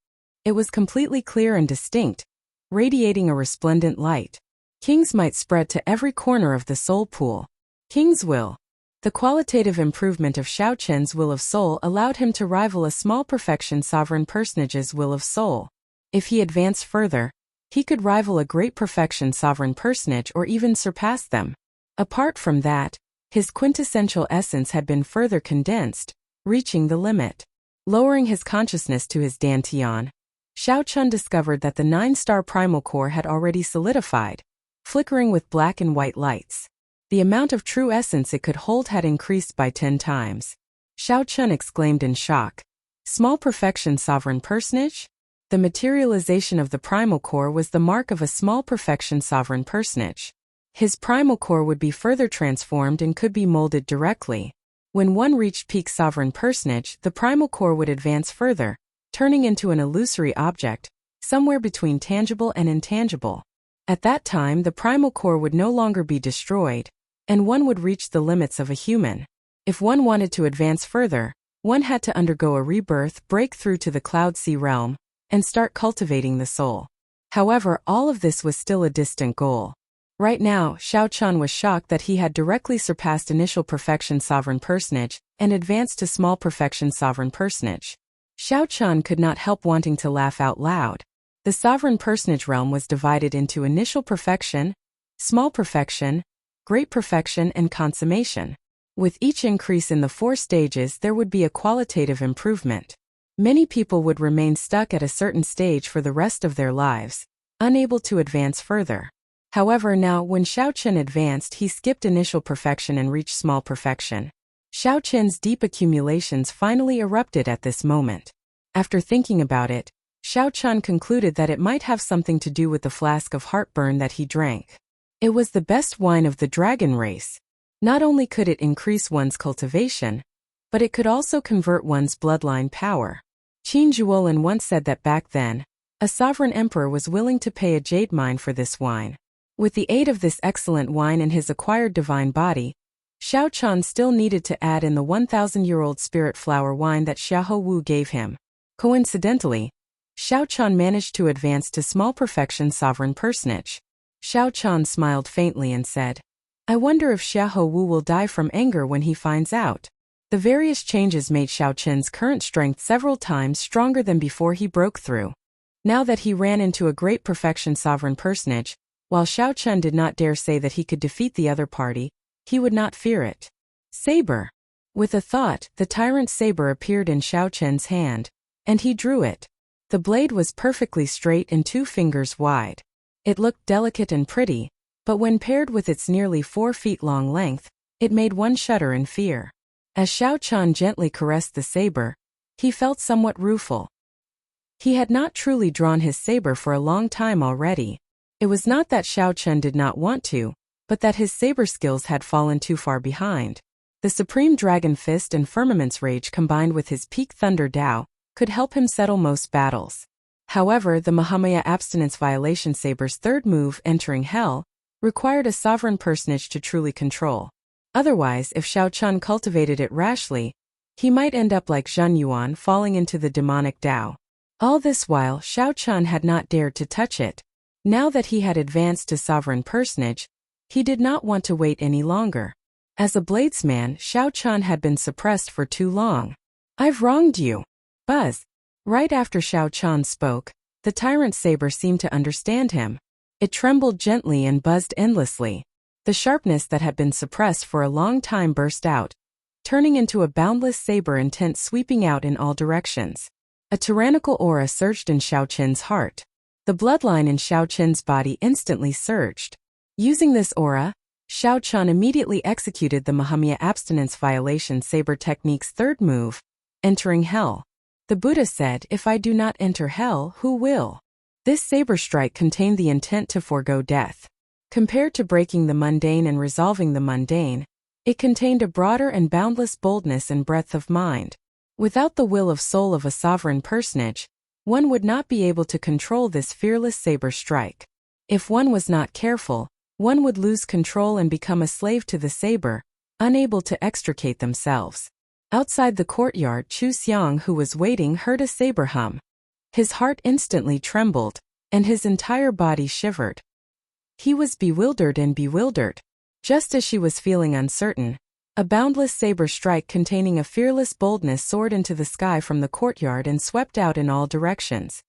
It was completely clear and distinct, radiating a resplendent light. King's might spread to every corner of the soul pool. King's will. The qualitative improvement of Xiao Chen's will of soul allowed him to rival a small perfection sovereign personage's will of soul. If he advanced further, he could rival a great perfection sovereign personage or even surpass them. Apart from that, his quintessential essence had been further condensed, reaching the limit. Lowering his consciousness to his dantian, Xiao Chun discovered that the 9-star primal core had already solidified, flickering with black and white lights. The amount of true essence it could hold had increased by 10 times. Xiao Chun exclaimed in shock. "Small perfection sovereign personage?" The materialization of the primal core was the mark of a small perfection sovereign personage. His primal core would be further transformed and could be molded directly. When one reached peak sovereign personage, the primal core would advance further, turning into an illusory object, somewhere between tangible and intangible. At that time, the primal core would no longer be destroyed, and one would reach the limits of a human. If one wanted to advance further, one had to undergo a rebirth, break through to the Cloud Sea realm, and start cultivating the soul. However, all of this was still a distant goal. Right now, Xiao Chun was shocked that he had directly surpassed initial perfection sovereign personage and advanced to small perfection sovereign personage. Xiao Chun could not help wanting to laugh out loud. The sovereign personage realm was divided into initial perfection, small perfection, great perfection, and consummation. With each increase in the 4 stages, there would be a qualitative improvement. Many people would remain stuck at a certain stage for the rest of their lives, unable to advance further. However, now, when Xiao Chun advanced, he skipped initial perfection and reached small perfection. Xiao Chun's deep accumulations finally erupted at this moment. After thinking about it, Xiao Chun concluded that it might have something to do with the flask of heartburn that he drank. It was the best wine of the dragon race. Not only could it increase one's cultivation, but it could also convert one's bloodline power. Qin Zhuolin once said that back then, a sovereign emperor was willing to pay a jade mine for this wine. With the aid of this excellent wine and his acquired divine body, Xiao Chun still needed to add in the 1,000-year-old spirit flower wine that Xiahou Wu gave him. Coincidentally, Xiao Chun managed to advance to small perfection sovereign personage. Xiao Chun smiled faintly and said, "I wonder if Xiahou Wu will die from anger when he finds out." The various changes made Xiao Chen's current strength several times stronger than before he broke through. Now that he ran into a great perfection sovereign personage, While Xiao Chun did not dare say that he could defeat the other party, he would not fear it. Saber. With a thought, the tyrant saber appeared in Xiao Chun's hand, and he drew it. The blade was perfectly straight and 2 fingers wide. It looked delicate and pretty, but when paired with its nearly 4 feet long length, it made one shudder in fear. As Xiao Chun gently caressed the saber, he felt somewhat rueful. He had not truly drawn his saber for a long time already. It was not that Xiao Chun did not want to, but that his saber skills had fallen too far behind. The Supreme Dragon Fist and Firmament's Rage combined with his Peak Thunder Dao could help him settle most battles. However, the Mahamaya Abstinence Violation Saber's third move, Entering Hell, required a sovereign personage to truly control. Otherwise, if Xiao Chun cultivated it rashly, he might end up like Zhen Yuan, falling into the demonic Dao. All this while, Xiao Chun had not dared to touch it. Now that he had advanced to sovereign personage, he did not want to wait any longer. As a bladesman, Xiao Chun had been suppressed for too long. "I've wronged you." Buzz. Right after Xiao Chun spoke, the tyrant saber seemed to understand him. It trembled gently and buzzed endlessly. The sharpness that had been suppressed for a long time burst out, turning into a boundless saber intent sweeping out in all directions. A tyrannical aura surged in Xiao Chun's heart. The bloodline in Xiao Chun's body instantly surged. Using this aura, Xiao Chun immediately executed the Mahamaya Abstinence Violation Saber Technique's third move, Entering Hell. The Buddha said, "If I do not enter hell, who will?" This saber strike contained the intent to forego death. Compared to breaking the mundane and resolving the mundane, it contained a broader and boundless boldness and breadth of mind. Without the will of soul of a sovereign personage, one would not be able to control this fearless saber strike. If one was not careful, one would lose control and become a slave to the saber, unable to extricate themselves. Outside the courtyard, Chu Xiang, who was waiting, heard a saber hum. His heart instantly trembled, and his entire body shivered. He was bewildered and bewildered. Just as she was feeling uncertain, a boundless saber strike containing a fearless boldness soared into the sky from the courtyard and swept out in all directions.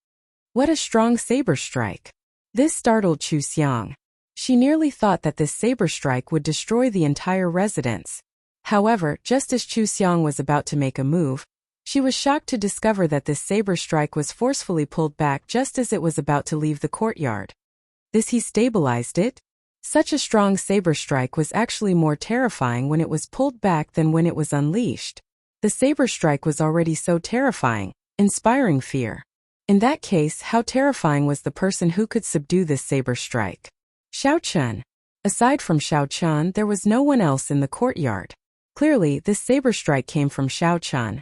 What a strong saber strike! This startled Chu Xiang. She nearly thought that this saber strike would destroy the entire residence. However, just as Chu Xiang was about to make a move, she was shocked to discover that this saber strike was forcefully pulled back just as it was about to leave the courtyard. He stabilized it? Such a strong saber strike was actually more terrifying when it was pulled back than when it was unleashed. The saber strike was already so terrifying, inspiring fear. In that case, how terrifying was the person who could subdue this saber strike? Xiao Chun. Aside from Xiao Chun, there was no one else in the courtyard. Clearly, this saber strike came from Xiao Chun.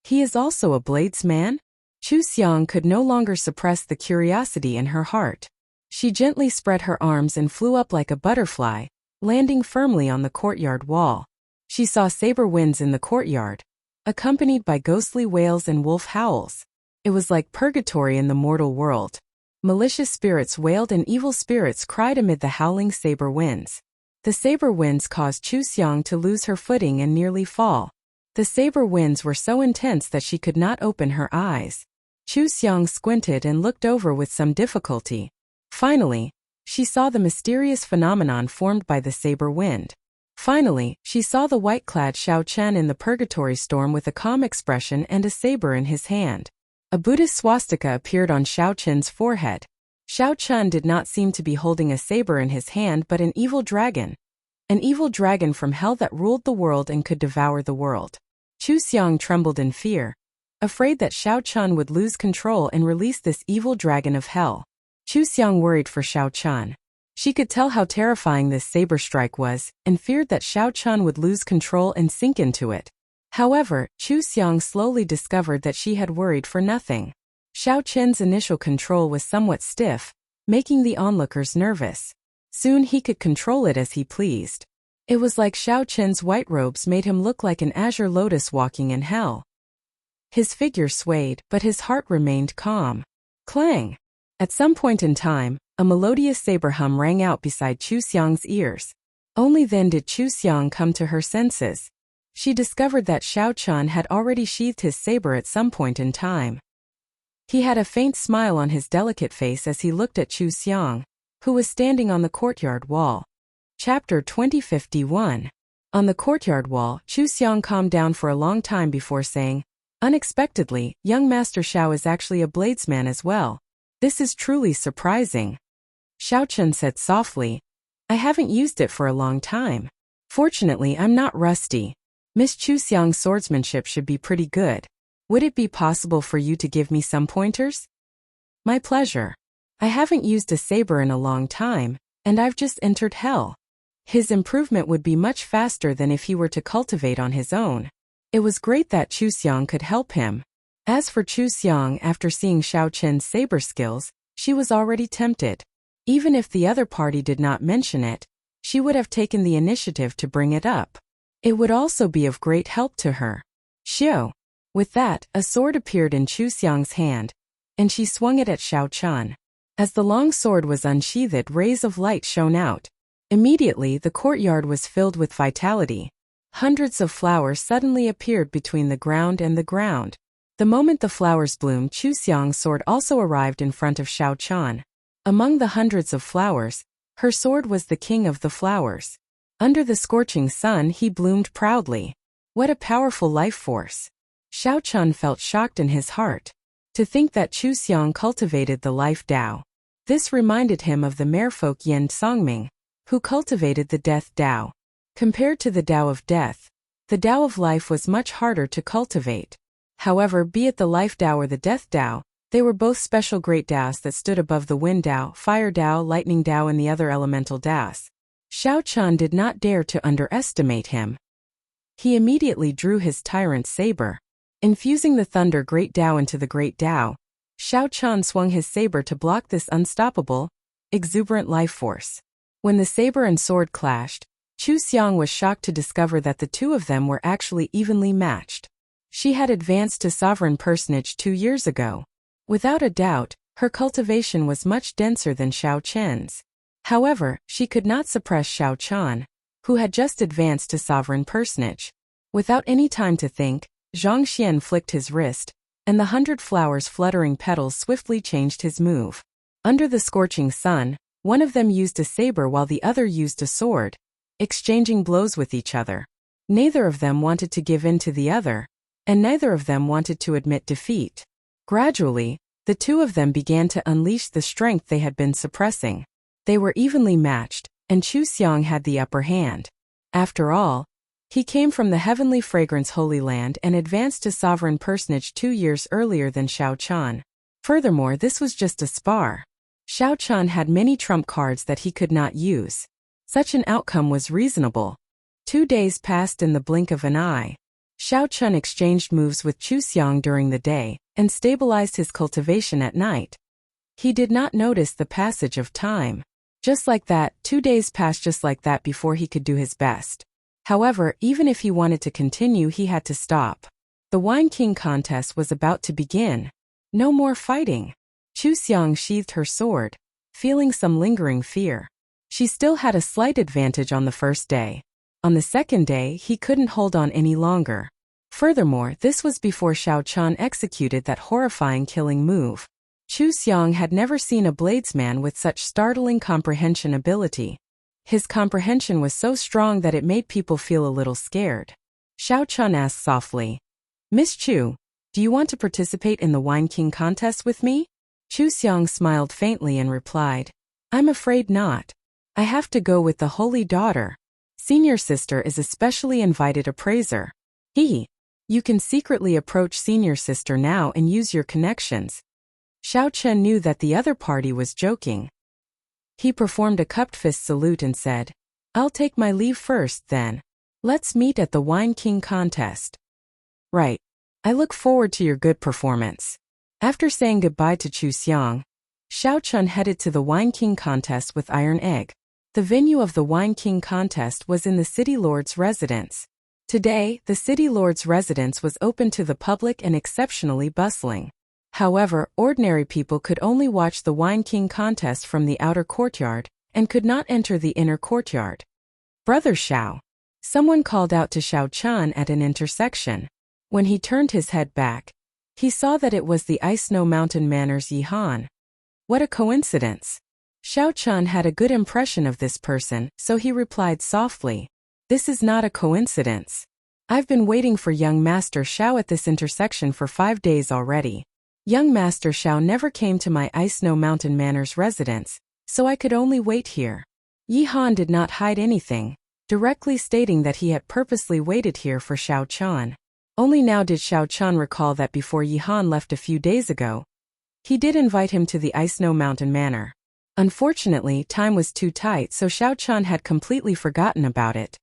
He is also a bladesman? Chu Xiang could no longer suppress the curiosity in her heart. She gently spread her arms and flew up like a butterfly, landing firmly on the courtyard wall. She saw saber winds in the courtyard, accompanied by ghostly wails and wolf howls. It was like purgatory in the mortal world. Malicious spirits wailed and evil spirits cried amid the howling saber winds. The saber winds caused Chu Xiang to lose her footing and nearly fall. The saber winds were so intense that she could not open her eyes. Chu Xiang squinted and looked over with some difficulty. Finally, she saw the mysterious phenomenon formed by the saber wind. Finally, she saw the white-clad Xiao Chun in the purgatory storm with a calm expression and a saber in his hand. A Buddhist swastika appeared on Xiao Chun's forehead. Xiao Chun did not seem to be holding a saber in his hand but an evil dragon. An evil dragon from hell that ruled the world and could devour the world. Chu Xiang trembled in fear, afraid that Xiao Chun would lose control and release this evil dragon of hell. Chu Xiang worried for Xiao Chun. She could tell how terrifying this saber strike was, and feared that Xiao Chun would lose control and sink into it. However, Chu Xiang slowly discovered that she had worried for nothing. Xiao Chun's initial control was somewhat stiff, making the onlookers nervous. Soon he could control it as he pleased. It was like Xiao Chun's white robes made him look like an azure lotus walking in hell. His figure swayed, but his heart remained calm. Clang! At some point in time, a melodious saber hum rang out beside Chu Xiang's ears. Only then did Chu Xiang come to her senses. She discovered that Xiao Chun had already sheathed his saber at some point in time. He had a faint smile on his delicate face as he looked at Chu Xiang. who was standing on the courtyard wall. Chapter 2051. On the courtyard wall, Chu Xiang calmed down for a long time before saying, "Unexpectedly, young Master Xiao is actually a bladesman as well. This is truly surprising." Xiao Chun said softly, "I haven't used it for a long time. Fortunately, I'm not rusty. Miss Chu Xiang's swordsmanship should be pretty good. Would it be possible for you to give me some pointers?" "My pleasure. I haven't used a saber in a long time, and I've just entered hell." His improvement would be much faster than if he were to cultivate on his own. It was great that Chu Xiang could help him. As for Chu Xiang, after seeing Xiao Chen's saber skills, she was already tempted. Even if the other party did not mention it, she would have taken the initiative to bring it up. It would also be of great help to her. Xiao. With that, a sword appeared in Chu Xiang's hand, and she swung it at Xiao Chun. As the long sword was unsheathed, rays of light shone out. Immediately, the courtyard was filled with vitality. Hundreds of flowers suddenly appeared between the ground and the ground. The moment the flowers bloomed, Chu Xiang's sword also arrived in front of Xiao Chun. Among the hundreds of flowers, her sword was the king of the flowers. Under the scorching sun, he bloomed proudly. What a powerful life force! Xiao Chun felt shocked in his heart. To think that Chu Xiang cultivated the life Tao. This reminded him of the merfolk Yan Songming, who cultivated the death Tao. Compared to the Tao of death, the Tao of life was much harder to cultivate. However, be it the life Tao or the death Tao, they were both special great Taos that stood above the wind Tao, fire Tao, lightning Tao, and the other elemental Taos. Xiao Chun did not dare to underestimate him. He immediately drew his tyrant saber. Infusing the thunder great Tao into the great Tao, Xiao Chun swung his saber to block this unstoppable, exuberant life force. When the saber and sword clashed, Chu Xiang was shocked to discover that the two of them were actually evenly matched. She had advanced to sovereign personage 2 years ago. Without a doubt, her cultivation was much denser than Xiao Chen's. However, she could not suppress Xiao Chun, who had just advanced to sovereign personage. Without any time to think, Zhang Xian flicked his wrist, and the 100 flowers fluttering petals swiftly changed his move. Under the scorching sun, one of them used a saber while the other used a sword, exchanging blows with each other. Neither of them wanted to give in to the other, and neither of them wanted to admit defeat. Gradually, the two of them began to unleash the strength they had been suppressing. They were evenly matched, and Chu Xiang had the upper hand. After all, he came from the heavenly fragrance Holy Land and advanced to sovereign personage 2 years earlier than Xiao Chun. Furthermore, this was just a spar. Xiao Chun had many trump cards that he could not use. Such an outcome was reasonable. 2 days passed in the blink of an eye. Xiao Chun exchanged moves with Chu Xiang during the day, and stabilized his cultivation at night. He did not notice the passage of time. Just like that, 2 days passed just like that before he could do his best. However, even if he wanted to continue, he had to stop. The Wine King contest was about to begin. No more fighting. Chu Xiang sheathed her sword, feeling some lingering fear. She still had a slight advantage on the first day. On the second day, he couldn't hold on any longer. Furthermore, this was before Xiao Chun executed that horrifying killing move. Chu Xiang had never seen a bladesman with such startling comprehension ability. His comprehension was so strong that it made people feel a little scared. Xiao Chun asked softly, "Miss Chu, do you want to participate in the Wine King contest with me?" Chu Xiang smiled faintly and replied, "I'm afraid not. I have to go with the Holy Daughter. Senior Sister is a specially invited appraiser. You can secretly approach Senior Sister now and use your connections." Xiao Chen knew that the other party was joking. He performed a cupped fist salute and said, "I'll take my leave first, then. Let's meet at the Wine King contest." "Right. I look forward to your good performance." After saying goodbye to Chu Xiang, Xiao Chun headed to the Wine King contest with Iron Egg. The venue of the Wine King contest was in the City Lord's residence. Today, the City Lord's residence was open to the public and exceptionally bustling. However, ordinary people could only watch the Wine King contest from the outer courtyard, and could not enter the inner courtyard. "Brother Xiao." Someone called out to Xiao Chun at an intersection. When he turned his head back, he saw that it was the Ice Snow Mountain Manor's Yi Han. What a coincidence! Xiao Chun had a good impression of this person, so he replied softly, "This is not a coincidence. I've been waiting for young Master Xiao at this intersection for 5 days already. Young Master Xiao never came to my Ice Snow Mountain Manor's residence, so I could only wait here." Yi Han did not hide anything, directly stating that he had purposely waited here for Xiao Chun. Only now did Xiao Chun recall that before Yi Han left a few days ago, he did invite him to the Ice Snow Mountain Manor. Unfortunately, time was too tight, so Xiao Chun had completely forgotten about it.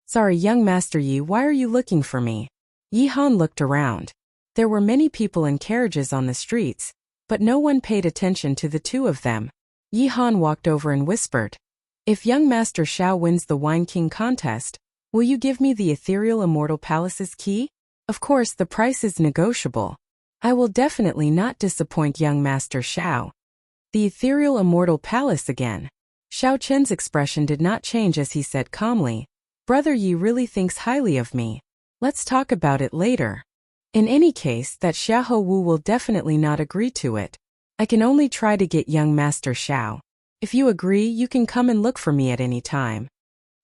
"Sorry, young Master Yi, why are you looking for me?" Yi Han looked around. There were many people in carriages on the streets, but no one paid attention to the two of them. Yi Han walked over and whispered, "If young Master Xiao wins the Wine King contest, will you give me the Ethereal Immortal Palace's key? Of course, the price is negotiable. I will definitely not disappoint young Master Xiao." The Ethereal Immortal Palace again. Xiao Chen's expression did not change as he said calmly, "Brother Yi really thinks highly of me. Let's talk about it later. In any case, that Xiahou Wu will definitely not agree to it. I can only try to get young Master Xiao. If you agree, you can come and look for me at any time."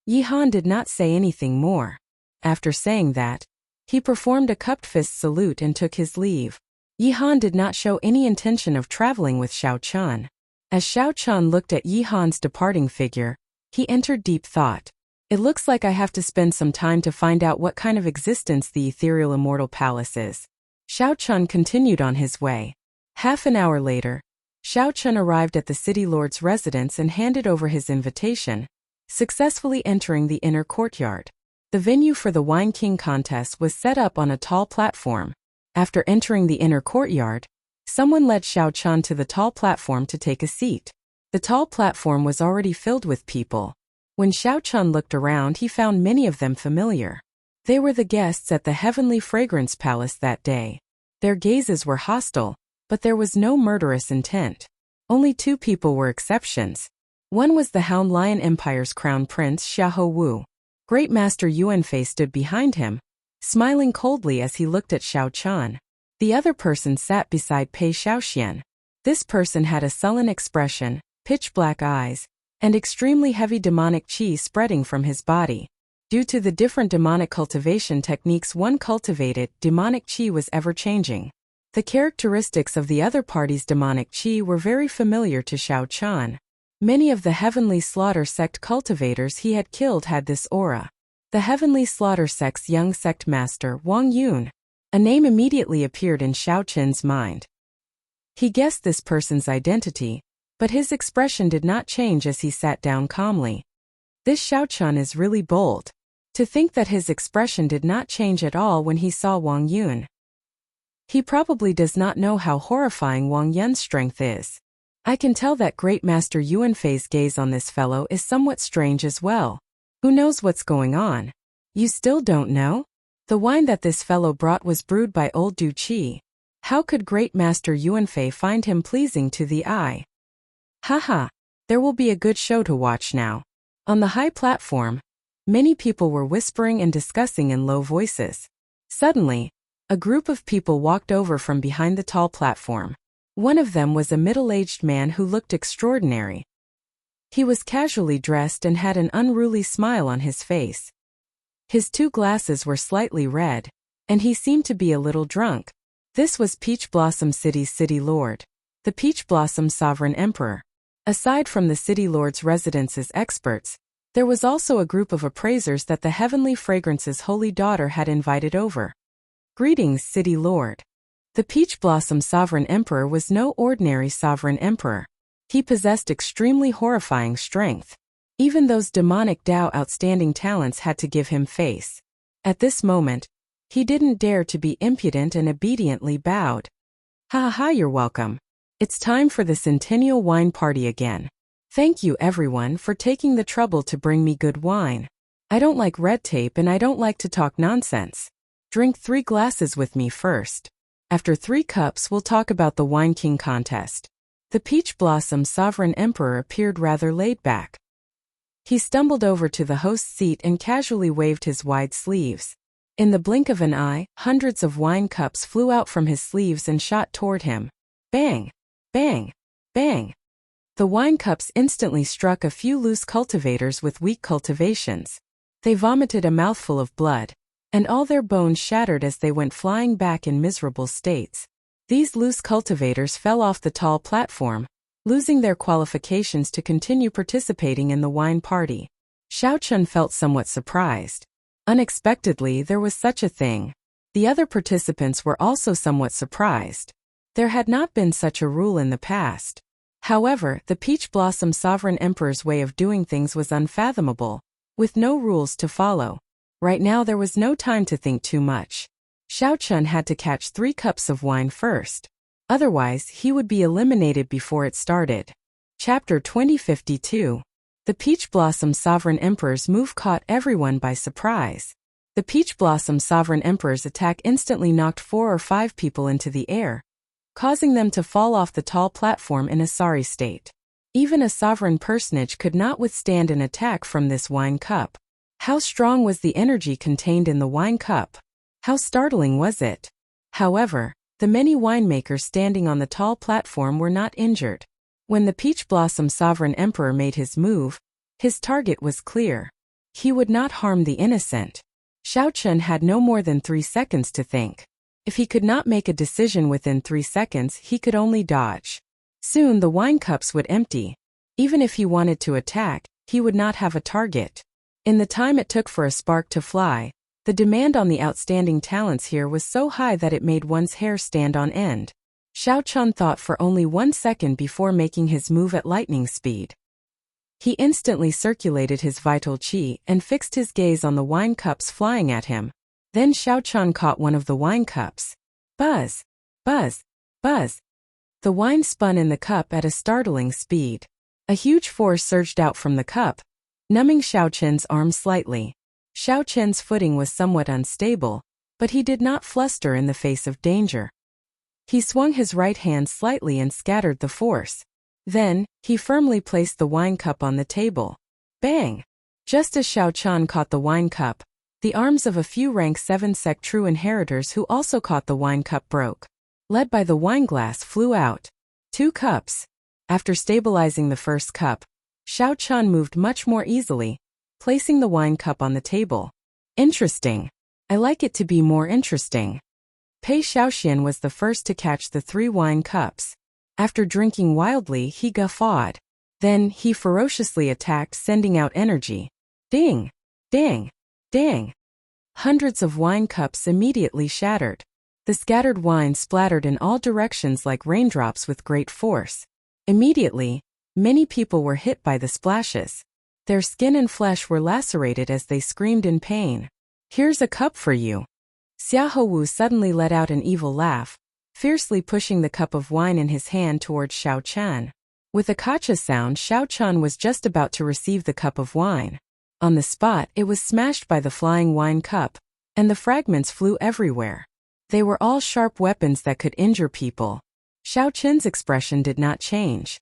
Yi Han did not say anything more. After saying that, he performed a cupped fist salute and took his leave. Yi Han did not show any intention of traveling with Xiao Chun. As Xiao Chun looked at Yi Han's departing figure, he entered deep thought. "It looks like I have to spend some time to find out what kind of existence the Ethereal Immortal Palace is." Xiao Chun continued on his way. Half an hour later, Xiao Chun arrived at the city lord's residence and handed over his invitation, successfully entering the inner courtyard. The venue for the Wine King contest was set up on a tall platform. After entering the inner courtyard, someone led Xiao Chun to the tall platform to take a seat. The tall platform was already filled with people. When Xiao Chun looked around, he found many of them familiar. They were the guests at the Heavenly Fragrance Palace that day. Their gazes were hostile, but there was no murderous intent. Only 2 people were exceptions. One was the Hound Lion Empire's crown prince Xiahou Wu. Great Master Yuanfei stood behind him, smiling coldly as he looked at Xiao Chun. The other person sat beside Pei Xiaoxian. This person had a sullen expression, pitch-black eyes, and extremely heavy demonic qi spreading from his body. Due to the different demonic cultivation techniques one cultivated, demonic qi was ever-changing. The characteristics of the other party's demonic qi were very familiar to Xiao Chun. Many of the Heavenly Slaughter sect cultivators he had killed had this aura. The Heavenly Slaughter sect's young sect master, Wang Yun. A name immediately appeared in Xiao Chen's mind. He guessed this person's identity, but his expression did not change as he sat down calmly. This Xiao Chun is really bold. To think that his expression did not change at all when he saw Wang Yun. He probably does not know how horrifying Wang Yun's strength is. I can tell that Great Master Yuanfei's gaze on this fellow is somewhat strange as well. Who knows what's going on? You still don't know? The wine that this fellow brought was brewed by old Du Qi. How could Great Master Yuanfei find him pleasing to the eye? Haha, there will be a good show to watch now. On the high platform, many people were whispering and discussing in low voices. Suddenly, a group of people walked over from behind the tall platform. One of them was a middle-aged man who looked extraordinary. He was casually dressed and had an unruly smile on his face. His 2 glasses were slightly red, and he seemed to be a little drunk. This was Peach Blossom City's city lord, the Peach Blossom Sovereign Emperor. Aside from the city lord's residence's experts, there was also a group of appraisers that the Heavenly Fragrance's holy daughter had invited over. Greetings, City Lord. The Peach Blossom Sovereign Emperor was no ordinary sovereign emperor. He possessed extremely horrifying strength. Even those demonic Dao outstanding talents had to give him face. At this moment, he didn't dare to be impudent and obediently bowed. Ha ha, you're welcome. It's time for the Centennial Wine Party again. Thank you everyone for taking the trouble to bring me good wine. I don't like red tape and I don't like to talk nonsense. Drink 3 glasses with me first. After 3 cups we'll talk about the Wine King contest. The Peach Blossom Sovereign Emperor appeared rather laid back. He stumbled over to the host's seat and casually waved his wide sleeves. In the blink of an eye, hundreds of wine cups flew out from his sleeves and shot toward him. Bang! Bang! Bang! The wine cups instantly struck a few loose cultivators with weak cultivations. They vomited a mouthful of blood, and all their bones shattered as they went flying back in miserable states. These loose cultivators fell off the tall platform, losing their qualifications to continue participating in the wine party. Xiao Chun felt somewhat surprised. Unexpectedly, there was such a thing. The other participants were also somewhat surprised. There had not been such a rule in the past. However, the Peach Blossom Sovereign Emperor's way of doing things was unfathomable, with no rules to follow. Right now there was no time to think too much. Xiao Chun had to catch 3 cups of wine first. Otherwise, he would be eliminated before it started. Chapter 2052. The Peach Blossom Sovereign Emperor's move caught everyone by surprise. The Peach Blossom Sovereign Emperor's attack instantly knocked 4 or 5 people into the air, causing them to fall off the tall platform in a sorry state. Even a sovereign personage could not withstand an attack from this wine cup. How strong was the energy contained in the wine cup? How startling was it? However, the many winemakers standing on the tall platform were not injured. When the Peach Blossom Sovereign Emperor made his move, his target was clear. He would not harm the innocent. Xiao Chun had no more than 3 seconds to think. If he could not make a decision within 3 seconds, he could only dodge. Soon the wine cups would empty. Even if he wanted to attack, he would not have a target. In the time it took for a spark to fly, the demand on the outstanding talents here was so high that it made one's hair stand on end. Xiao Chun thought for only 1 second before making his move at lightning speed. He instantly circulated his vital qi and fixed his gaze on the wine cups flying at him. Then Xiao Chun caught one of the wine cups. Buzz! Buzz! Buzz! The wine spun in the cup at a startling speed. A huge force surged out from the cup, numbing Xiao Chun's arm slightly. Xiao Chun's footing was somewhat unstable, but he did not fluster in the face of danger. He swung his right hand slightly and scattered the force. Then, he firmly placed the wine cup on the table. Bang! Just as Xiao Chun caught the wine cup, the arms of a few rank 7 sect true inheritors who also caught the wine cup broke. Led by the wine glass flew out. 2 cups. After stabilizing the first cup, Xiao Chun moved much more easily, placing the wine cup on the table. Interesting. I like it to be more interesting. Pei Xiaoxian was the first to catch the 3 wine cups. After drinking wildly, he guffawed. Then, he ferociously attacked, sending out energy. Ding! Dang! Dang! Hundreds of wine cups immediately shattered. The scattered wine splattered in all directions like raindrops with great force. Immediately, many people were hit by the splashes. Their skin and flesh were lacerated as they screamed in pain. Here's a cup for you. Xiahou Wu suddenly let out an evil laugh, fiercely pushing the cup of wine in his hand towards Xiao Chun. With a kacha sound, Xiao Chun was just about to receive the cup of wine. On the spot, it was smashed by the flying wine cup, and the fragments flew everywhere. They were all sharp weapons that could injure people. Xiao Chun's expression did not change.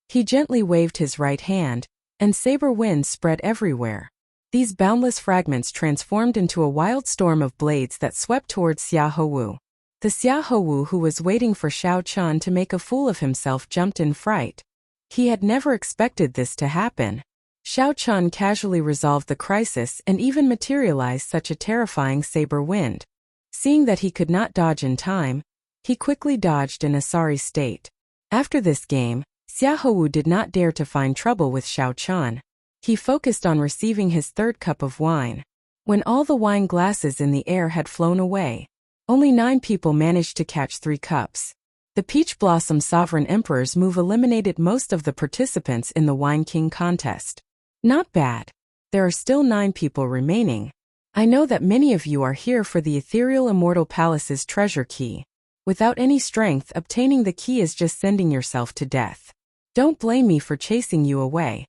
He gently waved his right hand, and saber winds spread everywhere. These boundless fragments transformed into a wild storm of blades that swept towards Xiahou Wu. The Xiahou Wu who was waiting for Xiao Chun to make a fool of himself jumped in fright. He had never expected this to happen. Xiao Chun casually resolved the crisis and even materialized such a terrifying saber wind. Seeing that he could not dodge in time, he quickly dodged in a sorry state. After this game, Xiahou Wu did not dare to find trouble with Xiao Chun. He focused on receiving his 3rd cup of wine. When all the wine glasses in the air had flown away, only 9 people managed to catch 3 cups. The Peach Blossom Sovereign Emperor's move eliminated most of the participants in the Wine King contest. Not bad. There are still 9 people remaining. I know that many of you are here for the Ethereal Immortal Palace's treasure key. Without any strength, obtaining the key is just sending yourself to death. Don't blame me for chasing you away.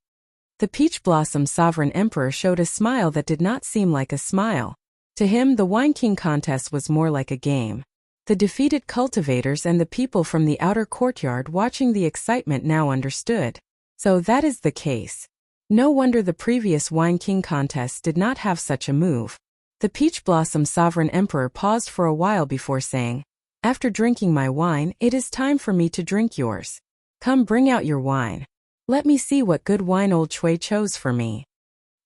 The Peach Blossom Sovereign Emperor showed a smile that did not seem like a smile. To him, the Wine King contest was more like a game. The defeated cultivators and the people from the outer courtyard watching the excitement now understood. So that is the case. No wonder the previous Wine King contest did not have such a move. The Peach Blossom Sovereign Emperor paused for a while before saying, "After drinking my wine, it is time for me to drink yours." Come, bring out your wine. Let me see what good wine old Chui chose for me.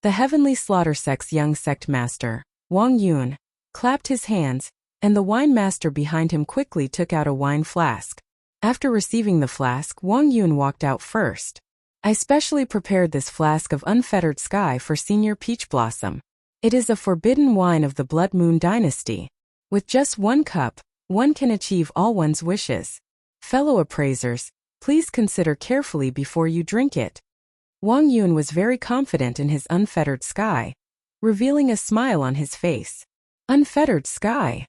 The heavenly slaughter sect's young sect master, Wang Yun, clapped his hands, and the wine master behind him quickly took out a wine flask. After receiving the flask, Wang Yun walked out first. I specially prepared this flask of unfettered sky for Senior Peach Blossom. It is a forbidden wine of the Blood Moon dynasty. With just one cup, one can achieve all one's wishes. Fellow appraisers, please consider carefully before you drink it. Wang Yun was very confident in his unfettered sky, revealing a smile on his face. Unfettered sky.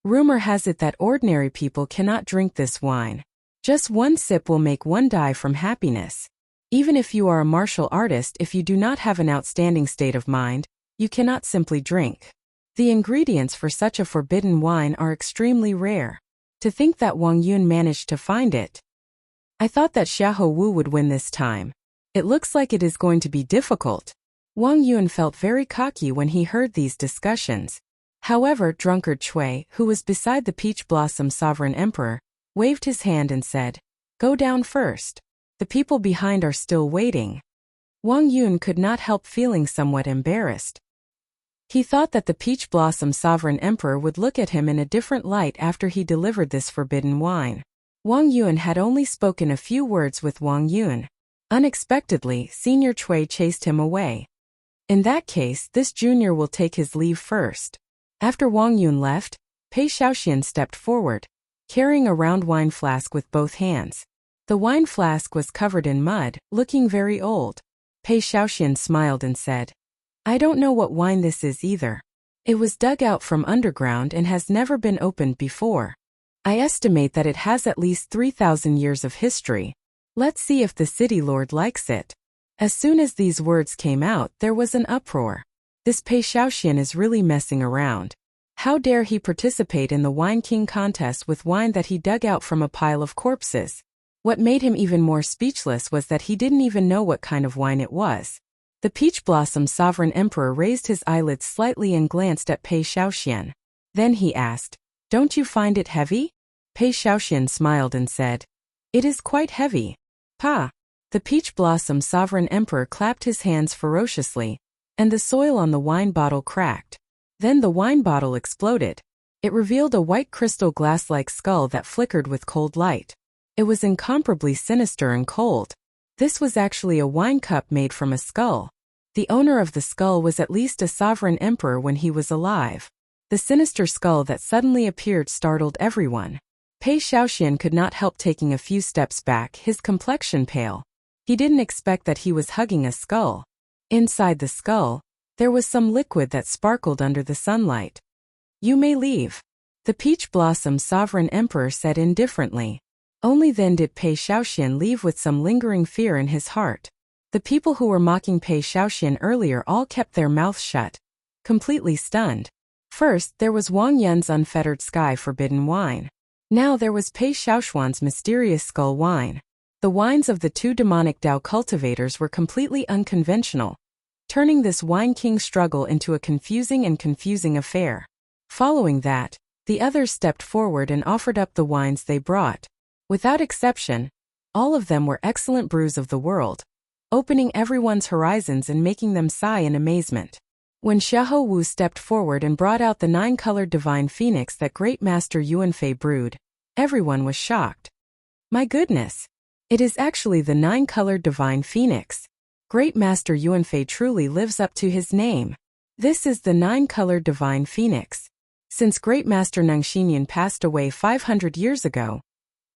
Rumor has it that ordinary people cannot drink this wine. Just one sip will make one die from happiness. Even if you are a martial artist, if you do not have an outstanding state of mind, you cannot simply drink. The ingredients for such a forbidden wine are extremely rare. To think that Wang Yun managed to find it. I thought that Xiahou Wu would win this time. It looks like it is going to be difficult. Wang Yun felt very cocky when he heard these discussions. However, drunkard Chui, who was beside the Peach Blossom Sovereign Emperor, waved his hand and said, "Go down first. The people behind are still waiting." Wang Yun could not help feeling somewhat embarrassed. He thought that the Peach Blossom Sovereign Emperor would look at him in a different light after he delivered this forbidden wine. Wang Yun had only spoken a few words with Wang Yun. Unexpectedly, Senior Chui chased him away. In that case, this junior will take his leave first. After Wang Yun left, Pei Shaoxian stepped forward, carrying a round wine flask with both hands. The wine flask was covered in mud, looking very old. Pei Shaoxian smiled and said, "I don't know what wine this is either. It was dug out from underground and has never been opened before. I estimate that it has at least 3,000 years of history. Let's see if the city lord likes it." As soon as these words came out, there was an uproar. This Pei Shaoxian is really messing around. How dare he participate in the Wine King contest with wine that he dug out from a pile of corpses? What made him even more speechless was that he didn't even know what kind of wine it was. The Peach Blossom Sovereign Emperor raised his eyelids slightly and glanced at Pei Shaoxian. Then he asked, "Don't you find it heavy?" Pei Shaoxian smiled and said, "It is quite heavy." "Pa!" The Peach Blossom Sovereign Emperor clapped his hands ferociously, and the soil on the wine bottle cracked. Then the wine bottle exploded. It revealed a white crystal glass-like skull that flickered with cold light. It was incomparably sinister and cold. This was actually a wine cup made from a skull. The owner of the skull was at least a sovereign emperor when he was alive. The sinister skull that suddenly appeared startled everyone. Pei Shaoxian could not help taking a few steps back, his complexion pale. He didn't expect that he was hugging a skull. Inside the skull, there was some liquid that sparkled under the sunlight. "You may leave," the Peach Blossom Sovereign Emperor said indifferently. Only then did Pei Shaoxian leave with some lingering fear in his heart. The people who were mocking Pei Shaoxian earlier all kept their mouths shut, completely stunned. First, there was Wang Yun's unfettered sky forbidden wine. Now there was Pei Shaoxian's mysterious skull wine. The wines of the two demonic Dao cultivators were completely unconventional, turning this Wine King struggle into a confusing affair. Following that, the others stepped forward and offered up the wines they brought. Without exception, all of them were excellent brews of the world, opening everyone's horizons and making them sigh in amazement. When Xiahou Wu stepped forward and brought out the 9-colored divine phoenix that Great Master Yuanfei brewed, everyone was shocked. My goodness! It is actually the 9-colored divine phoenix. Great Master Yuanfei truly lives up to his name. This is the 9-colored divine phoenix. Since Great Master Nangxinyan passed away 500 years ago,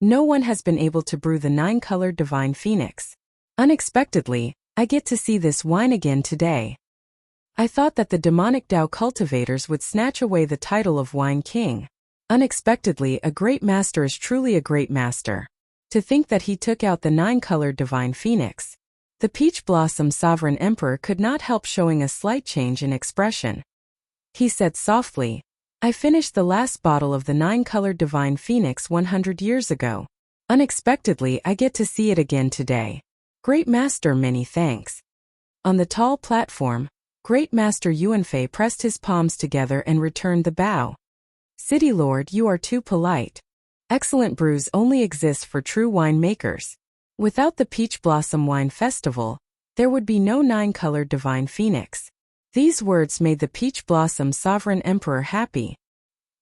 no one has been able to brew the 9-colored divine phoenix. Unexpectedly, I get to see this wine again today. I thought that the demonic Dao cultivators would snatch away the title of Wine King. Unexpectedly, a great master is truly a great master. To think that he took out the 9-colored divine phoenix. The Peach Blossom Sovereign Emperor could not help showing a slight change in expression. He said softly, "I finished the last bottle of the 9-colored divine phoenix 100 years ago. Unexpectedly, I get to see it again today. Great Master, many thanks." On the tall platform, Great Master Yuanfei pressed his palms together and returned the bow. "City Lord, you are too polite. Excellent brews only exist for true winemakers. Without the Peach Blossom Wine Festival, there would be no nine-colored divine phoenix. These words made the Peach Blossom Sovereign Emperor happy.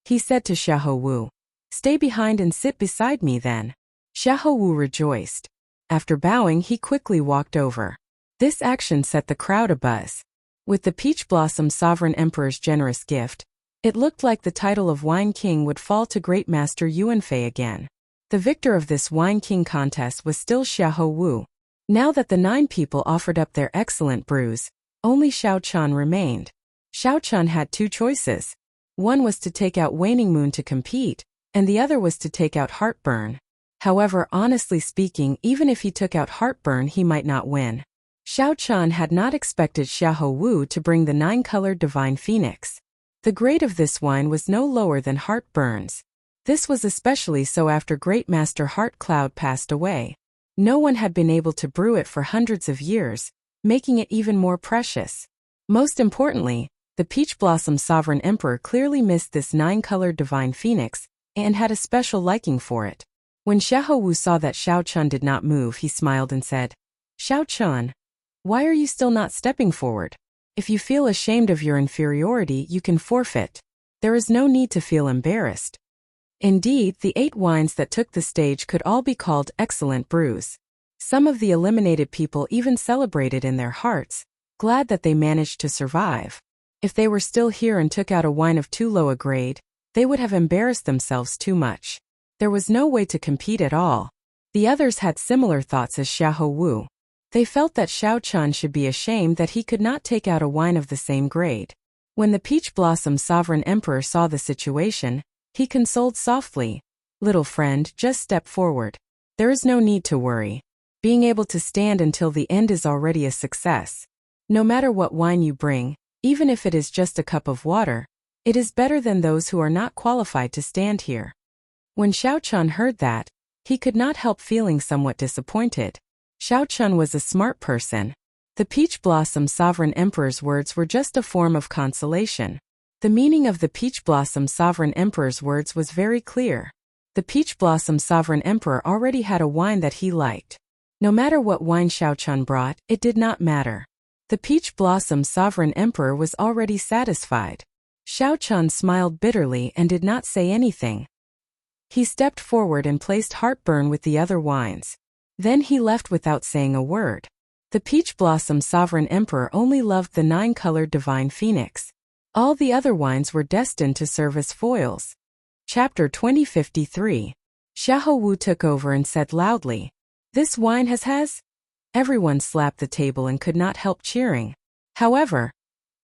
He said to Xiahou Wu, "Stay behind and sit beside me then." Xiahou Wu rejoiced. After bowing, he quickly walked over. This action set the crowd abuzz. With the Peach Blossom Sovereign Emperor's generous gift, it looked like the title of Wine King would fall to Great Master Yuanfei again. The victor of this Wine King contest was still Xiahou Wu. Now that the 9 people offered up their excellent brews, only Xiao Chun remained. Xiao Chun had 2 choices. One was to take out Waning Moon to compete, and the other was to take out Heartburn. However, honestly speaking, even if he took out Heartburn, he might not win. Xiao Chun had not expected Xiahou Wu to bring the 9-colored divine phoenix. The grade of this wine was no lower than Heartburn's. This was especially so after Great Master Heart Cloud passed away. No one had been able to brew it for hundreds of years, making it even more precious. Most importantly, the Peach Blossom Sovereign Emperor clearly missed this 9-colored divine phoenix and had a special liking for it. When Xiahou Wu saw that Xiao Chun did not move, he smiled and said, "Xiao Chun, why are you still not stepping forward? If you feel ashamed of your inferiority, you can forfeit. There is no need to feel embarrassed." Indeed, the 8 wines that took the stage could all be called excellent brews. Some of the eliminated people even celebrated in their hearts, glad that they managed to survive. If they were still here and took out a wine of too low a grade, they would have embarrassed themselves too much. There was no way to compete at all. The others had similar thoughts as Xiahou Wu. They felt that Xiao Chun should be ashamed that he could not take out a wine of the same grade. When the Peach Blossom Sovereign Emperor saw the situation, he consoled softly, "Little friend, just step forward. There is no need to worry. Being able to stand until the end is already a success. No matter what wine you bring, even if it is just a cup of water, it is better than those who are not qualified to stand here." When Xiao Chun heard that, he could not help feeling somewhat disappointed. Xiao Chun was a smart person. The Peach Blossom Sovereign Emperor's words were just a form of consolation. The meaning of the Peach Blossom Sovereign Emperor's words was very clear. The Peach Blossom Sovereign Emperor already had a wine that he liked. No matter what wine Xiao Chun brought, it did not matter. The Peach Blossom Sovereign Emperor was already satisfied. Xiao Chun smiled bitterly and did not say anything. He stepped forward and placed Heartburn with the other wines. Then he left without saying a word. The Peach Blossom Sovereign Emperor only loved the 9-colored divine phoenix. All the other wines were destined to serve as foils. Chapter 2053. Xiahou Wu took over and said loudly, "This wine has." Everyone slapped the table and could not help cheering. However,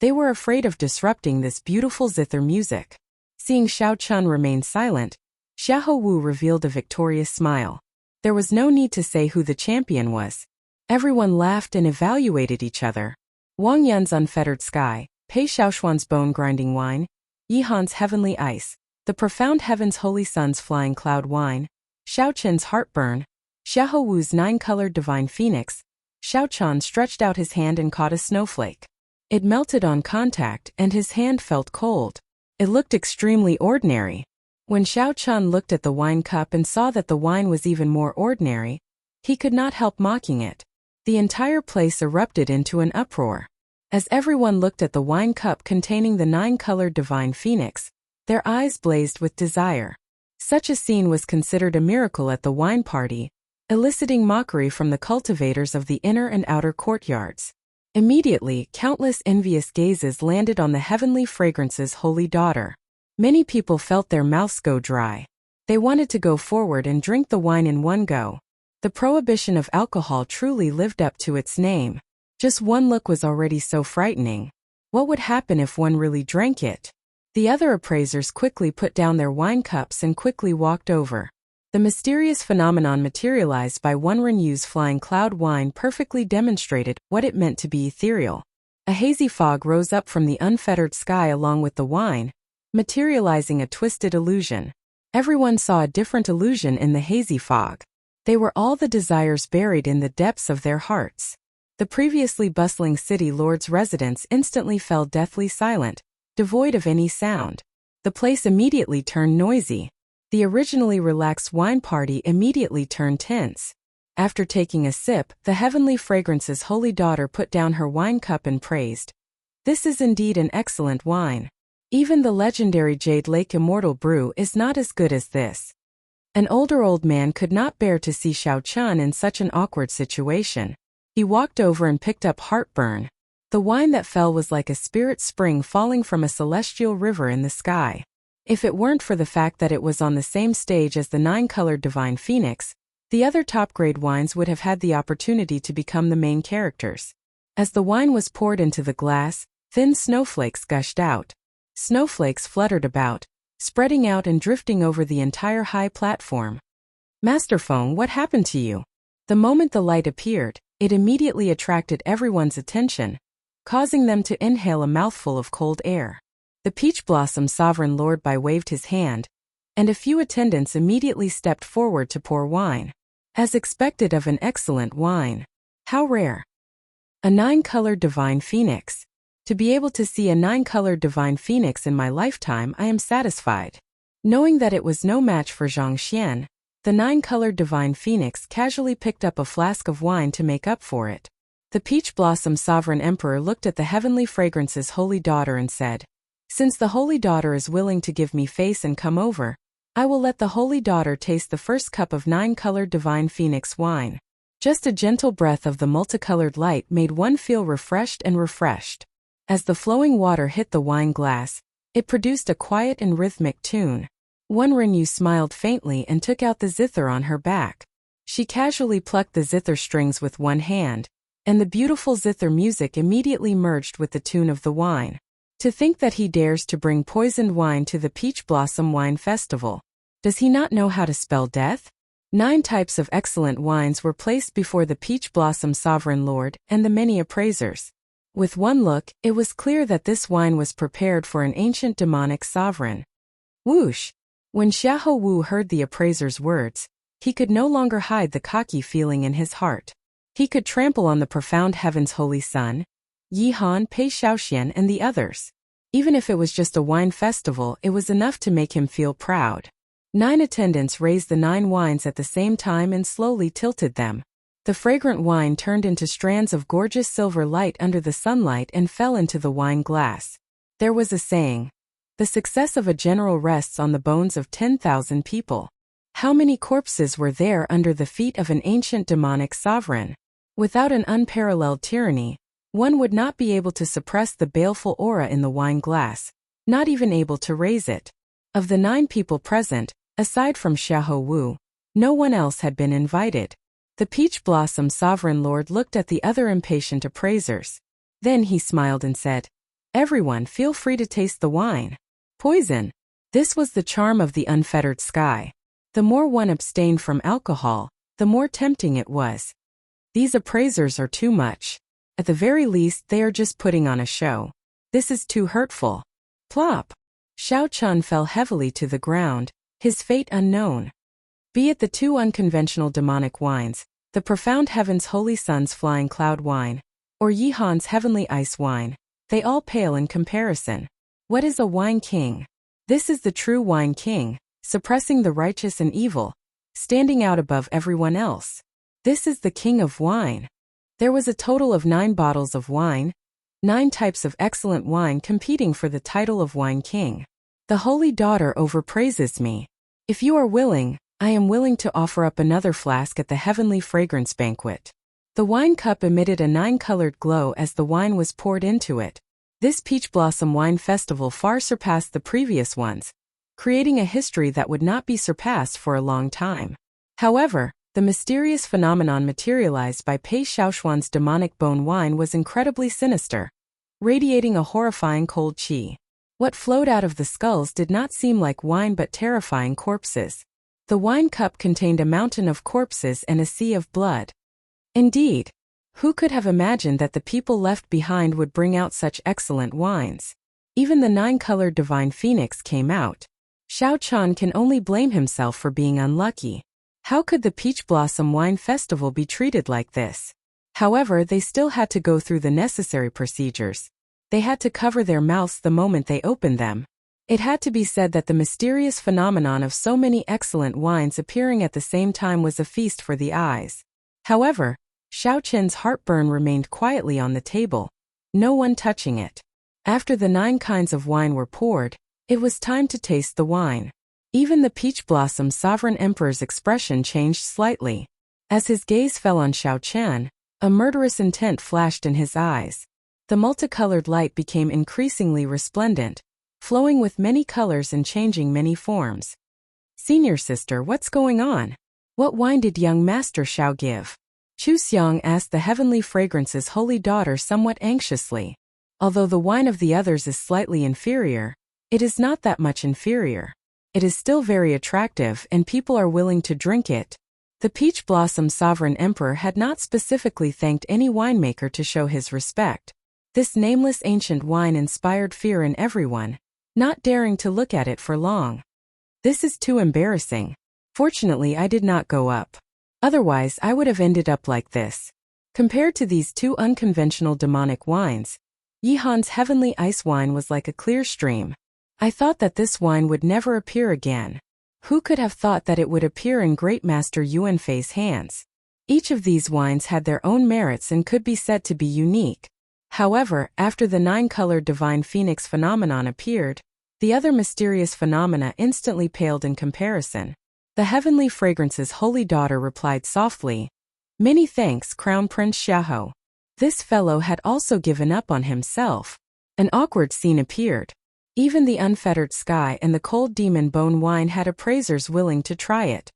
they were afraid of disrupting this beautiful zither music. Seeing Xiao Chun remain silent, Xiahou Wu revealed a victorious smile. There was no need to say who the champion was. Everyone laughed and evaluated each other. Wang Yun's Unfettered Sky, Pei Xiaoshuan's Bone-Grinding Wine, Yihan's Heavenly Ice, the Profound Heaven's Holy Sun's Flying Cloud Wine, Xiao Chen's Heartburn, Xiahou Wu's 9-colored Divine Phoenix. Xiao Chun stretched out his hand and caught a snowflake. It melted on contact and his hand felt cold. It looked extremely ordinary. When Xiao Chun looked at the wine cup and saw that the wine was even more ordinary, he could not help mocking it. The entire place erupted into an uproar. As everyone looked at the wine cup containing the 9-colored Divine Phoenix, their eyes blazed with desire. Such a scene was considered a miracle at the wine party, eliciting mockery from the cultivators of the inner and outer courtyards. Immediately, countless envious gazes landed on the heavenly fragrance's holy daughter. Many people felt their mouths go dry. They wanted to go forward and drink the wine in one go. The prohibition of alcohol truly lived up to its name. Just one look was already so frightening. What would happen if one really drank it? The other appraisers quickly put down their wine cups and quickly walked over. The mysterious phenomenon materialized by one Renyu's flying cloud wine perfectly demonstrated what it meant to be ethereal. A hazy fog rose up from the unfettered sky along with the wine, materializing a twisted illusion. Everyone saw a different illusion in the hazy fog. They were all the desires buried in the depths of their hearts. The previously bustling city lord's residence instantly fell deathly silent, devoid of any sound. The place immediately turned noisy. The originally relaxed wine party immediately turned tense. After taking a sip, the heavenly fragrance's holy daughter put down her wine cup and praised, "This is indeed an excellent wine. Even the legendary Jade Lake Immortal Brew is not as good as this." An older old man could not bear to see Xiao Chun in such an awkward situation. He walked over and picked up Heartburn. The wine that fell was like a spirit spring falling from a celestial river in the sky. If it weren't for the fact that it was on the same stage as the 9-colored Divine Phoenix, the other top-grade wines would have had the opportunity to become the main characters. As the wine was poured into the glass, thin snowflakes gushed out. Snowflakes fluttered about, spreading out and drifting over the entire high platform. "Masterphone, what happened to you?" The moment the light appeared, it immediately attracted everyone's attention, causing them to inhale a mouthful of cold air. The Peach Blossom Sovereign Lord waved his hand, and a few attendants immediately stepped forward to pour wine. As expected of an excellent wine. How rare. A 9-colored Divine Phoenix. To be able to see a 9-colored Divine Phoenix in my lifetime, I am satisfied. Knowing that it was no match for Zhang Xian, the 9-colored Divine Phoenix casually picked up a flask of wine to make up for it. The Peach Blossom Sovereign Emperor looked at the heavenly fragrance's holy daughter and said, "Since the holy daughter is willing to give me face and come over, I will let the holy daughter taste the first cup of 9-colored Divine Phoenix wine." Just a gentle breath of the multicolored light made one feel refreshed and refreshed. As the flowing water hit the wine glass, it produced a quiet and rhythmic tune. One Rinyu smiled faintly and took out the zither on her back. She casually plucked the zither strings with one hand, and the beautiful zither music immediately merged with the tune of the wine. To think that he dares to bring poisoned wine to the Peach Blossom Wine Festival. Does he not know how to spell death? 9 types of excellent wines were placed before the Peach Blossom Sovereign Lord and the many appraisers. With one look, it was clear that this wine was prepared for an ancient demonic sovereign. Whoosh! When Xiahou Wu heard the appraiser's words, he could no longer hide the cocky feeling in his heart. He could trample on the profound heaven's holy sun, Yi Han, Pei Shaoxian, and the others. Even if it was just a wine festival, it was enough to make him feel proud. 9 attendants raised the 9 wines at the same time and slowly tilted them. The fragrant wine turned into strands of gorgeous silver light under the sunlight and fell into the wine glass. There was a saying, "The success of a general rests on the bones of 10,000 people." How many corpses were there under the feet of an ancient demonic sovereign? Without an unparalleled tyranny, one would not be able to suppress the baleful aura in the wine glass, not even able to raise it. Of the 9 people present, aside from Xiahou Wu, no one else had been invited. The Peach Blossom Sovereign Lord looked at the other impatient appraisers. Then he smiled and said, "Everyone, feel free to taste the wine. Poison." This was the charm of the unfettered sky. The more one abstained from alcohol, the more tempting it was. These appraisers are too much. At the very least, they are just putting on a show. This is too hurtful. Plop! Xiao Chun fell heavily to the ground, his fate unknown. Be it the 2 unconventional demonic wines, the profound heaven's holy sun's flying cloud wine, or Yi Han's heavenly ice wine, they all pale in comparison. What is a wine king? This is the true wine king, suppressing the righteous and evil, standing out above everyone else. This is the king of wine. There was a total of 9 bottles of wine, 9 types of excellent wine competing for the title of wine king. The holy daughter overpraises me. If you are willing, I am willing to offer up another flask at the heavenly fragrance banquet. The wine cup emitted a 9-colored glow as the wine was poured into it. This Peach Blossom Wine Festival far surpassed the previous ones, creating a history that would not be surpassed for a long time. However, the mysterious phenomenon materialized by Pei Shaoxuan's demonic bone wine was incredibly sinister, radiating a horrifying cold qi. What flowed out of the skulls did not seem like wine but terrifying corpses. The wine cup contained a mountain of corpses and a sea of blood. Indeed, who could have imagined that the people left behind would bring out such excellent wines? Even the 9-colored Divine Phoenix came out. Xiao Chun can only blame himself for being unlucky. How could the Peach Blossom Wine Festival be treated like this? However, they still had to go through the necessary procedures. They had to cover their mouths the moment they opened them. It had to be said that the mysterious phenomenon of so many excellent wines appearing at the same time was a feast for the eyes. However, Xiao Qin's heartburn remained quietly on the table, no one touching it. After the 9 kinds of wine were poured, it was time to taste the wine. Even the Peach Blossom Sovereign Emperor's expression changed slightly. As his gaze fell on Xiao Qian, a murderous intent flashed in his eyes. The multicolored light became increasingly resplendent, flowing with many colors and changing many forms. "Senior sister, what's going on? What wine did young Master Xiao give?" Chu Xiang asked the Heavenly Fragrance's holy daughter somewhat anxiously. Although the wine of the others is slightly inferior, it is not that much inferior. It is still very attractive and people are willing to drink it. The Peach Blossom Sovereign Emperor had not specifically thanked any winemaker to show his respect. This nameless ancient wine inspired fear in everyone, not daring to look at it for long. "This is too embarrassing. Fortunately, I did not go up. Otherwise, I would have ended up like this." Compared to these 2 unconventional demonic wines, Yihan's heavenly ice wine was like a clear stream. "I thought that this wine would never appear again. Who could have thought that it would appear in Great Master Yuanfei's hands?" Each of these wines had their own merits and could be said to be unique. However, after the 9-colored divine phoenix phenomenon appeared, the other mysterious phenomena instantly paled in comparison. The Heavenly Fragrance's holy daughter replied softly, "Many thanks, Crown Prince Xiahou." This fellow had also given up on himself. An awkward scene appeared. Even the unfettered sky and the cold demon bone wine had appraisers willing to try it.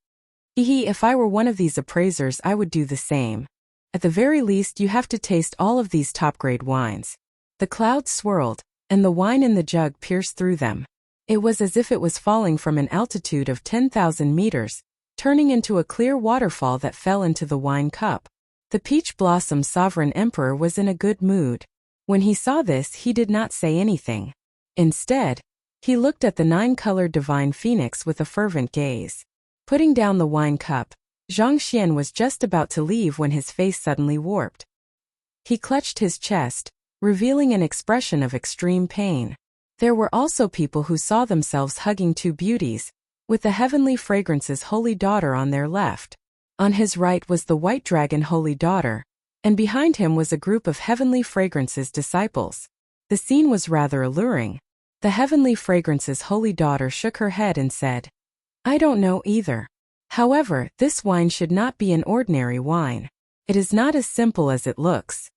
If I were one of these appraisers, I would do the same. At the very least, you have to taste all of these top-grade wines. The clouds swirled, and the wine in the jug pierced through them. It was as if it was falling from an altitude of 10,000 meters, turning into a clear waterfall that fell into the wine cup. The Peach Blossom Sovereign Emperor was in a good mood. When he saw this, he did not say anything. Instead, he looked at the 9-colored divine phoenix with a fervent gaze. Putting down the wine cup, Zhang Xian was just about to leave when his face suddenly warped. He clutched his chest, revealing an expression of extreme pain. There were also people who saw themselves hugging 2 beauties, with the Heavenly Fragrance's holy daughter on their left. On his right was the White Dragon holy daughter, and behind him was a group of Heavenly Fragrance's disciples. The scene was rather alluring. The Heavenly Fragrance's holy daughter shook her head and said, "I don't know either. However, this wine should not be an ordinary wine. It is not as simple as it looks."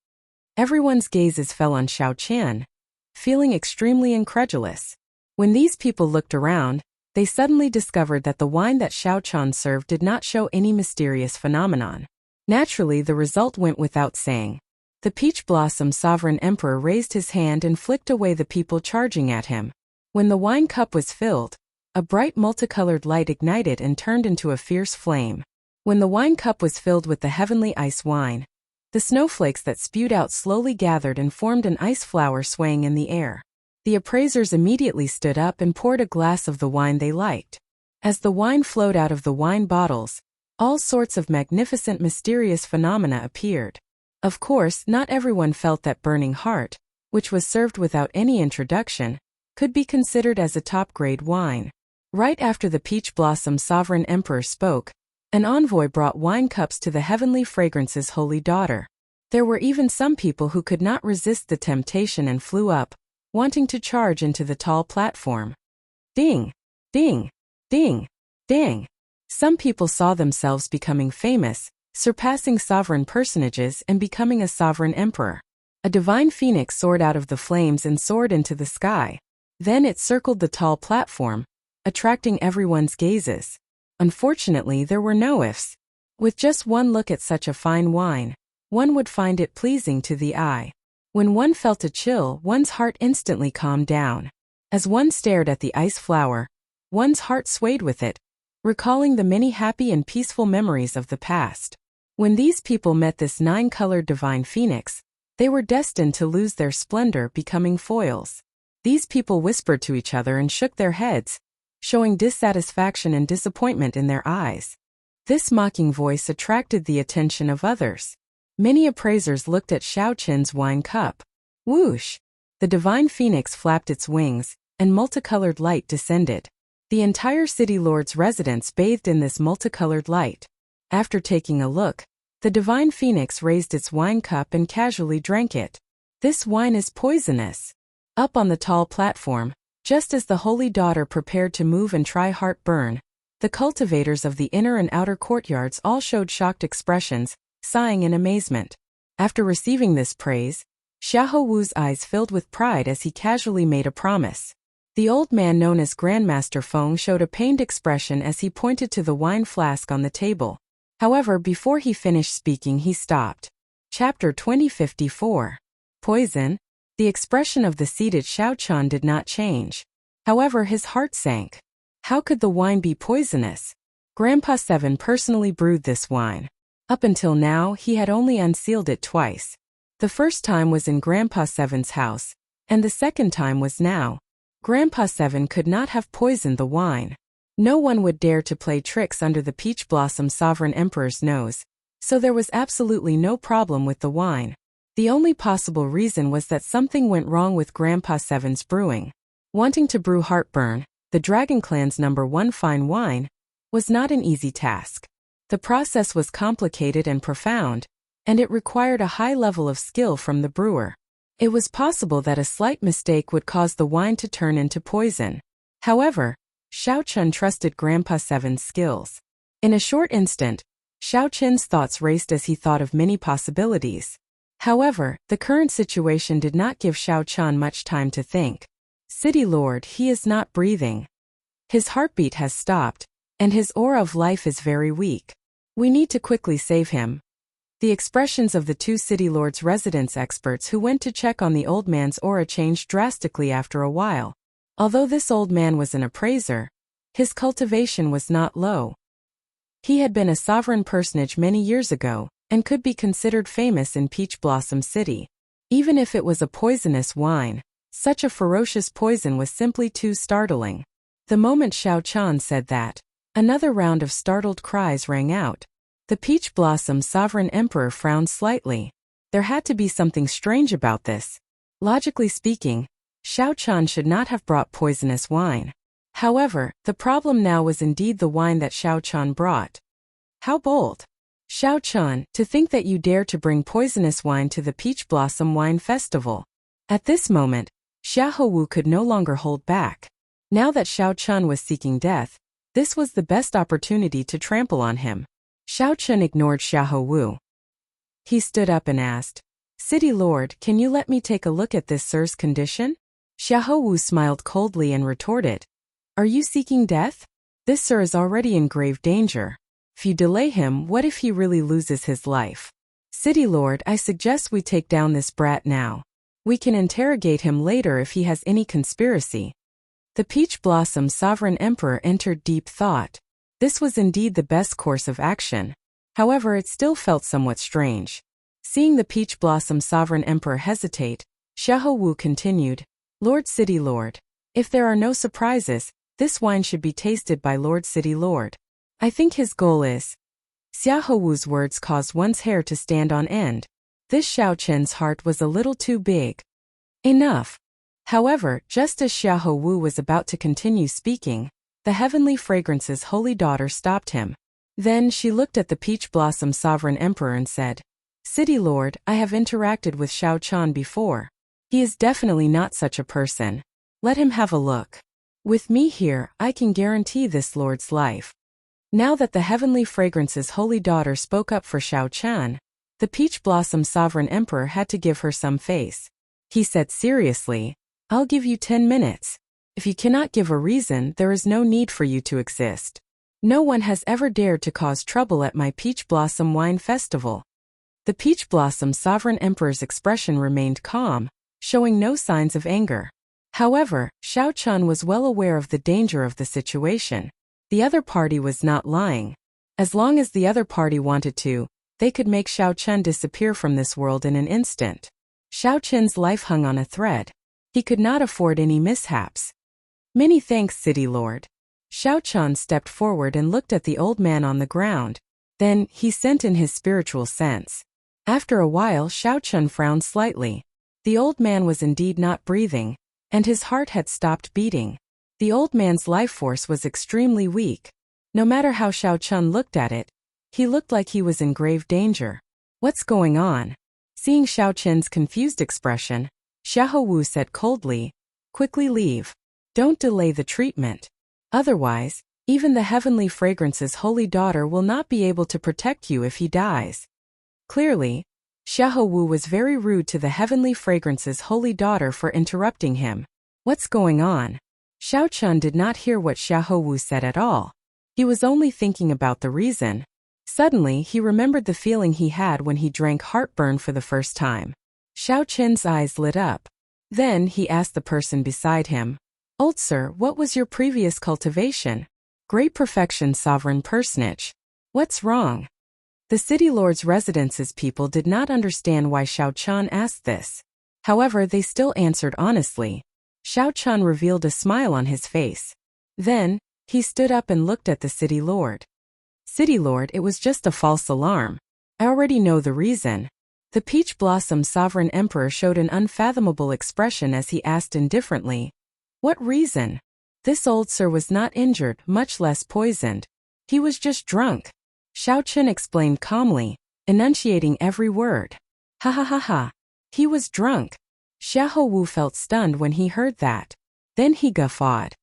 Everyone's gazes fell on Xiao Qian, feeling extremely incredulous. When these people looked around, they suddenly discovered that the wine that Xiao Qian served did not show any mysterious phenomenon. Naturally, the result went without saying. The Peach Blossom Sovereign Emperor raised his hand and flicked away the people charging at him. When the wine cup was filled, a bright multicolored light ignited and turned into a fierce flame. When the wine cup was filled with the heavenly ice wine, the snowflakes that spewed out slowly gathered and formed an ice flower swaying in the air. The appraisers immediately stood up and poured a glass of the wine they liked. As the wine flowed out of the wine bottles, all sorts of magnificent mysterious phenomena appeared. Of course, not everyone felt that burning heart, which was served without any introduction, could be considered as a top-grade wine. Right after the Peach Blossom Sovereign Emperor spoke, an envoy brought wine cups to the Heavenly Fragrance's holy daughter. There were even some people who could not resist the temptation and flew up, wanting to charge into the tall platform. Ding! Ding! Ding! Ding! Some people saw themselves becoming famous, surpassing sovereign personages and becoming a sovereign emperor. A divine phoenix soared out of the flames and soared into the sky. Then it circled the tall platform, attracting everyone's gazes. Unfortunately, there were no ifs. With just one look at such a fine wine, one would find it pleasing to the eye. When one felt a chill, one's heart instantly calmed down. As one stared at the ice flower, one's heart swayed with it, recalling the many happy and peaceful memories of the past. When these people met this 9-colored divine phoenix, they were destined to lose their splendor, becoming foils. These people whispered to each other and shook their heads, showing dissatisfaction and disappointment in their eyes. This mocking voice attracted the attention of others. Many appraisers looked at Xiao Qin's wine cup. Whoosh! The divine phoenix flapped its wings, and multicolored light descended. The entire city lord's residence bathed in this multicolored light. After taking a look, The divine phoenix raised its wine cup and casually drank it. This wine is poisonous. Up on the tall platform, just as the holy daughter prepared to move and try heartburn, the cultivators of the inner and outer courtyards all showed shocked expressions, sighing in amazement. After receiving this praise, Xiahou Wu's eyes filled with pride as he casually made a promise. The old man known as Grandmaster Feng showed a pained expression as he pointed to the wine flask on the table. However, before he finished speaking, he stopped. Chapter 2054. Poison? The expression of the seated Xiaochan did not change. However, his heart sank. How could the wine be poisonous? Grandpa Seven personally brewed this wine. Up until now, he had only unsealed it twice. The first time was in Grandpa Seven's house, and the second time was now. Grandpa Seven could not have poisoned the wine. No one would dare to play tricks under the Peach Blossom Sovereign Emperor's nose, so there was absolutely no problem with the wine. The only possible reason was that something went wrong with Grandpa Seven's brewing. Wanting to brew heartburn, the Dragon Clan's #1 fine wine, was not an easy task. The process was complicated and profound, and it required a high level of skill from the brewer. It was possible that a slight mistake would cause the wine to turn into poison. However, Xiaochun trusted Grandpa Seven's skills. In a short instant, Xiaochun's thoughts raced as he thought of many possibilities. However, the current situation did not give Xiaochun much time to think. City Lord, he is not breathing. His heartbeat has stopped, and his aura of life is very weak. We need to quickly save him. The expressions of the two City Lord's residence experts who went to check on the old man's aura changed drastically after a while. Although this old man was an appraiser, his cultivation was not low. He had been a sovereign personage many years ago, and could be considered famous in Peach Blossom City. Even if it was a poisonous wine, such a ferocious poison was simply too startling. The moment Xiaochan said that, another round of startled cries rang out. The Peach Blossom Sovereign Emperor frowned slightly. There had to be something strange about this. Logically speaking, Xiaochan should not have brought poisonous wine. However, the problem now was indeed the wine that Xiaochan brought. How bold! Xiaochan, to think that you dare to bring poisonous wine to the Peach Blossom Wine Festival. At this moment, Xiahou Wu could no longer hold back. Now that Xiaochun was seeking death, this was the best opportunity to trample on him. Xiaochun ignored Xiahou Wu. He stood up and asked, "City Lord, can you let me take a look at this sir's condition?" Xiahou Wu smiled coldly and retorted, "Are you seeking death? This sir is already in grave danger. If you delay him, what if he really loses his life? City Lord, I suggest we take down this brat now. We can interrogate him later if he has any conspiracy." The Peach Blossom Sovereign Emperor entered deep thought. This was indeed the best course of action. However, it still felt somewhat strange. Seeing the Peach Blossom Sovereign Emperor hesitate, Xiahou Wu continued, "Lord City Lord, if there are no surprises, this wine should be tasted by Lord City Lord. I think his goal is..." Xiahou Wu's words caused one's hair to stand on end. This Xiaochen's heart was a little too big. Enough. However, just as Xiahou Wu was about to continue speaking, the Heavenly Fragrance's holy daughter stopped him. Then she looked at the Peach Blossom Sovereign Emperor and said, "City Lord, I have interacted with Xiaochan before. He is definitely not such a person. Let him have a look. With me here, I can guarantee this lord's life." Now that the Heavenly Fragrance's holy daughter spoke up for Xiaochan, the Peach Blossom Sovereign Emperor had to give her some face. He said seriously, "I'll give you 10 minutes. If you cannot give a reason, there is no need for you to exist. No one has ever dared to cause trouble at my Peach Blossom Wine Festival." The Peach Blossom Sovereign Emperor's expression remained calm, showing no signs of anger. However, Xiaochan was well aware of the danger of the situation. The other party was not lying. As long as the other party wanted to, they could make Xiaochan disappear from this world in an instant. Xiaochan's life hung on a thread. He could not afford any mishaps. "Many thanks, City Lord." Xiaochan stepped forward and looked at the old man on the ground. Then, he sent in his spiritual sense. After a while, Xiaochan frowned slightly. The old man was indeed not breathing, and his heart had stopped beating. The old man's life force was extremely weak. No matter how Xiaochan looked at it, He looked like he was in grave danger. What's going on? Seeing Xiao Chen's confused expression, Xiahou Wu said coldly, quickly leave. Don't delay the treatment. Otherwise, even the heavenly fragrance's holy daughter will not be able to protect you if he dies. Clearly, Xiahou Wu was very rude to the heavenly fragrance's holy daughter for interrupting him. What's going on? Xiao Chun did not hear what Xiahou Wu said at all. He was only thinking about the reason. Suddenly, he remembered the feeling he had when he drank heartburn for the first time. Xiao Chen's eyes lit up. Then he asked the person beside him, "Old sir, what was your previous cultivation?" "Great perfection, sovereign personage." "What's wrong?" The city lord's residence's people did not understand why Xiao Chun asked this. However, they still answered honestly. Xiao Chun revealed a smile on his face. Then, he stood up and looked at the city lord. "City lord, it was just a false alarm. I already know the reason." The peach blossom sovereign emperor showed an unfathomable expression as he asked indifferently, "What reason?" This old sir was not injured, much less poisoned. He was just drunk. Xiao Chun explained calmly, enunciating every word. Ha ha ha ha. He was drunk. Xiahou Wu felt stunned when he heard that. Then he guffawed.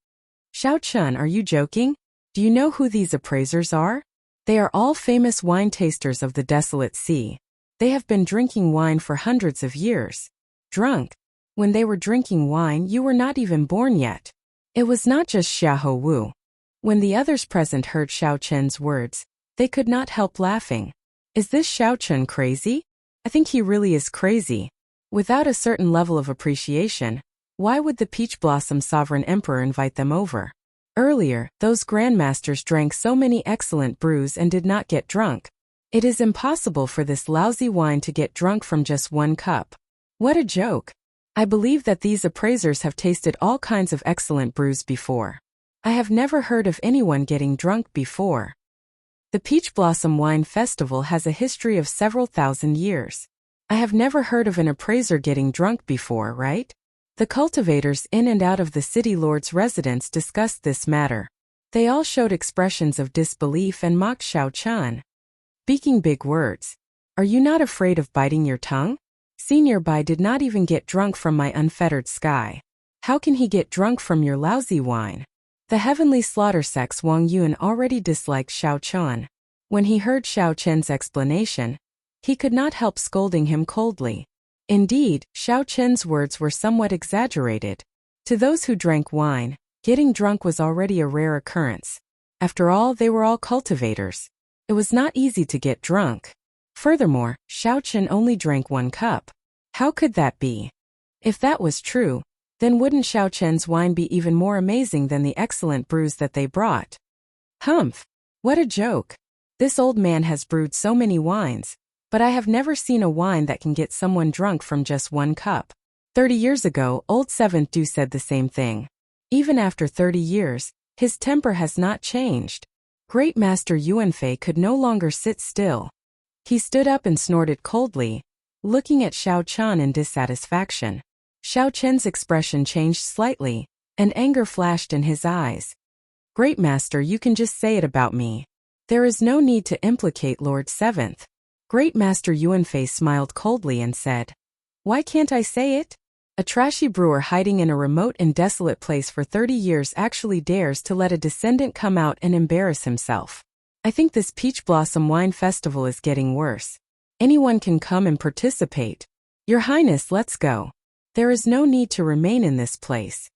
"Xiao Chun, are you joking? Do you know who these appraisers are? They are all famous wine tasters of the desolate sea. They have been drinking wine for hundreds of years." "Drunk? When they were drinking wine, you were not even born yet." It was not just Xiahou Wu. When the others present heard Xiao Chen's words, they could not help laughing. Is this Xiao Chen crazy? I think he really is crazy. Without a certain level of appreciation, why would the Peach Blossom Sovereign Emperor invite them over? Earlier, those grandmasters drank so many excellent brews and did not get drunk. It is impossible for this lousy wine to get drunk from just one cup. What a joke. I believe that these appraisers have tasted all kinds of excellent brews before. I have never heard of anyone getting drunk before. The Peach Blossom Wine Festival has a history of several thousand years. I have never heard of an appraiser getting drunk before, right? The cultivators in and out of the city lord's residence discussed this matter. They all showed expressions of disbelief and mocked Xiao Chun. Speaking big words. Are you not afraid of biting your tongue? Senior Bai did not even get drunk from my unfettered sky. How can he get drunk from your lousy wine? The heavenly slaughter sex Wang Yun already disliked Xiao Chun. When he heard Xiao Chen's explanation, he could not help scolding him coldly. Indeed, Xiao Chen's words were somewhat exaggerated. To those who drank wine, getting drunk was already a rare occurrence. After all, they were all cultivators. It was not easy to get drunk. Furthermore, Xiao Chen only drank one cup. How could that be? If that was true, then wouldn't Xiao Chen's wine be even more amazing than the excellent brews that they brought? Humph! What a joke! This old man has brewed so many wines, but I have never seen a wine that can get someone drunk from just one cup. 30 years ago, old Seventh Du said the same thing. Even after 30 years, his temper has not changed. Great Master Yuanfei could no longer sit still. He stood up and snorted coldly, looking at Xiao Chun in dissatisfaction. Xiao Chen's expression changed slightly, and anger flashed in his eyes. Great Master, you can just say it about me. There is no need to implicate Lord Seventh. Great Master Yuanfei smiled coldly and said, Why can't I say it? A trashy brewer hiding in a remote and desolate place for 30 years actually dares to let a descendant come out and embarrass himself. I think this Peach Blossom Wine Festival is getting worse. Anyone can come and participate. Your Highness, let's go. There is no need to remain in this place.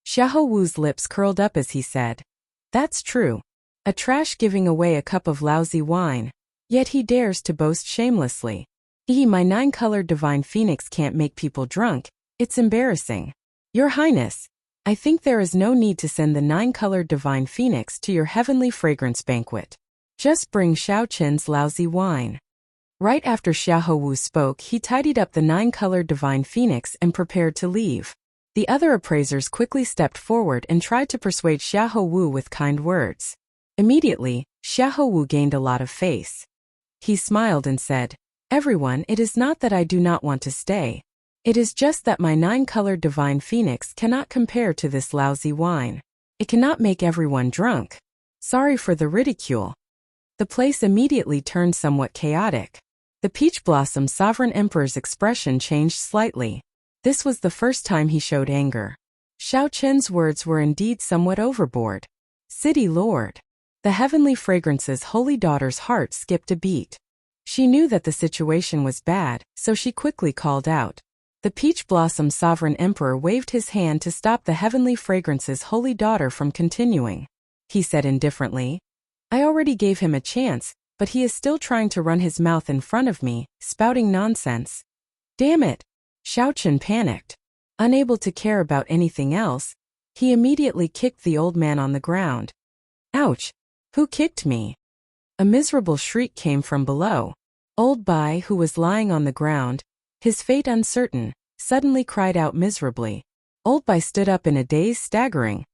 Xiahou Wu's lips curled up as he said, That's true. A trash giving away a cup of lousy wine. Yet he dares to boast shamelessly. My 9-colored divine phoenix can't make people drunk. It's embarrassing. Your Highness, I think there is no need to send the 9-colored divine phoenix to your heavenly fragrance banquet. Just bring Xiao Chen's lousy wine. Right after Xiahou Wu spoke, he tidied up the 9-colored divine phoenix and prepared to leave. The other appraisers quickly stepped forward and tried to persuade Xiahou Wu with kind words. Immediately, Xiahou Wu gained a lot of face. He smiled and said, Everyone, it is not that I do not want to stay. It is just that my 9-colored divine phoenix cannot compare to this lousy wine. It cannot make everyone drunk. Sorry for the ridicule. The place immediately turned somewhat chaotic. The Peach Blossom Sovereign Emperor's expression changed slightly. This was the first time he showed anger. Xiao Chen's words were indeed somewhat overboard. City Lord. The heavenly fragrance's holy daughter's heart skipped a beat. She knew that the situation was bad, so she quickly called out. The Peach Blossom Sovereign Emperor waved his hand to stop the heavenly fragrance's holy daughter from continuing. He said indifferently, I already gave him a chance, but he is still trying to run his mouth in front of me, spouting nonsense. Damn it! Xiao Chen panicked. Unable to care about anything else, he immediately kicked the old man on the ground. Ouch! Who kicked me? A miserable shriek came from below. Old Bai, who was lying on the ground, his fate uncertain, suddenly cried out miserably. Old Bai stood up in a daze, staggering.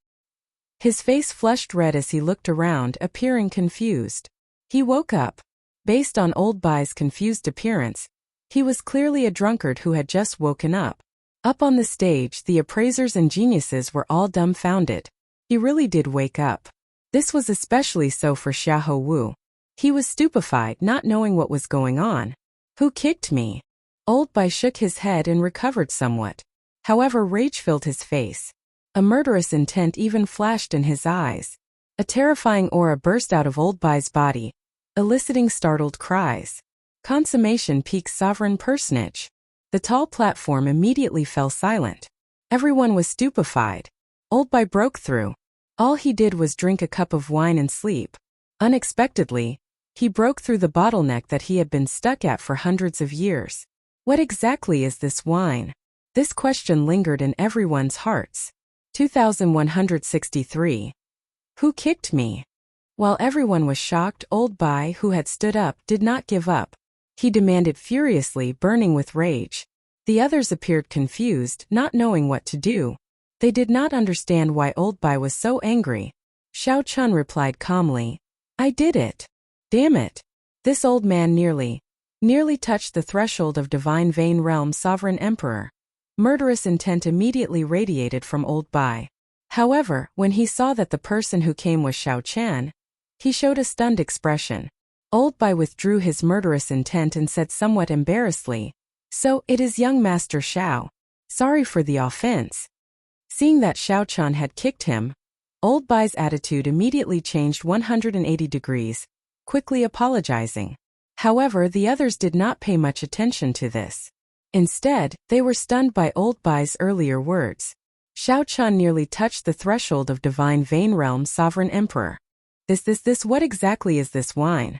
His face flushed red as he looked around, appearing confused. He woke up. Based on Old Bai's confused appearance, he was clearly a drunkard who had just woken up. Up on the stage, the appraisers and geniuses were all dumbfounded. He really did wake up. This was especially so for Xiahou Wu. He was stupefied, not knowing what was going on. Who kicked me? Old Bai shook his head and recovered somewhat. However, rage filled his face. A murderous intent even flashed in his eyes. A terrifying aura burst out of Old Bai's body, eliciting startled cries. Consummation Peak's sovereign personage. The tall platform immediately fell silent. Everyone was stupefied. Old Bai broke through. All he did was drink a cup of wine and sleep. Unexpectedly, he broke through the bottleneck that he had been stuck at for hundreds of years. What exactly is this wine? This question lingered in everyone's hearts. 2163. Who kicked me? While everyone was shocked, Old Bai, who had stood up, did not give up. He demanded furiously, burning with rage. The others appeared confused, not knowing what to do. They did not understand why Old Bai was so angry. Xiao Chun replied calmly, I did it. Damn it. This old man nearly touched the threshold of Divine Vein Realm Sovereign Emperor. Murderous intent immediately radiated from Old Bai. However, when he saw that the person who came was Xiao Chen, he showed a stunned expression. Old Bai withdrew his murderous intent and said somewhat embarrassedly, So, it is young Master Xiao. Sorry for the offense. Seeing that Xiao Chen had kicked him, Old Bai's attitude immediately changed 180 degrees, quickly apologizing. However, the others did not pay much attention to this. Instead, they were stunned by Old Bai's earlier words. Xiao Chen nearly touched the threshold of Divine Vein Realm Sovereign Emperor. This, what exactly is this wine?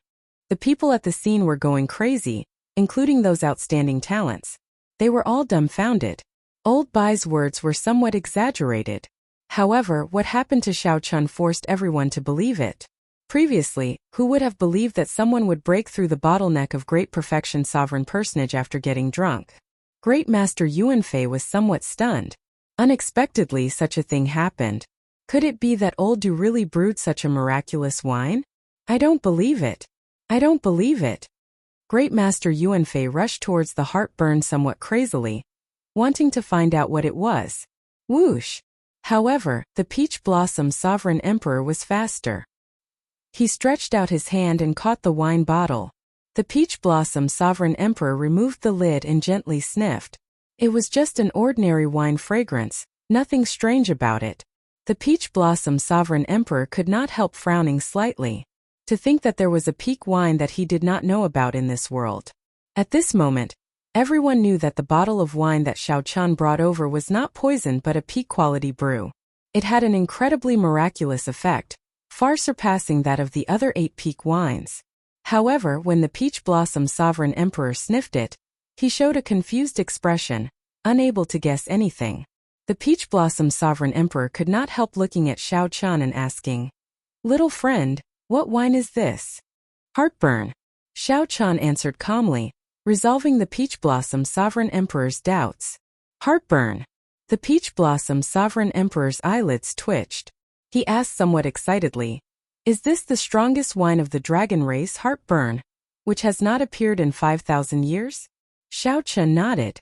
The people at the scene were going crazy, including those outstanding talents. They were all dumbfounded. Old Bai's words were somewhat exaggerated. However, what happened to Xiao Chen forced everyone to believe it. Previously, who would have believed that someone would break through the bottleneck of Great Perfection Sovereign Personage after getting drunk? Great Master Yuanfei was somewhat stunned. Unexpectedly, such a thing happened. Could it be that Old Du really brewed such a miraculous wine? I don't believe it. I don't believe it. Great Master Yuanfei rushed towards the heartburn somewhat crazily, wanting to find out what it was. Whoosh! However, the Peach Blossom Sovereign Emperor was faster. He stretched out his hand and caught the wine bottle. The Peach Blossom Sovereign Emperor removed the lid and gently sniffed. It was just an ordinary wine fragrance, nothing strange about it. The Peach Blossom Sovereign Emperor could not help frowning slightly. To think that there was a peak wine that he did not know about in this world. At this moment, everyone knew that the bottle of wine that Xiao Chen brought over was not poison but a peak quality brew. It had an incredibly miraculous effect, far surpassing that of the other 8 peak wines. However, when the Peach Blossom Sovereign Emperor sniffed it, he showed a confused expression, unable to guess anything. The Peach Blossom Sovereign Emperor could not help looking at Xiao Chen and asking, Little friend, what wine is this? Heartburn. Xiao Chen answered calmly, resolving the Peach Blossom Sovereign Emperor's doubts. Heartburn. The Peach Blossom Sovereign Emperor's eyelids twitched. He asked somewhat excitedly, Is this the strongest wine of the dragon race, Heartburn, which has not appeared in 5,000 years? Xiao Chen nodded.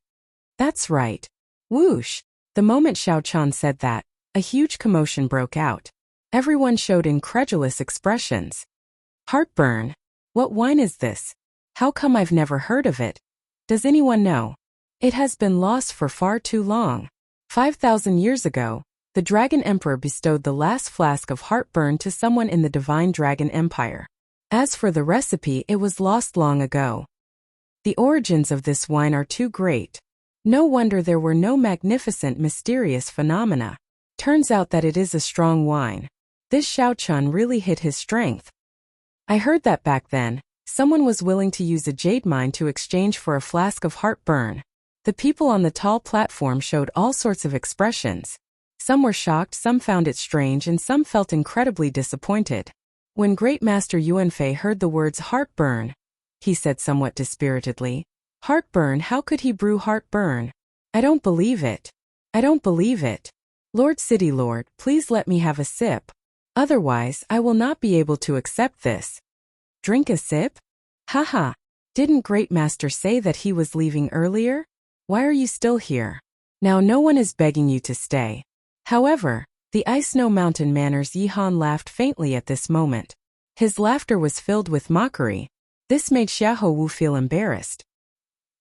That's right. Whoosh! The moment Xiao Chen said that, a huge commotion broke out. Everyone showed incredulous expressions. Heartburn. What wine is this? How come I've never heard of it? Does anyone know? It has been lost for far too long. 5,000 years ago, the Dragon Emperor bestowed the last flask of heartburn to someone in the divine Dragon Empire. As for the recipe, it was lost long ago. The origins of this wine are too great. No wonder there were no magnificent mysterious phenomena. Turns out that it is a strong wine. This Xiao Chun really hit his strength. I heard that back then, someone was willing to use a jade mine to exchange for a flask of heartburn. The people on the tall platform showed all sorts of expressions. Some were shocked, some found it strange, and some felt incredibly disappointed. When Great Master Yuanfei heard the words heartburn, he said somewhat dispiritedly, "Heartburn, how could he brew heartburn? I don't believe it. I don't believe it. Lord City Lord, please let me have a sip. Otherwise, I will not be able to accept this." Drink a sip? Haha. Didn't Great Master say that he was leaving earlier? Why are you still here? Now no one is begging you to stay. However, the Ice Snow Mountain Manor's Yihan laughed faintly at this moment. His laughter was filled with mockery. This made Xiahou Wu feel embarrassed.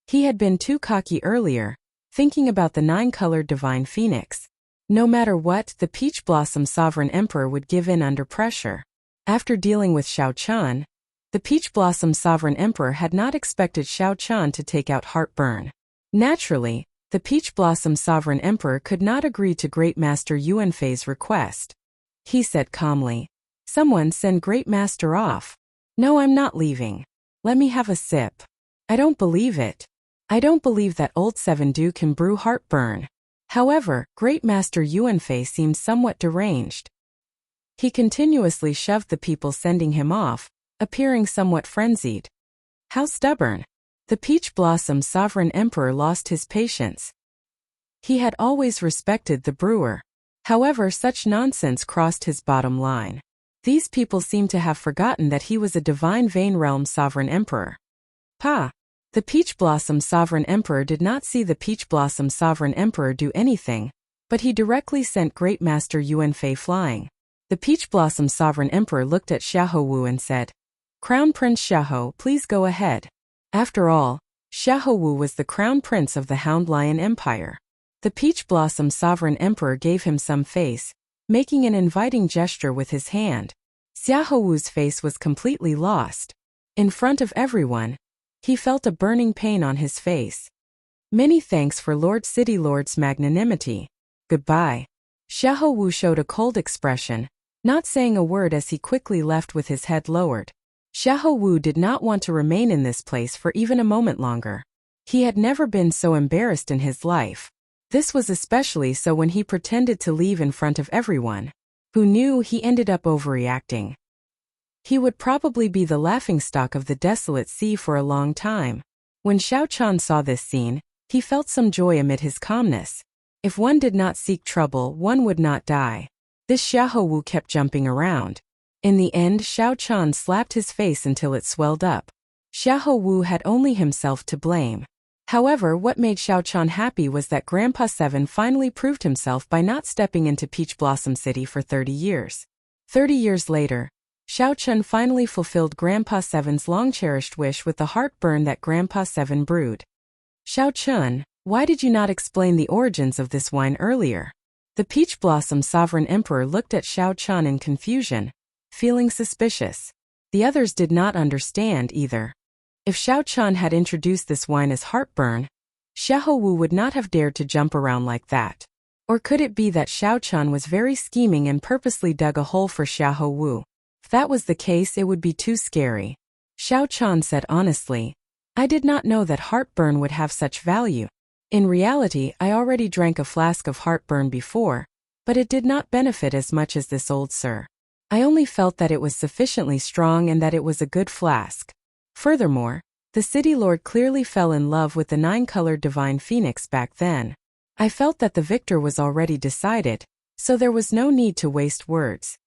He had been too cocky earlier, thinking about the 9-colored divine phoenix. No matter what, the Peach Blossom Sovereign Emperor would give in under pressure. After dealing with Xiao Chun, the Peach Blossom Sovereign Emperor had not expected Xiao Chun to take out heartburn. Naturally, the Peach Blossom Sovereign Emperor could not agree to Great Master Yuanfei's request. He said calmly, "Someone send Great Master off." "No, I'm not leaving. Let me have a sip. I don't believe it. I don't believe that old Seven Du can brew heartburn." However, Great Master Yuanfei seemed somewhat deranged. He continuously shoved the people sending him off, appearing somewhat frenzied. How stubborn! The Peach Blossom Sovereign Emperor lost his patience. He had always respected the brewer. However, such nonsense crossed his bottom line. These people seemed to have forgotten that he was a divine Vein Realm Sovereign Emperor. Pa! The Peach Blossom Sovereign Emperor did not see the Peach Blossom Sovereign Emperor do anything, but he directly sent Great Master Yuanfei flying. The Peach Blossom Sovereign Emperor looked at Xiahou Wu and said, "Crown Prince Xiahou, please go ahead." After all, Xiahou Wu was the Crown Prince of the Hound Lion Empire. The Peach Blossom Sovereign Emperor gave him some face, making an inviting gesture with his hand. Xiahou Wu's face was completely lost. In front of everyone, he felt a burning pain on his face. "Many thanks for Lord City Lord's magnanimity. Goodbye." Xiahou Wu showed a cold expression, not saying a word as he quickly left with his head lowered. Xiahou Wu did not want to remain in this place for even a moment longer. He had never been so embarrassed in his life. This was especially so when he pretended to leave in front of everyone. Who knew he ended up overreacting? He would probably be the laughingstock of the desolate sea for a long time. When Xiao Chun saw this scene, he felt some joy amid his calmness. If one did not seek trouble, one would not die. This Xiahou Wu kept jumping around. In the end, Xiao Chun slapped his face until it swelled up. Xiahou Wu had only himself to blame. However, what made Xiao Chun happy was that Grandpa Seven finally proved himself by not stepping into Peach Blossom City for 30 years. 30 years later, Xiao Chun finally fulfilled Grandpa Seven's long-cherished wish with the heartburn that Grandpa Seven brewed. "Xiao Chun, why did you not explain the origins of this wine earlier?" The Peach Blossom Sovereign Emperor looked at Xiao Chun in confusion, feeling suspicious. The others did not understand either. If Xiao Chun had introduced this wine as heartburn, Xiahou Wu would not have dared to jump around like that. Or could it be that Xiao Chun was very scheming and purposely dug a hole for Xiahou Wu? If that was the case, it would be too scary. Xiao Chun said honestly, "I did not know that heartburn would have such value. In reality, I already drank a flask of heartburn before, but it did not benefit as much as this old sir. I only felt that it was sufficiently strong and that it was a good flask." Furthermore, the city lord clearly fell in love with the 9-colored divine phoenix back then. I felt that the victor was already decided, so there was no need to waste words.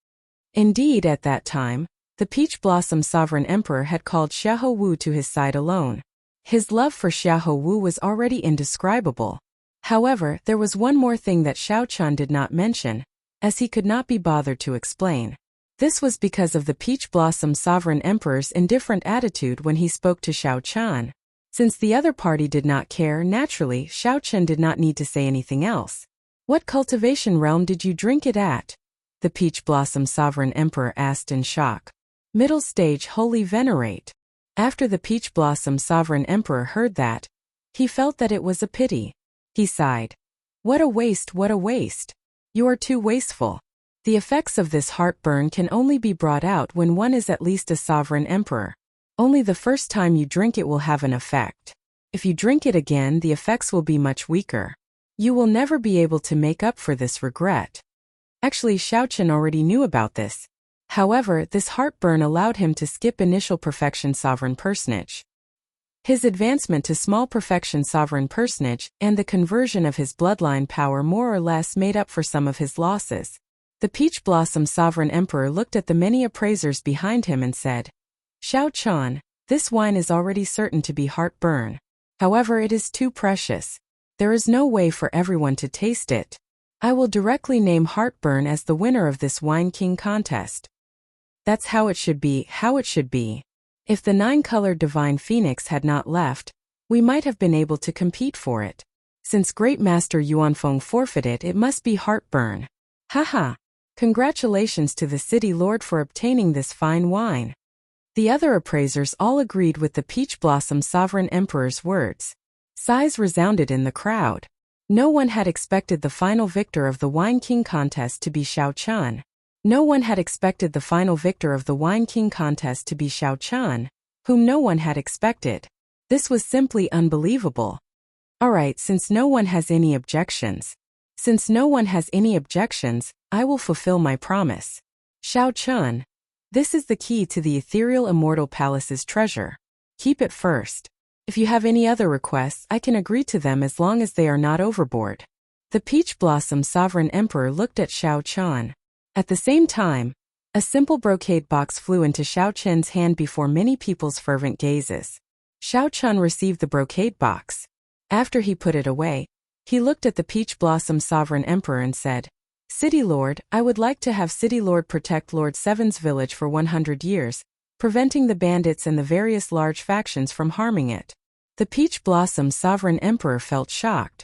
Indeed, at that time, the Peach Blossom Sovereign Emperor had called Xiahou Wu to his side alone. His love for Xiahou Wu was already indescribable. However, there was one more thing that Xiao Chun did not mention, as he could not be bothered to explain. This was because of the Peach Blossom Sovereign Emperor's indifferent attitude when he spoke to Xiao Qian. Since the other party did not care, naturally, Xiao Qian did not need to say anything else. What cultivation realm did you drink it at? The Peach Blossom Sovereign Emperor asked in shock. Middle stage, Holy Venerate. After the Peach Blossom Sovereign Emperor heard that, he felt that it was a pity. He sighed. What a waste, what a waste. You are too wasteful. The effects of this heartburn can only be brought out when one is at least a sovereign emperor. Only the first time you drink it will have an effect. If you drink it again, the effects will be much weaker. You will never be able to make up for this regret. Actually, Xiao Qian already knew about this. However, this heartburn allowed him to skip initial perfection sovereign personage. His advancement to small perfection sovereign personage and the conversion of his bloodline power more or less made up for some of his losses. The Peach Blossom Sovereign Emperor looked at the many appraisers behind him and said, Xiao Qian, this wine is already certain to be heartburn. However, it is too precious. There is no way for everyone to taste it. I will directly name heartburn as the winner of this Wine King contest. That's how it should be, how it should be. If the 9-colored Divine Phoenix had not left, we might have been able to compete for it. Since Great Master Yuanfeng forfeited, it must be heartburn. Haha. Congratulations to the City Lord for obtaining this fine wine. The other appraisers all agreed with the Peach Blossom Sovereign Emperor's words. Sighs resounded in the crowd. No one had expected the final victor of the Wine King contest to be Xiao Qian. No one had expected the final victor of the Wine King contest to be Xiao Qian, whom no one had expected. This was simply unbelievable. Alright, since no one has any objections. I will fulfill my promise. Xiao Qian, this is the key to the ethereal immortal palace's treasure. Keep it first. If you have any other requests, I can agree to them as long as they are not overboard. The Peach Blossom Sovereign Emperor looked at Xiao Qian. At the same time, a simple brocade box flew into Xiao Qian's hand before many people's fervent gazes. Xiao Qian received the brocade box. After he put it away, he looked at the Peach Blossom Sovereign Emperor and said, City Lord, I would like to have City Lord protect Lord Seven's village for 100 years, preventing the bandits and the various large factions from harming it. The Peach Blossom Sovereign Emperor felt shocked.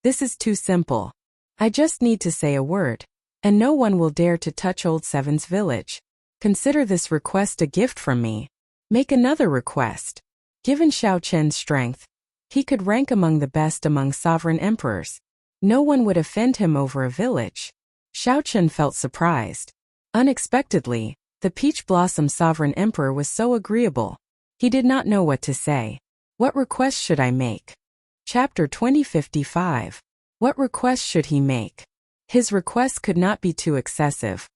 This is too simple. I just need to say a word, and no one will dare to touch Old Seven's village. Consider this request a gift from me. Make another request. Given Xiao Qian's strength, he could rank among the best among sovereign emperors. No one would offend him over a village. Xiao Qian felt surprised. Unexpectedly, the Peach Blossom Sovereign Emperor was so agreeable. He did not know what to say. What request should I make? Chapter 2055. What request should he make? His request could not be too excessive.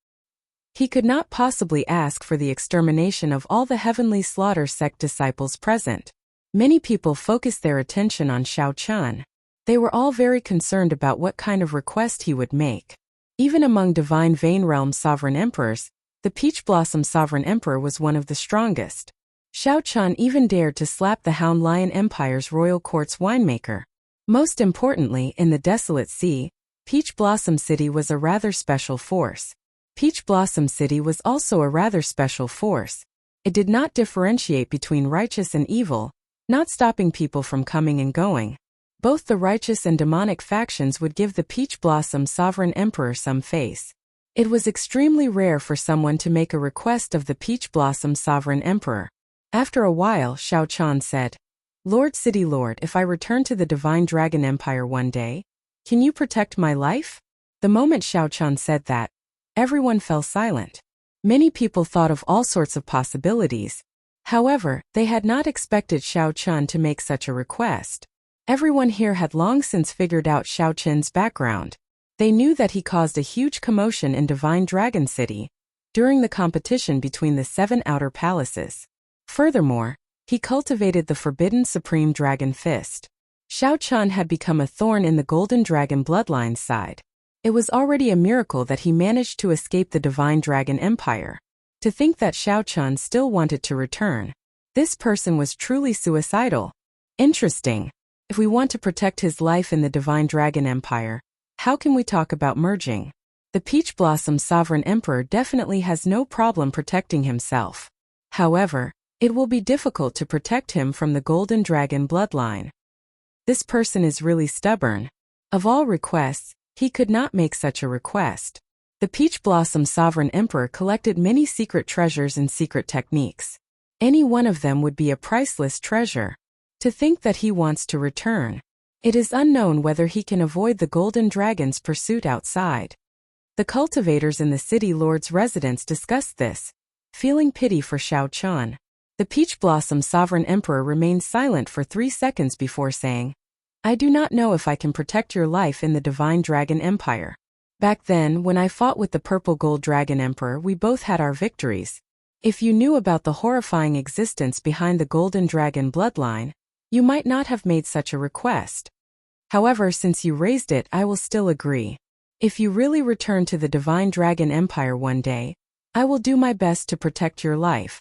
He could not possibly ask for the extermination of all the Heavenly Slaughter sect disciples present. Many people focused their attention on Xiao Qian. They were all very concerned about what kind of request he would make. Even among Divine Vein Realm Sovereign Emperors, the Peach Blossom Sovereign Emperor was one of the strongest. Xiao Qian even dared to slap the Hound Lion Empire's Royal Court's winemaker. Most importantly, in the Desolate Sea, Peach Blossom City was a rather special force. Peach Blossom City was also a rather special force. It did not differentiate between righteous and evil, not stopping people from coming and going. Both the righteous and demonic factions would give the Peach Blossom Sovereign Emperor some face. It was extremely rare for someone to make a request of the Peach Blossom Sovereign Emperor. After a while, Xiao Qian said, Lord City Lord, if I return to the Divine Dragon Empire one day, can you protect my life? The moment Xiao Qian said that, everyone fell silent. Many people thought of all sorts of possibilities. However, they had not expected Xiao Qian to make such a request. Everyone here had long since figured out Xiao Qian's background. They knew that he caused a huge commotion in Divine Dragon City during the competition between the 7 outer palaces. Furthermore, he cultivated the forbidden Supreme Dragon Fist. Xiao Qian had become a thorn in the Golden Dragon bloodline's side. It was already a miracle that he managed to escape the Divine Dragon Empire. To think that Xiao Qian still wanted to return. This person was truly suicidal. Interesting. If we want to protect his life in the Divine Dragon Empire, how can we talk about merging? The Peach Blossom Sovereign Emperor definitely has no problem protecting himself. However, it will be difficult to protect him from the Golden Dragon bloodline. This person is really stubborn. Of all requests, he could not make such a request. The Peach Blossom Sovereign Emperor collected many secret treasures and secret techniques. Any one of them would be a priceless treasure. To think that he wants to return. It is unknown whether he can avoid the Golden Dragon's pursuit outside. The cultivators in the city lord's residence discussed this, feeling pity for Xiao Chun. The Peach Blossom Sovereign Emperor remained silent for 3 seconds before saying, "I do not know if I can protect your life in the Divine Dragon Empire. Back then, when I fought with the Purple Gold Dragon Emperor, we both had our victories. If you knew about the horrifying existence behind the Golden Dragon bloodline, you might not have made such a request. However, since you raised it, I will still agree. If you really return to the Divine Dragon Empire one day, I will do my best to protect your life."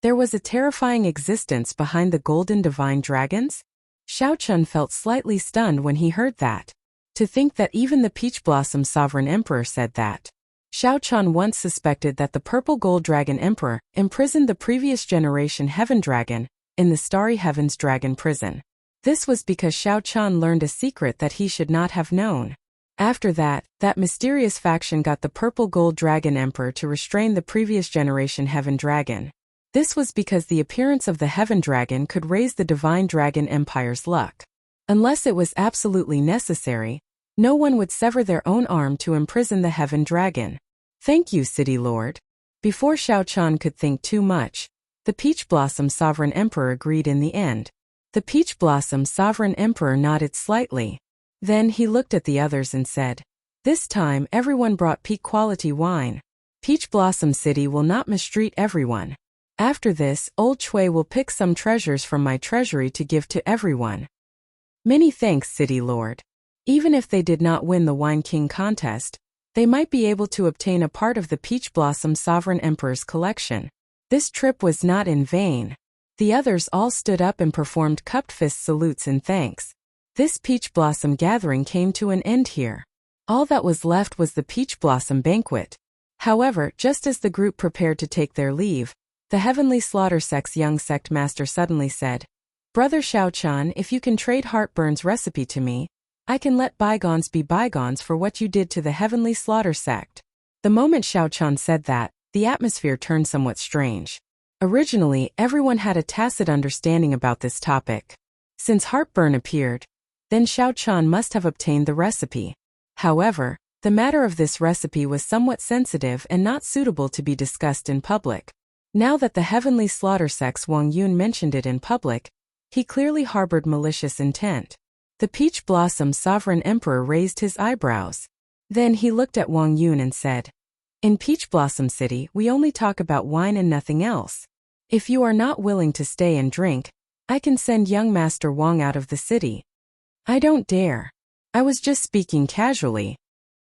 There was a terrifying existence behind the Golden Divine Dragons? Xiao Chun felt slightly stunned when he heard that. To think that even the Peach Blossom Sovereign Emperor said that. Xiao Chun once suspected that the Purple Gold Dragon Emperor imprisoned the previous generation Heaven Dragon in the Starry Heavens Dragon Prison. This was because Xiao Chun learned a secret that he should not have known. After that, that mysterious faction got the Purple Gold Dragon Emperor to restrain the previous generation Heaven Dragon. This was because the appearance of the Heaven Dragon could raise the Divine Dragon Empire's luck. Unless it was absolutely necessary, no one would sever their own arm to imprison the Heaven Dragon. "Thank you, City Lord." Before Xiao Chun could think too much, the Peach Blossom Sovereign Emperor agreed in the end. The Peach Blossom Sovereign Emperor nodded slightly. Then he looked at the others and said, "This time everyone brought peak quality wine. Peach Blossom City will not mistreat everyone. After this, Old Chui will pick some treasures from my treasury to give to everyone." "Many thanks, City Lord." Even if they did not win the Wine King contest, they might be able to obtain a part of the Peach Blossom Sovereign Emperor's collection. This trip was not in vain. The others all stood up and performed cupped fist salutes in thanks. This Peach Blossom gathering came to an end here. All that was left was the Peach Blossom banquet. However, just as the group prepared to take their leave, the Heavenly Slaughter Sect's young sect master suddenly said, "Brother Xiao Chun, if you can trade Heartburn's recipe to me, I can let bygones be bygones for what you did to the Heavenly Slaughter Sect." The moment Xiao Chun said that, the atmosphere turned somewhat strange. Originally, everyone had a tacit understanding about this topic. Since Heartburn appeared, then Xiao Chun must have obtained the recipe. However, the matter of this recipe was somewhat sensitive and not suitable to be discussed in public. Now that the Heavenly Slaughter Sect's Wang Yun mentioned it in public, he clearly harbored malicious intent. The Peach Blossom Sovereign Emperor raised his eyebrows. Then he looked at Wang Yun and said, "In Peach Blossom City, we only talk about wine and nothing else. If you are not willing to stay and drink, I can send young Master Wang out of the city." "I don't dare. I was just speaking casually."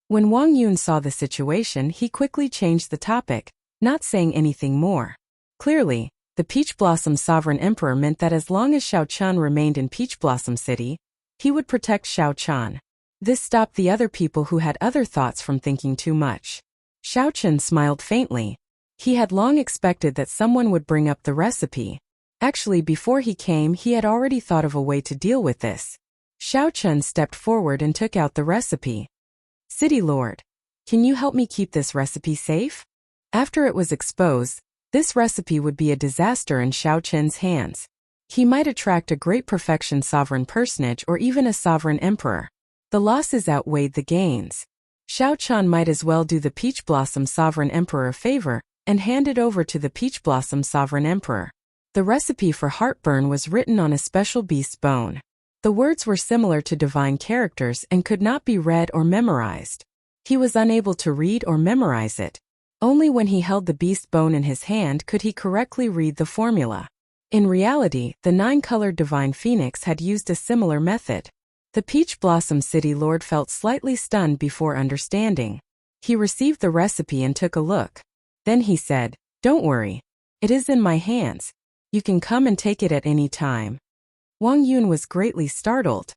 When Wang Yun saw the situation, he quickly changed the topic, not saying anything more. Clearly, the Peach Blossom Sovereign Emperor meant that as long as Xiao Chun remained in Peach Blossom City, he would protect Xiao Chun. This stopped the other people who had other thoughts from thinking too much. Xiao Chun smiled faintly. He had long expected that someone would bring up the recipe. Actually, before he came, he had already thought of a way to deal with this. Xiao Chun stepped forward and took out the recipe. "City Lord, can you help me keep this recipe safe?" After it was exposed, this recipe would be a disaster in Xiao Chun's hands. He might attract a great perfection sovereign personage or even a sovereign emperor. The losses outweighed the gains. Xiao Chun might as well do the Peach Blossom Sovereign Emperor a favor and hand it over to the Peach Blossom Sovereign Emperor. The recipe for Heartburn was written on a special beast's bone. The words were similar to divine characters and could not be read or memorized. He was unable to read or memorize it. Only when he held the beast bone in his hand could he correctly read the formula. In reality, the 9-colored Divine Phoenix had used a similar method. The Peach Blossom City Lord felt slightly stunned before understanding. He received the recipe and took a look. Then he said, "Don't worry. It is in my hands. You can come and take it at any time." Wang Yun was greatly startled.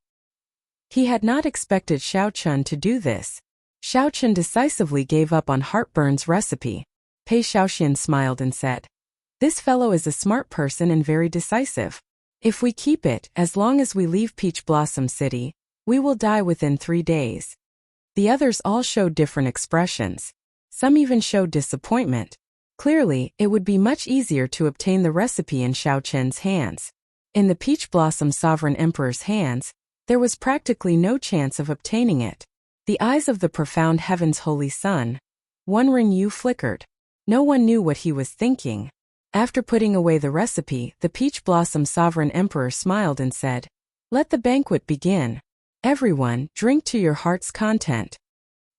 He had not expected Xiao Chun to do this. Xiao Chen decisively gave up on heartburn's recipe. Pei Xiaoxian smiled and said, "This fellow is a smart person and very decisive. If we keep it, as long as we leave Peach Blossom City, we will die within 3 days." The others all showed different expressions. Some even showed disappointment. Clearly, it would be much easier to obtain the recipe in Xiao Chen's hands. In the Peach Blossom Sovereign Emperor's hands, there was practically no chance of obtaining it. The eyes of the profound heaven's holy sun, Wan Ringyu, flickered. No one knew what he was thinking. After putting away the recipe, the Peach Blossom Sovereign Emperor smiled and said, "Let the banquet begin. Everyone, drink to your heart's content."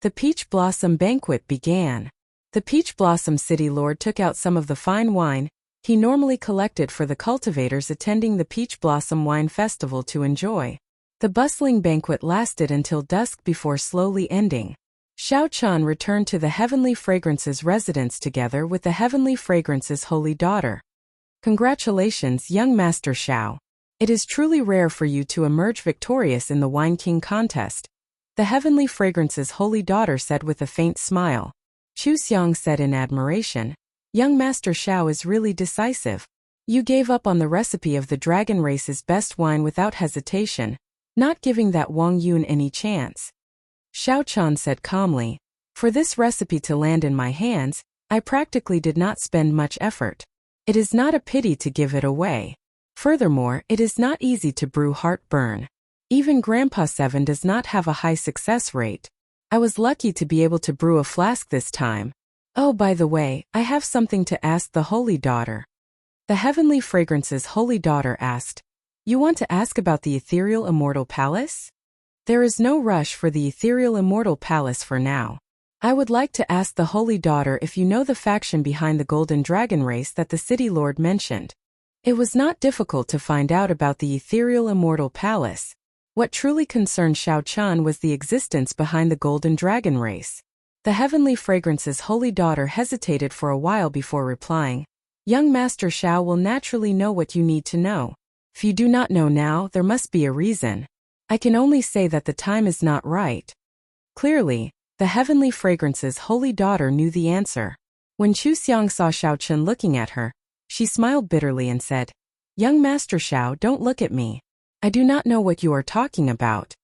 The Peach Blossom banquet began. The Peach Blossom City Lord took out some of the fine wine he normally collected for the cultivators attending the Peach Blossom Wine Festival to enjoy. The bustling banquet lasted until dusk before slowly ending. Xiao Chen returned to the Heavenly Fragrance's residence together with the Heavenly Fragrance's holy daughter. "Congratulations, young Master Xiao. It is truly rare for you to emerge victorious in the Wine King contest," the Heavenly Fragrance's holy daughter said with a faint smile. Chu Xiang said in admiration, "Young Master Xiao is really decisive. You gave up on the recipe of the dragon race's best wine without hesitation, not giving that Wang Yun any chance." Xiao Chen said calmly, "For this recipe to land in my hands, I practically did not spend much effort. It is not a pity to give it away. Furthermore, it is not easy to brew heartburn. Even Grandpa 7 does not have a high success rate. I was lucky to be able to brew a flask this time. Oh, by the way, I have something to ask the holy daughter." The Heavenly Fragrance's holy daughter asked, "You want to ask about the ethereal immortal palace?" "There is no rush for the ethereal immortal palace for now. I would like to ask the holy daughter if you know the faction behind the golden dragon race that the city lord mentioned." It was not difficult to find out about the ethereal immortal palace. What truly concerned Xiao Chen was the existence behind the golden dragon race. The Heavenly Fragrance's holy daughter hesitated for a while before replying, "Young Master Xiao will naturally know what you need to know. If you do not know now, there must be a reason. I can only say that the time is not right." Clearly, the Heavenly Fragrance's holy daughter knew the answer. When Chu Xiang saw Xiao Chen looking at her, she smiled bitterly and said, "Young Master Xiao, don't look at me. I do not know what you are talking about."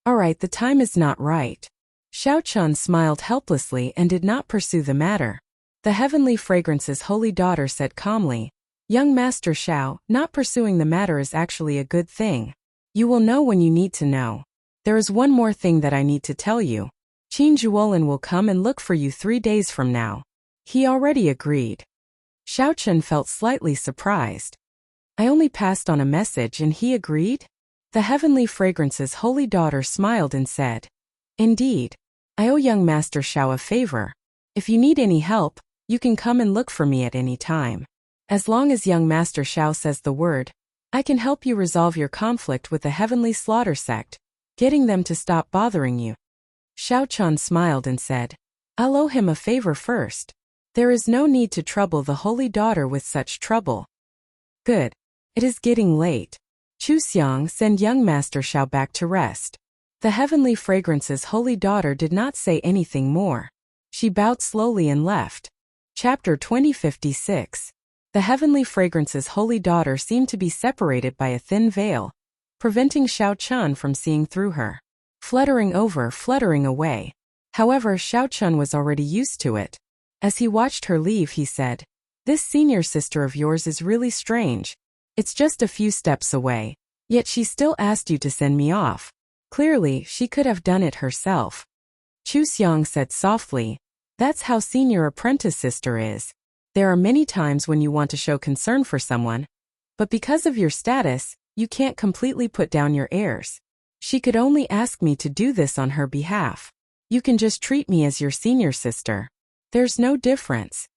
"All right, the time is not right." Xiao Chen smiled helplessly and did not pursue the matter. The Heavenly Fragrance's holy daughter said calmly, "Young Master Xiao, not pursuing the matter is actually a good thing. You will know when you need to know. There is one more thing that I need to tell you. Qin Zhuolin will come and look for you 3 days from now." He already agreed. Xiao Chen felt slightly surprised. "I only passed on a message and he agreed?" The Heavenly Fragrance's holy daughter smiled and said, "Indeed. I owe young Master Xiao a favor. If you need any help, you can come and look for me at any time. As long as young Master Xiao says the word, I can help you resolve your conflict with the Heavenly Slaughter Sect, getting them to stop bothering you." Xiao Chen smiled and said, "I'll owe him a favor first. There is no need to trouble the holy daughter with such trouble." "Good. It is getting late. Chu Xiang, send young Master Xiao back to rest." The Heavenly Fragrance's holy daughter did not say anything more. She bowed slowly and left. Chapter 2056. The Heavenly Fragrance's holy daughter seemed to be separated by a thin veil, preventing Xiao Chen from seeing through her. Fluttering over, fluttering away. However, Xiao Chen was already used to it. As he watched her leave, he said, "This senior sister of yours is really strange. It's just a few steps away, yet she still asked you to send me off. Clearly, she could have done it herself." Chu Xiang said softly, "That's how senior apprentice sister is. There are many times when you want to show concern for someone, but because of your status, you can't completely put down your airs. She could only ask me to do this on her behalf. You can just treat me as your senior sister. There's no difference.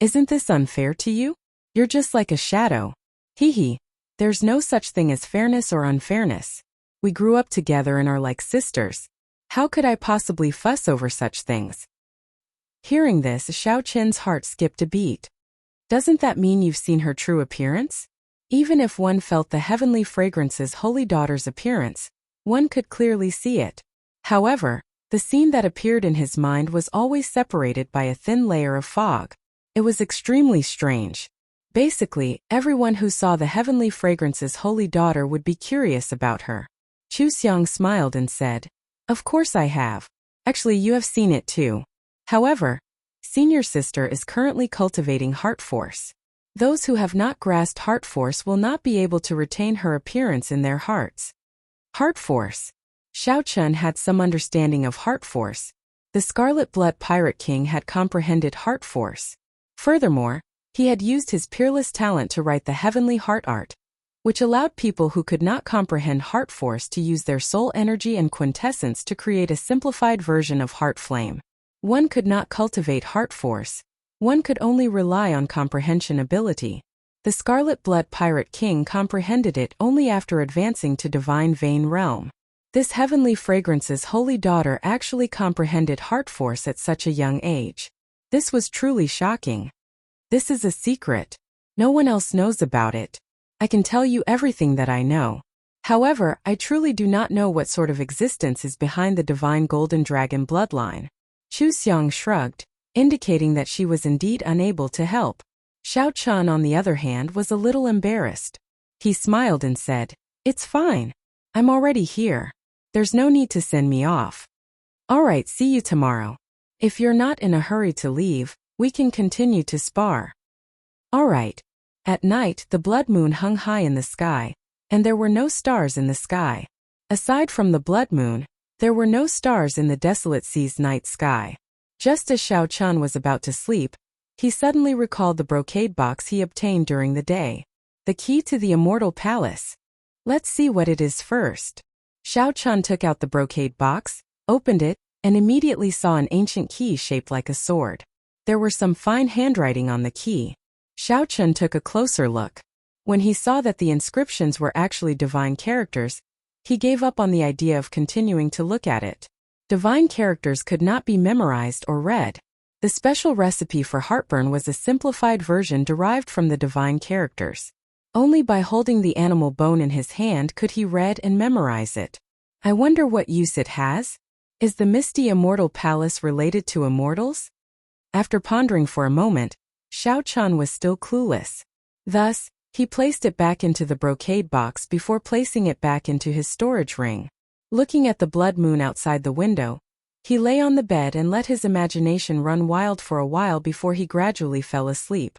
Isn't this unfair to you? You're just like a shadow. Hee. There's no such thing as fairness or unfairness. We grew up together and are like sisters. How could I possibly fuss over such things?" Hearing this, Xiao Chen's heart skipped a beat. Doesn't that mean you've seen her true appearance? Even if one felt the Heavenly Fragrance's holy daughter's appearance, one could clearly see it. However, The scene that appeared in his mind was always separated by a thin layer of fog. It was extremely strange. Basically, everyone who saw the heavenly fragrance's holy daughter would be curious about her. Chu Xiang smiled and said, "Of course I have. Actually, you have seen it too. However, senior sister is currently cultivating heart force. Those who have not grasped heart force will not be able to retain her appearance in their hearts." Heart force. Xiao Chun had some understanding of heart force. The Scarlet Blood Pirate King had comprehended heart force. Furthermore, he had used his peerless talent to write the heavenly heart art, which allowed people who could not comprehend heart force to use their soul energy and quintessence to create a simplified version of heart flame. One could not cultivate heart force. One could only rely on comprehension ability. The Scarlet Blood Pirate King comprehended it only after advancing to Divine Vein Realm. This heavenly fragrance's holy daughter actually comprehended heart force at such a young age. This was truly shocking. This is a secret. No one else knows about it. I can tell you everything that I know. However, I truly do not know what sort of existence is behind the divine golden dragon bloodline. Chu Xiang shrugged, indicating that she was indeed unable to help. Xiao Chun, on the other hand, was a little embarrassed. He smiled and said, "It's fine. I'm already here. There's no need to send me off. Alright, see you tomorrow. If you're not in a hurry to leave, we can continue to spar." Alright. At night, the blood moon hung high in the sky, and there were no stars in the sky. Aside from the blood moon, there were no stars in the desolate sea's night sky. Just as Xiao Chun was about to sleep, he suddenly recalled the brocade box he obtained during the day. The key to the immortal palace. Let's see what it is first. Xiao Chun took out the brocade box, opened it, and immediately saw an ancient key shaped like a sword. There were some fine handwriting on the key. Xiao Chun took a closer look. When he saw that the inscriptions were actually divine characters, he gave up on the idea of continuing to look at it. Divine characters could not be memorized or read. The special recipe for heartburn was a simplified version derived from the divine characters. Only by holding the animal bone in his hand could he read and memorize it. I wonder what use it has? Is the misty immortal palace related to immortals? After pondering for a moment, Xiao Chun was still clueless. Thus, he placed it back into the brocade box before placing it back into his storage ring. Looking at the blood moon outside the window, he lay on the bed and let his imagination run wild for a while before he gradually fell asleep.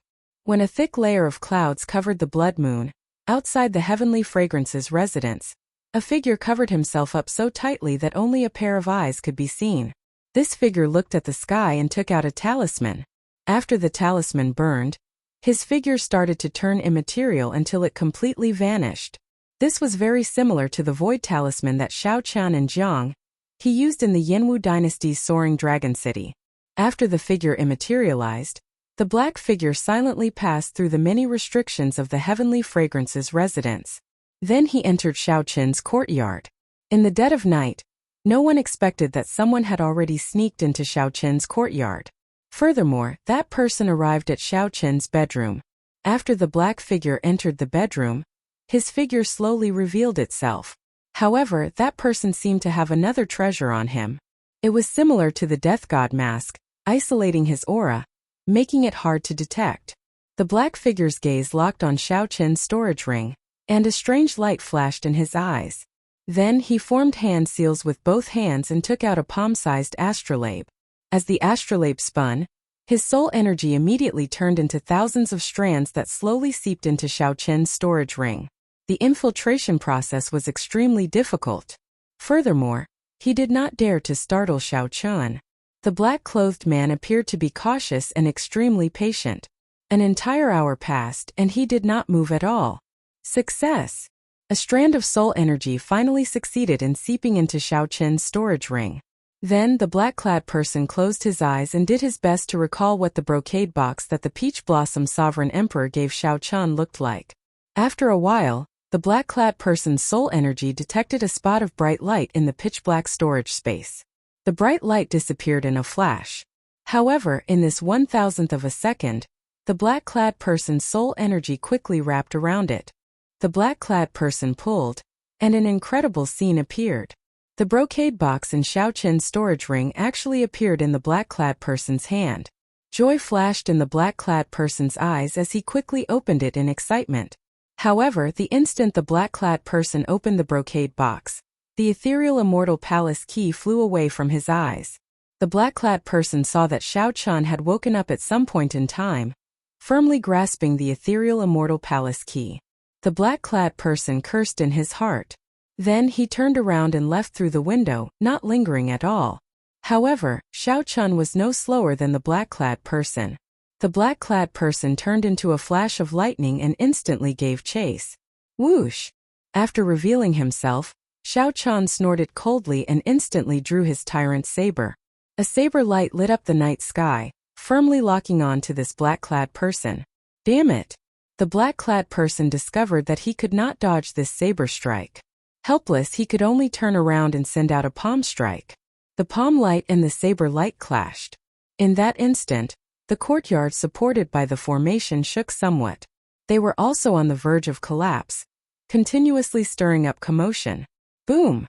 When a thick layer of clouds covered the blood moon, outside the heavenly fragrance's residence, a figure covered himself up so tightly that only a pair of eyes could be seen. This figure looked at the sky and took out a talisman. After the talisman burned, his figure started to turn immaterial until it completely vanished. This was very similar to the void talisman that Xiao Chun and Jiang he used in the Yanwu dynasty's soaring dragon city. After the figure immaterialized, the black figure silently passed through the many restrictions of the heavenly fragrance's residence. Then he entered Xiao Chun's courtyard. In the dead of night, no one expected that someone had already sneaked into Xiao Chun's courtyard. Furthermore, that person arrived at Xiao Chun's bedroom. After the black figure entered the bedroom, his figure slowly revealed itself. However, that person seemed to have another treasure on him. It was similar to the death god mask, isolating his aura, making it hard to detect. The black figure's gaze locked on Xiao Chun's storage ring, and a strange light flashed in his eyes. Then he formed hand seals with both hands and took out a palm-sized astrolabe. As the astrolabe spun, his soul energy immediately turned into thousands of strands that slowly seeped into Xiao Chun's storage ring. The infiltration process was extremely difficult. Furthermore, he did not dare to startle Xiao Chun. The black-clothed man appeared to be cautious and extremely patient. An entire hour passed and he did not move at all. Success! A strand of soul energy finally succeeded in seeping into Xiao Chun's storage ring. Then the black-clad person closed his eyes and did his best to recall what the brocade box that the Peach Blossom Sovereign Emperor gave Xiao Chun looked like. After a while, the black-clad person's soul energy detected a spot of bright light in the pitch-black storage space. The bright light disappeared in a flash. However, in this 1,000th of a second, the black-clad person's soul energy quickly wrapped around it. The black-clad person pulled, and an incredible scene appeared. The brocade box in Xiao Qin's storage ring actually appeared in the black-clad person's hand. Joy flashed in the black-clad person's eyes as he quickly opened it in excitement. However, the instant the black-clad person opened the brocade box, the ethereal immortal palace key flew away from his eyes. The black-clad person saw that Xiao Qin had woken up at some point in time, firmly grasping the ethereal immortal palace key. The black-clad person cursed in his heart. Then he turned around and left through the window, not lingering at all. However, Xiao Qin was no slower than the black-clad person. The black-clad person turned into a flash of lightning and instantly gave chase. Whoosh! After revealing himself, Xiao Qin snorted coldly and instantly drew his tyrant saber. A saber light lit up the night sky, firmly locking on to this black-clad person. Damn it! The black-clad person discovered that he could not dodge this saber strike. Helpless, he could only turn around and send out a palm strike. The palm light and the saber light clashed. In that instant, the courtyard supported by the formation shook somewhat. They were also on the verge of collapse, continuously stirring up commotion. Boom!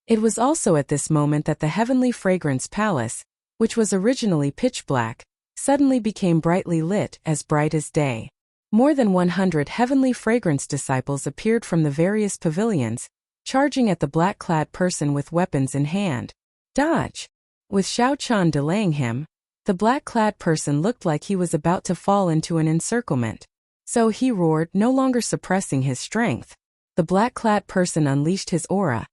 It was also at this moment that the heavenly fragrance palace, which was originally pitch black, suddenly became brightly lit, as bright as day. More than 100 heavenly fragrance disciples appeared from the various pavilions, charging at the black-clad person with weapons in hand. Dodge! With Xiao Qin delaying him, the black-clad person looked like he was about to fall into an encirclement. So he roared, no longer suppressing his strength. The black-clad person unleashed his aura,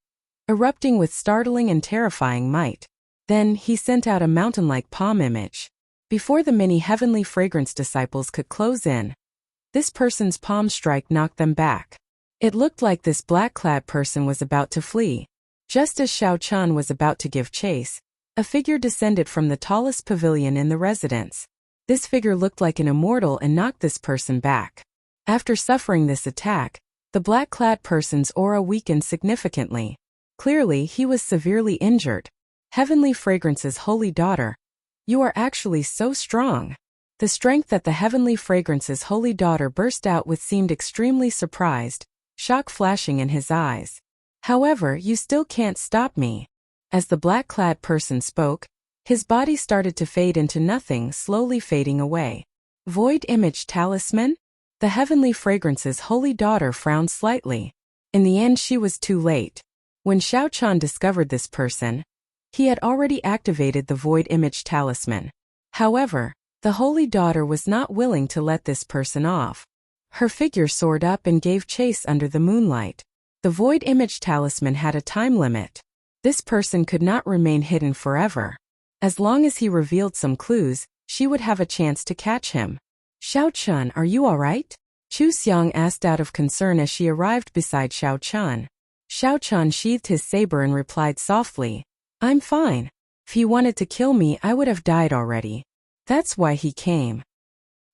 erupting with startling and terrifying might. Then he sent out a mountain-like palm image. Before the many heavenly fragrance disciples could close in, this person's palm strike knocked them back. It looked like this black-clad person was about to flee. Just as Xiao Qin was about to give chase, a figure descended from the tallest pavilion in the residence. This figure looked like an immortal and knocked this person back. After suffering this attack, the black-clad person's aura weakened significantly. Clearly, he was severely injured. Heavenly Fragrance's holy daughter, you are actually so strong. The strength that the Heavenly Fragrance's holy daughter burst out with seemed extremely surprised, shock flashing in his eyes. However, you still can't stop me. As the black-clad person spoke, his body started to fade into nothing, slowly fading away. Void Image Talisman? The Heavenly Fragrance's holy daughter frowned slightly. In the end, she was too late. When Xiao Qin discovered this person, he had already activated the Void Image Talisman. However, the holy daughter was not willing to let this person off. Her figure soared up and gave chase under the moonlight. The Void Image Talisman had a time limit. This person could not remain hidden forever. As long as he revealed some clues, she would have a chance to catch him. Xiao Qin, are you alright? Chu Xiang asked out of concern as she arrived beside Xiao Qin. Xiao Qin sheathed his saber and replied softly, I'm fine. If he wanted to kill me, I would have died already. That's why he came.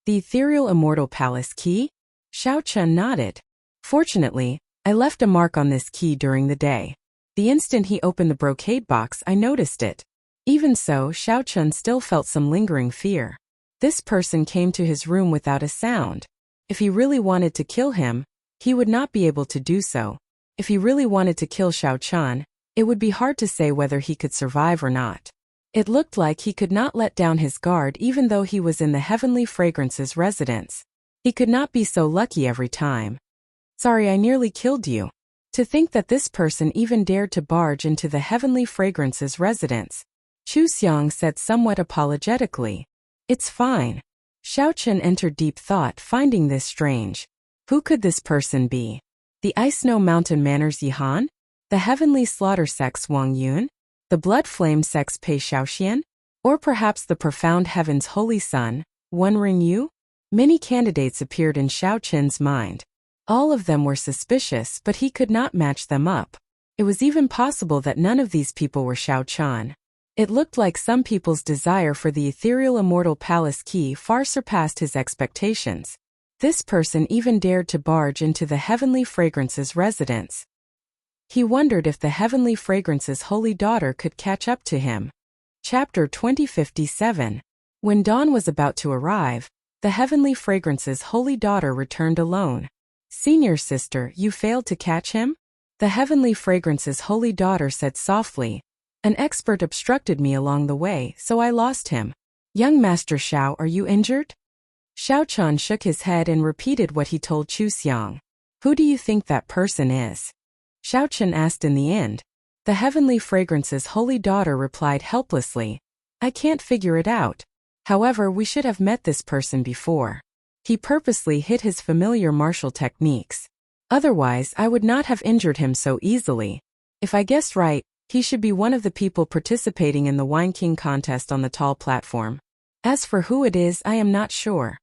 The ethereal immortal palace key? Xiao Qin nodded. Fortunately, I left a mark on this key during the day. The instant he opened the brocade box, I noticed it. Even so, Xiao Qin still felt some lingering fear. This person came to his room without a sound. If he really wanted to kill him, he would not be able to do so. If he really wanted to kill Xiao Qin, it would be hard to say whether he could survive or not. It looked like he could not let down his guard even though he was in the Heavenly Fragrance's residence. He could not be so lucky every time. Sorry, I nearly killed you. To think that this person even dared to barge into the Heavenly Fragrance's residence. Chu Xiang said somewhat apologetically. It's fine. Xiao Qin entered deep thought, finding this strange. Who could this person be? The Ice Snow Mountain Manners Yihan? The Heavenly Slaughter Sex Wang Yun? The Blood Flame Sex Pei Shaoxian? Or perhaps the Profound Heaven's Holy Son, Wen Ring Yu? Many candidates appeared in Xiao Qin's mind. All of them were suspicious, but he could not match them up. It was even possible that none of these people were Xiao Qin. It looked like some people's desire for the ethereal immortal palace key far surpassed his expectations. This person even dared to barge into the Heavenly Fragrance's residence. He wondered if the Heavenly Fragrance's holy daughter could catch up to him. Chapter 2057. When dawn was about to arrive, the Heavenly Fragrance's holy daughter returned alone. Senior sister, you failed to catch him? The heavenly fragrance's holy daughter said softly. An expert obstructed me along the way, so I lost him. Young Master Xiao, are you injured? Xiao Chun shook his head and repeated what he told Chu Xiang. Who do you think that person is? Xiao Chun asked in the end. The heavenly fragrance's holy daughter replied helplessly. I can't figure it out. However, we should have met this person before. He purposely hid his familiar martial techniques. Otherwise, I would not have injured him so easily. If I guessed right, he should be one of the people participating in the Wine King contest on the tall platform. As for who it is, I am not sure.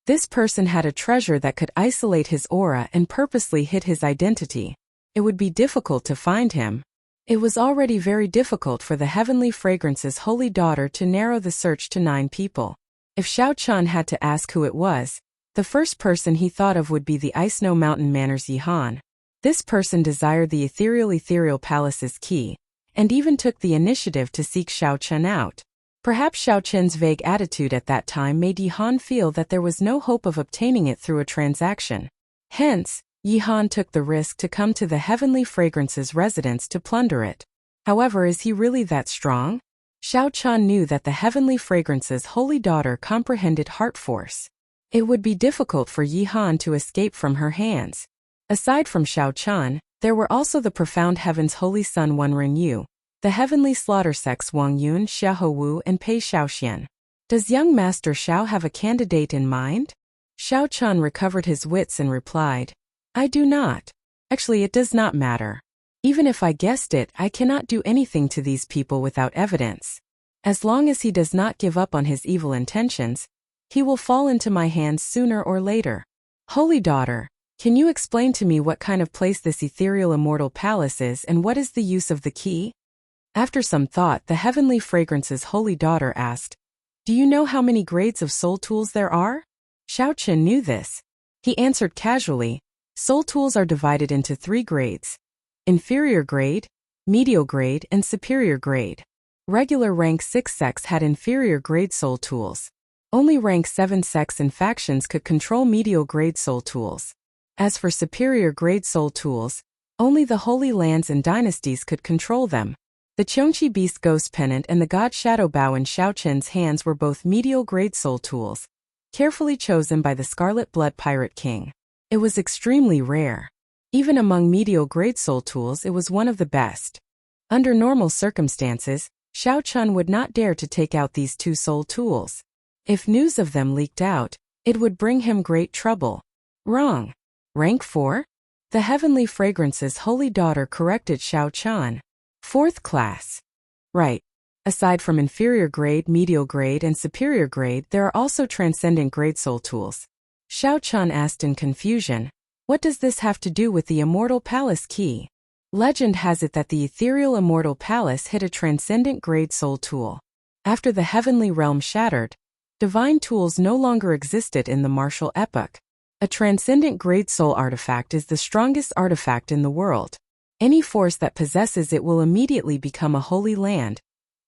This person had a treasure that could isolate his aura and purposely hid his identity. It would be difficult to find him. It was already very difficult for the heavenly fragrance's holy daughter to narrow the search to 9 people. If Xiao Chun had to ask who it was, the first person he thought of would be the Ice Snow Mountain Manor's Yihan. This person desired the ethereal palace's key, and even took the initiative to seek Xiao Chun out. Perhaps Xiao Chun's vague attitude at that time made Yihan feel that there was no hope of obtaining it through a transaction. Hence, Yihan took the risk to come to the heavenly fragrance's residence to plunder it. However, is he really that strong? Xiao Chun knew that the heavenly fragrance's holy daughter comprehended heart force. It would be difficult for Yihan to escape from her hands. Aside from Xiao Chun, there were also the profound heaven's holy son Wen Renyu, the heavenly slaughter sects Wang Yun, Xiahou Wu, and Pei Xiaoxian. Does young Master Xiao have a candidate in mind? Xiao Chun recovered his wits and replied, I do not. Actually, it does not matter. Even if I guessed it, I cannot do anything to these people without evidence. As long as he does not give up on his evil intentions, he will fall into my hands sooner or later. Holy daughter, can you explain to me what kind of place this ethereal immortal palace is and what is the use of the key? After some thought, the heavenly fragrance's holy daughter asked, Do you know how many grades of soul tools there are? Xiao Chun knew this. He answered casually, Soul tools are divided into 3 grades. Inferior grade, medial grade, and superior grade. Regular rank 6 sects had inferior grade soul tools. Only rank 7 sects and factions could control medial grade soul tools. As for superior grade soul tools, only the holy lands and dynasties could control them. The Qiongqi Beast Ghost Pennant and the God Shadow Bow in Xiao Chun's hands were both medial grade soul tools, carefully chosen by the Scarlet Blood Pirate King. It was extremely rare. Even among medial grade soul tools, it was one of the best. Under normal circumstances, Xiao Chun would not dare to take out these 2 soul tools. If news of them leaked out, it would bring him great trouble. Wrong. Rank 4? The heavenly fragrance's holy daughter corrected Xiao Chun. 4th class. Right. Aside from inferior grade, medial grade, and superior grade, there are also transcendent grade soul tools. Xiao Chun asked in confusion, What does this have to do with the Immortal Palace key? Legend has it that the ethereal Immortal Palace hid a transcendent grade soul tool. After the heavenly realm shattered, divine tools no longer existed in the martial epoch. A transcendent grade soul artifact is the strongest artifact in the world. Any force that possesses it will immediately become a holy land,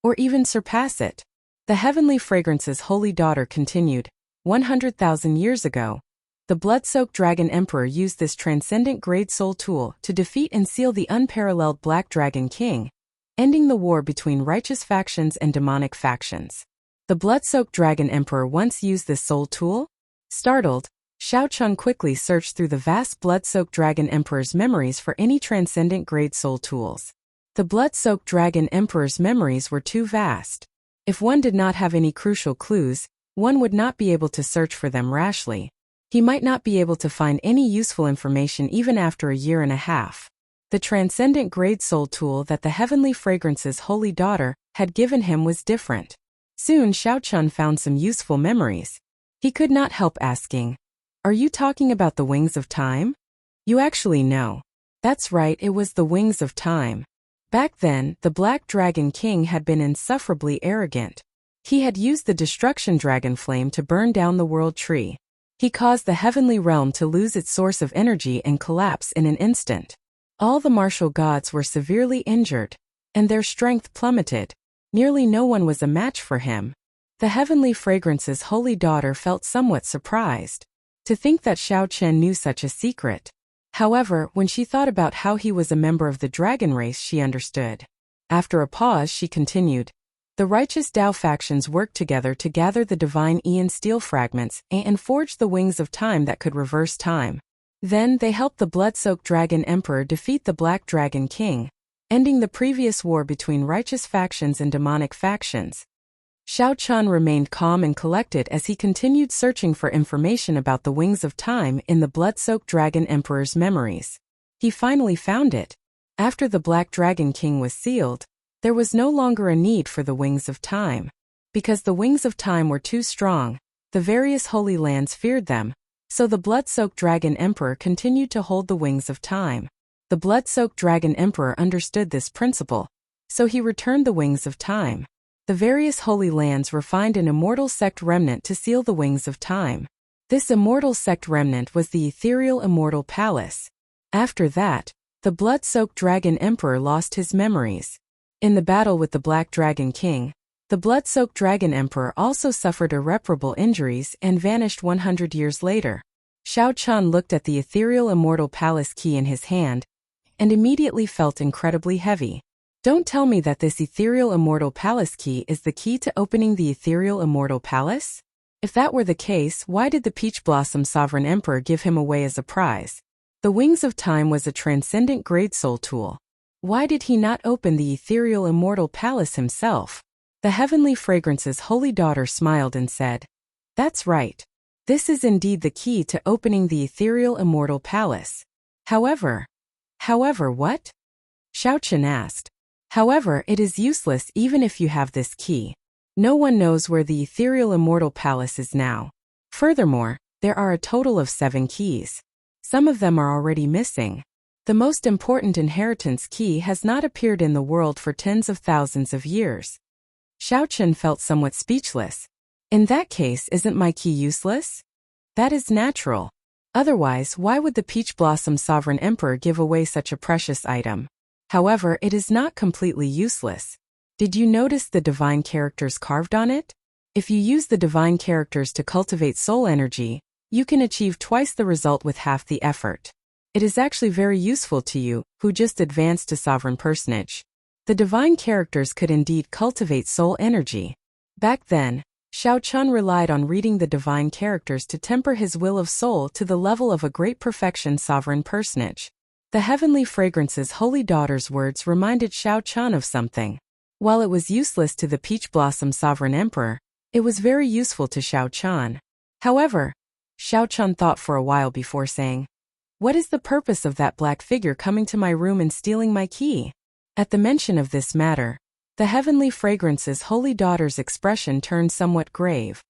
or even surpass it. The heavenly fragrance's holy daughter continued, 100,000 years ago, the blood-soaked dragon emperor used this transcendent grade soul tool to defeat and seal the unparalleled Black Dragon King, ending the war between righteous factions and demonic factions. The blood-soaked dragon emperor once used this soul tool? Startled, Xiao Chun quickly searched through the vast blood-soaked dragon emperor's memories for any transcendent grade soul tools. The blood-soaked dragon emperor's memories were too vast. If one did not have any crucial clues, one would not be able to search for them rashly. He might not be able to find any useful information even after a year and a half. The transcendent grade soul tool that the heavenly fragrance's holy daughter had given him was different. Soon Xiao Chun found some useful memories. He could not help asking, Are you talking about the wings of time? You actually know. That's right, it was the wings of time. Back then, the Black Dragon King had been insufferably arrogant. He had used the destruction dragon flame to burn down the world tree. He caused the heavenly realm to lose its source of energy and collapse in an instant. All the martial gods were severely injured, and their strength plummeted. Nearly no one was a match for him. The heavenly fragrance's holy daughter felt somewhat surprised. To think that Xiao Chen knew such a secret. However, when she thought about how he was a member of the dragon race, she understood. After a pause, she continued. The righteous Tao factions worked together to gather the divine Aeon steel fragments and forge the wings of time that could reverse time. Then, they helped the blood-soaked Dragon Emperor defeat the Black Dragon King, ending the previous war between righteous factions and demonic factions. Xiao Chun remained calm and collected as he continued searching for information about the Wings of Time in the blood-soaked Dragon Emperor's memories. He finally found it. After the Black Dragon King was sealed, there was no longer a need for the Wings of Time. Because the Wings of Time were too strong, the various Holy Lands feared them, so the blood-soaked Dragon Emperor continued to hold the Wings of Time. The blood-soaked Dragon Emperor understood this principle, so he returned the Wings of Time. The various Holy Lands refined an immortal sect remnant to seal the Wings of Time. This immortal sect remnant was the ethereal immortal palace. After that, the blood-soaked Dragon Emperor lost his memories. In the battle with the Black Dragon King, the blood-soaked Dragon Emperor also suffered irreparable injuries and vanished 100 years later. Xiao Chun looked at the ethereal immortal palace key in his hand and immediately felt incredibly heavy. Don't tell me that this ethereal immortal palace key is the key to opening the ethereal immortal palace? If that were the case, why did the Peach Blossom Sovereign Emperor give him away as a prize? The Wings of Time was a transcendent grade soul tool. Why did he not open the ethereal immortal palace himself? The Heavenly Fragrance's holy daughter smiled and said, "That's right. This is indeed the key to opening the ethereal immortal palace. However, what?" Xiao Chun asked. However, it is useless even if you have this key. No one knows where the ethereal immortal palace is now. Furthermore, there are a total of 7 keys. Some of them are already missing. The most important inheritance key has not appeared in the world for tens of thousands of years. Xiao Chun felt somewhat speechless. In that case, isn't my key useless? That is natural. Otherwise, why would the Peach Blossom Sovereign Emperor give away such a precious item? However, it is not completely useless. Did you notice the divine characters carved on it? If you use the divine characters to cultivate soul energy, you can achieve twice the result with half the effort. It is actually very useful to you, who just advanced to Sovereign Personage. The divine characters could indeed cultivate soul energy. Back then, Xiao Chun relied on reading the divine characters to temper his will of soul to the level of a great perfection Sovereign Personage. The Heavenly Fragrance's holy daughter's words reminded Xiao Chun of something. While it was useless to the Peach Blossom Sovereign Emperor, it was very useful to Xiao Chun. However, Xiao Chun thought for a while before saying, "What is the purpose of that black figure coming to my room and stealing my key?" At the mention of this matter, the Heavenly Fragrance's holy daughter's expression turned somewhat grave.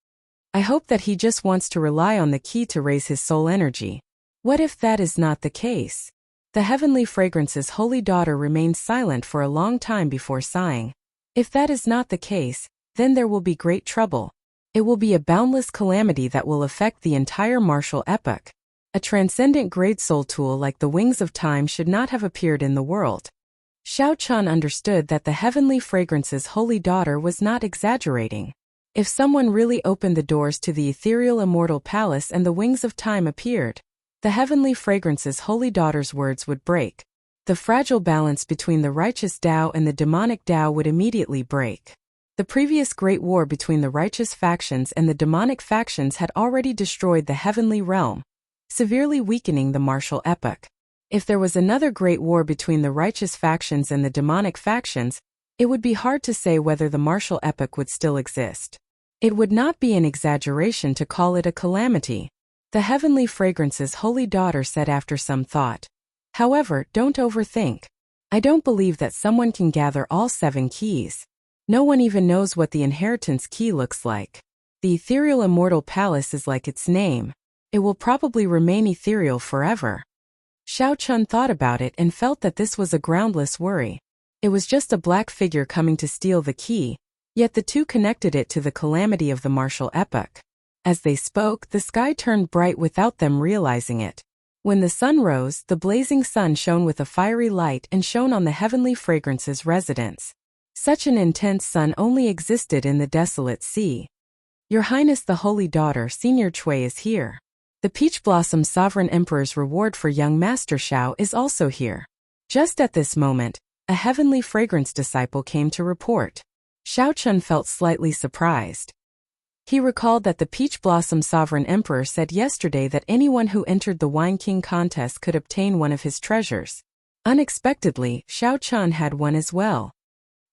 I hope that he just wants to rely on the key to raise his soul energy. What if that is not the case? The Heavenly Fragrance's holy daughter remained silent for a long time before sighing. If that is not the case, then there will be great trouble. It will be a boundless calamity that will affect the entire martial epoch. A transcendent grade soul tool like the Wings of Time should not have appeared in the world. Xiao Chun understood that the Heavenly Fragrance's holy daughter was not exaggerating. If someone really opened the doors to the ethereal immortal palace and the Wings of Time appeared, the Heavenly Fragrance's holy daughter's words would break. The fragile balance between the righteous Tao and the demonic Tao would immediately break. The previous great war between the righteous factions and the demonic factions had already destroyed the heavenly realm, severely weakening the martial epoch. If there was another great war between the righteous factions and the demonic factions, it would be hard to say whether the martial epoch would still exist. It would not be an exaggeration to call it a calamity. The Heavenly Fragrance's holy daughter said after some thought. However, don't overthink. I don't believe that someone can gather all 7 keys. No one even knows what the inheritance key looks like. The ethereal immortal palace is like its name. It will probably remain ethereal forever. Xiao Chun thought about it and felt that this was a groundless worry. It was just a black figure coming to steal the key, yet the two connected it to the calamity of the martial epoch. As they spoke, the sky turned bright without them realizing it. When the sun rose, the blazing sun shone with a fiery light and shone on the Heavenly Fragrance's residence. Such an intense sun only existed in the desolate sea. Your Highness the Holy Daughter, Senior Chui is here. The Peach Blossom Sovereign Emperor's reward for young Master Xiao is also here. Just at this moment, a heavenly fragrance disciple came to report. Xiao Chun felt slightly surprised. He recalled that the Peach Blossom Sovereign Emperor said yesterday that anyone who entered the Wine King contest could obtain one of his treasures. Unexpectedly, Xiao Chun had one as well.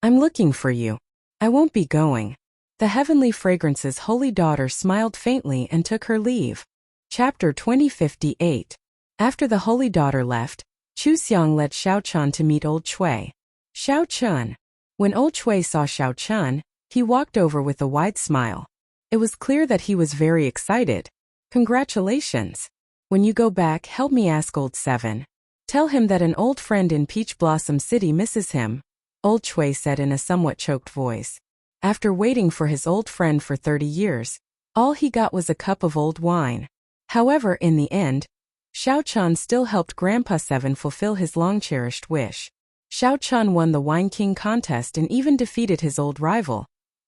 I'm looking for you. I won't be going. The Heavenly Fragrance's holy daughter smiled faintly and took her leave. Chapter 2058. After the holy daughter left, Chu Xiang led Xiao Chun to meet old Chui. Xiao Chun. When old Chui saw Xiao Chun, he walked over with a wide smile. It was clear that he was very excited. Congratulations. When you go back, help me ask old Seven. Tell him that an old friend in Peach Blossom City misses him, old Chui said in a somewhat choked voice. After waiting for his old friend for 30 years, all he got was a cup of old wine. However, in the end, Xiao Chun still helped Grandpa Seven fulfill his long-cherished wish. Xiao Chun won the Wine King contest and even defeated his old rival,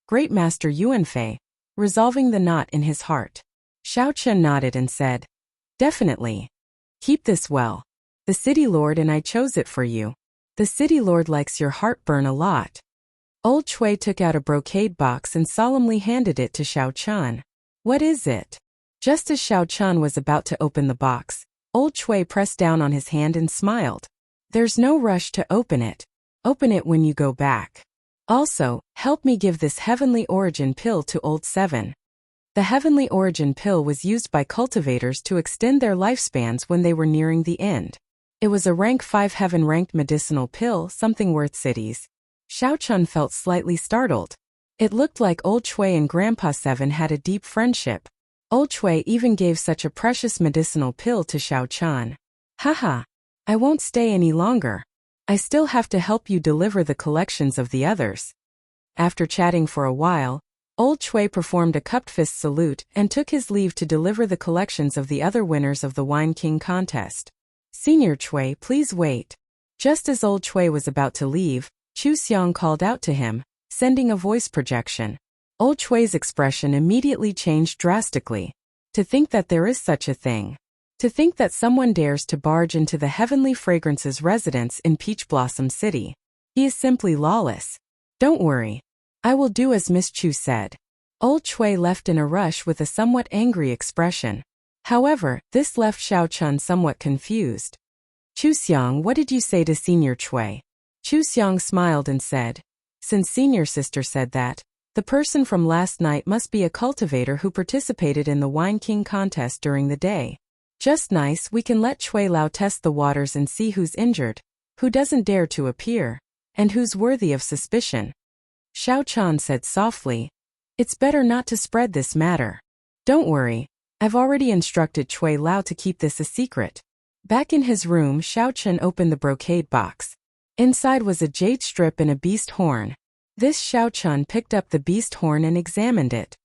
Great Master Yuanfei, resolving the knot in his heart. Xiao Chun nodded and said, Definitely. Keep this well. The City Lord and I chose it for you. The City Lord likes your heartburn a lot. Old Chui took out a brocade box and solemnly handed it to Xiao Chun. What is it? Just as Xiao Chun was about to open the box, old Chui pressed down on his hand and smiled. There's no rush to open it. Open it when you go back. Also, help me give this Heavenly Origin Pill to old Seven. The Heavenly Origin Pill was used by cultivators to extend their lifespans when they were nearing the end. It was a rank 5 heaven-ranked medicinal pill, something worth cities. Xiao Chun felt slightly startled. It looked like old Chui and Grandpa Seven had a deep friendship. Old Chui even gave such a precious medicinal pill to Xiao Chun. Haha. I won't stay any longer. I still have to help you deliver the collections of the others. After chatting for a while, old Chui performed a cupped fist salute and took his leave to deliver the collections of the other winners of the Wine King contest. Senior Chui, please wait. Just as old Chui was about to leave, Chu Xiang called out to him, sending a voice projection. Old Chui's expression immediately changed drastically. To think that there is such a thing. To think that someone dares to barge into the Heavenly Fragrance's residence in Peach Blossom City. He is simply lawless. Don't worry. I will do as Miss Chu said. Old Chui left in a rush with a somewhat angry expression. However, this left Xiao Chun somewhat confused. Chu Xiang, what did you say to Senior Chui? Chu Xiang smiled and said, Since Senior Sister said that, the person from last night must be a cultivator who participated in the Wine King contest during the day. Just nice, we can let Chui Lao test the waters and see who's injured, who doesn't dare to appear, and who's worthy of suspicion. Xiao Chun said softly, It's better not to spread this matter. Don't worry, I've already instructed Chui Lao to keep this a secret. Back in his room, Xiao Chun opened the brocade box. Inside was a jade strip and a beast horn. This Xiao Chun picked up the beast horn and examined it.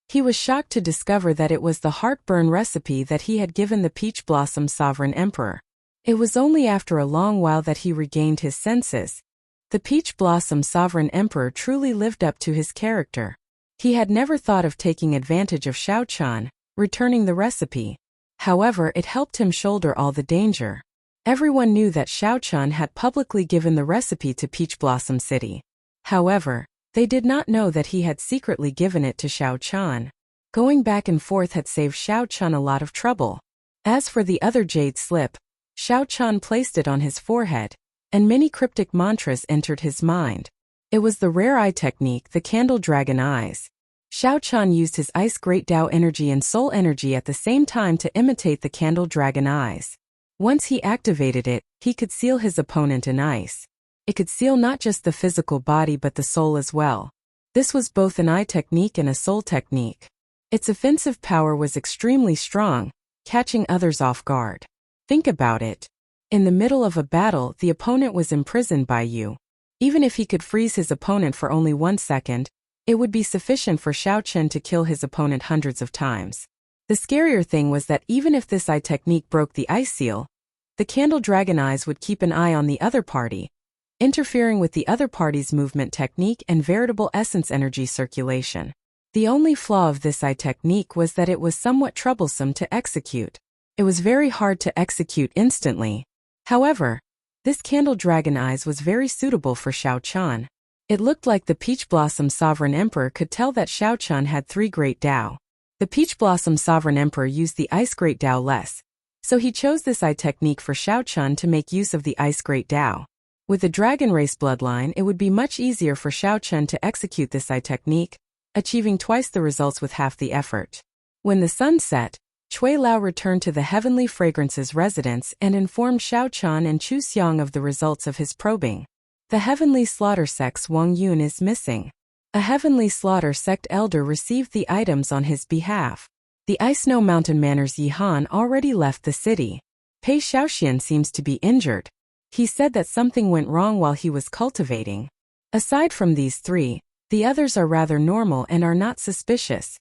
He was shocked to discover that it was the heartburn recipe that he had given the Peach Blossom Sovereign Emperor. It was only after a long while that he regained his senses. The Peach Blossom Sovereign Emperor truly lived up to his character. He had never thought of taking advantage of Xiao Chun, returning the recipe. However, it helped him shoulder all the danger. Everyone knew that Xiao Chun had publicly given the recipe to Peach Blossom City. However, they did not know that he had secretly given it to Xiao Chun. Going back and forth had saved Xiao Chun a lot of trouble. As for the other jade slip, Xiao Chun placed it on his forehead, and many cryptic mantras entered his mind. It was the rare eye technique, the Candle Dragon Eyes. Xiao Chun used his Ice Great Tao energy and Soul energy at the same time to imitate the Candle Dragon Eyes. Once he activated it, he could seal his opponent in ice. It could seal not just the physical body but the soul as well. This was both an eye technique and a soul technique. Its offensive power was extremely strong, catching others off guard. Think about it. In the middle of a battle, the opponent was imprisoned by you. Even if he could freeze his opponent for only 1 second, it would be sufficient for Xiao Chun to kill his opponent hundreds of times. The scarier thing was that even if this eye technique broke the ice seal, the Candle Dragon Eyes would keep an eye on the other party, interfering with the other party's movement technique and veritable essence energy circulation. The only flaw of this eye technique was that it was somewhat troublesome to execute. It was very hard to execute instantly. However, this candle dragon eyes was very suitable for Xiao Chun. It looked like the Peach Blossom Sovereign Emperor could tell that Xiao Chun had 3 Great Dao. The Peach Blossom Sovereign Emperor used the Ice Great Dao less, so he chose this eye technique for Xiao Chun to make use of the Ice Great Dao. With the dragon race bloodline, it would be much easier for Xiao Chun to execute this eye technique, achieving twice the results with half the effort. When the sun set, Cui Lao returned to the Heavenly Fragrance's residence and informed Xiao Chun and Chu Xiang of the results of his probing. The Heavenly Slaughter Sect's Wang Yun is missing. A Heavenly Slaughter Sect elder received the items on his behalf. The Ice Snow Mountain Manor's Yi Han already left the city. Pei Xiaoxian seems to be injured. He said that something went wrong while he was cultivating. Aside from these 3, the others are rather normal and are not suspicious.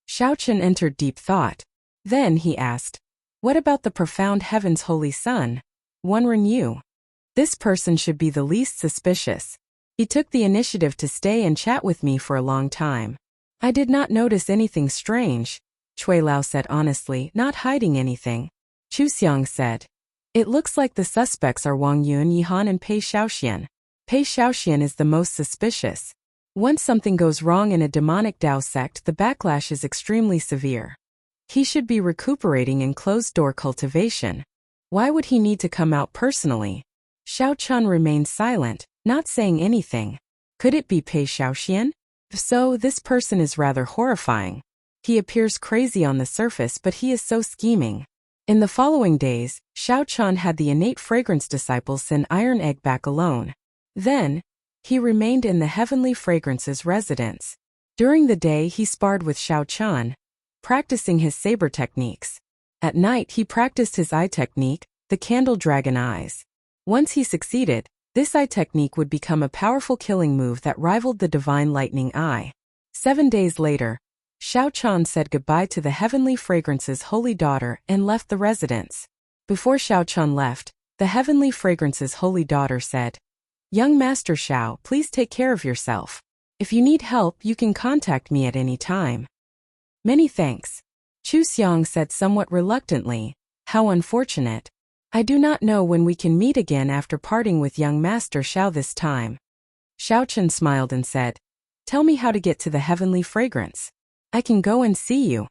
Xiao Chun entered deep thought. Then he asked, "What about the profound heaven's holy son? One Renyu. This person should be the least suspicious. He took the initiative to stay and chat with me for a long time. I did not notice anything strange," Cui Lao said honestly, not hiding anything. Chu Xiang said, "It looks like the suspects are Wang Yun, Yi Han and Pei Xiaoxian. Pei Xiaoxian is the most suspicious. Once something goes wrong in a demonic Dao sect, the backlash is extremely severe. He should be recuperating in closed-door cultivation. Why would he need to come out personally?" Xiao Chun remained silent, not saying anything. Could it be Pei Xiaoxian? If so, this person is rather horrifying. He appears crazy on the surface, but he is so scheming. In the following days, Xiao Chun had the innate fragrance disciple send Iron Egg back alone. Then, he remained in the Heavenly Fragrance's residence. During the day he sparred with Xiao Chun, practicing his saber techniques. At night he practiced his eye technique, the Candle Dragon Eyes. Once he succeeded, this eye technique would become a powerful killing move that rivaled the Divine Lightning Eye. 7 days later, Xiao Chun said goodbye to the Heavenly Fragrance's holy daughter and left the residence. Before Xiao Chun left, the Heavenly Fragrance's holy daughter said, "Young Master Xiao, please take care of yourself. If you need help, you can contact me at any time." "Many thanks," Chu Xiang said somewhat reluctantly. "How unfortunate. I do not know when we can meet again after parting with young Master Xiao this time." Xiao Chun smiled and said, "Tell me how to get to the Heavenly Fragrance. I can go and see you."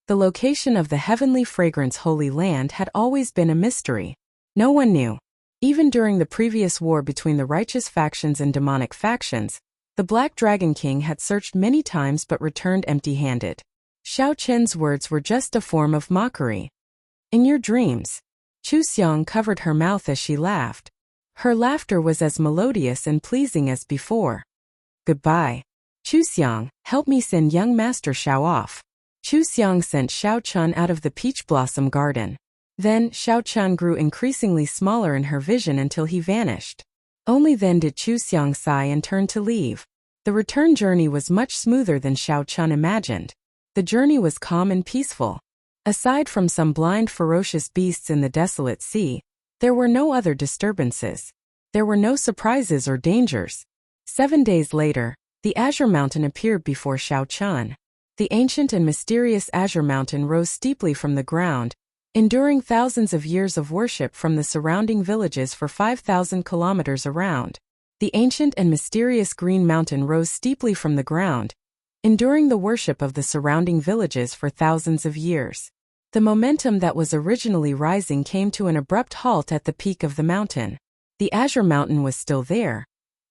The location of the Heavenly Fragrance Holy Land had always been a mystery. No one knew. Even during the previous war between the righteous factions and demonic factions, the Black Dragon King had searched many times but returned empty-handed. Xiao Chen's words were just a form of mockery. "In your dreams." Chu Xiang covered her mouth as she laughed. Her laughter was as melodious and pleasing as before. "Goodbye. Chu Xiang, help me send young Master Xiao off." Chu Xiang sent Xiao Chun out of the Peach Blossom Garden. Then, Xiao Chun grew increasingly smaller in her vision until he vanished. Only then did Chu Xiang sigh and turn to leave. The return journey was much smoother than Xiao Chun imagined. The journey was calm and peaceful. Aside from some blind ferocious beasts in the desolate sea, there were no other disturbances. There were no surprises or dangers. 7 days later, the Azure Mountain appeared before Xiao Chun. The ancient and mysterious Azure Mountain rose steeply from the ground, enduring thousands of years of worship from the surrounding villages for 5,000 kilometers around. The ancient and mysterious Green Mountain rose steeply from the ground, enduring the worship of the surrounding villages for thousands of years. The momentum that was originally rising came to an abrupt halt at the peak of the mountain. The Azure Mountain was still there.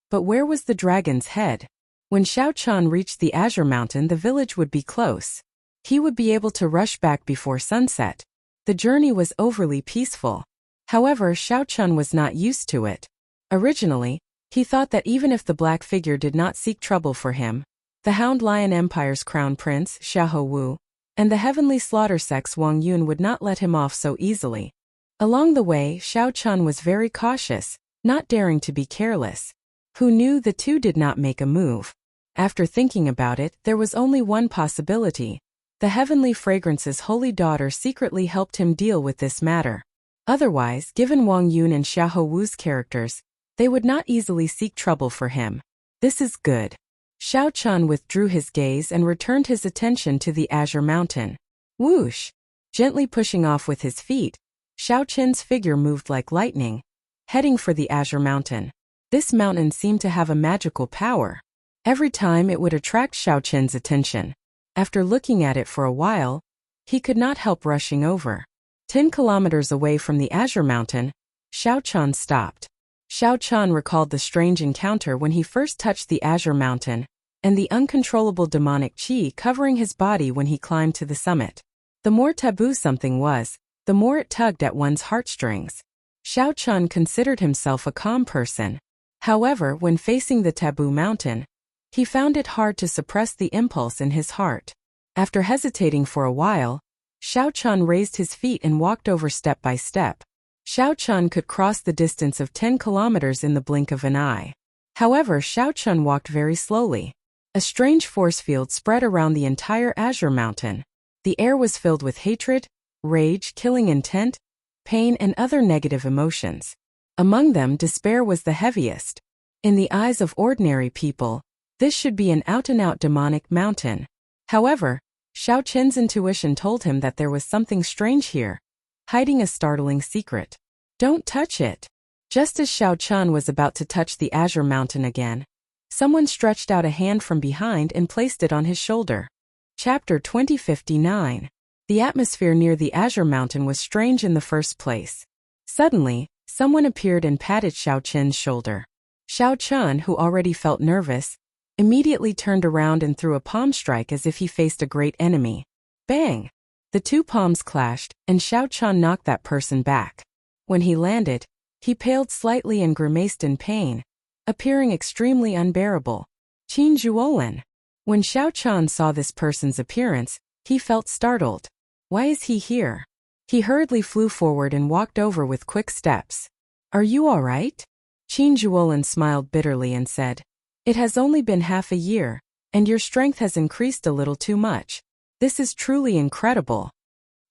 But where was the dragon's head? When Xiao Chun reached the Azure Mountain, the village would be close. He would be able to rush back before sunset. The journey was overly peaceful. However, Xiao Chun was not used to it. Originally, he thought that even if the black figure did not seek trouble for him, the Hound Lion Empire's crown prince, Xiahou Wu, and the Heavenly Slaughter Sect's Wang Yun would not let him off so easily. Along the way, Xiao Chun was very cautious, not daring to be careless. Who knew the two did not make a move? After thinking about it, there was only one possibility. The Heavenly Fragrance's holy daughter secretly helped him deal with this matter. Otherwise, given Wang Yun and Xiahou Wu's characters, they would not easily seek trouble for him. This is good. Xiao Chun withdrew his gaze and returned his attention to the azure mountain. Whoosh! Gently pushing off with his feet, Xiao Chun's figure moved like lightning, heading for the azure mountain. This mountain seemed to have a magical power. Every time it would attract Xiao Chun's attention. After looking at it for a while, he could not help rushing over. 10 kilometers away from the azure mountain, Xiao Chun stopped. Xiao Chun recalled the strange encounter when he first touched the azure mountain, and the uncontrollable demonic qi covering his body when he climbed to the summit. The more taboo something was, the more it tugged at one's heartstrings. Xiao Chun considered himself a calm person. However, when facing the taboo mountain, he found it hard to suppress the impulse in his heart. After hesitating for a while, Xiao Chun raised his feet and walked over step by step. Xiao Chun could cross the distance of 10 kilometers in the blink of an eye. However, Xiao Chun walked very slowly. A strange force field spread around the entire azure mountain. The air was filled with hatred, rage, killing intent, pain, and other negative emotions. Among them, despair was the heaviest. In the eyes of ordinary people, this should be an out-and-out demonic mountain. However, Xiao Chun's intuition told him that there was something strange here, hiding a startling secret. Don't touch it. Just as Xiao Chun was about to touch the azure mountain again, someone stretched out a hand from behind and placed it on his shoulder. Chapter 2059. The atmosphere near the azure mountain was strange in the first place. Suddenly, someone appeared and patted Xiao Chun's shoulder. Xiao Chun, who already felt nervous, immediately turned around and threw a palm strike as if he faced a great enemy. Bang! The two palms clashed, and Xiao Chun knocked that person back. When he landed, he paled slightly and grimaced in pain, appearing extremely unbearable. Qin Zhuolin. When Xiao Chun saw this person's appearance, he felt startled. Why is he here? He hurriedly flew forward and walked over with quick steps. Are you all right? Qin Zhuolin smiled bitterly and said, It has only been half a year, and your strength has increased a little too much. This is truly incredible.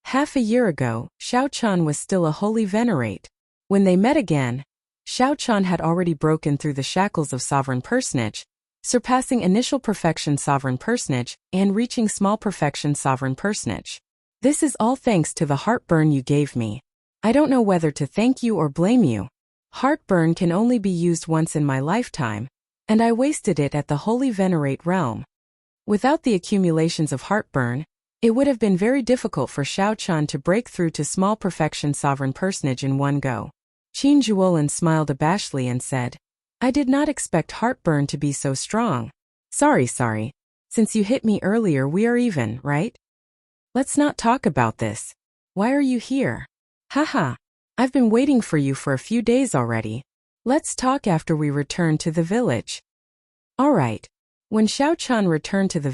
Half a year ago, Xiao Chun was still a holy venerate. When they met again, Xiao Chun had already broken through the shackles of sovereign personage, surpassing initial perfection sovereign personage and reaching small perfection sovereign personage. This is all thanks to the heartburn you gave me. I don't know whether to thank you or blame you. Heartburn can only be used once in my lifetime, and I wasted it at the holy venerate realm. Without the accumulations of heartburn, it would have been very difficult for Xiao Chun to break through to small perfection sovereign personage in one go. Qin Zhuolin smiled abashedly and said, I did not expect heartburn to be so strong. Sorry. Since you hit me earlier, we are even, right? Let's not talk about this. Why are you here? Haha. I've been waiting for you for a few days already. Let's talk after we return to the village. All right. When Xiao Chun returned to the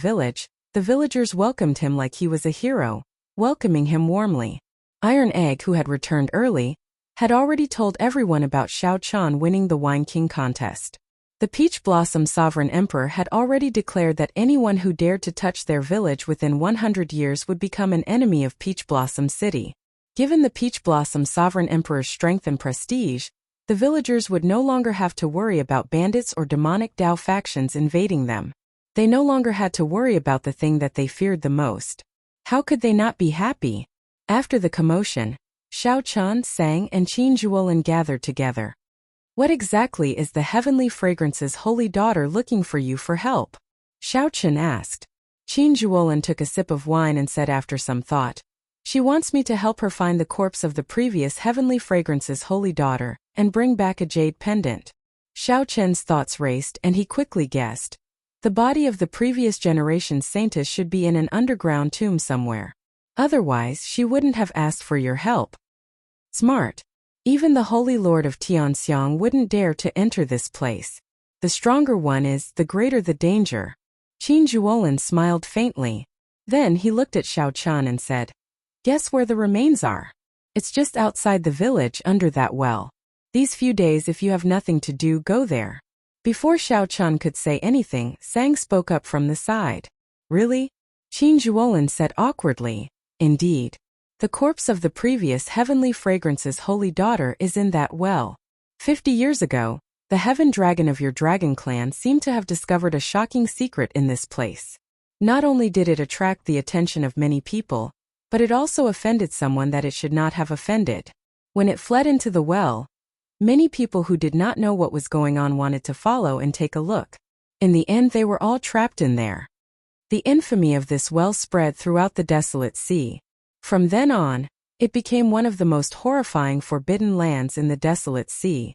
villagers welcomed him like he was a hero, welcoming him warmly. Iron Egg, who had returned early, had already told everyone about Xiao Chun winning the Wine King contest. The Peach Blossom Sovereign Emperor had already declared that anyone who dared to touch their village within 100 years would become an enemy of Peach Blossom City. Given the Peach Blossom Sovereign Emperor's strength and prestige, the villagers would no longer have to worry about bandits or demonic Dao factions invading them. They no longer had to worry about the thing that they feared the most. How could they not be happy? After the commotion, Xiao Chun, Sang, and Qin Zhuolin gathered together. What exactly is the Heavenly Fragrance's holy daughter looking for you for help? Xiao Chun asked. Qin Zhuolin took a sip of wine and said after some thought, She wants me to help her find the corpse of the previous Heavenly Fragrance's holy daughter and bring back a jade pendant. Xiao Chun's thoughts raced and he quickly guessed. The body of the previous generation's saintess should be in an underground tomb somewhere. Otherwise, she wouldn't have asked for your help. Smart. Even the Holy Lord of Tianxiang wouldn't dare to enter this place. The stronger one is, the greater the danger. Qin Zhuolin smiled faintly. Then he looked at Xiao Chun and said, Guess where the remains are? It's just outside the village under that well. These few days, if you have nothing to do, go there. Before Xiao Chun could say anything, Sang spoke up from the side. Really? Qin Zhuolin said awkwardly. Indeed. The corpse of the previous Heavenly Fragrance's holy daughter is in that well. 50 years ago, The heaven dragon of your dragon clan seemed to have discovered a shocking secret in this place. Not only did it attract the attention of many people, but it also offended someone that it should not have offended. When it fled into the well, many people who did not know what was going on wanted to follow and take a look. In the end, they were all trapped in there. The infamy of this well spread throughout the desolate sea. From then on, it became one of the most horrifying forbidden lands in the desolate sea.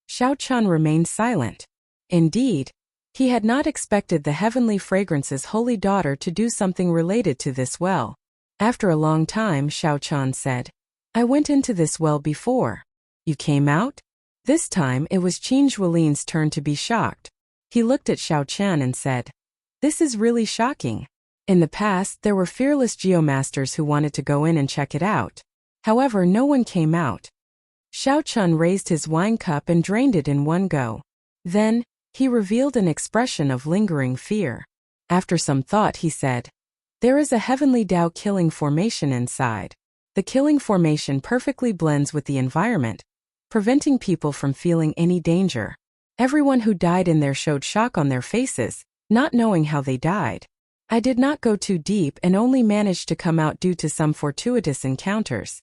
Xiao Chun remained silent. Indeed, he had not expected the heavenly fragrance's holy daughter to do something related to this well. After a long time, Xiao Chun said, "I went into this well before. You came out?" This time it was Qin Zhuolin's turn to be shocked. He looked at Xiao Chen and said, "This is really shocking. In the past, there were fearless geomasters who wanted to go in and check it out. However, no one came out." Xiao Chun raised his wine cup and drained it in one go. Then, he revealed an expression of lingering fear. After some thought, he said, "There is a heavenly Tao killing formation inside. The killing formation perfectly blends with the environment, preventing people from feeling any danger. Everyone who died in there showed shock on their faces, not knowing how they died. I did not go too deep and only managed to come out due to some fortuitous encounters."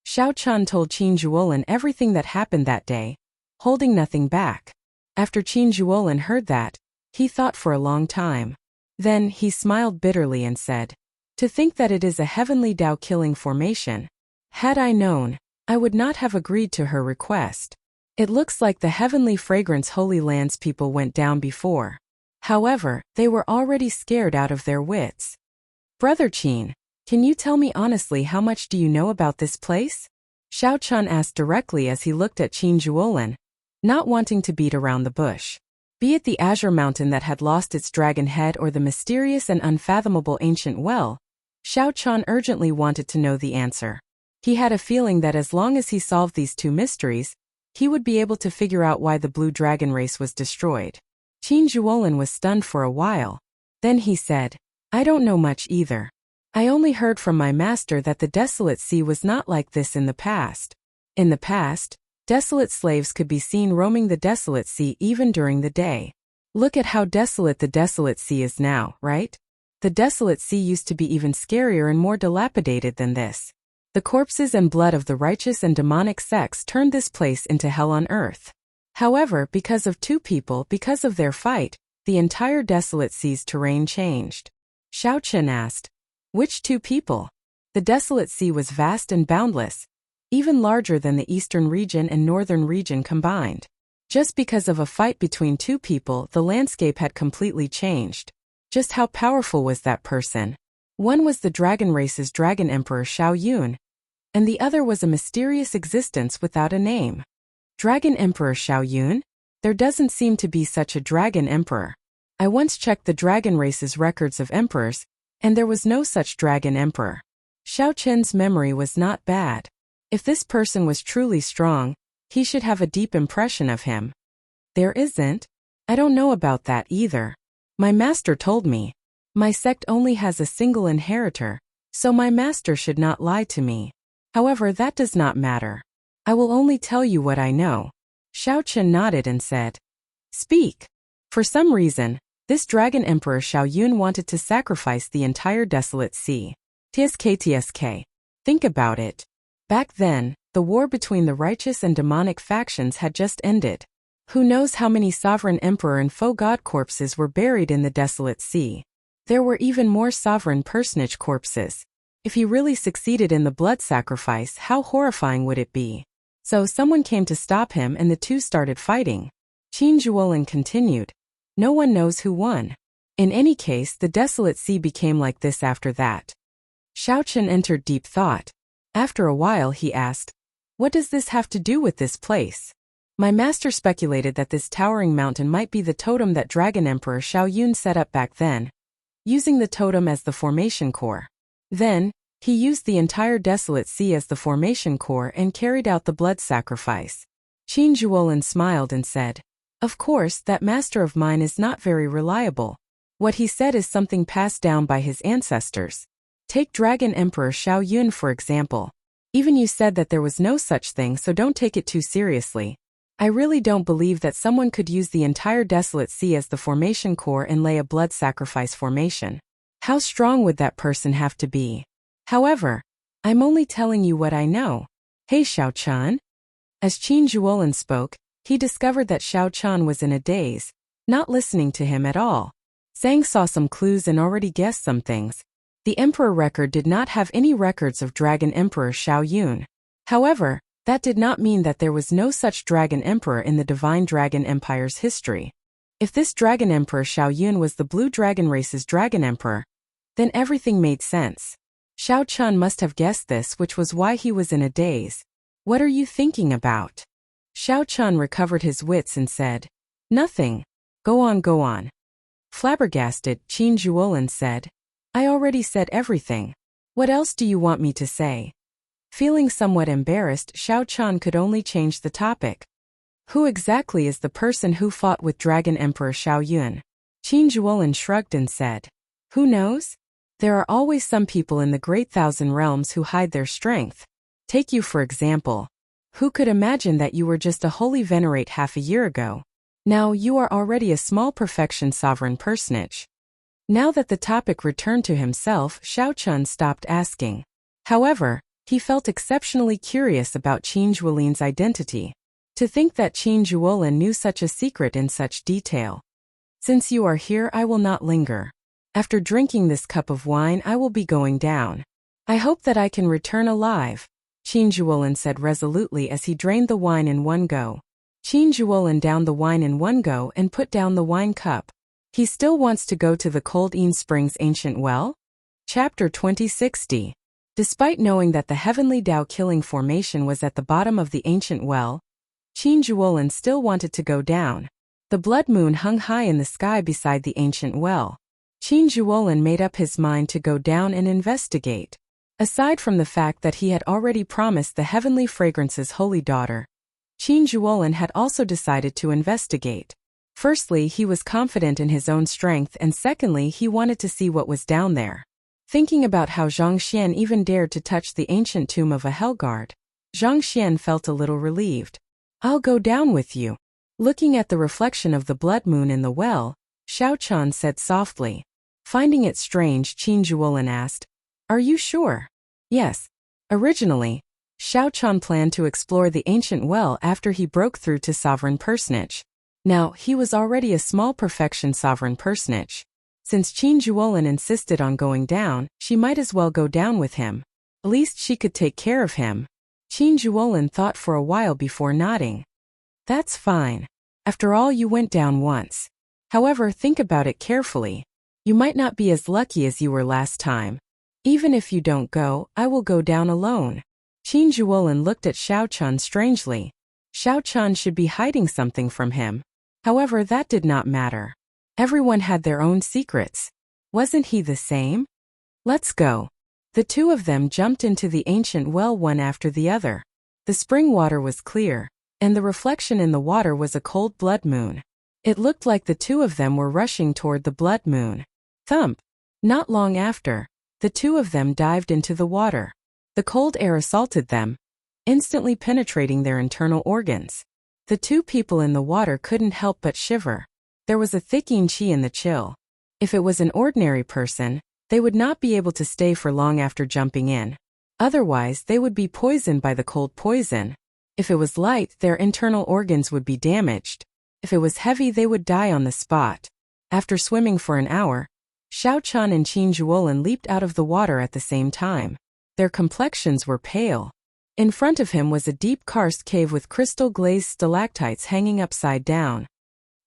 Xiao Chun told Qin Zhuolin everything that happened that day, holding nothing back. After Qin Zhuolin heard that, he thought for a long time. Then he smiled bitterly and said, "To think that it is a heavenly Tao killing formation. Had I known, I would not have agreed to her request. It looks like the heavenly fragrance Holy Land's people went down before. However, they were already scared out of their wits. Brother Qin, can you tell me honestly how much do you know about this place?" Xiao Chun asked directly as he looked at Qin Zhuolin, not wanting to beat around the bush. Be it the azure mountain that had lost its dragon head or the mysterious and unfathomable ancient well, Xiao Chun urgently wanted to know the answer. He had a feeling that as long as he solved these two mysteries, he would be able to figure out why the blue dragon race was destroyed. Qin Zhuolin was stunned for a while. Then he said, "I don't know much either. I only heard from my master that the desolate sea was not like this in the past. In the past, desolate slaves could be seen roaming the desolate sea even during the day. Look at how desolate the desolate sea is now, right? The desolate sea used to be even scarier and more dilapidated than this. The corpses and blood of the righteous and demonic sects turned this place into hell on earth. However, because of two people, because of their fight, the entire desolate sea's terrain changed." Xiao Chen asked, "Which two people?" The desolate sea was vast and boundless, even larger than the eastern region and northern region combined. Just because of a fight between two people, the landscape had completely changed. Just how powerful was that person? One was the dragon race's dragon emperor Xiao Yun, and the other was a mysterious existence without a name. Dragon Emperor Xiao Yun? There doesn't seem to be such a dragon emperor. I once checked the dragon race's records of emperors, and there was no such dragon emperor. Xiao Chen's memory was not bad. If this person was truly strong, he should have a deep impression of him. There isn't. I don't know about that either. My master told me. My sect only has a single inheritor, so my master should not lie to me. However, that does not matter. I will only tell you what I know." Xiao Chen nodded and said, "Speak." For some reason, this dragon emperor Xiao Yun wanted to sacrifice the entire desolate sea. TSK. Think about it. Back then, the war between the righteous and demonic factions had just ended. Who knows how many sovereign emperor and foe god corpses were buried in the desolate sea. There were even more sovereign personage corpses. If he really succeeded in the blood sacrifice, how horrifying would it be? So someone came to stop him and the two started fighting. Qin Zhuolin continued, "No one knows who won. In any case, the desolate sea became like this after that." Xiao Chen entered deep thought. After a while he asked, "What does this have to do with this place?" My master speculated that this towering mountain might be the totem that Dragon Emperor Xiao Yun set up back then, using the totem as the formation core. Then, he used the entire desolate sea as the formation core and carried out the blood sacrifice. Qin Zhuolin smiled and said, "Of course, that master of mine is not very reliable. What he said is something passed down by his ancestors. Take Dragon Emperor Xiao Yun for example. Even you said that there was no such thing, so don't take it too seriously. I really don't believe that someone could use the entire desolate sea as the formation core and lay a blood sacrifice formation. How strong would that person have to be? However, I'm only telling you what I know. Hey Xiao Chun? As Qin Zhuolin spoke, he discovered that Xiao Chun was in a daze, not listening to him at all. Zhang saw some clues and already guessed some things. The Emperor record did not have any records of Dragon Emperor Xiao Yun. However, that did not mean that there was no such Dragon Emperor in the Divine Dragon Empire's history. If this Dragon Emperor Xiao Yun was the Blue Dragon race's Dragon Emperor, then everything made sense. Xiao Chun must have guessed this, which was why he was in a daze. What are you thinking about? Xiao Chun recovered his wits and said, Nothing. Go on, go on. Flabbergasted, Qin Zhuolin said, I already said everything. What else do you want me to say? Feeling somewhat embarrassed, Xiao Chun could only change the topic. Who exactly is the person who fought with Dragon Emperor Xiao Yun? Qin Zhuolin shrugged and said, Who knows? There are always some people in the Great Thousand Realms who hide their strength. Take you for example. Who could imagine that you were just a holy venerate half a year ago? Now you are already a small perfection sovereign personage. Now that the topic returned to himself, Xiao Chun stopped asking. However, he felt exceptionally curious about Qin Zhuolin's identity. To think that Qin Zhuolin knew such a secret in such detail. Since you are here, I will not linger. After drinking this cup of wine, I will be going down. I hope that I can return alive, Qin Zhuolin said resolutely as he drained the wine in one go. Qin Zhuolin downed the wine in one go and put down the wine cup. He still wants to go to the Cold Een Springs ancient well? Chapter 2060. Despite knowing that the heavenly Tao killing formation was at the bottom of the ancient well, Qin Zhuolin still wanted to go down. The blood moon hung high in the sky beside the ancient well. Qin Zhuolin made up his mind to go down and investigate. Aside from the fact that he had already promised the heavenly fragrance's holy daughter, Qin Zhuolin had also decided to investigate. Firstly, he was confident in his own strength, and secondly, he wanted to see what was down there. Thinking about how Zhang Xian even dared to touch the ancient tomb of a Hellguard, Zhang Xian felt a little relieved. I'll go down with you. Looking at the reflection of the blood moon in the well, Xiao Chun said softly. Finding it strange, Qin Zhuolin asked, Are you sure? Yes. Originally, Xiao Chun planned to explore the ancient well after he broke through to sovereign personage. Now, he was already a small perfection sovereign personage. Since Qin Zhuolin insisted on going down, she might as well go down with him. At least she could take care of him. Qin Zhuolin thought for a while before nodding. That's fine. After all, you went down once. However, think about it carefully. You might not be as lucky as you were last time. Even if you don't go, I will go down alone. Qin Zhuolin looked at Xiao Chun strangely. Xiao Chun should be hiding something from him. However, that did not matter. Everyone had their own secrets. Wasn't he the same? Let's go. The two of them jumped into the ancient well one after the other. The spring water was clear, and the reflection in the water was a cold blood moon. It looked like the two of them were rushing toward the blood moon. Thump! Not long after, the two of them dived into the water. The cold air assaulted them, instantly penetrating their internal organs. The two people in the water couldn't help but shiver. There was a thick qi in the chill. If it was an ordinary person, they would not be able to stay for long after jumping in. Otherwise, they would be poisoned by the cold poison. If it was light, their internal organs would be damaged. If it was heavy, they would die on the spot. After swimming for an hour, Xiao Chun and Qin Zhuolin leaped out of the water at the same time. Their complexions were pale. In front of him was a deep karst cave with crystal-glazed stalactites hanging upside down.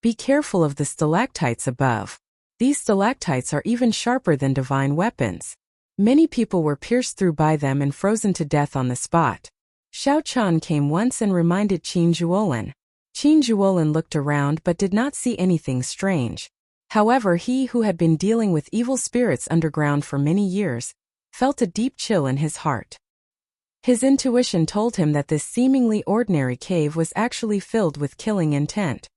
Be careful of the stalactites above. These stalactites are even sharper than divine weapons. Many people were pierced through by them and frozen to death on the spot. Xiao Chun came once and reminded Qin Zhuolin. Qin Zhuolin looked around but did not see anything strange. However, he who had been dealing with evil spirits underground for many years felt a deep chill in his heart. His intuition told him that this seemingly ordinary cave was actually filled with killing intent.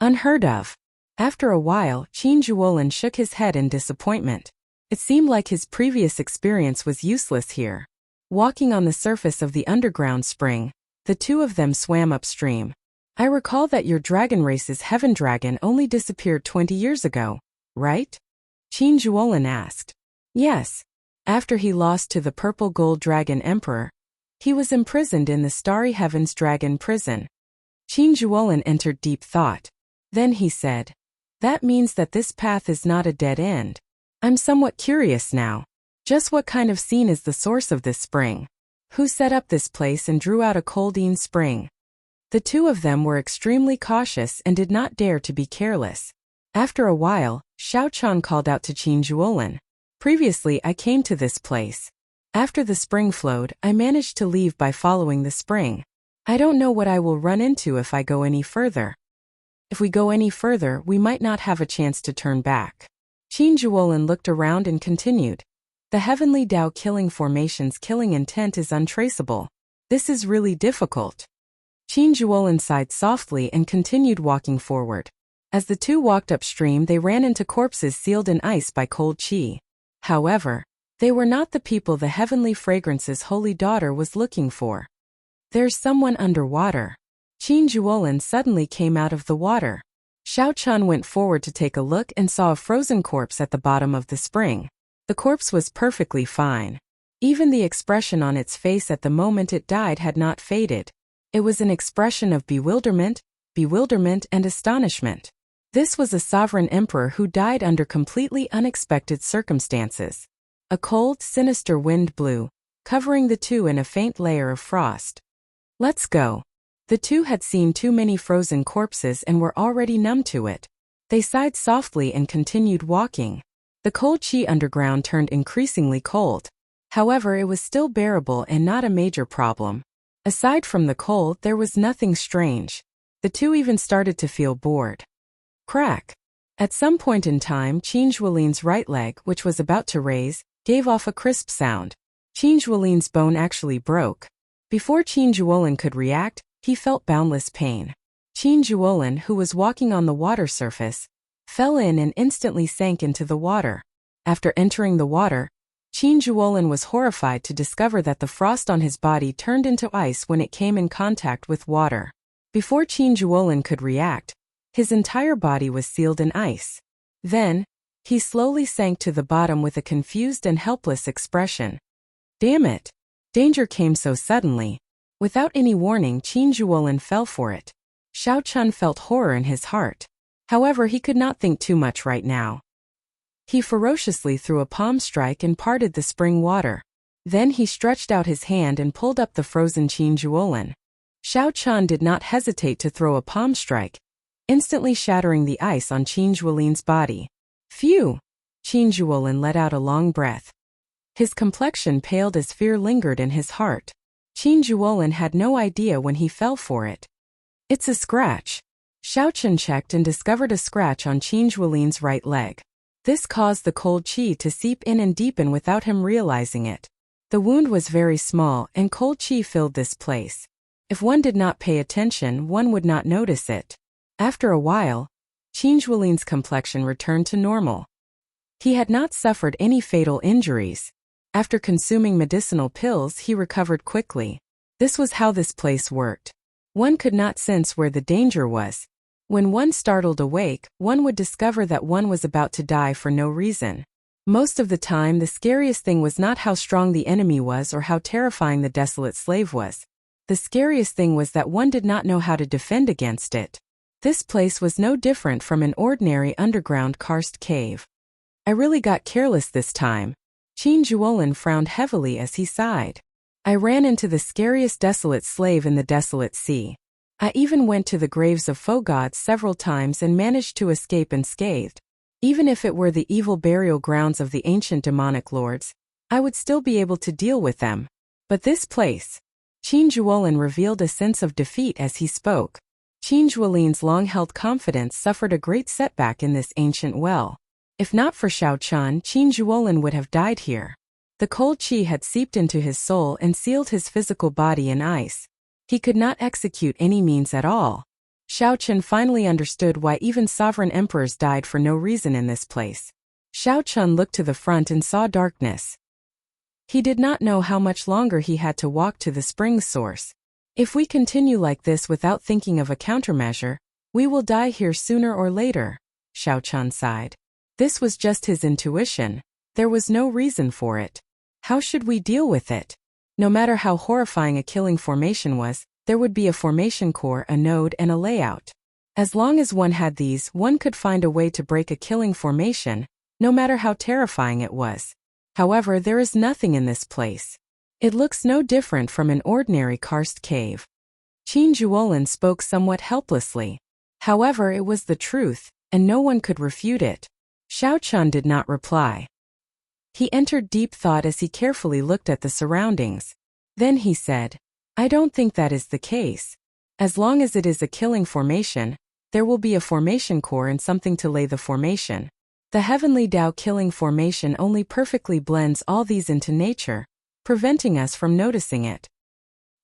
Unheard of. After a while, Qin Zhuolin shook his head in disappointment. It seemed like his previous experience was useless here. Walking on the surface of the underground spring, the two of them swam upstream. I recall that your dragon race's heaven dragon only disappeared 20 years ago, right? Qin Zhuolin asked. Yes. After he lost to the purple gold dragon emperor, he was imprisoned in the Starry Heavens dragon prison. Qin Zhuolin entered deep thought. Then he said, that means that this path is not a dead end. I'm somewhat curious now. Just what kind of scene is the source of this spring? Who set up this place and drew out a coldine spring? The two of them were extremely cautious and did not dare to be careless. After a while, Xiao Chan called out to Qin Zhuolin. Previously I came to this place. After the spring flowed, I managed to leave by following the spring. I don't know what I will run into if I go any further. If we go any further, we might not have a chance to turn back. Qin Zhuolin looked around and continued. The heavenly Dao killing formation's killing intent is untraceable. This is really difficult. Qin Zhuolin sighed softly and continued walking forward. As the two walked upstream, they ran into corpses sealed in ice by cold qi. However, they were not the people the heavenly fragrance's holy daughter was looking for. There's someone underwater. Qin Zhuolin suddenly came out of the water. Xiao Chun went forward to take a look and saw a frozen corpse at the bottom of the spring. The corpse was perfectly fine. Even the expression on its face at the moment it died had not faded. It was an expression of bewilderment and astonishment. This was a sovereign emperor who died under completely unexpected circumstances. A cold, sinister wind blew, covering the two in a faint layer of frost. Let's go. The two had seen too many frozen corpses and were already numb to it. They sighed softly and continued walking. The cold qi underground turned increasingly cold. However, it was still bearable and not a major problem. Aside from the cold, there was nothing strange. The two even started to feel bored. Crack. At some point in time, Qin Zhuolin's right leg, which was about to raise, gave off a crisp sound. Qin Zhuolin's bone actually broke. Before Qin Zhuolin could react, he felt boundless pain. Qin Zhuolin, who was walking on the water surface, fell in and instantly sank into the water. After entering the water, Qin Zhuolin was horrified to discover that the frost on his body turned into ice when it came in contact with water. Before Qin Zhuolin could react, his entire body was sealed in ice. Then, he slowly sank to the bottom with a confused and helpless expression. Damn it! Danger came so suddenly. Without any warning, Qin Zhuolin fell for it. Xiao Chun felt horror in his heart. However, he could not think too much right now. He ferociously threw a palm strike and parted the spring water. Then he stretched out his hand and pulled up the frozen Qin Zhuolin. Xiao Chun did not hesitate to throw a palm strike, instantly shattering the ice on Qin Zhuolin's body. Phew! Qin Zhuolin let out a long breath. His complexion paled as fear lingered in his heart. Qin Zhuolin had no idea when he fell for it. It's a scratch. Xiao Chun checked and discovered a scratch on Qin Zhuolin's right leg. This caused the cold qi to seep in and deepen without him realizing it. The wound was very small and cold qi filled this place. If one did not pay attention, one would not notice it. After a while, Qin Zhuolin's complexion returned to normal. He had not suffered any fatal injuries. After consuming medicinal pills, he recovered quickly. This was how this place worked. One could not sense where the danger was. When one startled awake, one would discover that one was about to die for no reason. Most of the time, the scariest thing was not how strong the enemy was or how terrifying the desolate slave was. The scariest thing was that one did not know how to defend against it. This place was no different from an ordinary underground karst cave. I really got careless this time. Qin Zhuolin frowned heavily as he sighed. I ran into the scariest desolate slave in the desolate sea. I even went to the graves of foe gods several times and managed to escape unscathed. Even if it were the evil burial grounds of the ancient demonic lords, I would still be able to deal with them. But this place... Qin Zhuolin revealed a sense of defeat as he spoke. Qin Zhuolin's long-held confidence suffered a great setback in this ancient well. If not for Xiao Chun, Qin Zhuolin would have died here. The cold qi had seeped into his soul and sealed his physical body in ice. He could not execute any means at all. Xiao Chun finally understood why even sovereign emperors died for no reason in this place. Xiao Chun looked to the front and saw darkness. He did not know how much longer he had to walk to the spring source. If we continue like this without thinking of a countermeasure, we will die here sooner or later, Xiao Chun sighed. This was just his intuition. There was no reason for it. How should we deal with it? No matter how horrifying a killing formation was, there would be a formation core, a node, and a layout. As long as one had these, one could find a way to break a killing formation, no matter how terrifying it was. However, there is nothing in this place. It looks no different from an ordinary karst cave. Qin Zhuolin spoke somewhat helplessly. However, it was the truth, and no one could refute it. Xiao Chun did not reply. He entered deep thought as he carefully looked at the surroundings. Then he said, I don't think that is the case. As long as it is a killing formation, there will be a formation core and something to lay the formation. The Heavenly Tao killing formation only perfectly blends all these into nature, preventing us from noticing it.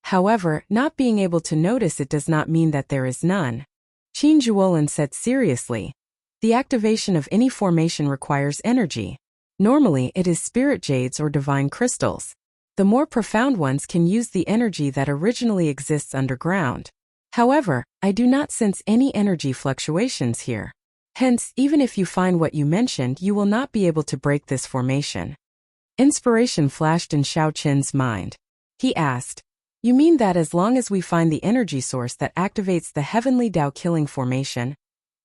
However, not being able to notice it does not mean that there is none. Qin Zhuolin said seriously. The activation of any formation requires energy. Normally, it is spirit jades or divine crystals. The more profound ones can use the energy that originally exists underground. However, I do not sense any energy fluctuations here. Hence, even if you find what you mentioned, you will not be able to break this formation. Inspiration flashed in Xiao Qin's mind. He asked, You mean that as long as we find the energy source that activates the Heavenly Tao killing formation,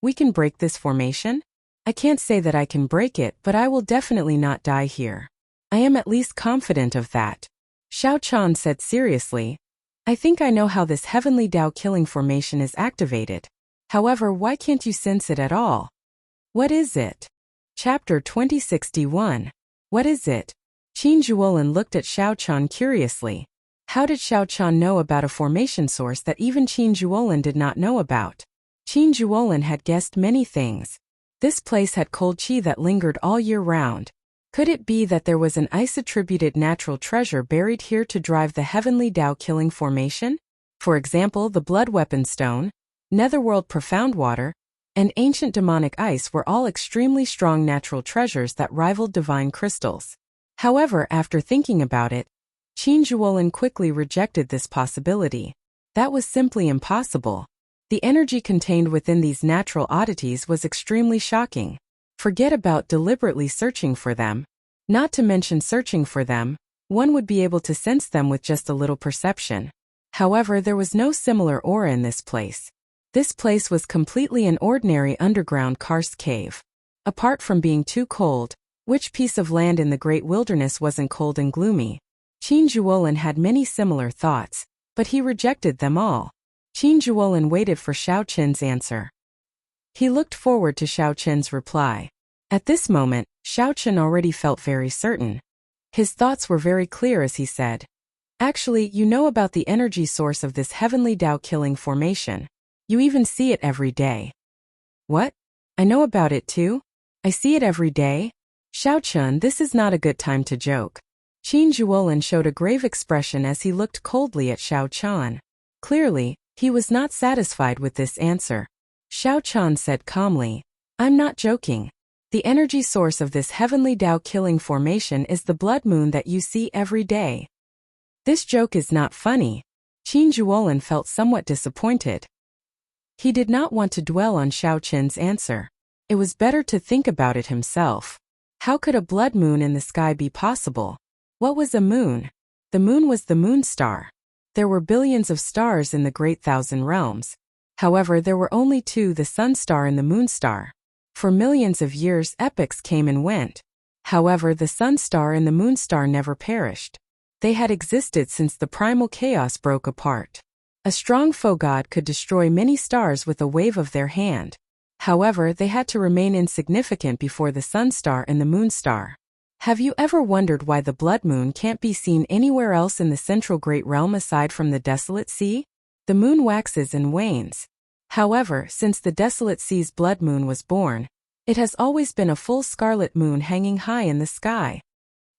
we can break this formation? I can't say that I can break it, but I will definitely not die here. I am at least confident of that. Xiao Chun said seriously, I think I know how this Heavenly Tao killing formation is activated. However, why can't you sense it at all? What is it? Chapter 2061. What is it? Qin Zhuolin looked at Xiao Chun curiously. How did Xiao Chun know about a formation source that even Qin Zhuolin did not know about? Qin Zhuolin had guessed many things. This place had cold qi that lingered all year round. Could it be that there was an ice-attributed natural treasure buried here to drive the Heavenly Tao killing formation? For example, the blood weapon stone, netherworld profound water, and ancient demonic ice were all extremely strong natural treasures that rivaled divine crystals. However, after thinking about it, Qin Zhuolin quickly rejected this possibility. That was simply impossible. The energy contained within these natural oddities was extremely shocking. Forget about deliberately searching for them. Not to mention searching for them, one would be able to sense them with just a little perception. However, there was no similar aura in this place. This place was completely an ordinary underground karst cave. Apart from being too cold, which piece of land in the great wilderness wasn't cold and gloomy? Qin Zhuolin had many similar thoughts, but he rejected them all. Qin Zhuolin waited for Xiao Qin's answer. He looked forward to Xiao Qin's reply. At this moment, Xiao Qin already felt very certain. His thoughts were very clear as he said, Actually, you know about the energy source of this Heavenly Tao killing formation. You even see it every day. What? I know about it too? I see it every day? Xiao Qin, this is not a good time to joke. Qin Zhuolin showed a grave expression as he looked coldly at Xiao Qin. Clearly, he was not satisfied with this answer. Xiao Qin said calmly, I'm not joking. The energy source of this Heavenly Tao killing formation is the blood moon that you see every day. This joke is not funny. Qin Zhuolin felt somewhat disappointed. He did not want to dwell on Xiao Qin's answer. It was better to think about it himself. How could a blood moon in the sky be possible? What was a moon? The moon was the moon star. There were billions of stars in the great thousand realms. However, there were only two, the sun star and the moon star. For millions of years, epochs came and went. However, the sun star and the moon star never perished. They had existed since the primal chaos broke apart. A strong foe god could destroy many stars with a wave of their hand. However, they had to remain insignificant before the sun star and the moon star. Have you ever wondered why the blood moon can't be seen anywhere else in the central great realm aside from the desolate sea? The moon waxes and wanes. However, since the desolate sea's blood moon was born, it has always been a full scarlet moon hanging high in the sky.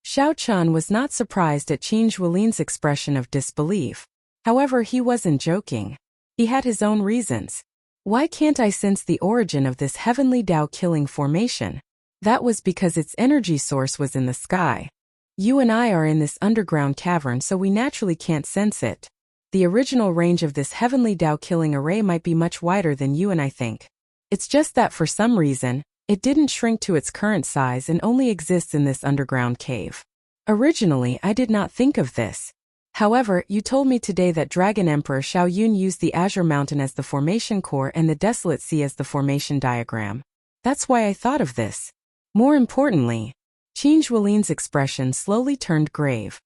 Xiao Chun was not surprised at Qin Zhuolin's expression of disbelief. However, he wasn't joking. He had his own reasons. Why can't I sense the origin of this Heavenly Tao killing formation? That was because its energy source was in the sky. You and I are in this underground cavern, so we naturally can't sense it. The original range of this heavenly Tao killing array might be much wider than you and I think. It's just that for some reason, it didn't shrink to its current size and only exists in this underground cave. Originally, I did not think of this. However, you told me today that Dragon Emperor Xiao Yun used the Azure Mountain as the formation core and the Desolate Sea as the formation diagram. That's why I thought of this. More importantly, Qin Zhuolin's expression slowly turned grave.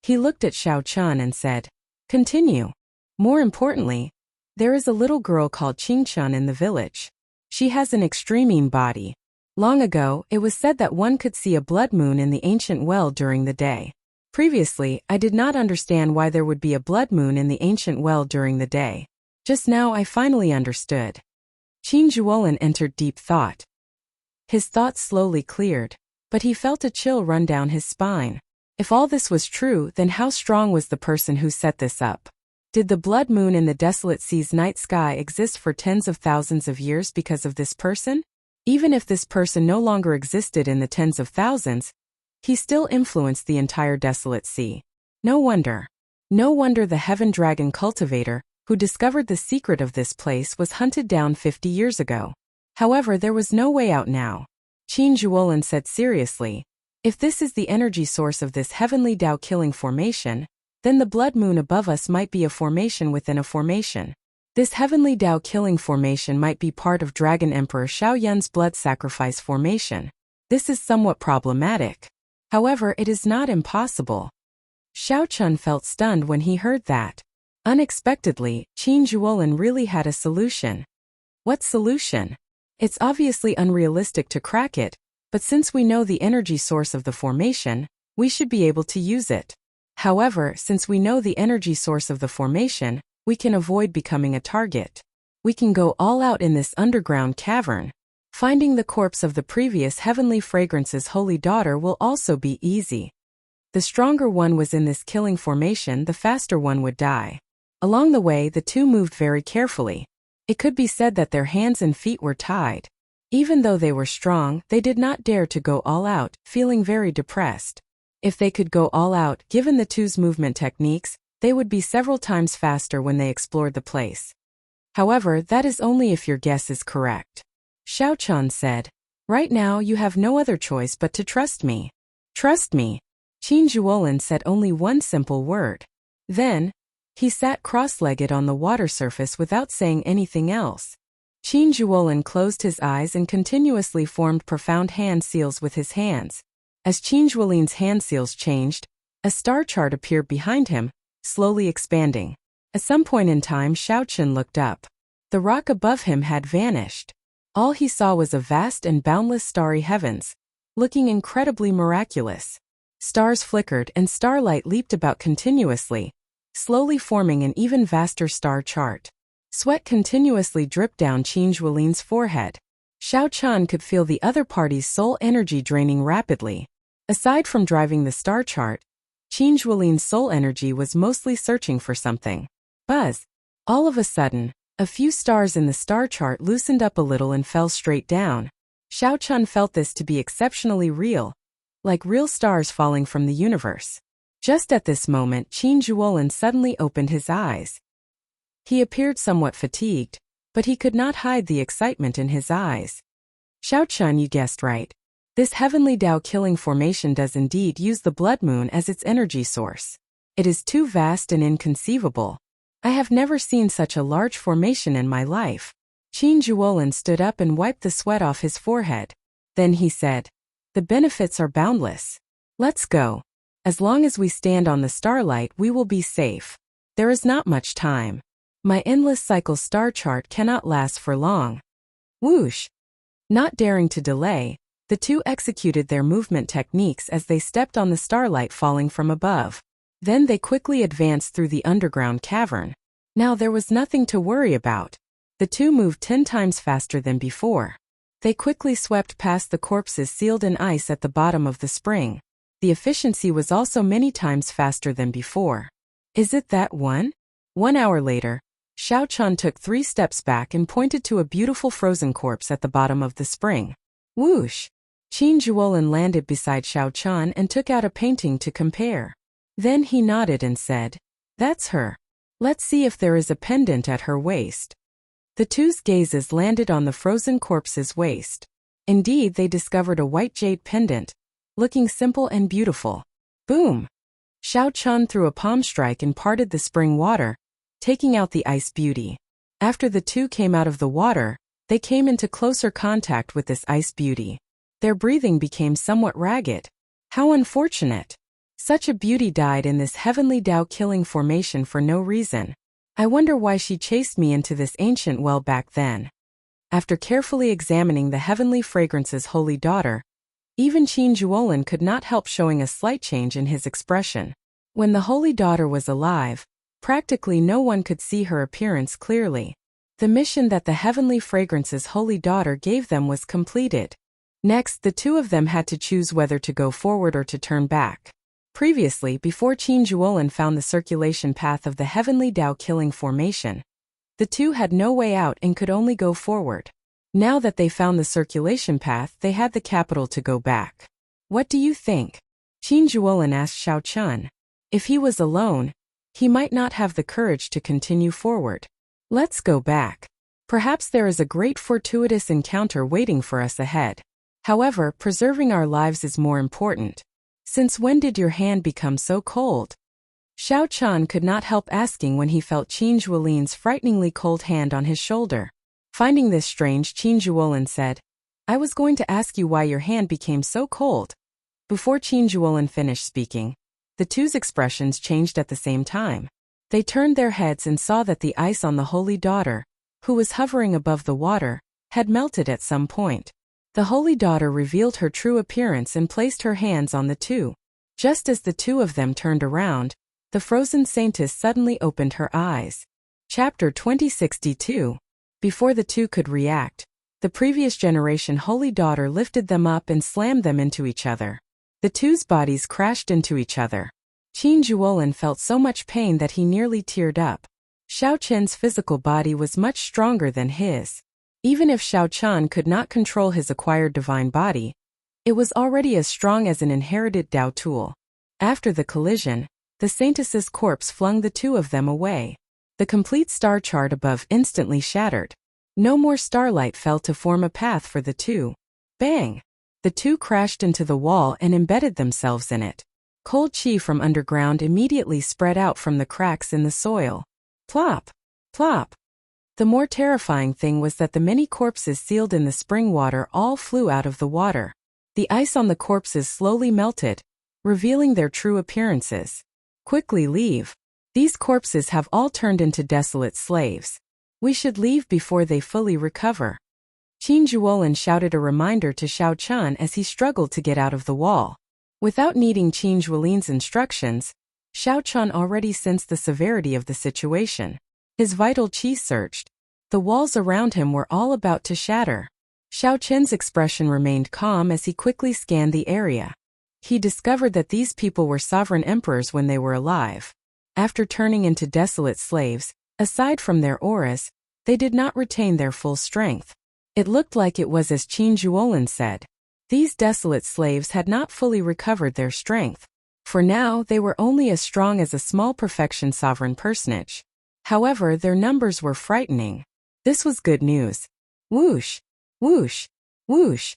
He looked at Xiao Chun and said, "Continue. More importantly, there is a little girl called Qing Chun in the village. She has an extreme body. Long ago, it was said that one could see a blood moon in the ancient well during the day. Previously, I did not understand why there would be a blood moon in the ancient well during the day. Just now I finally understood." Qin Zhuolin entered deep thought. His thoughts slowly cleared, but he felt a chill run down his spine. If all this was true, then how strong was the person who set this up? Did the blood moon in the Desolate Sea's night sky exist for tens of thousands of years because of this person? Even if this person no longer existed in the tens of thousands, he still influenced the entire Desolate Sea. No wonder. No wonder the Heaven Dragon Cultivator, who discovered the secret of this place, was hunted down 50 years ago. However, there was no way out now. Qin Zhuolin said seriously, "If this is the energy source of this heavenly Tao killing formation, then the blood moon above us might be a formation within a formation. This heavenly Tao killing formation might be part of Dragon Emperor Xiao Yun's blood sacrifice formation. This is somewhat problematic. However, it is not impossible." Xiao Chun felt stunned when he heard that. Unexpectedly, Qin Zhuolin really had a solution. What solution? It's obviously unrealistic to crack it, but since we know the energy source of the formation, we should be able to use it. However, since we know the energy source of the formation, we can avoid becoming a target. We can go all out in this underground cavern. Finding the corpse of the previous Heavenly Fragrance's holy daughter will also be easy. The stronger one was in this killing formation, the faster one would die. Along the way, the two moved very carefully. It could be said that their hands and feet were tied. Even though they were strong, they did not dare to go all out, feeling very depressed. If they could go all out, given the two's movement techniques, they would be several times faster when they explored the place. However, that is only if your guess is correct. Xiao Chun said, "Right now you have no other choice but to trust me." "Trust me." Qin Zhuolin said only one simple word. Then, he sat cross-legged on the water surface without saying anything else. Qin Zhuolin closed his eyes and continuously formed profound hand seals with his hands. As Qin Zhuolin's hand seals changed, a star chart appeared behind him, slowly expanding. At some point in time, Xiao Chun looked up. The rock above him had vanished. All he saw was a vast and boundless starry heavens, looking incredibly miraculous. Stars flickered and starlight leaped about continuously, slowly forming an even vaster star chart. Sweat continuously dripped down Qin Zhuolin's forehead. Xiao Chun could feel the other party's soul energy draining rapidly. Aside from driving the star chart, Qin Zhuolin's soul energy was mostly searching for something. Buzz! All of a sudden, a few stars in the star chart loosened up a little and fell straight down. Xiao Chun felt this to be exceptionally real, like real stars falling from the universe. Just at this moment, Qin Zhuolin suddenly opened his eyes. He appeared somewhat fatigued, but he could not hide the excitement in his eyes. "Xiao Chun, you guessed right. This heavenly Tao killing formation does indeed use the blood moon as its energy source. It is too vast and inconceivable. I have never seen such a large formation in my life." Qin Zhuolin stood up and wiped the sweat off his forehead. Then he said, "The benefits are boundless. Let's go. As long as we stand on the starlight, we will be safe. There is not much time. My endless cycle star chart cannot last for long." Whoosh! Not daring to delay, the two executed their movement techniques as they stepped on the starlight falling from above. Then they quickly advanced through the underground cavern. Now there was nothing to worry about. The two moved 10 times faster than before. They quickly swept past the corpses sealed in ice at the bottom of the spring. The efficiency was also many times faster than before. Is it that one? 1 hour later, Xiao Chun took 3 steps back and pointed to a beautiful frozen corpse at the bottom of the spring. Whoosh! Qin Zhuolin landed beside Xiao Chun and took out a painting to compare. Then he nodded and said, "That's her." Let's see if there is a pendant at her waist. The two's gazes landed on the frozen corpse's waist. Indeed, they discovered a white jade pendant, looking simple and beautiful. Boom! Xiao Chun threw a palm strike and parted the spring water, taking out the ice beauty. After the two came out of the water, they came into closer contact with this ice beauty. Their breathing became somewhat ragged. How unfortunate! Such a beauty died in this heavenly Tao-killing formation for no reason. I wonder why she chased me into this ancient well back then. After carefully examining the heavenly fragrance's holy daughter, even Qin Zhuolin could not help showing a slight change in his expression. When the holy daughter was alive, practically no one could see her appearance clearly. The mission that the heavenly fragrance's holy daughter gave them was completed. Next, the two of them had to choose whether to go forward or to turn back. Previously, before Qin Zhuolin found the circulation path of the heavenly Tao-killing formation, the two had no way out and could only go forward. Now that they found the circulation path, they had the capital to go back. What do you think? Qin Zhuolin asked Xiao Chun. If he was alone, he might not have the courage to continue forward. Let's go back. Perhaps there is a great fortuitous encounter waiting for us ahead. However, preserving our lives is more important. Since when did your hand become so cold? Xiao Chun could not help asking when he felt Qin Zhuolin's frighteningly cold hand on his shoulder. Finding this strange, Qin Zhuolin said, I was going to ask you why your hand became so cold. Before Qin Zhuolin finished speaking, the two's expressions changed at the same time. They turned their heads and saw that the ice on the holy daughter, who was hovering above the water, had melted at some point. The holy daughter revealed her true appearance and placed her hands on the two. Just as the two of them turned around, the frozen saintess suddenly opened her eyes. Chapter 2062. Before the two could react, the previous generation holy daughter lifted them up and slammed them into each other. The two's bodies crashed into each other. Qin Zhuolin felt so much pain that he nearly teared up. Xiao Chen's physical body was much stronger than his. Even if Xiao Chun could not control his acquired divine body, it was already as strong as an inherited Tao tool. After the collision, the saintess's corpse flung the two of them away. The complete star chart above instantly shattered. No more starlight fell to form a path for the two. Bang! The two crashed into the wall and embedded themselves in it. Cold chi from underground immediately spread out from the cracks in the soil. Plop! Plop! The more terrifying thing was that the many corpses sealed in the spring water all flew out of the water. The ice on the corpses slowly melted, revealing their true appearances. Quickly leave. These corpses have all turned into desolate slaves. We should leave before they fully recover. Qin Zhuolin shouted a reminder to Xiao Chun as he struggled to get out of the wall. Without needing Qin Zhuolin's instructions, Xiao Chun already sensed the severity of the situation. His vital qi surged. The walls around him were all about to shatter. Xiao Chen's expression remained calm as he quickly scanned the area. He discovered that these people were sovereign emperors when they were alive. After turning into desolate slaves, aside from their auras, they did not retain their full strength. It looked like it was as Qin Zhuolin said. These desolate slaves had not fully recovered their strength. For now, they were only as strong as a small perfection sovereign personage. However, their numbers were frightening. This was good news. Whoosh! Whoosh! Whoosh!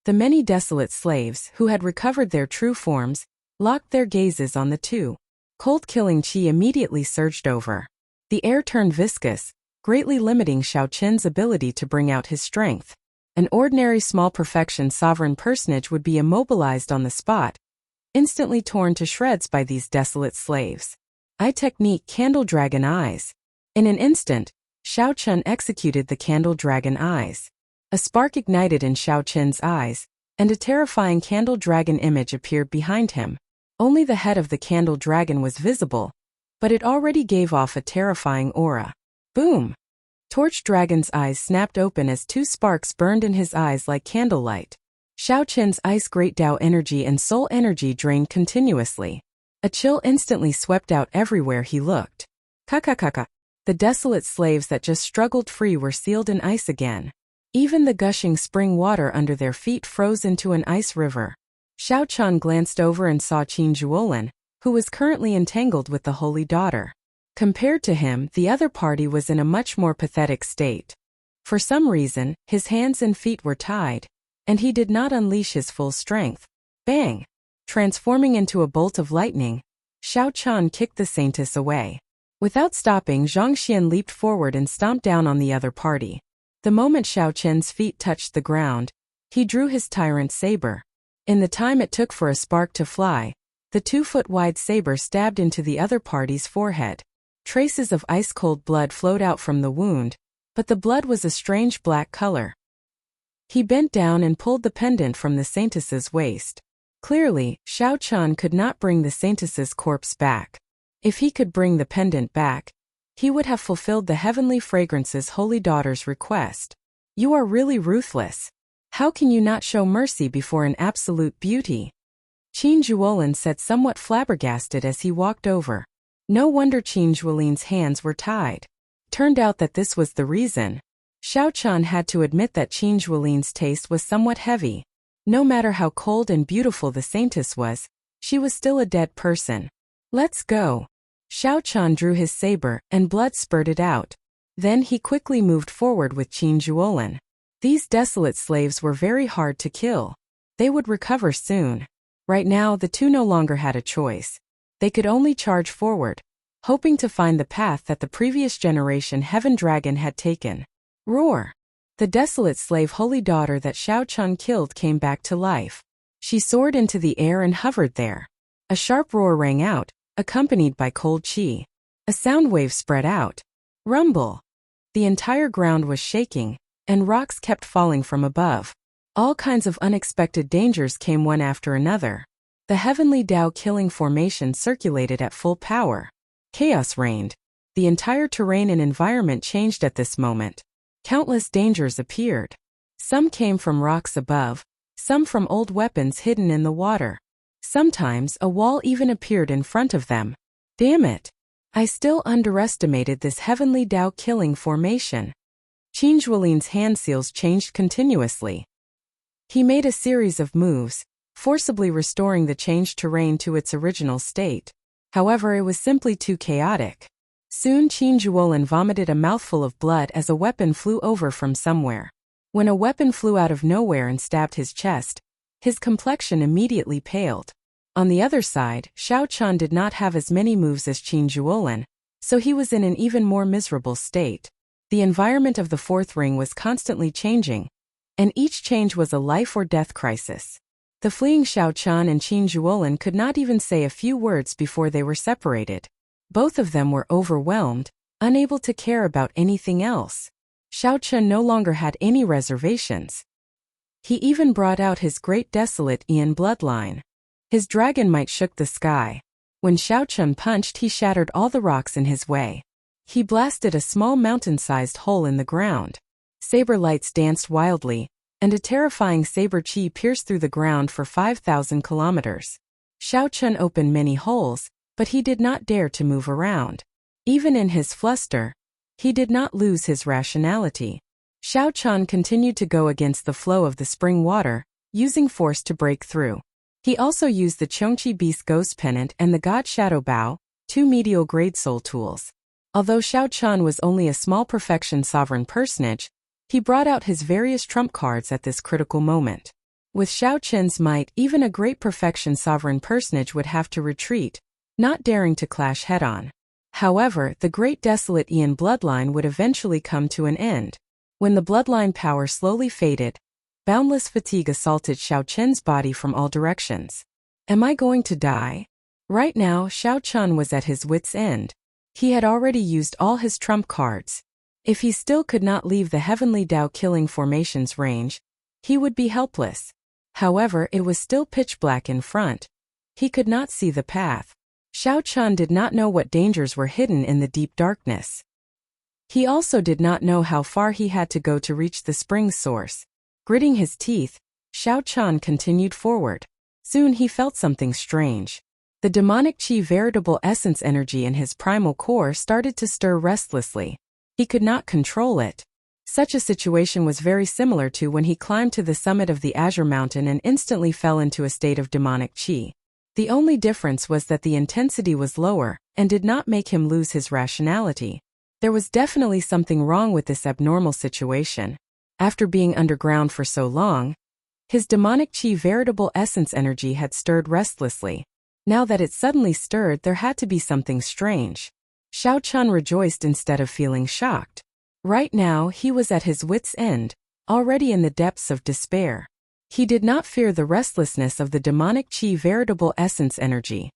The many desolate slaves, who had recovered their true forms, locked their gazes on the two. Cold-killing chi immediately surged over. The air turned viscous, greatly limiting Xiao Chen's ability to bring out his strength. An ordinary small perfection sovereign personage would be immobilized on the spot, instantly torn to shreds by these desolate slaves. Eye technique Candle Dragon Eyes. In an instant, Xiao Chun executed the Candle Dragon Eyes. A spark ignited in Xiao Chen's eyes, and a terrifying candle dragon image appeared behind him. Only the head of the candle dragon was visible, but it already gave off a terrifying aura. Boom! Torch Dragon's eyes snapped open as two sparks burned in his eyes like candlelight. Xiao Chen's ice great Tao energy and soul energy drained continuously. A chill instantly swept out everywhere he looked. Kakakaka. The desolate slaves that just struggled free were sealed in ice again. Even the gushing spring water under their feet froze into an ice river. Xiao Chun glanced over and saw Qin Zhuolin, who was currently entangled with the holy daughter. Compared to him, the other party was in a much more pathetic state. For some reason, his hands and feet were tied, and he did not unleash his full strength. Bang! Transforming into a bolt of lightning, Xiao Qian kicked the Saintess away. Without stopping, Zhang Xian leaped forward and stomped down on the other party. The moment Xiao Qian's feet touched the ground, he drew his tyrant saber. In the time it took for a spark to fly, the 2-foot-wide saber stabbed into the other party's forehead. Traces of ice-cold blood flowed out from the wound, but the blood was a strange black color. He bent down and pulled the pendant from the Saintess's waist. Clearly, Xiao Qian could not bring the Saintess's corpse back. If he could bring the pendant back, he would have fulfilled the heavenly fragrance's holy daughter's request. You are really ruthless. How can you not show mercy before an absolute beauty? Qin Zhuolin said, somewhat flabbergasted as he walked over. No wonder Qin Zhuolin's hands were tied. Turned out that this was the reason. Xiao Qian had to admit that Qin Zhuolin's taste was somewhat heavy. No matter how cold and beautiful the Saintess was, she was still a dead person. Let's go. Xiao Qian drew his saber, and blood spurted out. Then he quickly moved forward with Qin Zhuolin. These desolate slaves were very hard to kill. They would recover soon. Right now, the two no longer had a choice. They could only charge forward, hoping to find the path that the previous generation Heaven Dragon had taken. Roar! The desolate slave holy daughter that Xiao Qian killed came back to life. She soared into the air and hovered there. A sharp roar rang out, accompanied by cold chi. A sound wave spread out. Rumble! The entire ground was shaking, and rocks kept falling from above. All kinds of unexpected dangers came one after another. The heavenly Tao killing formation circulated at full power. Chaos reigned. The entire terrain and environment changed at this moment. Countless dangers appeared. Some came from rocks above, some from old weapons hidden in the water. Sometimes a wall even appeared in front of them. Damn it! I still underestimated this heavenly Tao killing formation. Qin Zhuolin's hand seals changed continuously. He made a series of moves, forcibly restoring the changed terrain to its original state. However, it was simply too chaotic. Soon Qin Zhuolin vomited a mouthful of blood as a weapon flew over from somewhere. When a weapon flew out of nowhere and stabbed his chest, his complexion immediately paled. On the other side, Xiao Qian did not have as many moves as Qin Zhuolin, so he was in an even more miserable state. The environment of the fourth ring was constantly changing, and each change was a life or death crisis. The fleeing Xiao Qian and Qin Zhuolin could not even say a few words before they were separated. Both of them were overwhelmed, unable to care about anything else. Xiao Qian no longer had any reservations. He even brought out his great desolate Ian bloodline. His dragon might shook the sky. When Xiao Qian punched, he shattered all the rocks in his way. He blasted a small mountain-sized hole in the ground. Saber lights danced wildly, and a terrifying saber chi pierced through the ground for 5,000 kilometers. Xiao Qian opened many holes, but he did not dare to move around. Even in his fluster, he did not lose his rationality. Xiao Qian continued to go against the flow of the spring water, using force to break through. He also used the Chongqi Beast Ghost Pennant and the God Shadow Bow, two medial grade soul tools. Although Xiao Qian was only a small perfection sovereign personage, he brought out his various trump cards at this critical moment. With Xiao Qian's might, even a great perfection sovereign personage would have to retreat, not daring to clash head-on. However, the great desolate Ian bloodline would eventually come to an end. When the bloodline power slowly faded, boundless fatigue assaulted Xiao Qian's body from all directions. Am I going to die? Right now, Xiao Qian was at his wit's end. He had already used all his trump cards. If he still could not leave the heavenly Tao killing formation's range, he would be helpless. However, it was still pitch black in front. He could not see the path. Xiao Qian did not know what dangers were hidden in the deep darkness. He also did not know how far he had to go to reach the spring source. Gritting his teeth, Xiao Qian continued forward. Soon he felt something strange. The demonic chi veritable essence energy in his primal core started to stir restlessly. He could not control it. Such a situation was very similar to when he climbed to the summit of the Azure Mountain and instantly fell into a state of demonic chi. The only difference was that the intensity was lower and did not make him lose his rationality. There was definitely something wrong with this abnormal situation. After being underground for so long, his demonic chi veritable essence energy had stirred restlessly. Now that it suddenly stirred, there had to be something strange. Xiao Chun rejoiced instead of feeling shocked. Right now, he was at his wits' end, already in the depths of despair. He did not fear the restlessness of the demonic chi veritable essence energy.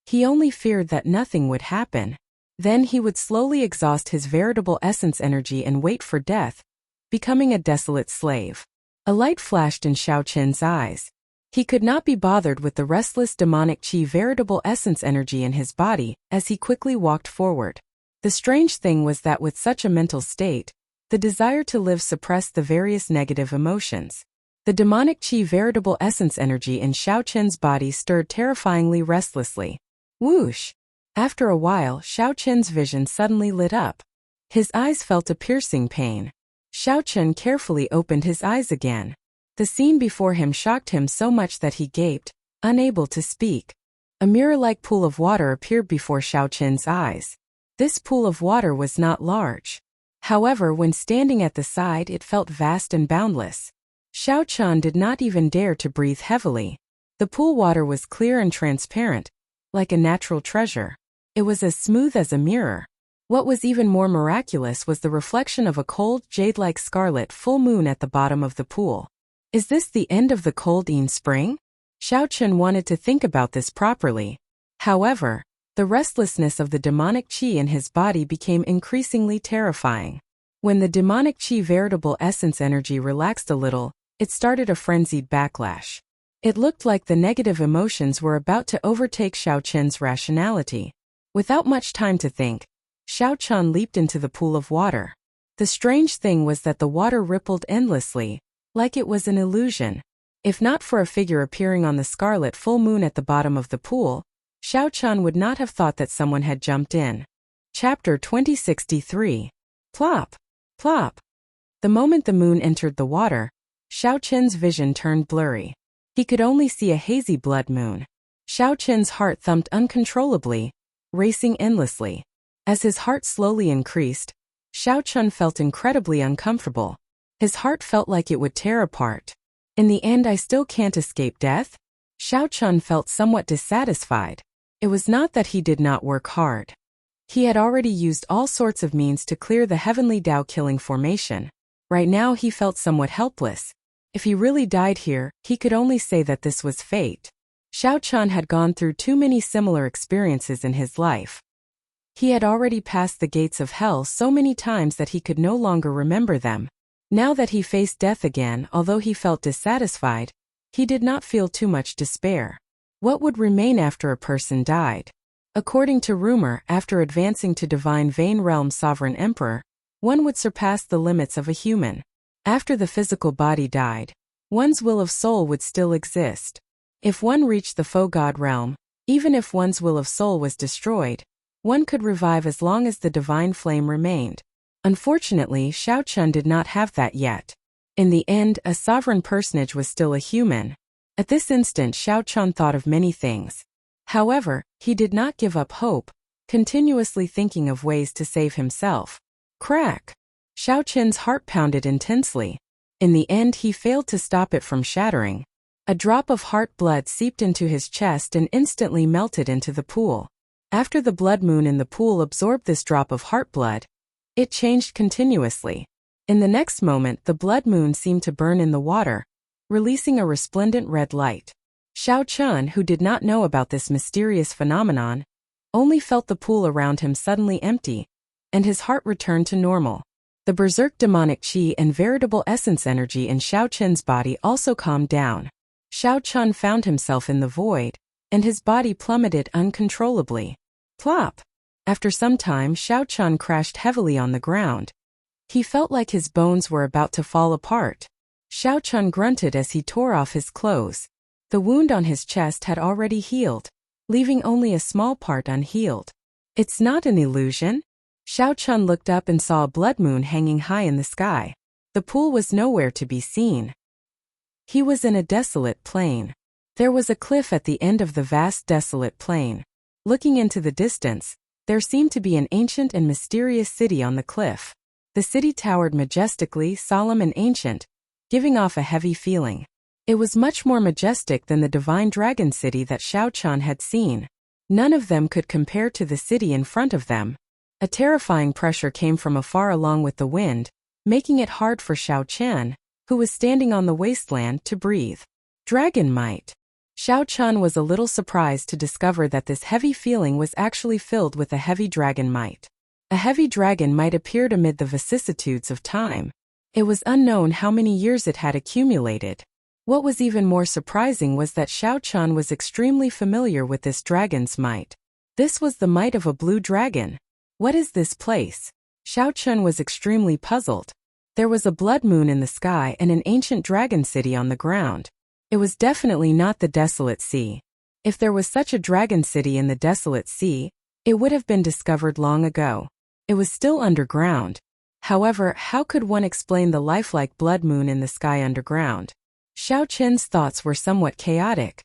He only feared that nothing would happen. Then he would slowly exhaust his veritable essence energy and wait for death, becoming a desolate slave. A light flashed in Xiao Chen's eyes. He could not be bothered with the restless demonic chi veritable essence energy in his body as he quickly walked forward. The strange thing was that with such a mental state, the desire to live suppressed the various negative emotions. The demonic chi veritable essence energy in Xiao Chen's body stirred terrifyingly restlessly. Whoosh! After a while, Xiao Chen's vision suddenly lit up. His eyes felt a piercing pain. Xiao Chen carefully opened his eyes again. The scene before him shocked him so much that he gaped, unable to speak. A mirror-like pool of water appeared before Xiao Chen's eyes. This pool of water was not large. However, when standing at the side, it felt vast and boundless. Xiao Chen did not even dare to breathe heavily. The pool water was clear and transparent, like a natural treasure. It was as smooth as a mirror. What was even more miraculous was the reflection of a cold, jade-like scarlet full moon at the bottom of the pool. Is this the end of the cold spring? Xiao Chen wanted to think about this properly. However, the restlessness of the demonic chi in his body became increasingly terrifying. When the demonic chi veritable essence energy relaxed a little, it started a frenzied backlash. It looked like the negative emotions were about to overtake Xiao Chen's rationality. Without much time to think, Xiao Chen leaped into the pool of water. The strange thing was that the water rippled endlessly, like it was an illusion. If not for a figure appearing on the scarlet full moon at the bottom of the pool, Xiao Chen would not have thought that someone had jumped in. Chapter 2063. Plop! Plop! The moment the moon entered the water, Xiao Chen's vision turned blurry. He could only see a hazy blood moon. Xiao Chen's heart thumped uncontrollably, racing endlessly. As his heart slowly increased, Xiao Chen felt incredibly uncomfortable. His heart felt like it would tear apart. In the end, I still can't escape death? Xiao Chen felt somewhat dissatisfied. It was not that he did not work hard. He had already used all sorts of means to clear the heavenly Dao killing formation. Right now he felt somewhat helpless. If he really died here, he could only say that this was fate. Xiao Chen had gone through too many similar experiences in his life. He had already passed the gates of hell so many times that he could no longer remember them. Now that he faced death again, although he felt dissatisfied, he did not feel too much despair. What would remain after a person died? According to rumor, after advancing to Divine Vein Realm Sovereign Emperor, one would surpass the limits of a human. After the physical body died, one's will of soul would still exist. If one reached the Foe God realm, even if one's will of soul was destroyed, one could revive as long as the divine flame remained. Unfortunately, Xiao Chen did not have that yet. In the end, a sovereign personage was still a human. At this instant, Xiao Chen thought of many things. However, he did not give up hope, continuously thinking of ways to save himself. Crack! Xiao Chen's heart pounded intensely. In the end, he failed to stop it from shattering. A drop of heart blood seeped into his chest and instantly melted into the pool. After the blood moon in the pool absorbed this drop of heart blood, it changed continuously. In the next moment, the blood moon seemed to burn in the water, releasing a resplendent red light. Xiao Chen, who did not know about this mysterious phenomenon, only felt the pool around him suddenly empty, and his heart returned to normal. The berserk demonic chi and veritable essence energy in Xiao Chen's body also calmed down. Xiao Chen found himself in the void, and his body plummeted uncontrollably. Plop! After some time, Xiao Chen crashed heavily on the ground. He felt like his bones were about to fall apart. Xiao Chen grunted as he tore off his clothes. The wound on his chest had already healed, leaving only a small part unhealed. It's not an illusion? Xiao Chen looked up and saw a blood moon hanging high in the sky. The pool was nowhere to be seen. He was in a desolate plain. There was a cliff at the end of the vast desolate plain. Looking into the distance, there seemed to be an ancient and mysterious city on the cliff. The city towered majestically, solemn and ancient, giving off a heavy feeling. It was much more majestic than the divine dragon city that Xiao Chun had seen. None of them could compare to the city in front of them. A terrifying pressure came from afar along with the wind, making it hard for Xiao Chun, who was standing on the wasteland, to breathe. Dragon might. Xiao Chun was a little surprised to discover that this heavy feeling was actually filled with a heavy dragon might. A heavy dragon might appeared amid the vicissitudes of time. It was unknown how many years it had accumulated. What was even more surprising was that Xiao Chun was extremely familiar with this dragon's might. This was the might of a blue dragon. What is this place? Xiao Chun was extremely puzzled. There was a blood moon in the sky and an ancient dragon city on the ground. It was definitely not the desolate sea. If there was such a dragon city in the desolate sea, it would have been discovered long ago. It was still underground. However, how could one explain the lifelike blood moon in the sky underground? Xiao Chun's thoughts were somewhat chaotic.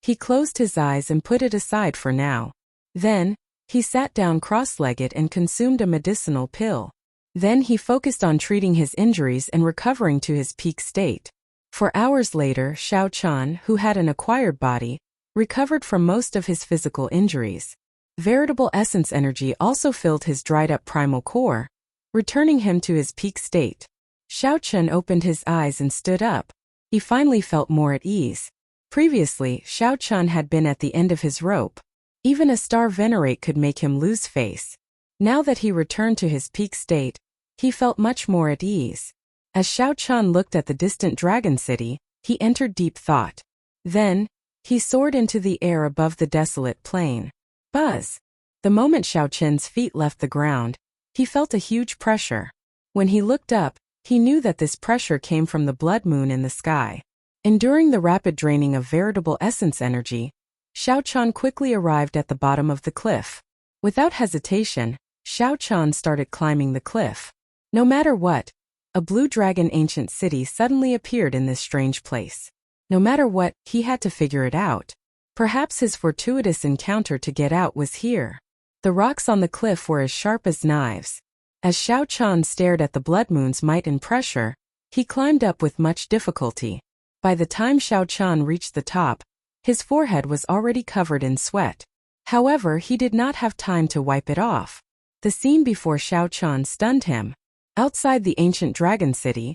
He closed his eyes and put it aside for now. Then, he sat down cross-legged and consumed a medicinal pill. Then he focused on treating his injuries and recovering to his peak state. For hours later, Xiao Chun, who had an acquired body, recovered from most of his physical injuries. Veritable essence energy also filled his dried-up primal core, returning him to his peak state. Xiao Chun opened his eyes and stood up. He finally felt more at ease. Previously, Xiao Chun had been at the end of his rope. Even a star venerate could make him lose face. Now that he returned to his peak state, he felt much more at ease. As Xiao Chun looked at the distant dragon city, he entered deep thought. Then, he soared into the air above the desolate plain. Buzz! The moment Xiao Chun's feet left the ground, he felt a huge pressure. When he looked up, he knew that this pressure came from the blood moon in the sky. Enduring the rapid draining of veritable essence energy, Xiao Chun quickly arrived at the bottom of the cliff. Without hesitation, Xiao Chun started climbing the cliff. No matter what, a blue dragon ancient city suddenly appeared in this strange place. No matter what, he had to figure it out. Perhaps his fortuitous encounter to get out was here. The rocks on the cliff were as sharp as knives. As Xiao Chun stared at the blood moon's might and pressure, he climbed up with much difficulty. By the time Xiao Chun reached the top, his forehead was already covered in sweat. However, he did not have time to wipe it off. The scene before Xiao Chun stunned him. Outside the ancient dragon city,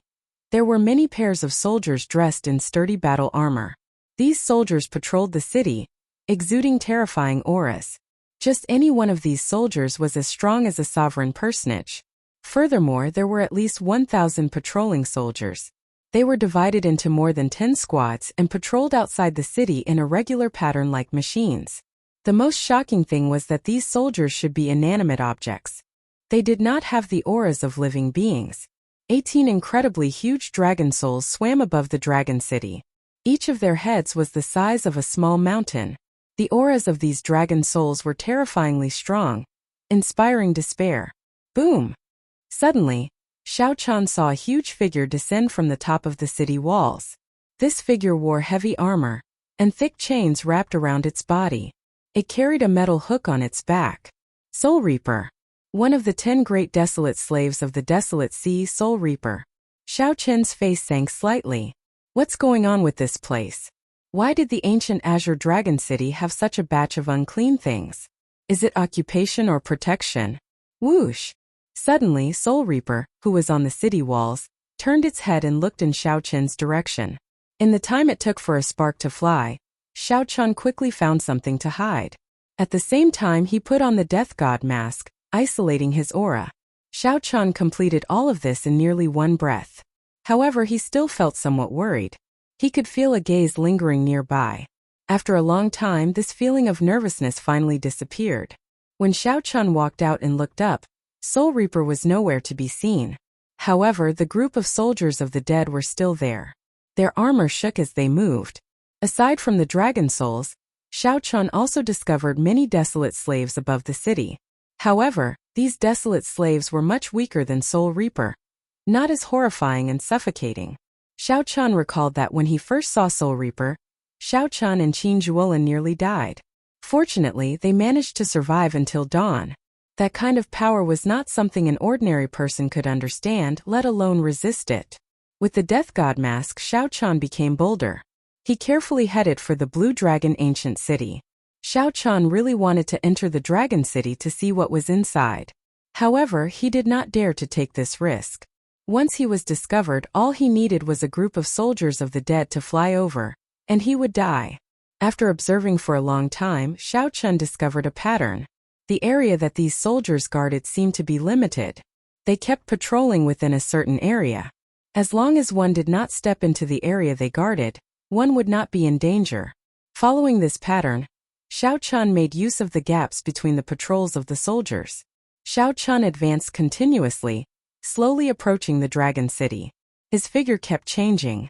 there were many pairs of soldiers dressed in sturdy battle armor. These soldiers patrolled the city, exuding terrifying auras. Just any one of these soldiers was as strong as a sovereign personage. Furthermore, there were at least 1,000 patrolling soldiers. They were divided into more than 10 squads and patrolled outside the city in a regular pattern like machines. The most shocking thing was that these soldiers should be inanimate objects. They did not have the auras of living beings. 18 incredibly huge dragon souls swam above the dragon city. Each of their heads was the size of a small mountain. The auras of these dragon souls were terrifyingly strong, inspiring despair. Boom! Suddenly, Xiao Chun saw a huge figure descend from the top of the city walls. This figure wore heavy armor, and thick chains wrapped around its body. It carried a metal hook on its back. Soul Reaper. One of the 10 great desolate slaves of the desolate sea, Soul Reaper. Xiao Chun's face sank slightly. What's going on with this place? Why did the ancient Azure Dragon City have such a batch of unclean things? Is it occupation or protection? Whoosh! Suddenly, Soul Reaper, who was on the city walls, turned its head and looked in Xiao Chun's direction. In the time it took for a spark to fly, Xiao Chun quickly found something to hide. At the same time, he put on the Death God mask, isolating his aura. Xiao Chun completed all of this in nearly one breath. However, he still felt somewhat worried. He could feel a gaze lingering nearby. After a long time, this feeling of nervousness finally disappeared. When Xiao Chun walked out and looked up, Soul Reaper was nowhere to be seen. However, the group of soldiers of the dead were still there. Their armor shook as they moved. Aside from the dragon souls, Xiao Chun also discovered many desolate slaves above the city. However, these desolate slaves were much weaker than Soul Reaper, not as horrifying and suffocating. Xiao Chun recalled that when he first saw Soul Reaper, Xiao Chun and Qin Zhuolin nearly died. Fortunately, they managed to survive until dawn. That kind of power was not something an ordinary person could understand, let alone resist it. With the Death God mask, Xiao Chun became bolder. He carefully headed for the Blue Dragon ancient city. Xiao Chun really wanted to enter the Dragon City to see what was inside. However, he did not dare to take this risk. Once he was discovered, all he needed was a group of soldiers of the dead to fly over, and he would die. After observing for a long time, Xiao Chun discovered a pattern. The area that these soldiers guarded seemed to be limited. They kept patrolling within a certain area. As long as one did not step into the area they guarded, one would not be in danger. Following this pattern, Xiao Chun made use of the gaps between the patrols of the soldiers. Xiao Chun advanced continuously, slowly approaching the Dragon City. His figure kept changing.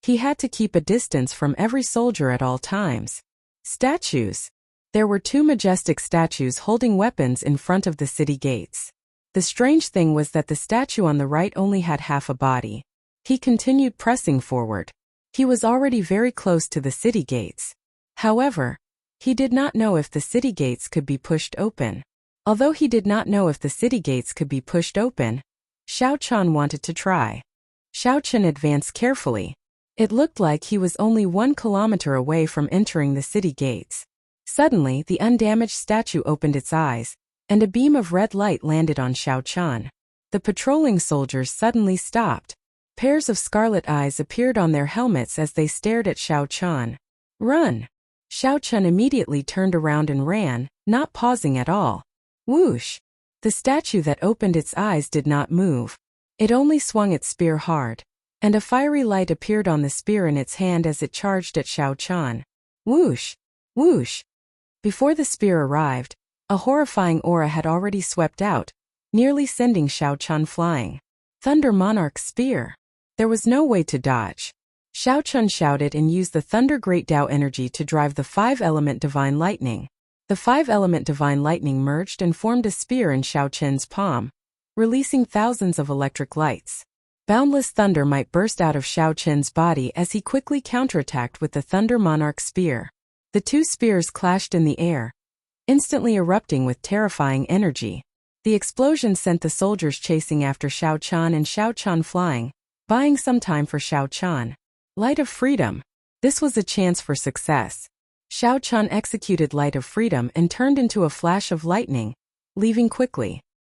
He had to keep a distance from every soldier at all times. Statues. There were 2 majestic statues holding weapons in front of the city gates. The strange thing was that the statue on the right only had half a body. He continued pressing forward. He was already very close to the city gates. However, he did not know if the city gates could be pushed open. Although he did not know if the city gates could be pushed open, Xiao Chun wanted to try. Xiao Chun advanced carefully. It looked like he was only 1 kilometer away from entering the city gates. Suddenly, the undamaged statue opened its eyes, and a beam of red light landed on Xiao Chun. The patrolling soldiers suddenly stopped. Pairs of scarlet eyes appeared on their helmets as they stared at Xiao Chun. Run! Xiao Chun immediately turned around and ran, not pausing at all. Whoosh! The statue that opened its eyes did not move. It only swung its spear hard, and a fiery light appeared on the spear in its hand as it charged at Xiao Chun. Whoosh! Whoosh! Before the spear arrived, a horrifying aura had already swept out, nearly sending Xiao Chun flying. Thunder Monarch's spear! There was no way to dodge. Xiao Chun shouted and used the Thunder Great Tao energy to drive the 5-element Divine Lightning. The 5-element Divine Lightning merged and formed a spear in Xiao Chun's palm, releasing thousands of electric lights. Boundless thunder might burst out of Xiao Chun's body as he quickly counterattacked with the Thunder Monarch spear. The 2 spears clashed in the air, instantly erupting with terrifying energy. The explosion sent the soldiers chasing after Xiao Chun and Xiao Chun flying, buying some time for Xiao Chun. Light of Freedom. This was a chance for success. Xiao Chun executed Light of Freedom and turned into a flash of lightning, leaving quickly.